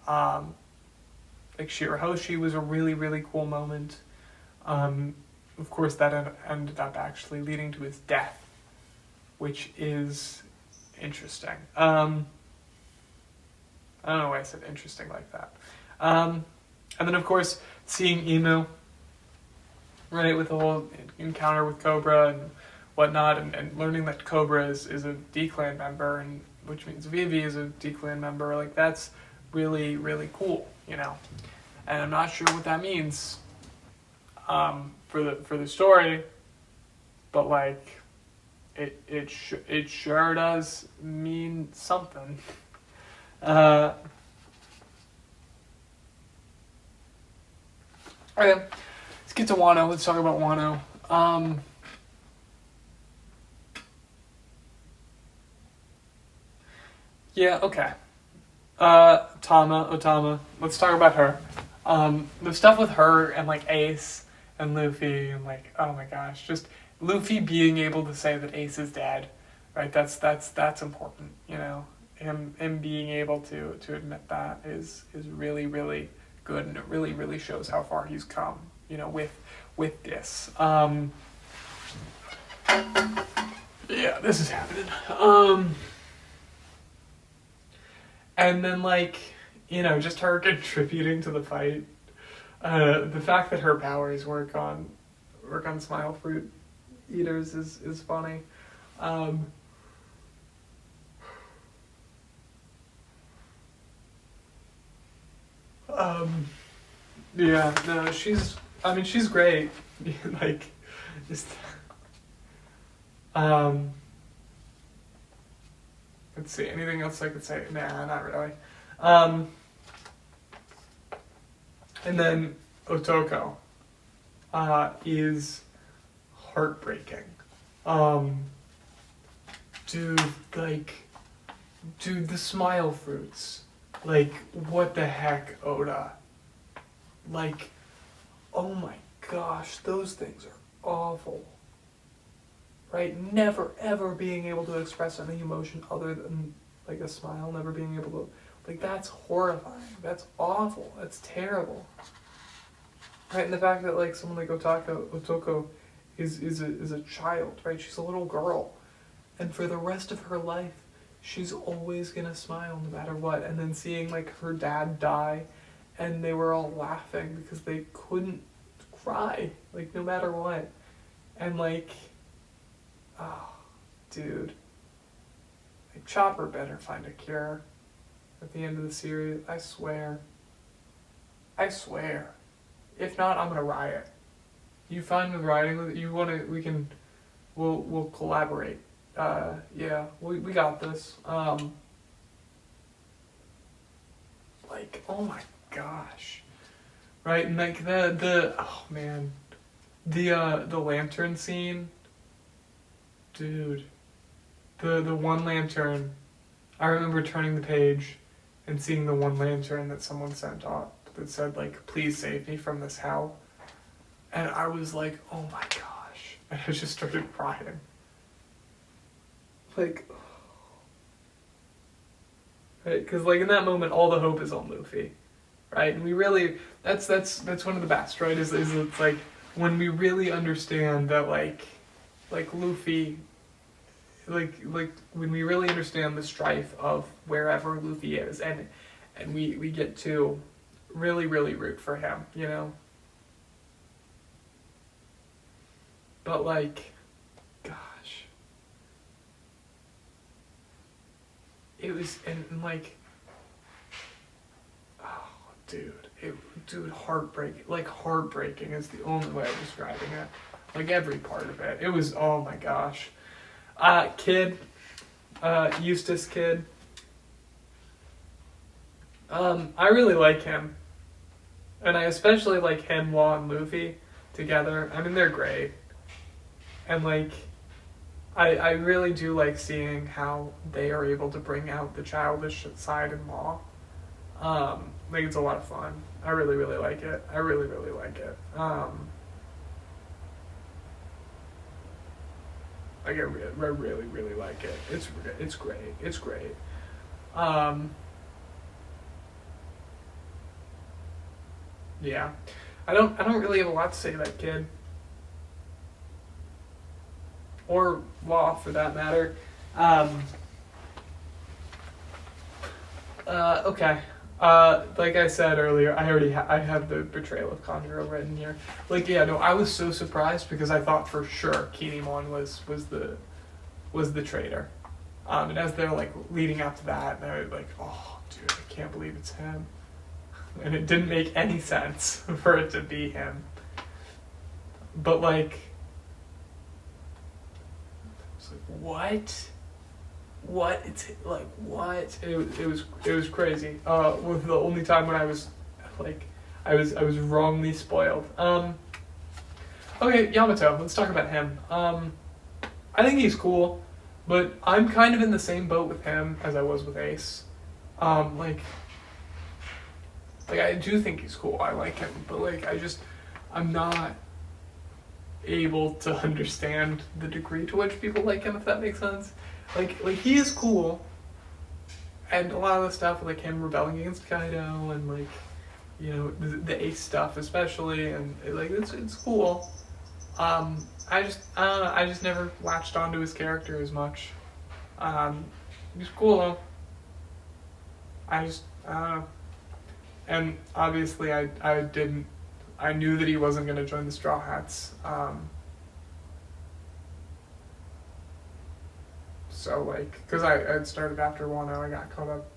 Speaker 1: like Shirahoshi was a really, really cool moment. Of course, that ended up actually leading to his death, which is interesting. I don't know why I said interesting like that. And then, of course, seeing Emu, right, with the whole encounter with Cobra and whatnot, and learning that Cobra is a D-Clan member, and which means Vivi is a D-Clan member, like, that's really, really cool, you know. And I'm not sure what that means for the story, but like it sure does mean something. Okay, let's get to Wano. Let's talk about Wano. Yeah, okay. Otama. Let's talk about her. The stuff with her and like Ace and Luffy and like, oh my gosh, just Luffy being able to say that Ace is dead, right? That's important, you know. Him being able to admit that is really, really good, and it really, really shows how far he's come, you know, with this. Yeah, this is happening. And then, like, you know, just her contributing to the fight. The fact that her powers work on Smile Fruit Eaters is funny. Yeah, no, she's great. Like, just, let's see, anything else I could say? Nah, not really. And then Otoko is heartbreaking. Dude, the Smile Fruits. Like, what the heck, Oda? Like, oh my gosh, those things are awful. Right? Never, ever being able to express any emotion other than, like, a smile. Never being able to... Like, that's horrifying. That's awful. That's terrible. Right? And the fact that, like, someone like Otoko is a child, right? She's a little girl. And for the rest of her life, she's always gonna smile no matter what. And then seeing, like, her dad die, and they were all laughing because they couldn't cry, like, no matter what. And, like, oh, dude. Like, Chopper better find a cure at the end of the series. I swear. If not, I'm gonna riot. You fine with rioting with it? You wanna, we'll collaborate. Yeah, we got this. Like, oh my gosh. Right, and like the oh man. The lantern scene. Dude. The one lantern. I remember turning the page and seeing the one lantern that someone sent off that said, like, please save me from this hell. And I was like, oh my gosh. And I just started crying. Like, right? Because, like, in that moment, all the hope is on Luffy, right? And we really, that's one of the best, right? Is it's like when we really understand that, like Luffy like when we really understand the strife of wherever Luffy is, and we get to really really root for him, you know. But like, gosh, it was and like, oh dude, heartbreaking is the only way of describing it. Like every part of it, it was, oh my gosh. Kid, Eustace Kid. I really like him, and I especially like him, Law, and Luffy together. I mean, they're great, and like, I really do like seeing how they are able to bring out the childish side in Law. Like it's a lot of fun. I really really like it. I really really like it. Like I really really like it. It's great. It's great. Yeah, I don't really have a lot to say about Kid or Law for that matter. Okay. Like I said earlier, I have the betrayal of Kanjuro written here. Like, yeah, no, I was so surprised because I thought for sure Kinemon was the traitor. And as they're like leading up to that, they're like, oh, dude, I can't believe it's him. And it didn't make any sense for it to be him. But like, I was like, what? What? It's like what? It was crazy. Was the only time when I was like, I was wrongly spoiled. Okay, Yamato. Let's talk about him. I think he's cool, but I'm kind of in the same boat with him as I was with Ace. Like I do think he's cool. I like him, but like I'm not able to understand the degree to which people like him, if that makes sense. Like he is cool, and a lot of the stuff like him rebelling against Kaido and like, you know, the Ace stuff especially, and like it's cool. I just never latched onto his character as much. He's cool though. I don't know. And obviously I knew that he wasn't going to join the Straw Hats. So like, because I had started after Wano, I got caught up.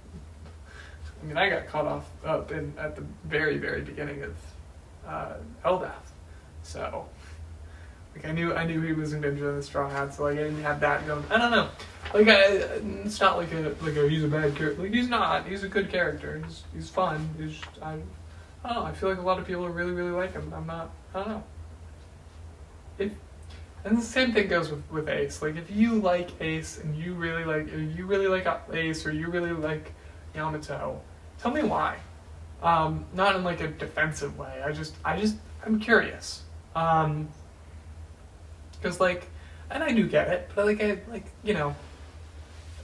Speaker 1: I mean, I got caught up at the very, very beginning of Eldath. So like I knew he wasn't going to join the Straw Hats, so like I didn't have that going. I don't know. Like it's not like he's a bad character. Like he's not. He's a good character. He's fun. I don't know. I feel like a lot of people really really like him. I'm not. I don't know. And the same thing goes with Ace. Like if you like Ace and you really like Ace or you really like Yamato, tell me why. Not in like a defensive way. I'm curious. Because like, and I do get it, but you know,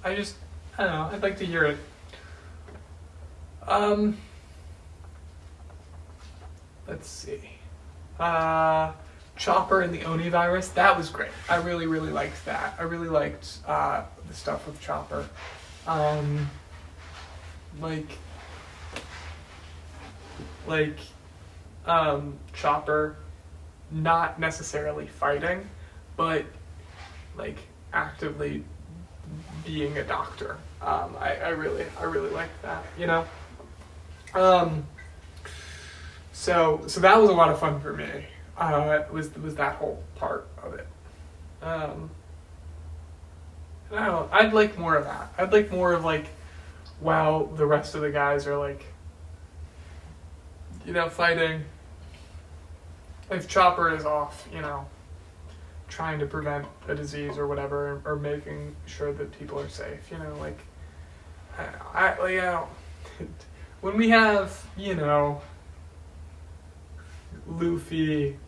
Speaker 1: I don't know. I'd like to hear it. Let's see. Chopper and the Oni virus. That was great. I really, really liked that. I really liked the stuff with Chopper. Chopper not necessarily fighting, but like actively being a doctor. I really liked that, you know? So that was a lot of fun for me. Was that whole part of it. And I don't know, I'd like more of that. I'd like more of like, wow, the rest of the guys are like, you know, fighting. If Chopper is off, you know, trying to prevent a disease or whatever, or making sure that people are safe, you know, like, when we have, you know, Luffy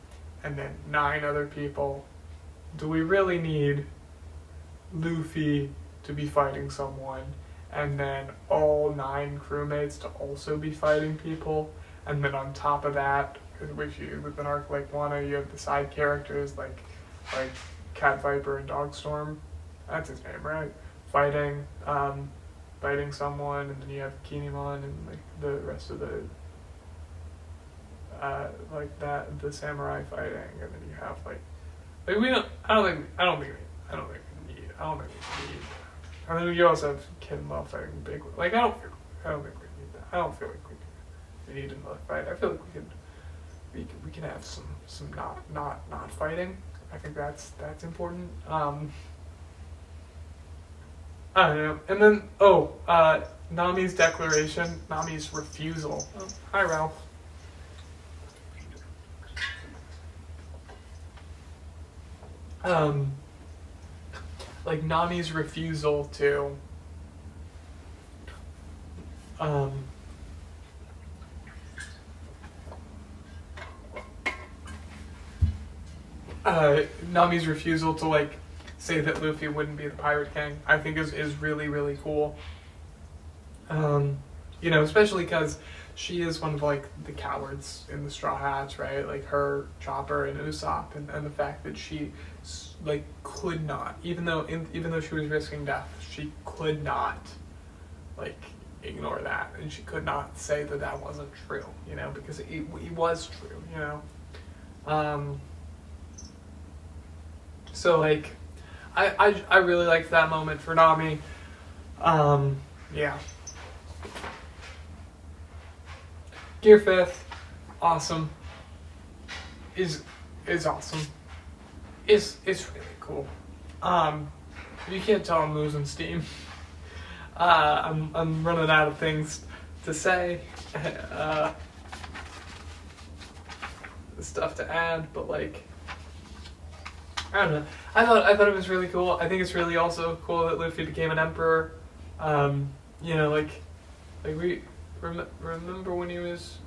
Speaker 1: and then 9 other people, do we really need Luffy to be fighting someone and then all 9 crewmates to also be fighting people? And then on top of that, with an arc like Wano, you have the side characters like Cat Viper and Dogstorm. That's his name, right? Fighting, fighting someone, and then you have Kinemon and like the rest of the like that the samurai fighting, and then you have like we don't. I don't think we need. And then you also have Kinemon fighting Big. Like I don't think we need that. I don't feel like we need another fight. I feel like we can have some not fighting. I think that's important. I don't know. And then Nami's declaration, Nami's refusal. Oh, hi Ralph. Like Nami's refusal to Nami's refusal to like say that Luffy wouldn't be the Pirate King, I think is really, really cool. You know, especially because she is one of like the cowards in the Straw Hats, right? Like her, Chopper, and Usopp, and the fact that she like could not, even though she was risking death, she could not like ignore that, and she could not say that that wasn't true, you know, because it was true, you know. So like, I really liked that moment for Nami. Yeah. Gear 5th, awesome. Is awesome. It's really cool. You can't tell I'm losing steam. I'm running out of things to say. Stuff to add, but like, I don't know. I thought it was really cool. I think it's really also cool that Luffy became an emperor. You know, like we remember when he was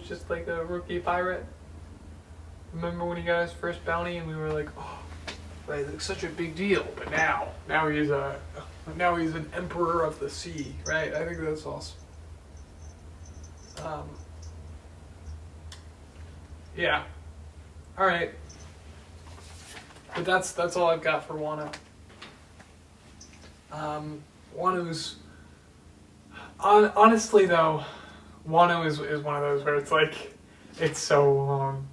Speaker 1: just like a rookie pirate. Remember when he got his first bounty and we were like, oh, like such a big deal. But now he's an emperor of the sea, right? I think that's awesome. Yeah. All right. But that's all I've got for Wano. Wano's honestly though, Wano is one of those where it's like it's so long,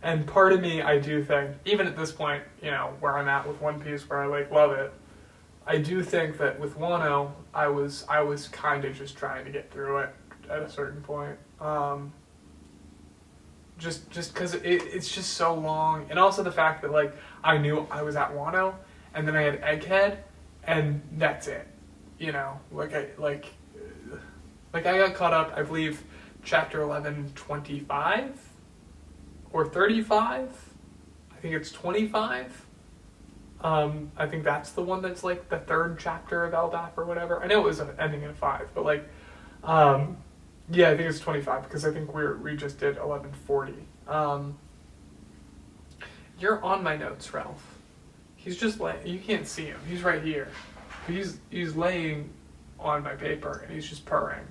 Speaker 1: and part of me I do think even at this point, you know, where I'm at with One Piece, where I like love it, I do think that with Wano I was kind of just trying to get through it at a certain point. Just because it's just so long, and also the fact that like I knew I was at Wano, and then I had Egghead, and that's it, you know. Like I got caught up. I believe chapter 11:25 or 35. I think it's 25. I think that's the one that's like the third chapter of Elbaf or whatever. I know it was ending in 5, but like. Yeah, I think it's 25 because I think we just did 11:40. You're on my notes, Ralph. He's just you can't see him. He's right here. He's laying on my paper and he's just purring.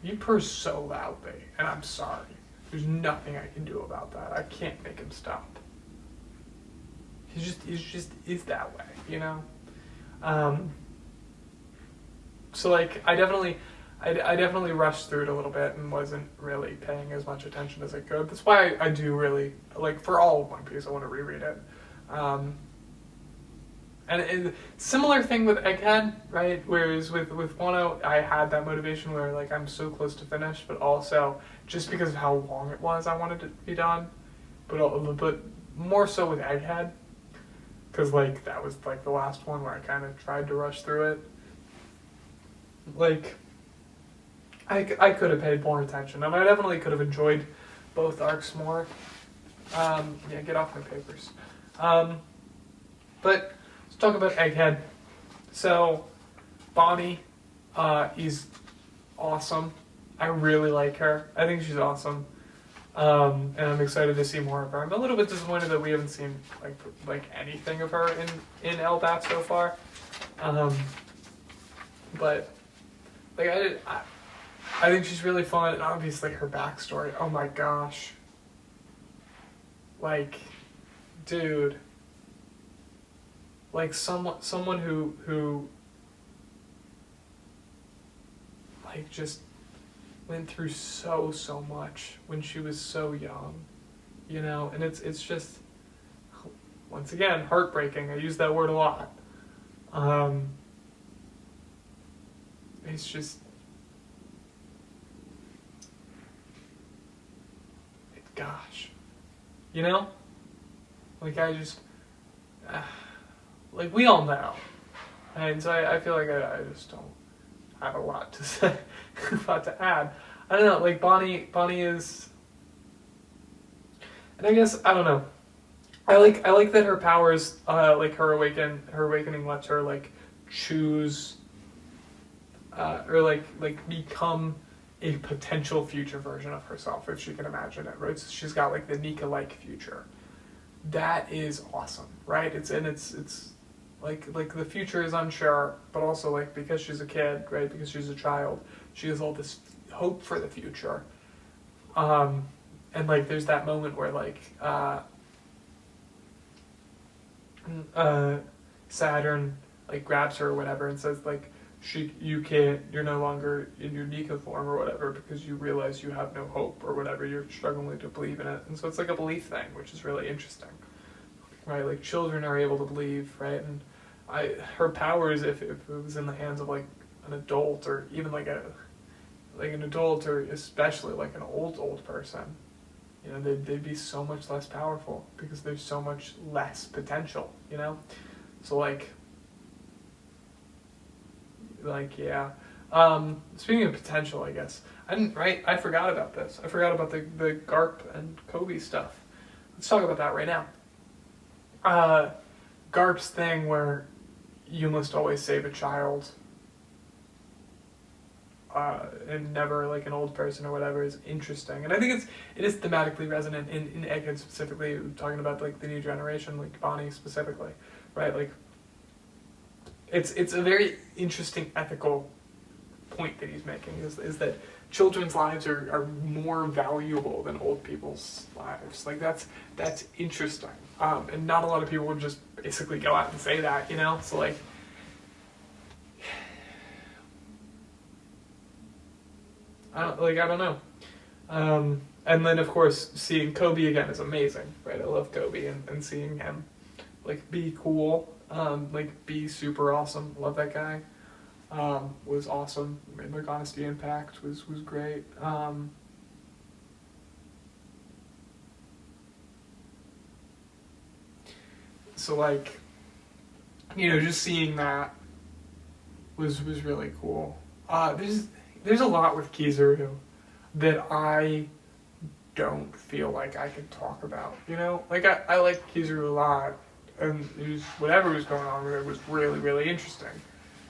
Speaker 1: You purr so loudly, and I'm sorry. There's nothing I can do about that. I can't make him stop. He's just that way, you know. So like I definitely rushed through it a little bit and wasn't really paying as much attention as I could. That's why I do really like for all of One Piece I want to reread it. And similar thing with Egghead, right? Whereas with Wano I had that motivation where like I'm so close to finish, but also just because of how long it was I wanted it to be done. But more so with Egghead, because like that was like the last one where I kind of tried to rush through it. Like, I could have paid more attention, and I definitely could have enjoyed both arcs more. Yeah, get off my papers. But let's talk about Egghead. So, Bonnie is awesome. I really like her. I think she's awesome. And I'm excited to see more of her. I'm a little bit disappointed that we haven't seen like anything of her in Elbaf so far. But like I think she's really fun, and obviously her backstory. Oh my gosh. Like, dude. like someone who like just went through so much when she was so young, you know, and it's just, once again, heartbreaking. I use that word a lot. It's just, gosh, you know, like I just, like we all know, and so I feel like I just don't have a lot to say, a lot to add. I don't know, like Bonnie is, and I guess I don't know. I like that her powers, like her awakening lets her like choose, or like become a potential future version of herself if she can imagine it, right? So she's got like the Nika-like future. That is awesome, right? It's like the future is unsure, but also like because she's a kid, right? Because she's a child, she has all this hope for the future. And like there's that moment where like Saturn like grabs her or whatever and says like you're no longer in your Nika form or whatever because you realize you have no hope or whatever, you're struggling to believe in it. And so it's like a belief thing, which is really interesting, right? Like children are able to believe, right? And her powers, if it was in the hands of like an adult or even like an adult or especially like an old person, you know, they'd be so much less powerful because there's so much less potential, you know? So like yeah. Speaking of potential, I guess I forgot about this. I forgot about the Garp and Kobe stuff. Let's talk about that right now. Garp's thing where you must always save a child, and never like an old person or whatever is interesting, and I think it is thematically resonant in Egghead specifically, talking about like the new generation, like Bonnie specifically, right? Like it's a very interesting ethical point that he's making is that children's lives are more valuable than old people's lives. Like that's interesting, and not a lot of people would just basically go out and say that, you know. So like, I don't know. And then of course seeing Kobe again is amazing, right? I love Kobe and seeing him like be cool, like be super awesome. Love that guy. Was awesome. Like Honesty Impact was great. So like, you know, just seeing that was really cool. There's a lot with Kizaru that I don't feel like I can talk about. You know, like I like Kizaru a lot, and whatever was going on with it was really interesting.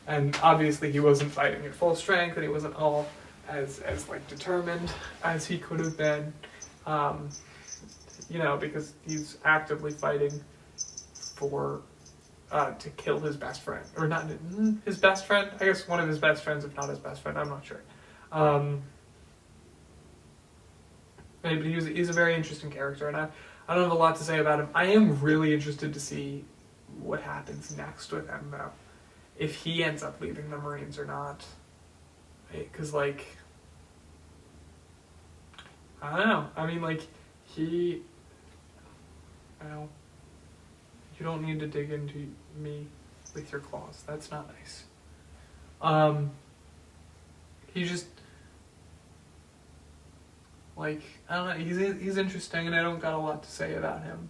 Speaker 1: And obviously he wasn't fighting at full strength, and he wasn't all as like determined as he could have been, you know, because he's actively fighting for to kill his best friend, or not his best friend. I guess one of his best friends, if not his best friend. I'm not sure. But he's a very interesting character, and I don't have a lot to say about him. I am really interested to see what happens next with him, though. If he ends up leaving the Marines or not. Because, like, I don't know. I mean, like, well, you don't need to dig into me with your claws. That's not nice. He just, like, I don't know. He's interesting, and I don't got a lot to say about him.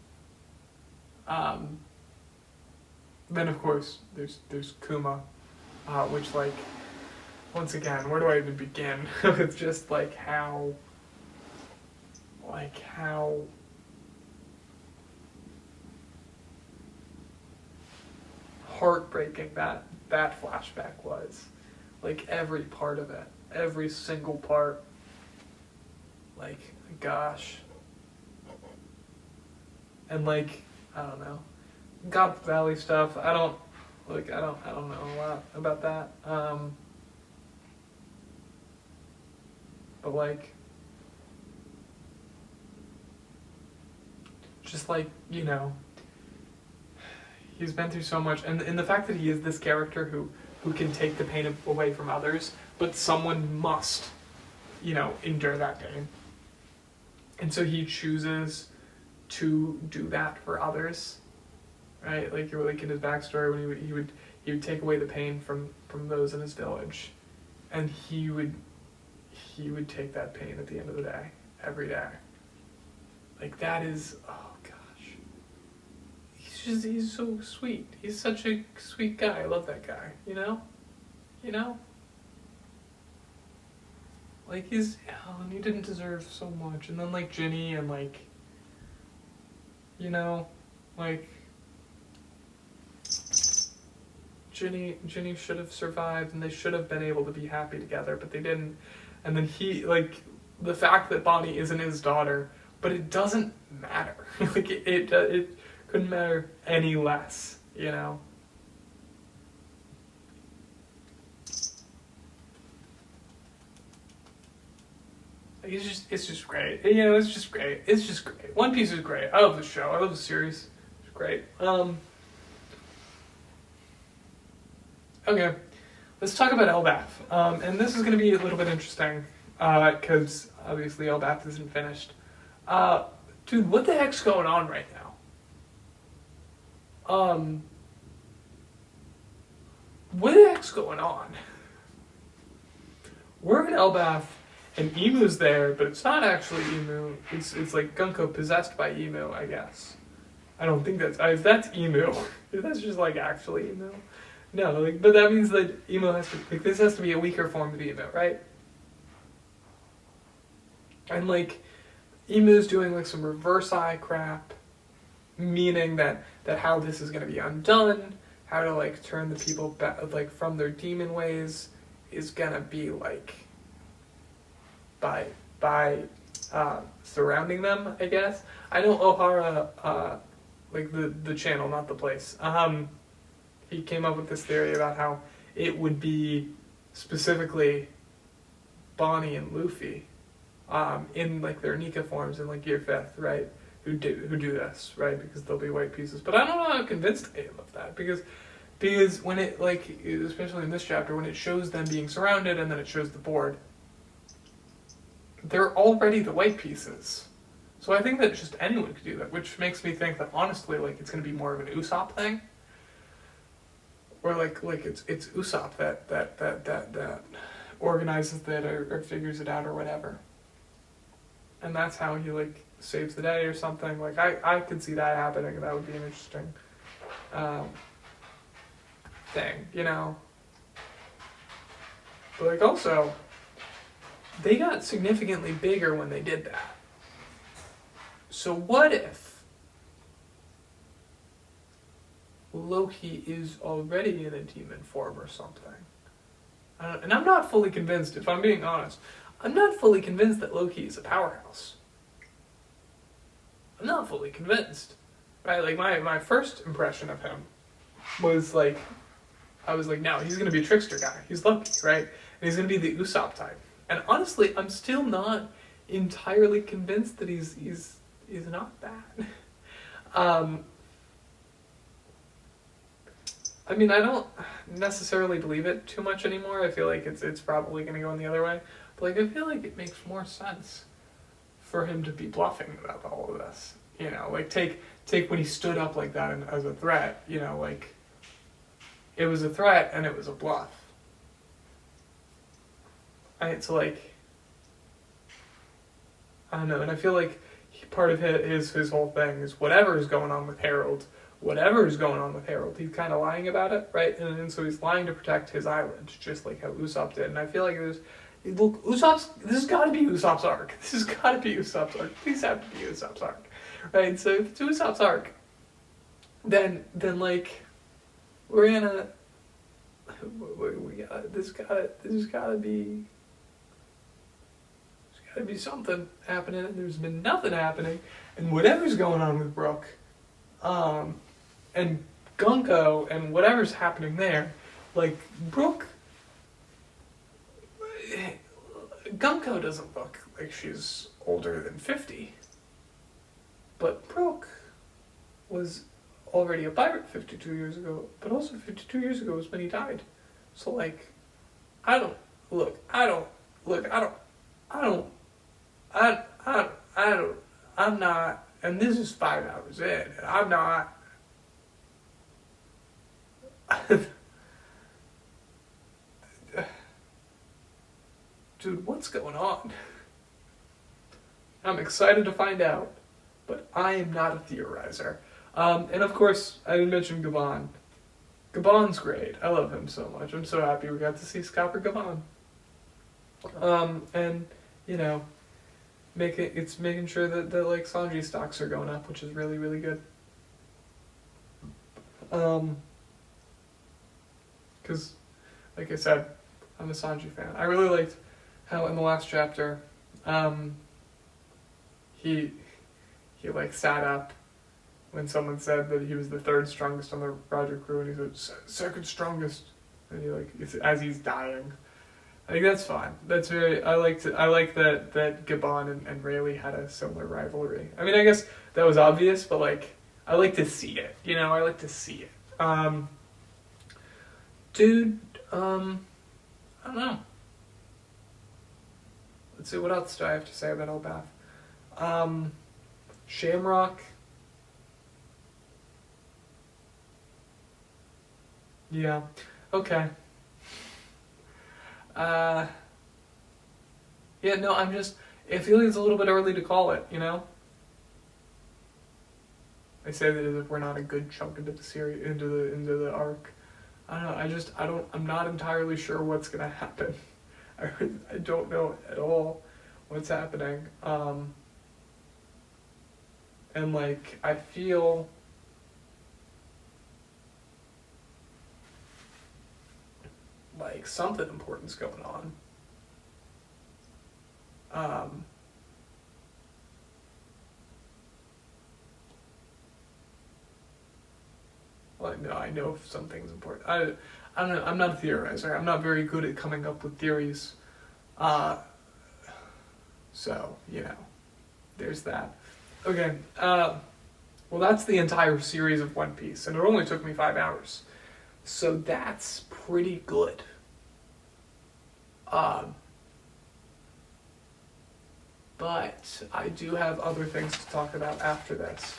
Speaker 1: Then of course there's Kuma, which, like, once again, where do I even begin with just like how heartbreaking that flashback was. Like every part of it, every single part. Like, gosh. And like, I don't know. Gop Valley stuff, I don't know a lot about that. But like, just like, you know, he's been through so much, and the fact that he is this character who can take the pain away from others, but someone must, endure that pain. And so he chooses to do that for others, right? Like in his backstory, when he would take away the pain from those in his village, and he would take that pain at the end of the day, every day. Like that is, oh gosh, he's so sweet. He's such a sweet guy. I love that guy. Like and he didn't deserve so much. And then like Ginny and like, like Ginny should have survived, and they should have been able to be happy together, but they didn't. And then the fact that Bonnie isn't his daughter, but it doesn't matter. Like it couldn't matter any less, Like it's just great. It's just great. It's just great. One Piece is great. I love the show. I love the series. It's great. Okay, let's talk about Elbaf. And this is going to be a little bit interesting, because obviously Elbaf isn't finished. Dude, what the heck's going on right now? What the heck's going on? We're in Elbaf, and Emu's there, but it's not actually Emu. It's like Gunko possessed by Emu, I guess. I don't think if that's Emu, if that's just like actually Emu. No, but that means that Emu this has to be a weaker form of Emu, right? And Emu's doing some reverse eye crap, meaning that how this is gonna be undone, how to turn the people back from their demon ways is gonna be by surrounding them, I guess. I know Ohara, the channel, not the place. He came up with this theory about how it would be specifically Bonnie and Luffy, in their Nika forms in Year 5th, right? Who do this, right? Because they'll be white pieces. But I don't know how convinced I am of that, because when it especially in this chapter, when it shows them being surrounded and then it shows the board, they're already the white pieces. So I think that just anyone could do that, which makes me think that honestly, it's going to be more of an Usopp thing, or it's Usopp that organizes that or figures it out or whatever, and that's how he saves the day or something. I could see that happening. That would be an interesting thing, But also, they got significantly bigger when they did that. So what if Loki is already in a demon form or something? And I'm not fully convinced, if I'm being honest. I'm not fully convinced that Loki is a powerhouse. I'm not fully convinced. Right? My first impression of him was I was no, he's going to be a trickster guy. He's Loki, right? And he's going to be the Usopp type. And honestly, I'm still not entirely convinced that he's not that. I don't necessarily believe it too much anymore. I feel like it's probably going to go in the other way. But I feel like it makes more sense for him to be bluffing about all of this. Take when he stood up like that as a threat. It was a threat and it was a bluff. It's I don't know, and I feel like part of his whole thing is whatever is going on with Harold, he's kind of lying about it, right? And so he's lying to protect his island, just like how Usopp did. And I feel like this has got to be Usopp's arc. Please have to be Usopp's arc, right? So if it's Usopp's arc, then we're gonna there's gotta be something happening, and there's been nothing happening, and whatever's going on with Brook, and Gunko, and whatever's happening there, Brook, Gunko doesn't look like she's older than 50, but Brook was already a pirate 52 years ago, but also 52 years ago was when he died. So like, I don't, look, I don't, look, I don't, I don't, I don't, I'm not, and this is 5 hours in, and I'm not, dude, what's going on? I'm excited to find out, but I am not a theorizer. And of course, I didn't mention Gabon. Gabon's great. I love him so much. I'm so happy we got to see Scopper Gabon. And, you know, making sure that like Sanji stocks are going up, which is really, really good. Because, like I said, I'm a Sanji fan. I really liked how in the last chapter, he like sat up when someone said that he was the third strongest on the Roger crew, and he said second strongest, and he like as he's dying. I think that's fun. That's very. I like that Gabon and Rayleigh had a similar rivalry. I mean, I guess that was obvious, but like I like to see it. You know, I like to see it. Dude, I don't know. Let's see, what else do I have to say about Elbaf? Shamrock. Yeah. Okay. Yeah, no, I feel like it's a little bit early to call it, you know? I say that as if we're not a good chunk into the series, into the arc. I don't know, I'm not entirely sure what's gonna happen. I don't know at all what's happening. And like, I feel like something important's going on. Well, no, I know if something's important. I don't know. I'm not a theorizer. I'm not very good at coming up with theories. So, you know, there's that. Okay. Well, that's the entire series of One Piece, and it only took me 5 hours. So that's pretty good. But I do have other things to talk about after this.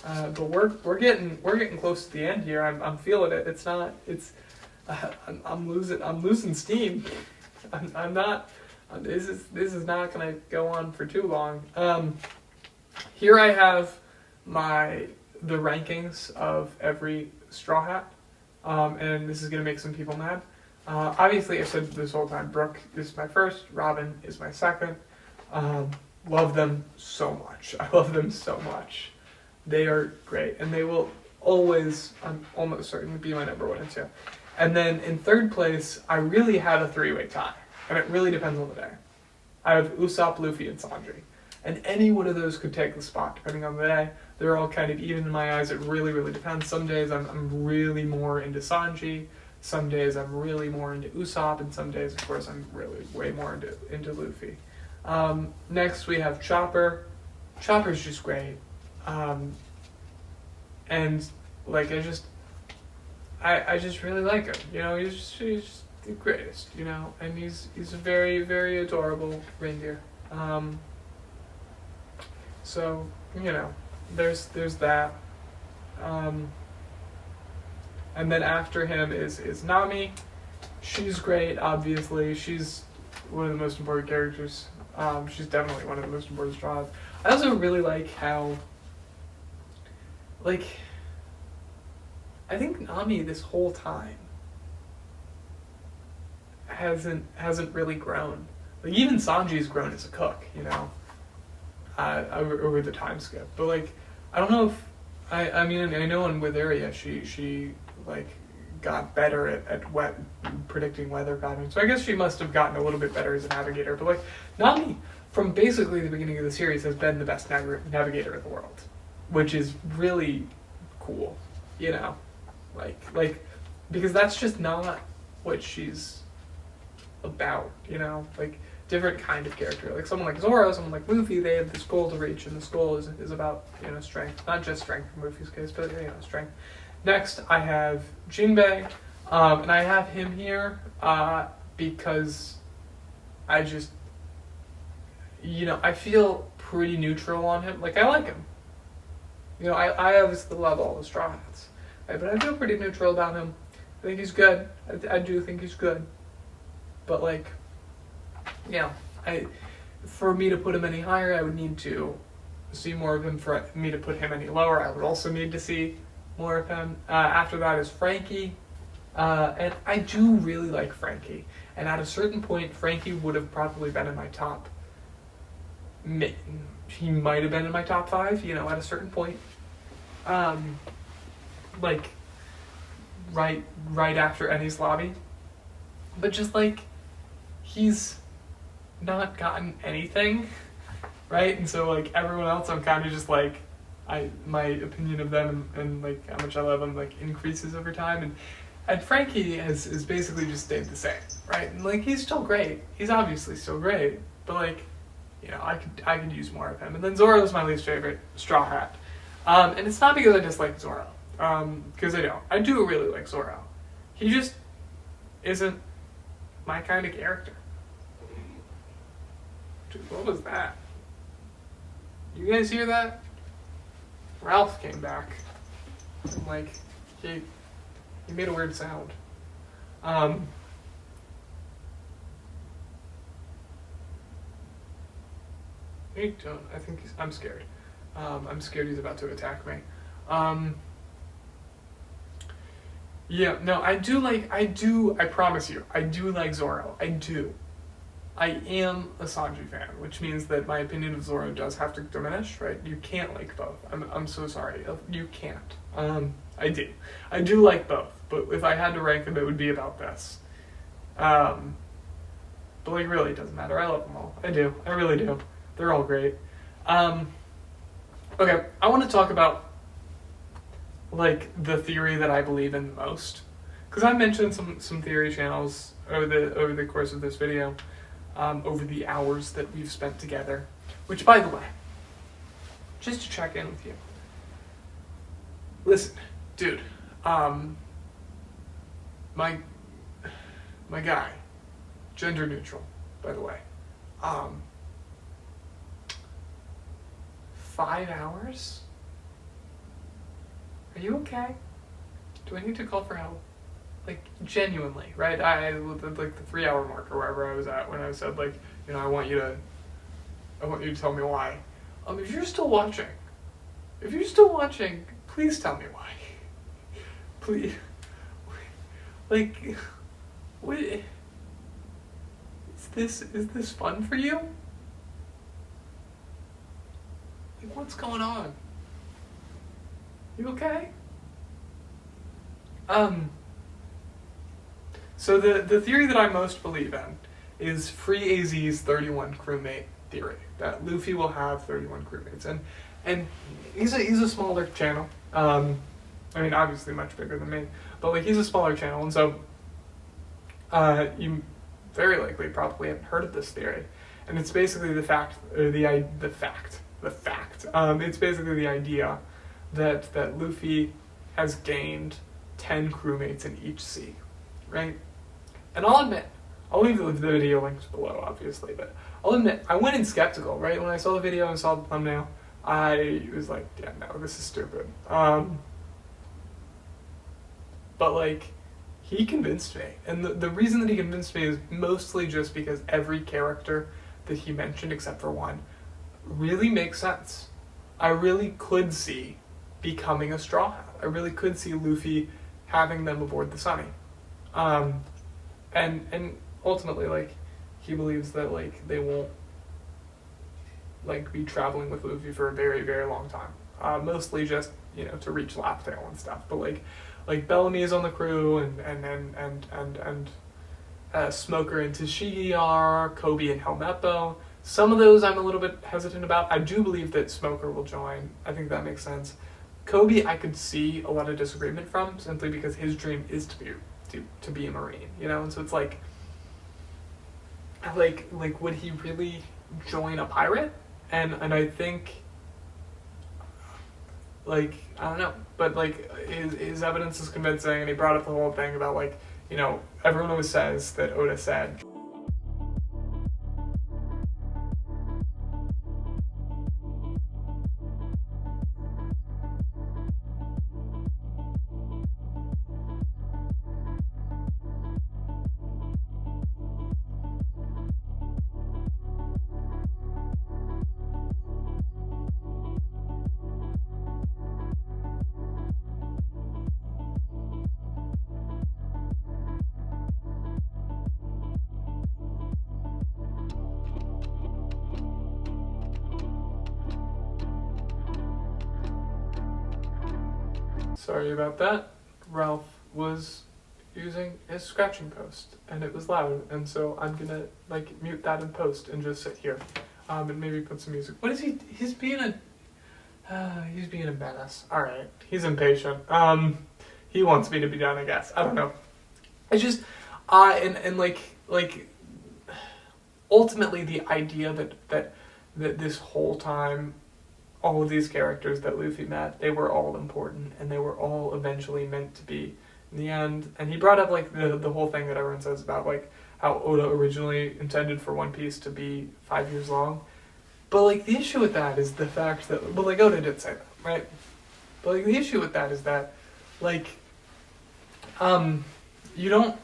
Speaker 1: But we're getting close to the end here. I'm feeling it. It's not. It's. I'm losing steam. I'm not. This is not gonna go on for too long. Here I have the rankings of every Straw Hat. And this is gonna make some people mad. Obviously, I said this whole time, Brooke is my first, Robin is my second. Love them so much. I love them so much. They are great, and they will always, I'm almost certain, be my number 1 and 2. And then in third place, I really have a 3-way tie, and it really depends on the day. I have Usopp, Luffy, and Sanji. And any one of those could take the spot, depending on the day. They're all kind of even in my eyes. It really, really depends. Some days I'm really more into Sanji. Some days I'm really more into Usopp. And some days, of course, I'm really way more into Luffy. Next, we have Chopper. Chopper's just great. And, like, I just really like him. You know, he's just the greatest, you know. And he's a very, very adorable reindeer. So, you know, there's that. And then after him is Nami. She's great, obviously. She's one of the most important characters. She's definitely one of the most important straws. I also really like how, like, I think Nami this whole time hasn't really grown. Like, even Sanji's grown as a cook, you know, over the time skip. But like, I don't know if I mean, I know in Witheria she like got better at predicting weather patterns. So I guess she must have gotten a little bit better as a navigator. But like, Nami, from basically the beginning of the series, has been the best navigator in the world, which is really cool, you know, like because that's just not what she's about, you know. Like, different kind of character. Like someone like Zoro, someone like Luffy, they have this goal to reach, and this goal is about, strength. Not just strength in Luffy's case, but strength. Next, I have Jinbei, and I have him here because I just, I feel pretty neutral on him. Like, I like him. I obviously love all the Straw Hats, right? But I feel pretty neutral about him. I think he's good. I do think he's good. But, like, for me to put him any higher, I would need to see more of him. For me to put him any lower, I would also need to see more of him. After that is Frankie. And I do really like Frankie. And at a certain point, Frankie would have probably been in my top. He might have been in my top 5, at a certain point. Like, right after Enies Lobby. But just, like, he's not gotten anything, right? And so, like, everyone else, I'm kind of just, like, my opinion of them and like, how much I love them, like, increases over time. And Frankie has basically just stayed the same, right? And, like, he's still great. He's obviously still great. But, like, I could use more of him. And then Zoro's my least favorite Straw Hat. And it's not because I dislike Zoro. Because I don't. I do really like Zoro. He just isn't my kind of character. Dude, what was that? You guys hear that? Ralph came back. And, like, he made a weird sound. I think I'm scared. I'm scared he's about to attack me. I promise you, I do like Zoro. I do. I am a Sanji fan, which means that my opinion of Zoro does have to diminish, right? You can't like both. I'm so sorry. You can't. I do. I do like both, but if I had to rank them, it would be about this. But, like, really, it doesn't matter. I love them all. I do. I really do. They're all great. Okay, I want to talk about, like, the theory that I believe in the most. Because I mentioned some theory channels over the course of this video, over the hours that we've spent together. Which, by the way, just to check in with you. Listen, dude, my guy, gender neutral, by the way, 5 hours? Are you okay? Do I need to call for help? Like, genuinely, right? Like the 3 hour mark or wherever I was at when I said, like, I want you to tell me why. If you're still watching, please tell me why. Please. Like, what? Is this fun for you? Like, what's going on? You okay? So the theory that I most believe in is Free AZ's 31 crewmate theory, that Luffy will have 31 crewmates, and he's a smaller channel. I mean, obviously much bigger than me, but, like, he's a smaller channel, and so you very likely probably haven't heard of this theory, and it's basically the fact. It's basically the idea that Luffy has gained 10 crewmates in each sea, right? And I'll admit, I'll leave the video links below, obviously, but I'll admit, I went in skeptical, right? When I saw the video and saw the thumbnail, I was like, yeah, no, this is stupid. But, like, he convinced me. And the reason that he convinced me is mostly just because every character that he mentioned, except for one, really makes sense. I really could see becoming a Straw Hat. I really could see Luffy having them aboard the Sunny. And ultimately, like, he believes that, like, they won't, like, be traveling with Luffy for a very, very long time. Mostly just, to reach Laptail and stuff. But, like Bellamy is on the crew, and Smoker and Tashigi are, Kobe and Helmeppo. Some of those I'm a little bit hesitant about. I do believe that Smoker will join. I think that makes sense. Kobe, I could see a lot of disagreement from, simply because his dream is to be a Marine, and so it's like, like would he really join a pirate? And I think, like, I don't know, but like his evidence is convincing, and he brought up the whole thing about like, everyone always says that Oda said. Sorry about that. Ralph was using his scratching post, and it was loud, and so I'm gonna like mute that in post and just sit here, and maybe put some music. What is he? He's being a menace. All right, he's impatient. He wants me to be done, I guess. I don't know. It's just, and like, ultimately the idea that this whole time, all of these characters that Luffy met, they were all important, and they were all eventually meant to be in the end. And he brought up like the whole thing that everyone says about like how Oda originally intended for One Piece to be 5 years long. But like the issue with that is the fact that, well, like Oda did say that, right? But like the issue with that is that like you don't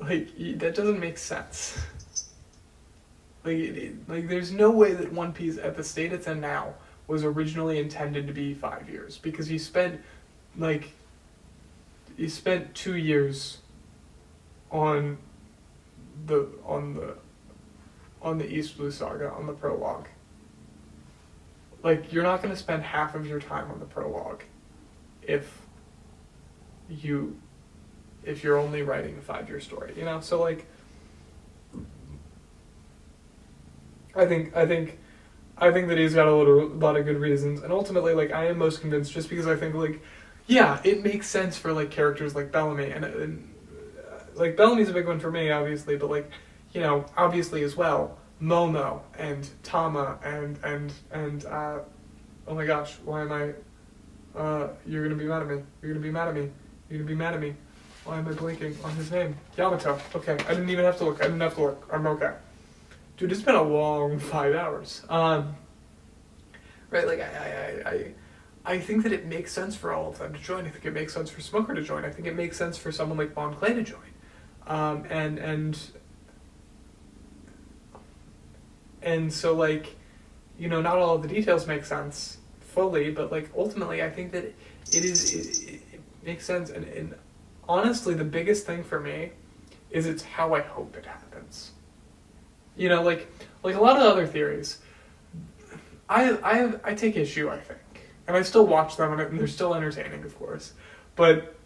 Speaker 1: that doesn't make sense. Like there's no way that One Piece at the state it's in now was originally intended to be 5 years, because he spent 2 years on the East Blue Saga, on the prologue. Like, you're not going to spend half of your time on the prologue if you're only writing a 5-year story, So like, I think that he's got a lot of good reasons, and ultimately, like, I am most convinced just because I think, like, yeah, it makes sense for like characters like Bellamy, and like Bellamy's a big one for me, obviously, but like, obviously as well, Momo and Tama and oh my gosh, why am I? You're gonna be mad at me. You're gonna be mad at me. You're gonna be mad at me. Why am I blinking on his name? Yamato. Okay, I didn't even have to look. I'm okay. Dude, it's been a long 5 hours. Right, like I think that it makes sense for all of them to join. I think it makes sense for Smoker to join. I think it makes sense for someone like Bon Clay to join. And so like, not all of the details make sense fully, but like ultimately I think that it makes sense. And honestly, the biggest thing for me is it's how I hope it happens. Like a lot of other theories, I take issue, I think. And I still watch them, and they're still entertaining, of course. But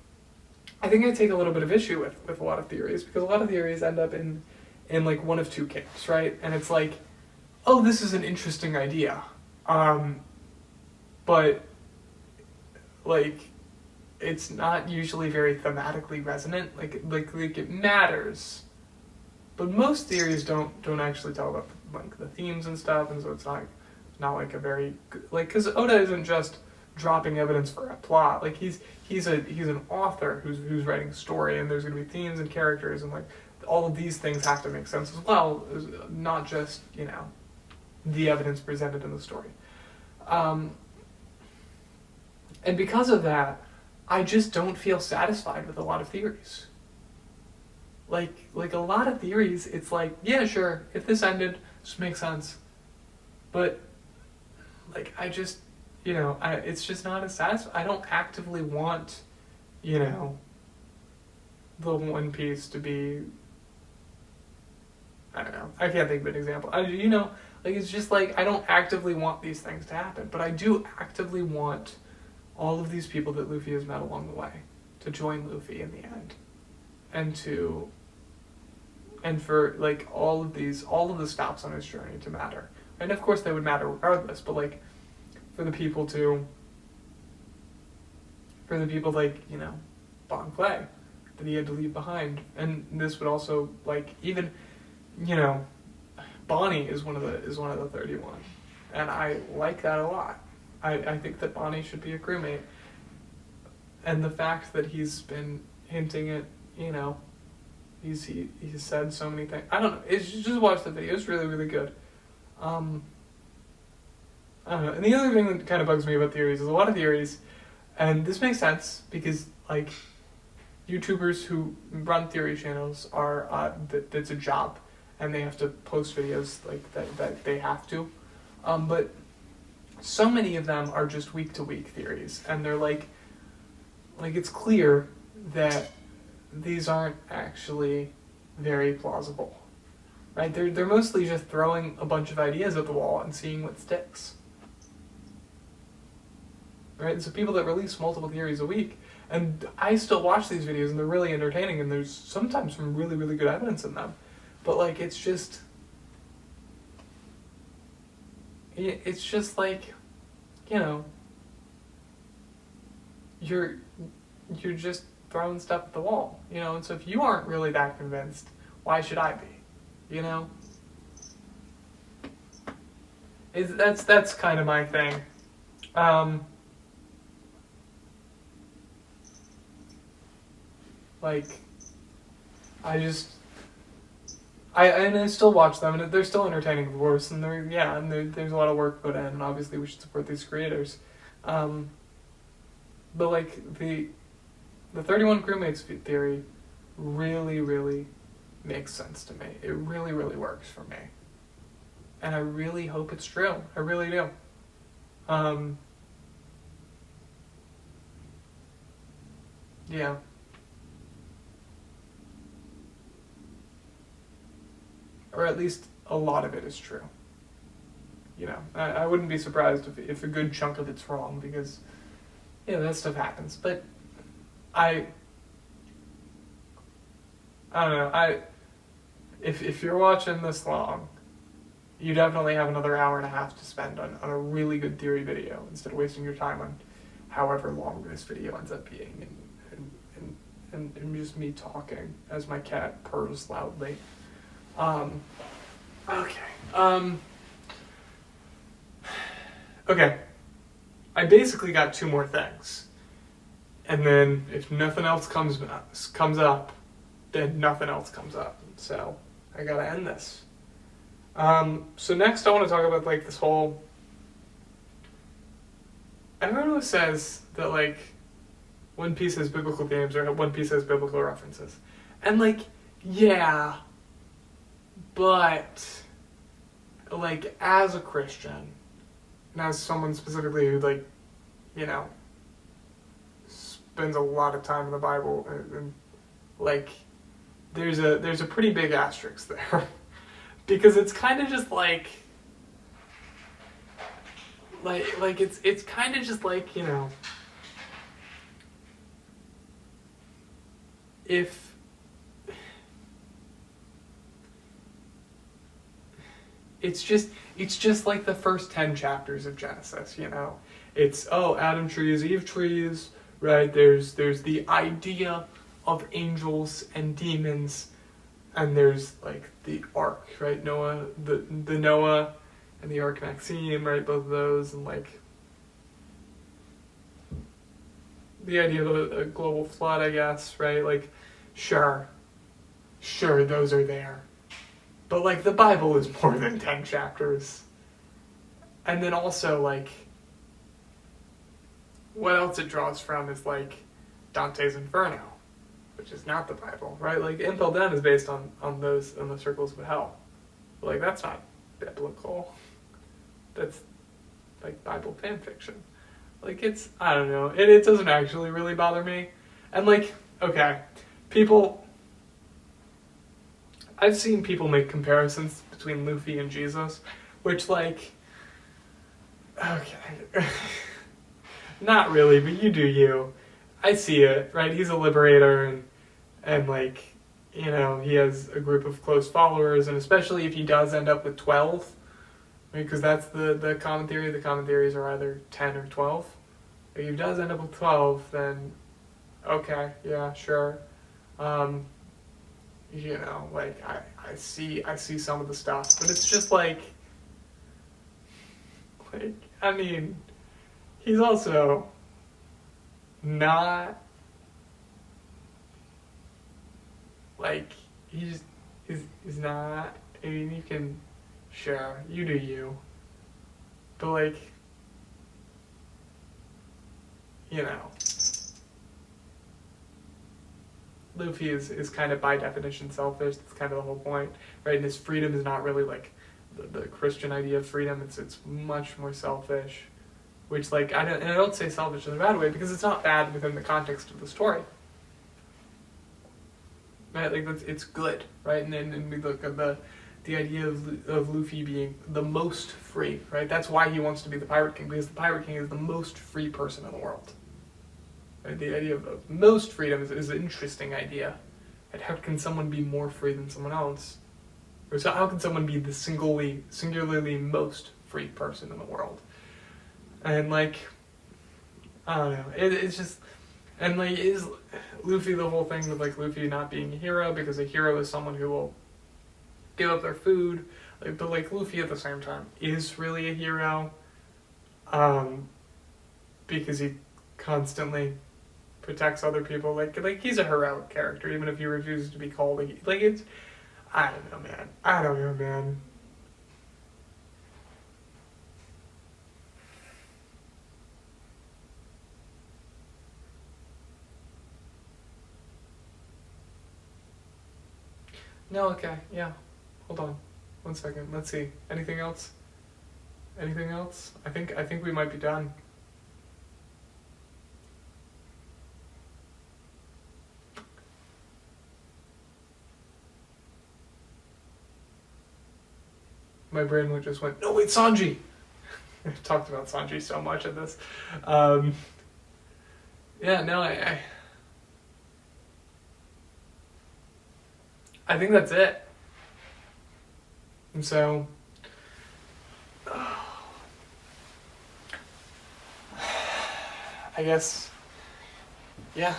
Speaker 1: I think I take a little bit of issue with a lot of theories, because a lot of theories end up in like one of two camps, right? And it's like, oh, this is an interesting idea. But like, it's not usually very thematically resonant. Like it matters. But most theories don't actually tell about like the themes and stuff, and so it's not like a very good, like, because Oda isn't just dropping evidence for a plot. Like he's an author who's writing a story, and there's going to be themes and characters, and like all of these things have to make sense as well, not just the evidence presented in the story. And because of that, I just don't feel satisfied with a lot of theories. Like a lot of theories, it's like, yeah, sure, if this ended, this makes sense. But like, I just, it's just not as satisfying. I don't actively want, the One Piece to be, I don't know, I can't think of an example. It's just like, I don't actively want these things to happen, but I do actively want all of these people that Luffy has met along the way to join Luffy in the end. And for like all of the stops on his journey to matter. And of course they would matter regardless, but like for the people like, Bon Clay, that he had to leave behind. And this would also, like, even, you know, Bonnie is one of the 31, and I like that a lot. I think that Bonnie should be a crewmate, and the fact that he's been hinting at, you know, he's said so many things. I don't know. It's just watch the video. It's really, really good. I don't know. And the other thing that kind of bugs me about theories is a lot of theories, and this makes sense because, like, YouTubers who run theory channels are that's a job, and they have to post videos like that they have to, but so many of them are just week to week theories, and they're like it's clear that these aren't actually very plausible, right? They're mostly just throwing a bunch of ideas at the wall and seeing what sticks, right? So people that release multiple theories a week, and I still watch these videos and they're really entertaining, and there's sometimes some really, really good evidence in them, but like it's just like, you know, you're just throwing stuff at the wall, you know. And so if you aren't really that convinced, why should I be? You know, that's kind of my thing. Like, I still watch them, and they're still entertaining, of course, and there's a lot of work put in, and obviously we should support these creators. But like the 31 crewmates theory really, really makes sense to me. It really, really works for me, and I really hope it's true. I really do. Yeah. Or at least a lot of it is true. You know, I wouldn't be surprised if a good chunk of it's wrong, because, you know, that stuff happens. But I don't know. If you're watching this long, you definitely have another hour and a half to spend on a really good theory video, instead of wasting your time on however long this video ends up being, and just me talking as my cat purrs loudly. Okay. I basically got two more things. And then if nothing else comes up, then nothing else comes up. So I gotta end this. So next I want to talk about like this whole, everyone who says that like One Piece has biblical themes or One Piece has biblical references. And like, yeah, but like as a Christian, and as someone specifically who like, you know, spends a lot of time in the Bible, and like there's a pretty big asterisk there. Because it's kind of just like it's kind of just like, you know, if it's just like the first 10 chapters of Genesis, you know. It's, oh, Adam trees, Eve trees, right? There's the idea of angels and demons, and there's like the ark, right? Noah, the Noah and the Ark Maxine, right? Both of those, and like the idea of a global flood, I guess, right? Like, sure, those are there. But like the Bible is more than 10 chapters. And then also like what else it draws from is like Dante's Inferno, which is not the Bible, right? Like Impel Down is based on the circles of hell. But like that's not biblical. That's like Bible fan fiction. Like it's, I don't know, it doesn't actually really bother me. And like, okay, I've seen people make comparisons between Luffy and Jesus, which like, okay, not really, but you do you. I see it, right? He's a liberator, and like, you know, he has a group of close followers, and especially if he does end up with 12, because that's the common theory. The common theories are either 10 or 12. If he does end up with 12, then okay, yeah, sure. Um, like I see some of the stuff, but it's just like I mean, he's also not like he's not. I mean, you can sure you do you, but like you know, Luffy is kind of by definition selfish. That's kind of the whole point, right? And his freedom is not really like the Christian idea of freedom. It's much more selfish, which like I don't say selfish in a bad way because it's not bad within the context of the story. Right, like it's good, right? And then we look at the idea of Luffy being the most free, right? That's why he wants to be the Pirate King, because the Pirate King is the most free person in the world. Right? The idea of most freedom is an interesting idea. And how can someone be more free than someone else? Or so how can someone be the singularly most free person in the world? And like, I don't know, it's just, and like, is Luffy the whole thing with like Luffy not being a hero because a hero is someone who will give up their food, like, but like Luffy at the same time is really a hero, because he constantly protects other people. Like he's a heroic character, even if he refuses to be called. Like it's, I don't know, man. I don't know, man. No, okay, yeah. Hold on, 1 second. Let's see. Anything else? Anything else? I think we might be done. My brain just went, no wait, Sanji! I've talked about Sanji so much in this. Yeah, no, I think that's it. And so, I guess, yeah.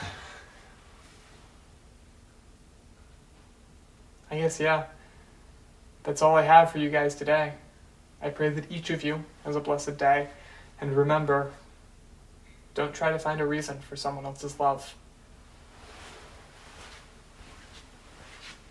Speaker 1: Yeah. That's all I have for you guys today. I pray that each of you has a blessed day. And remember, don't try to find a reason for someone else's love.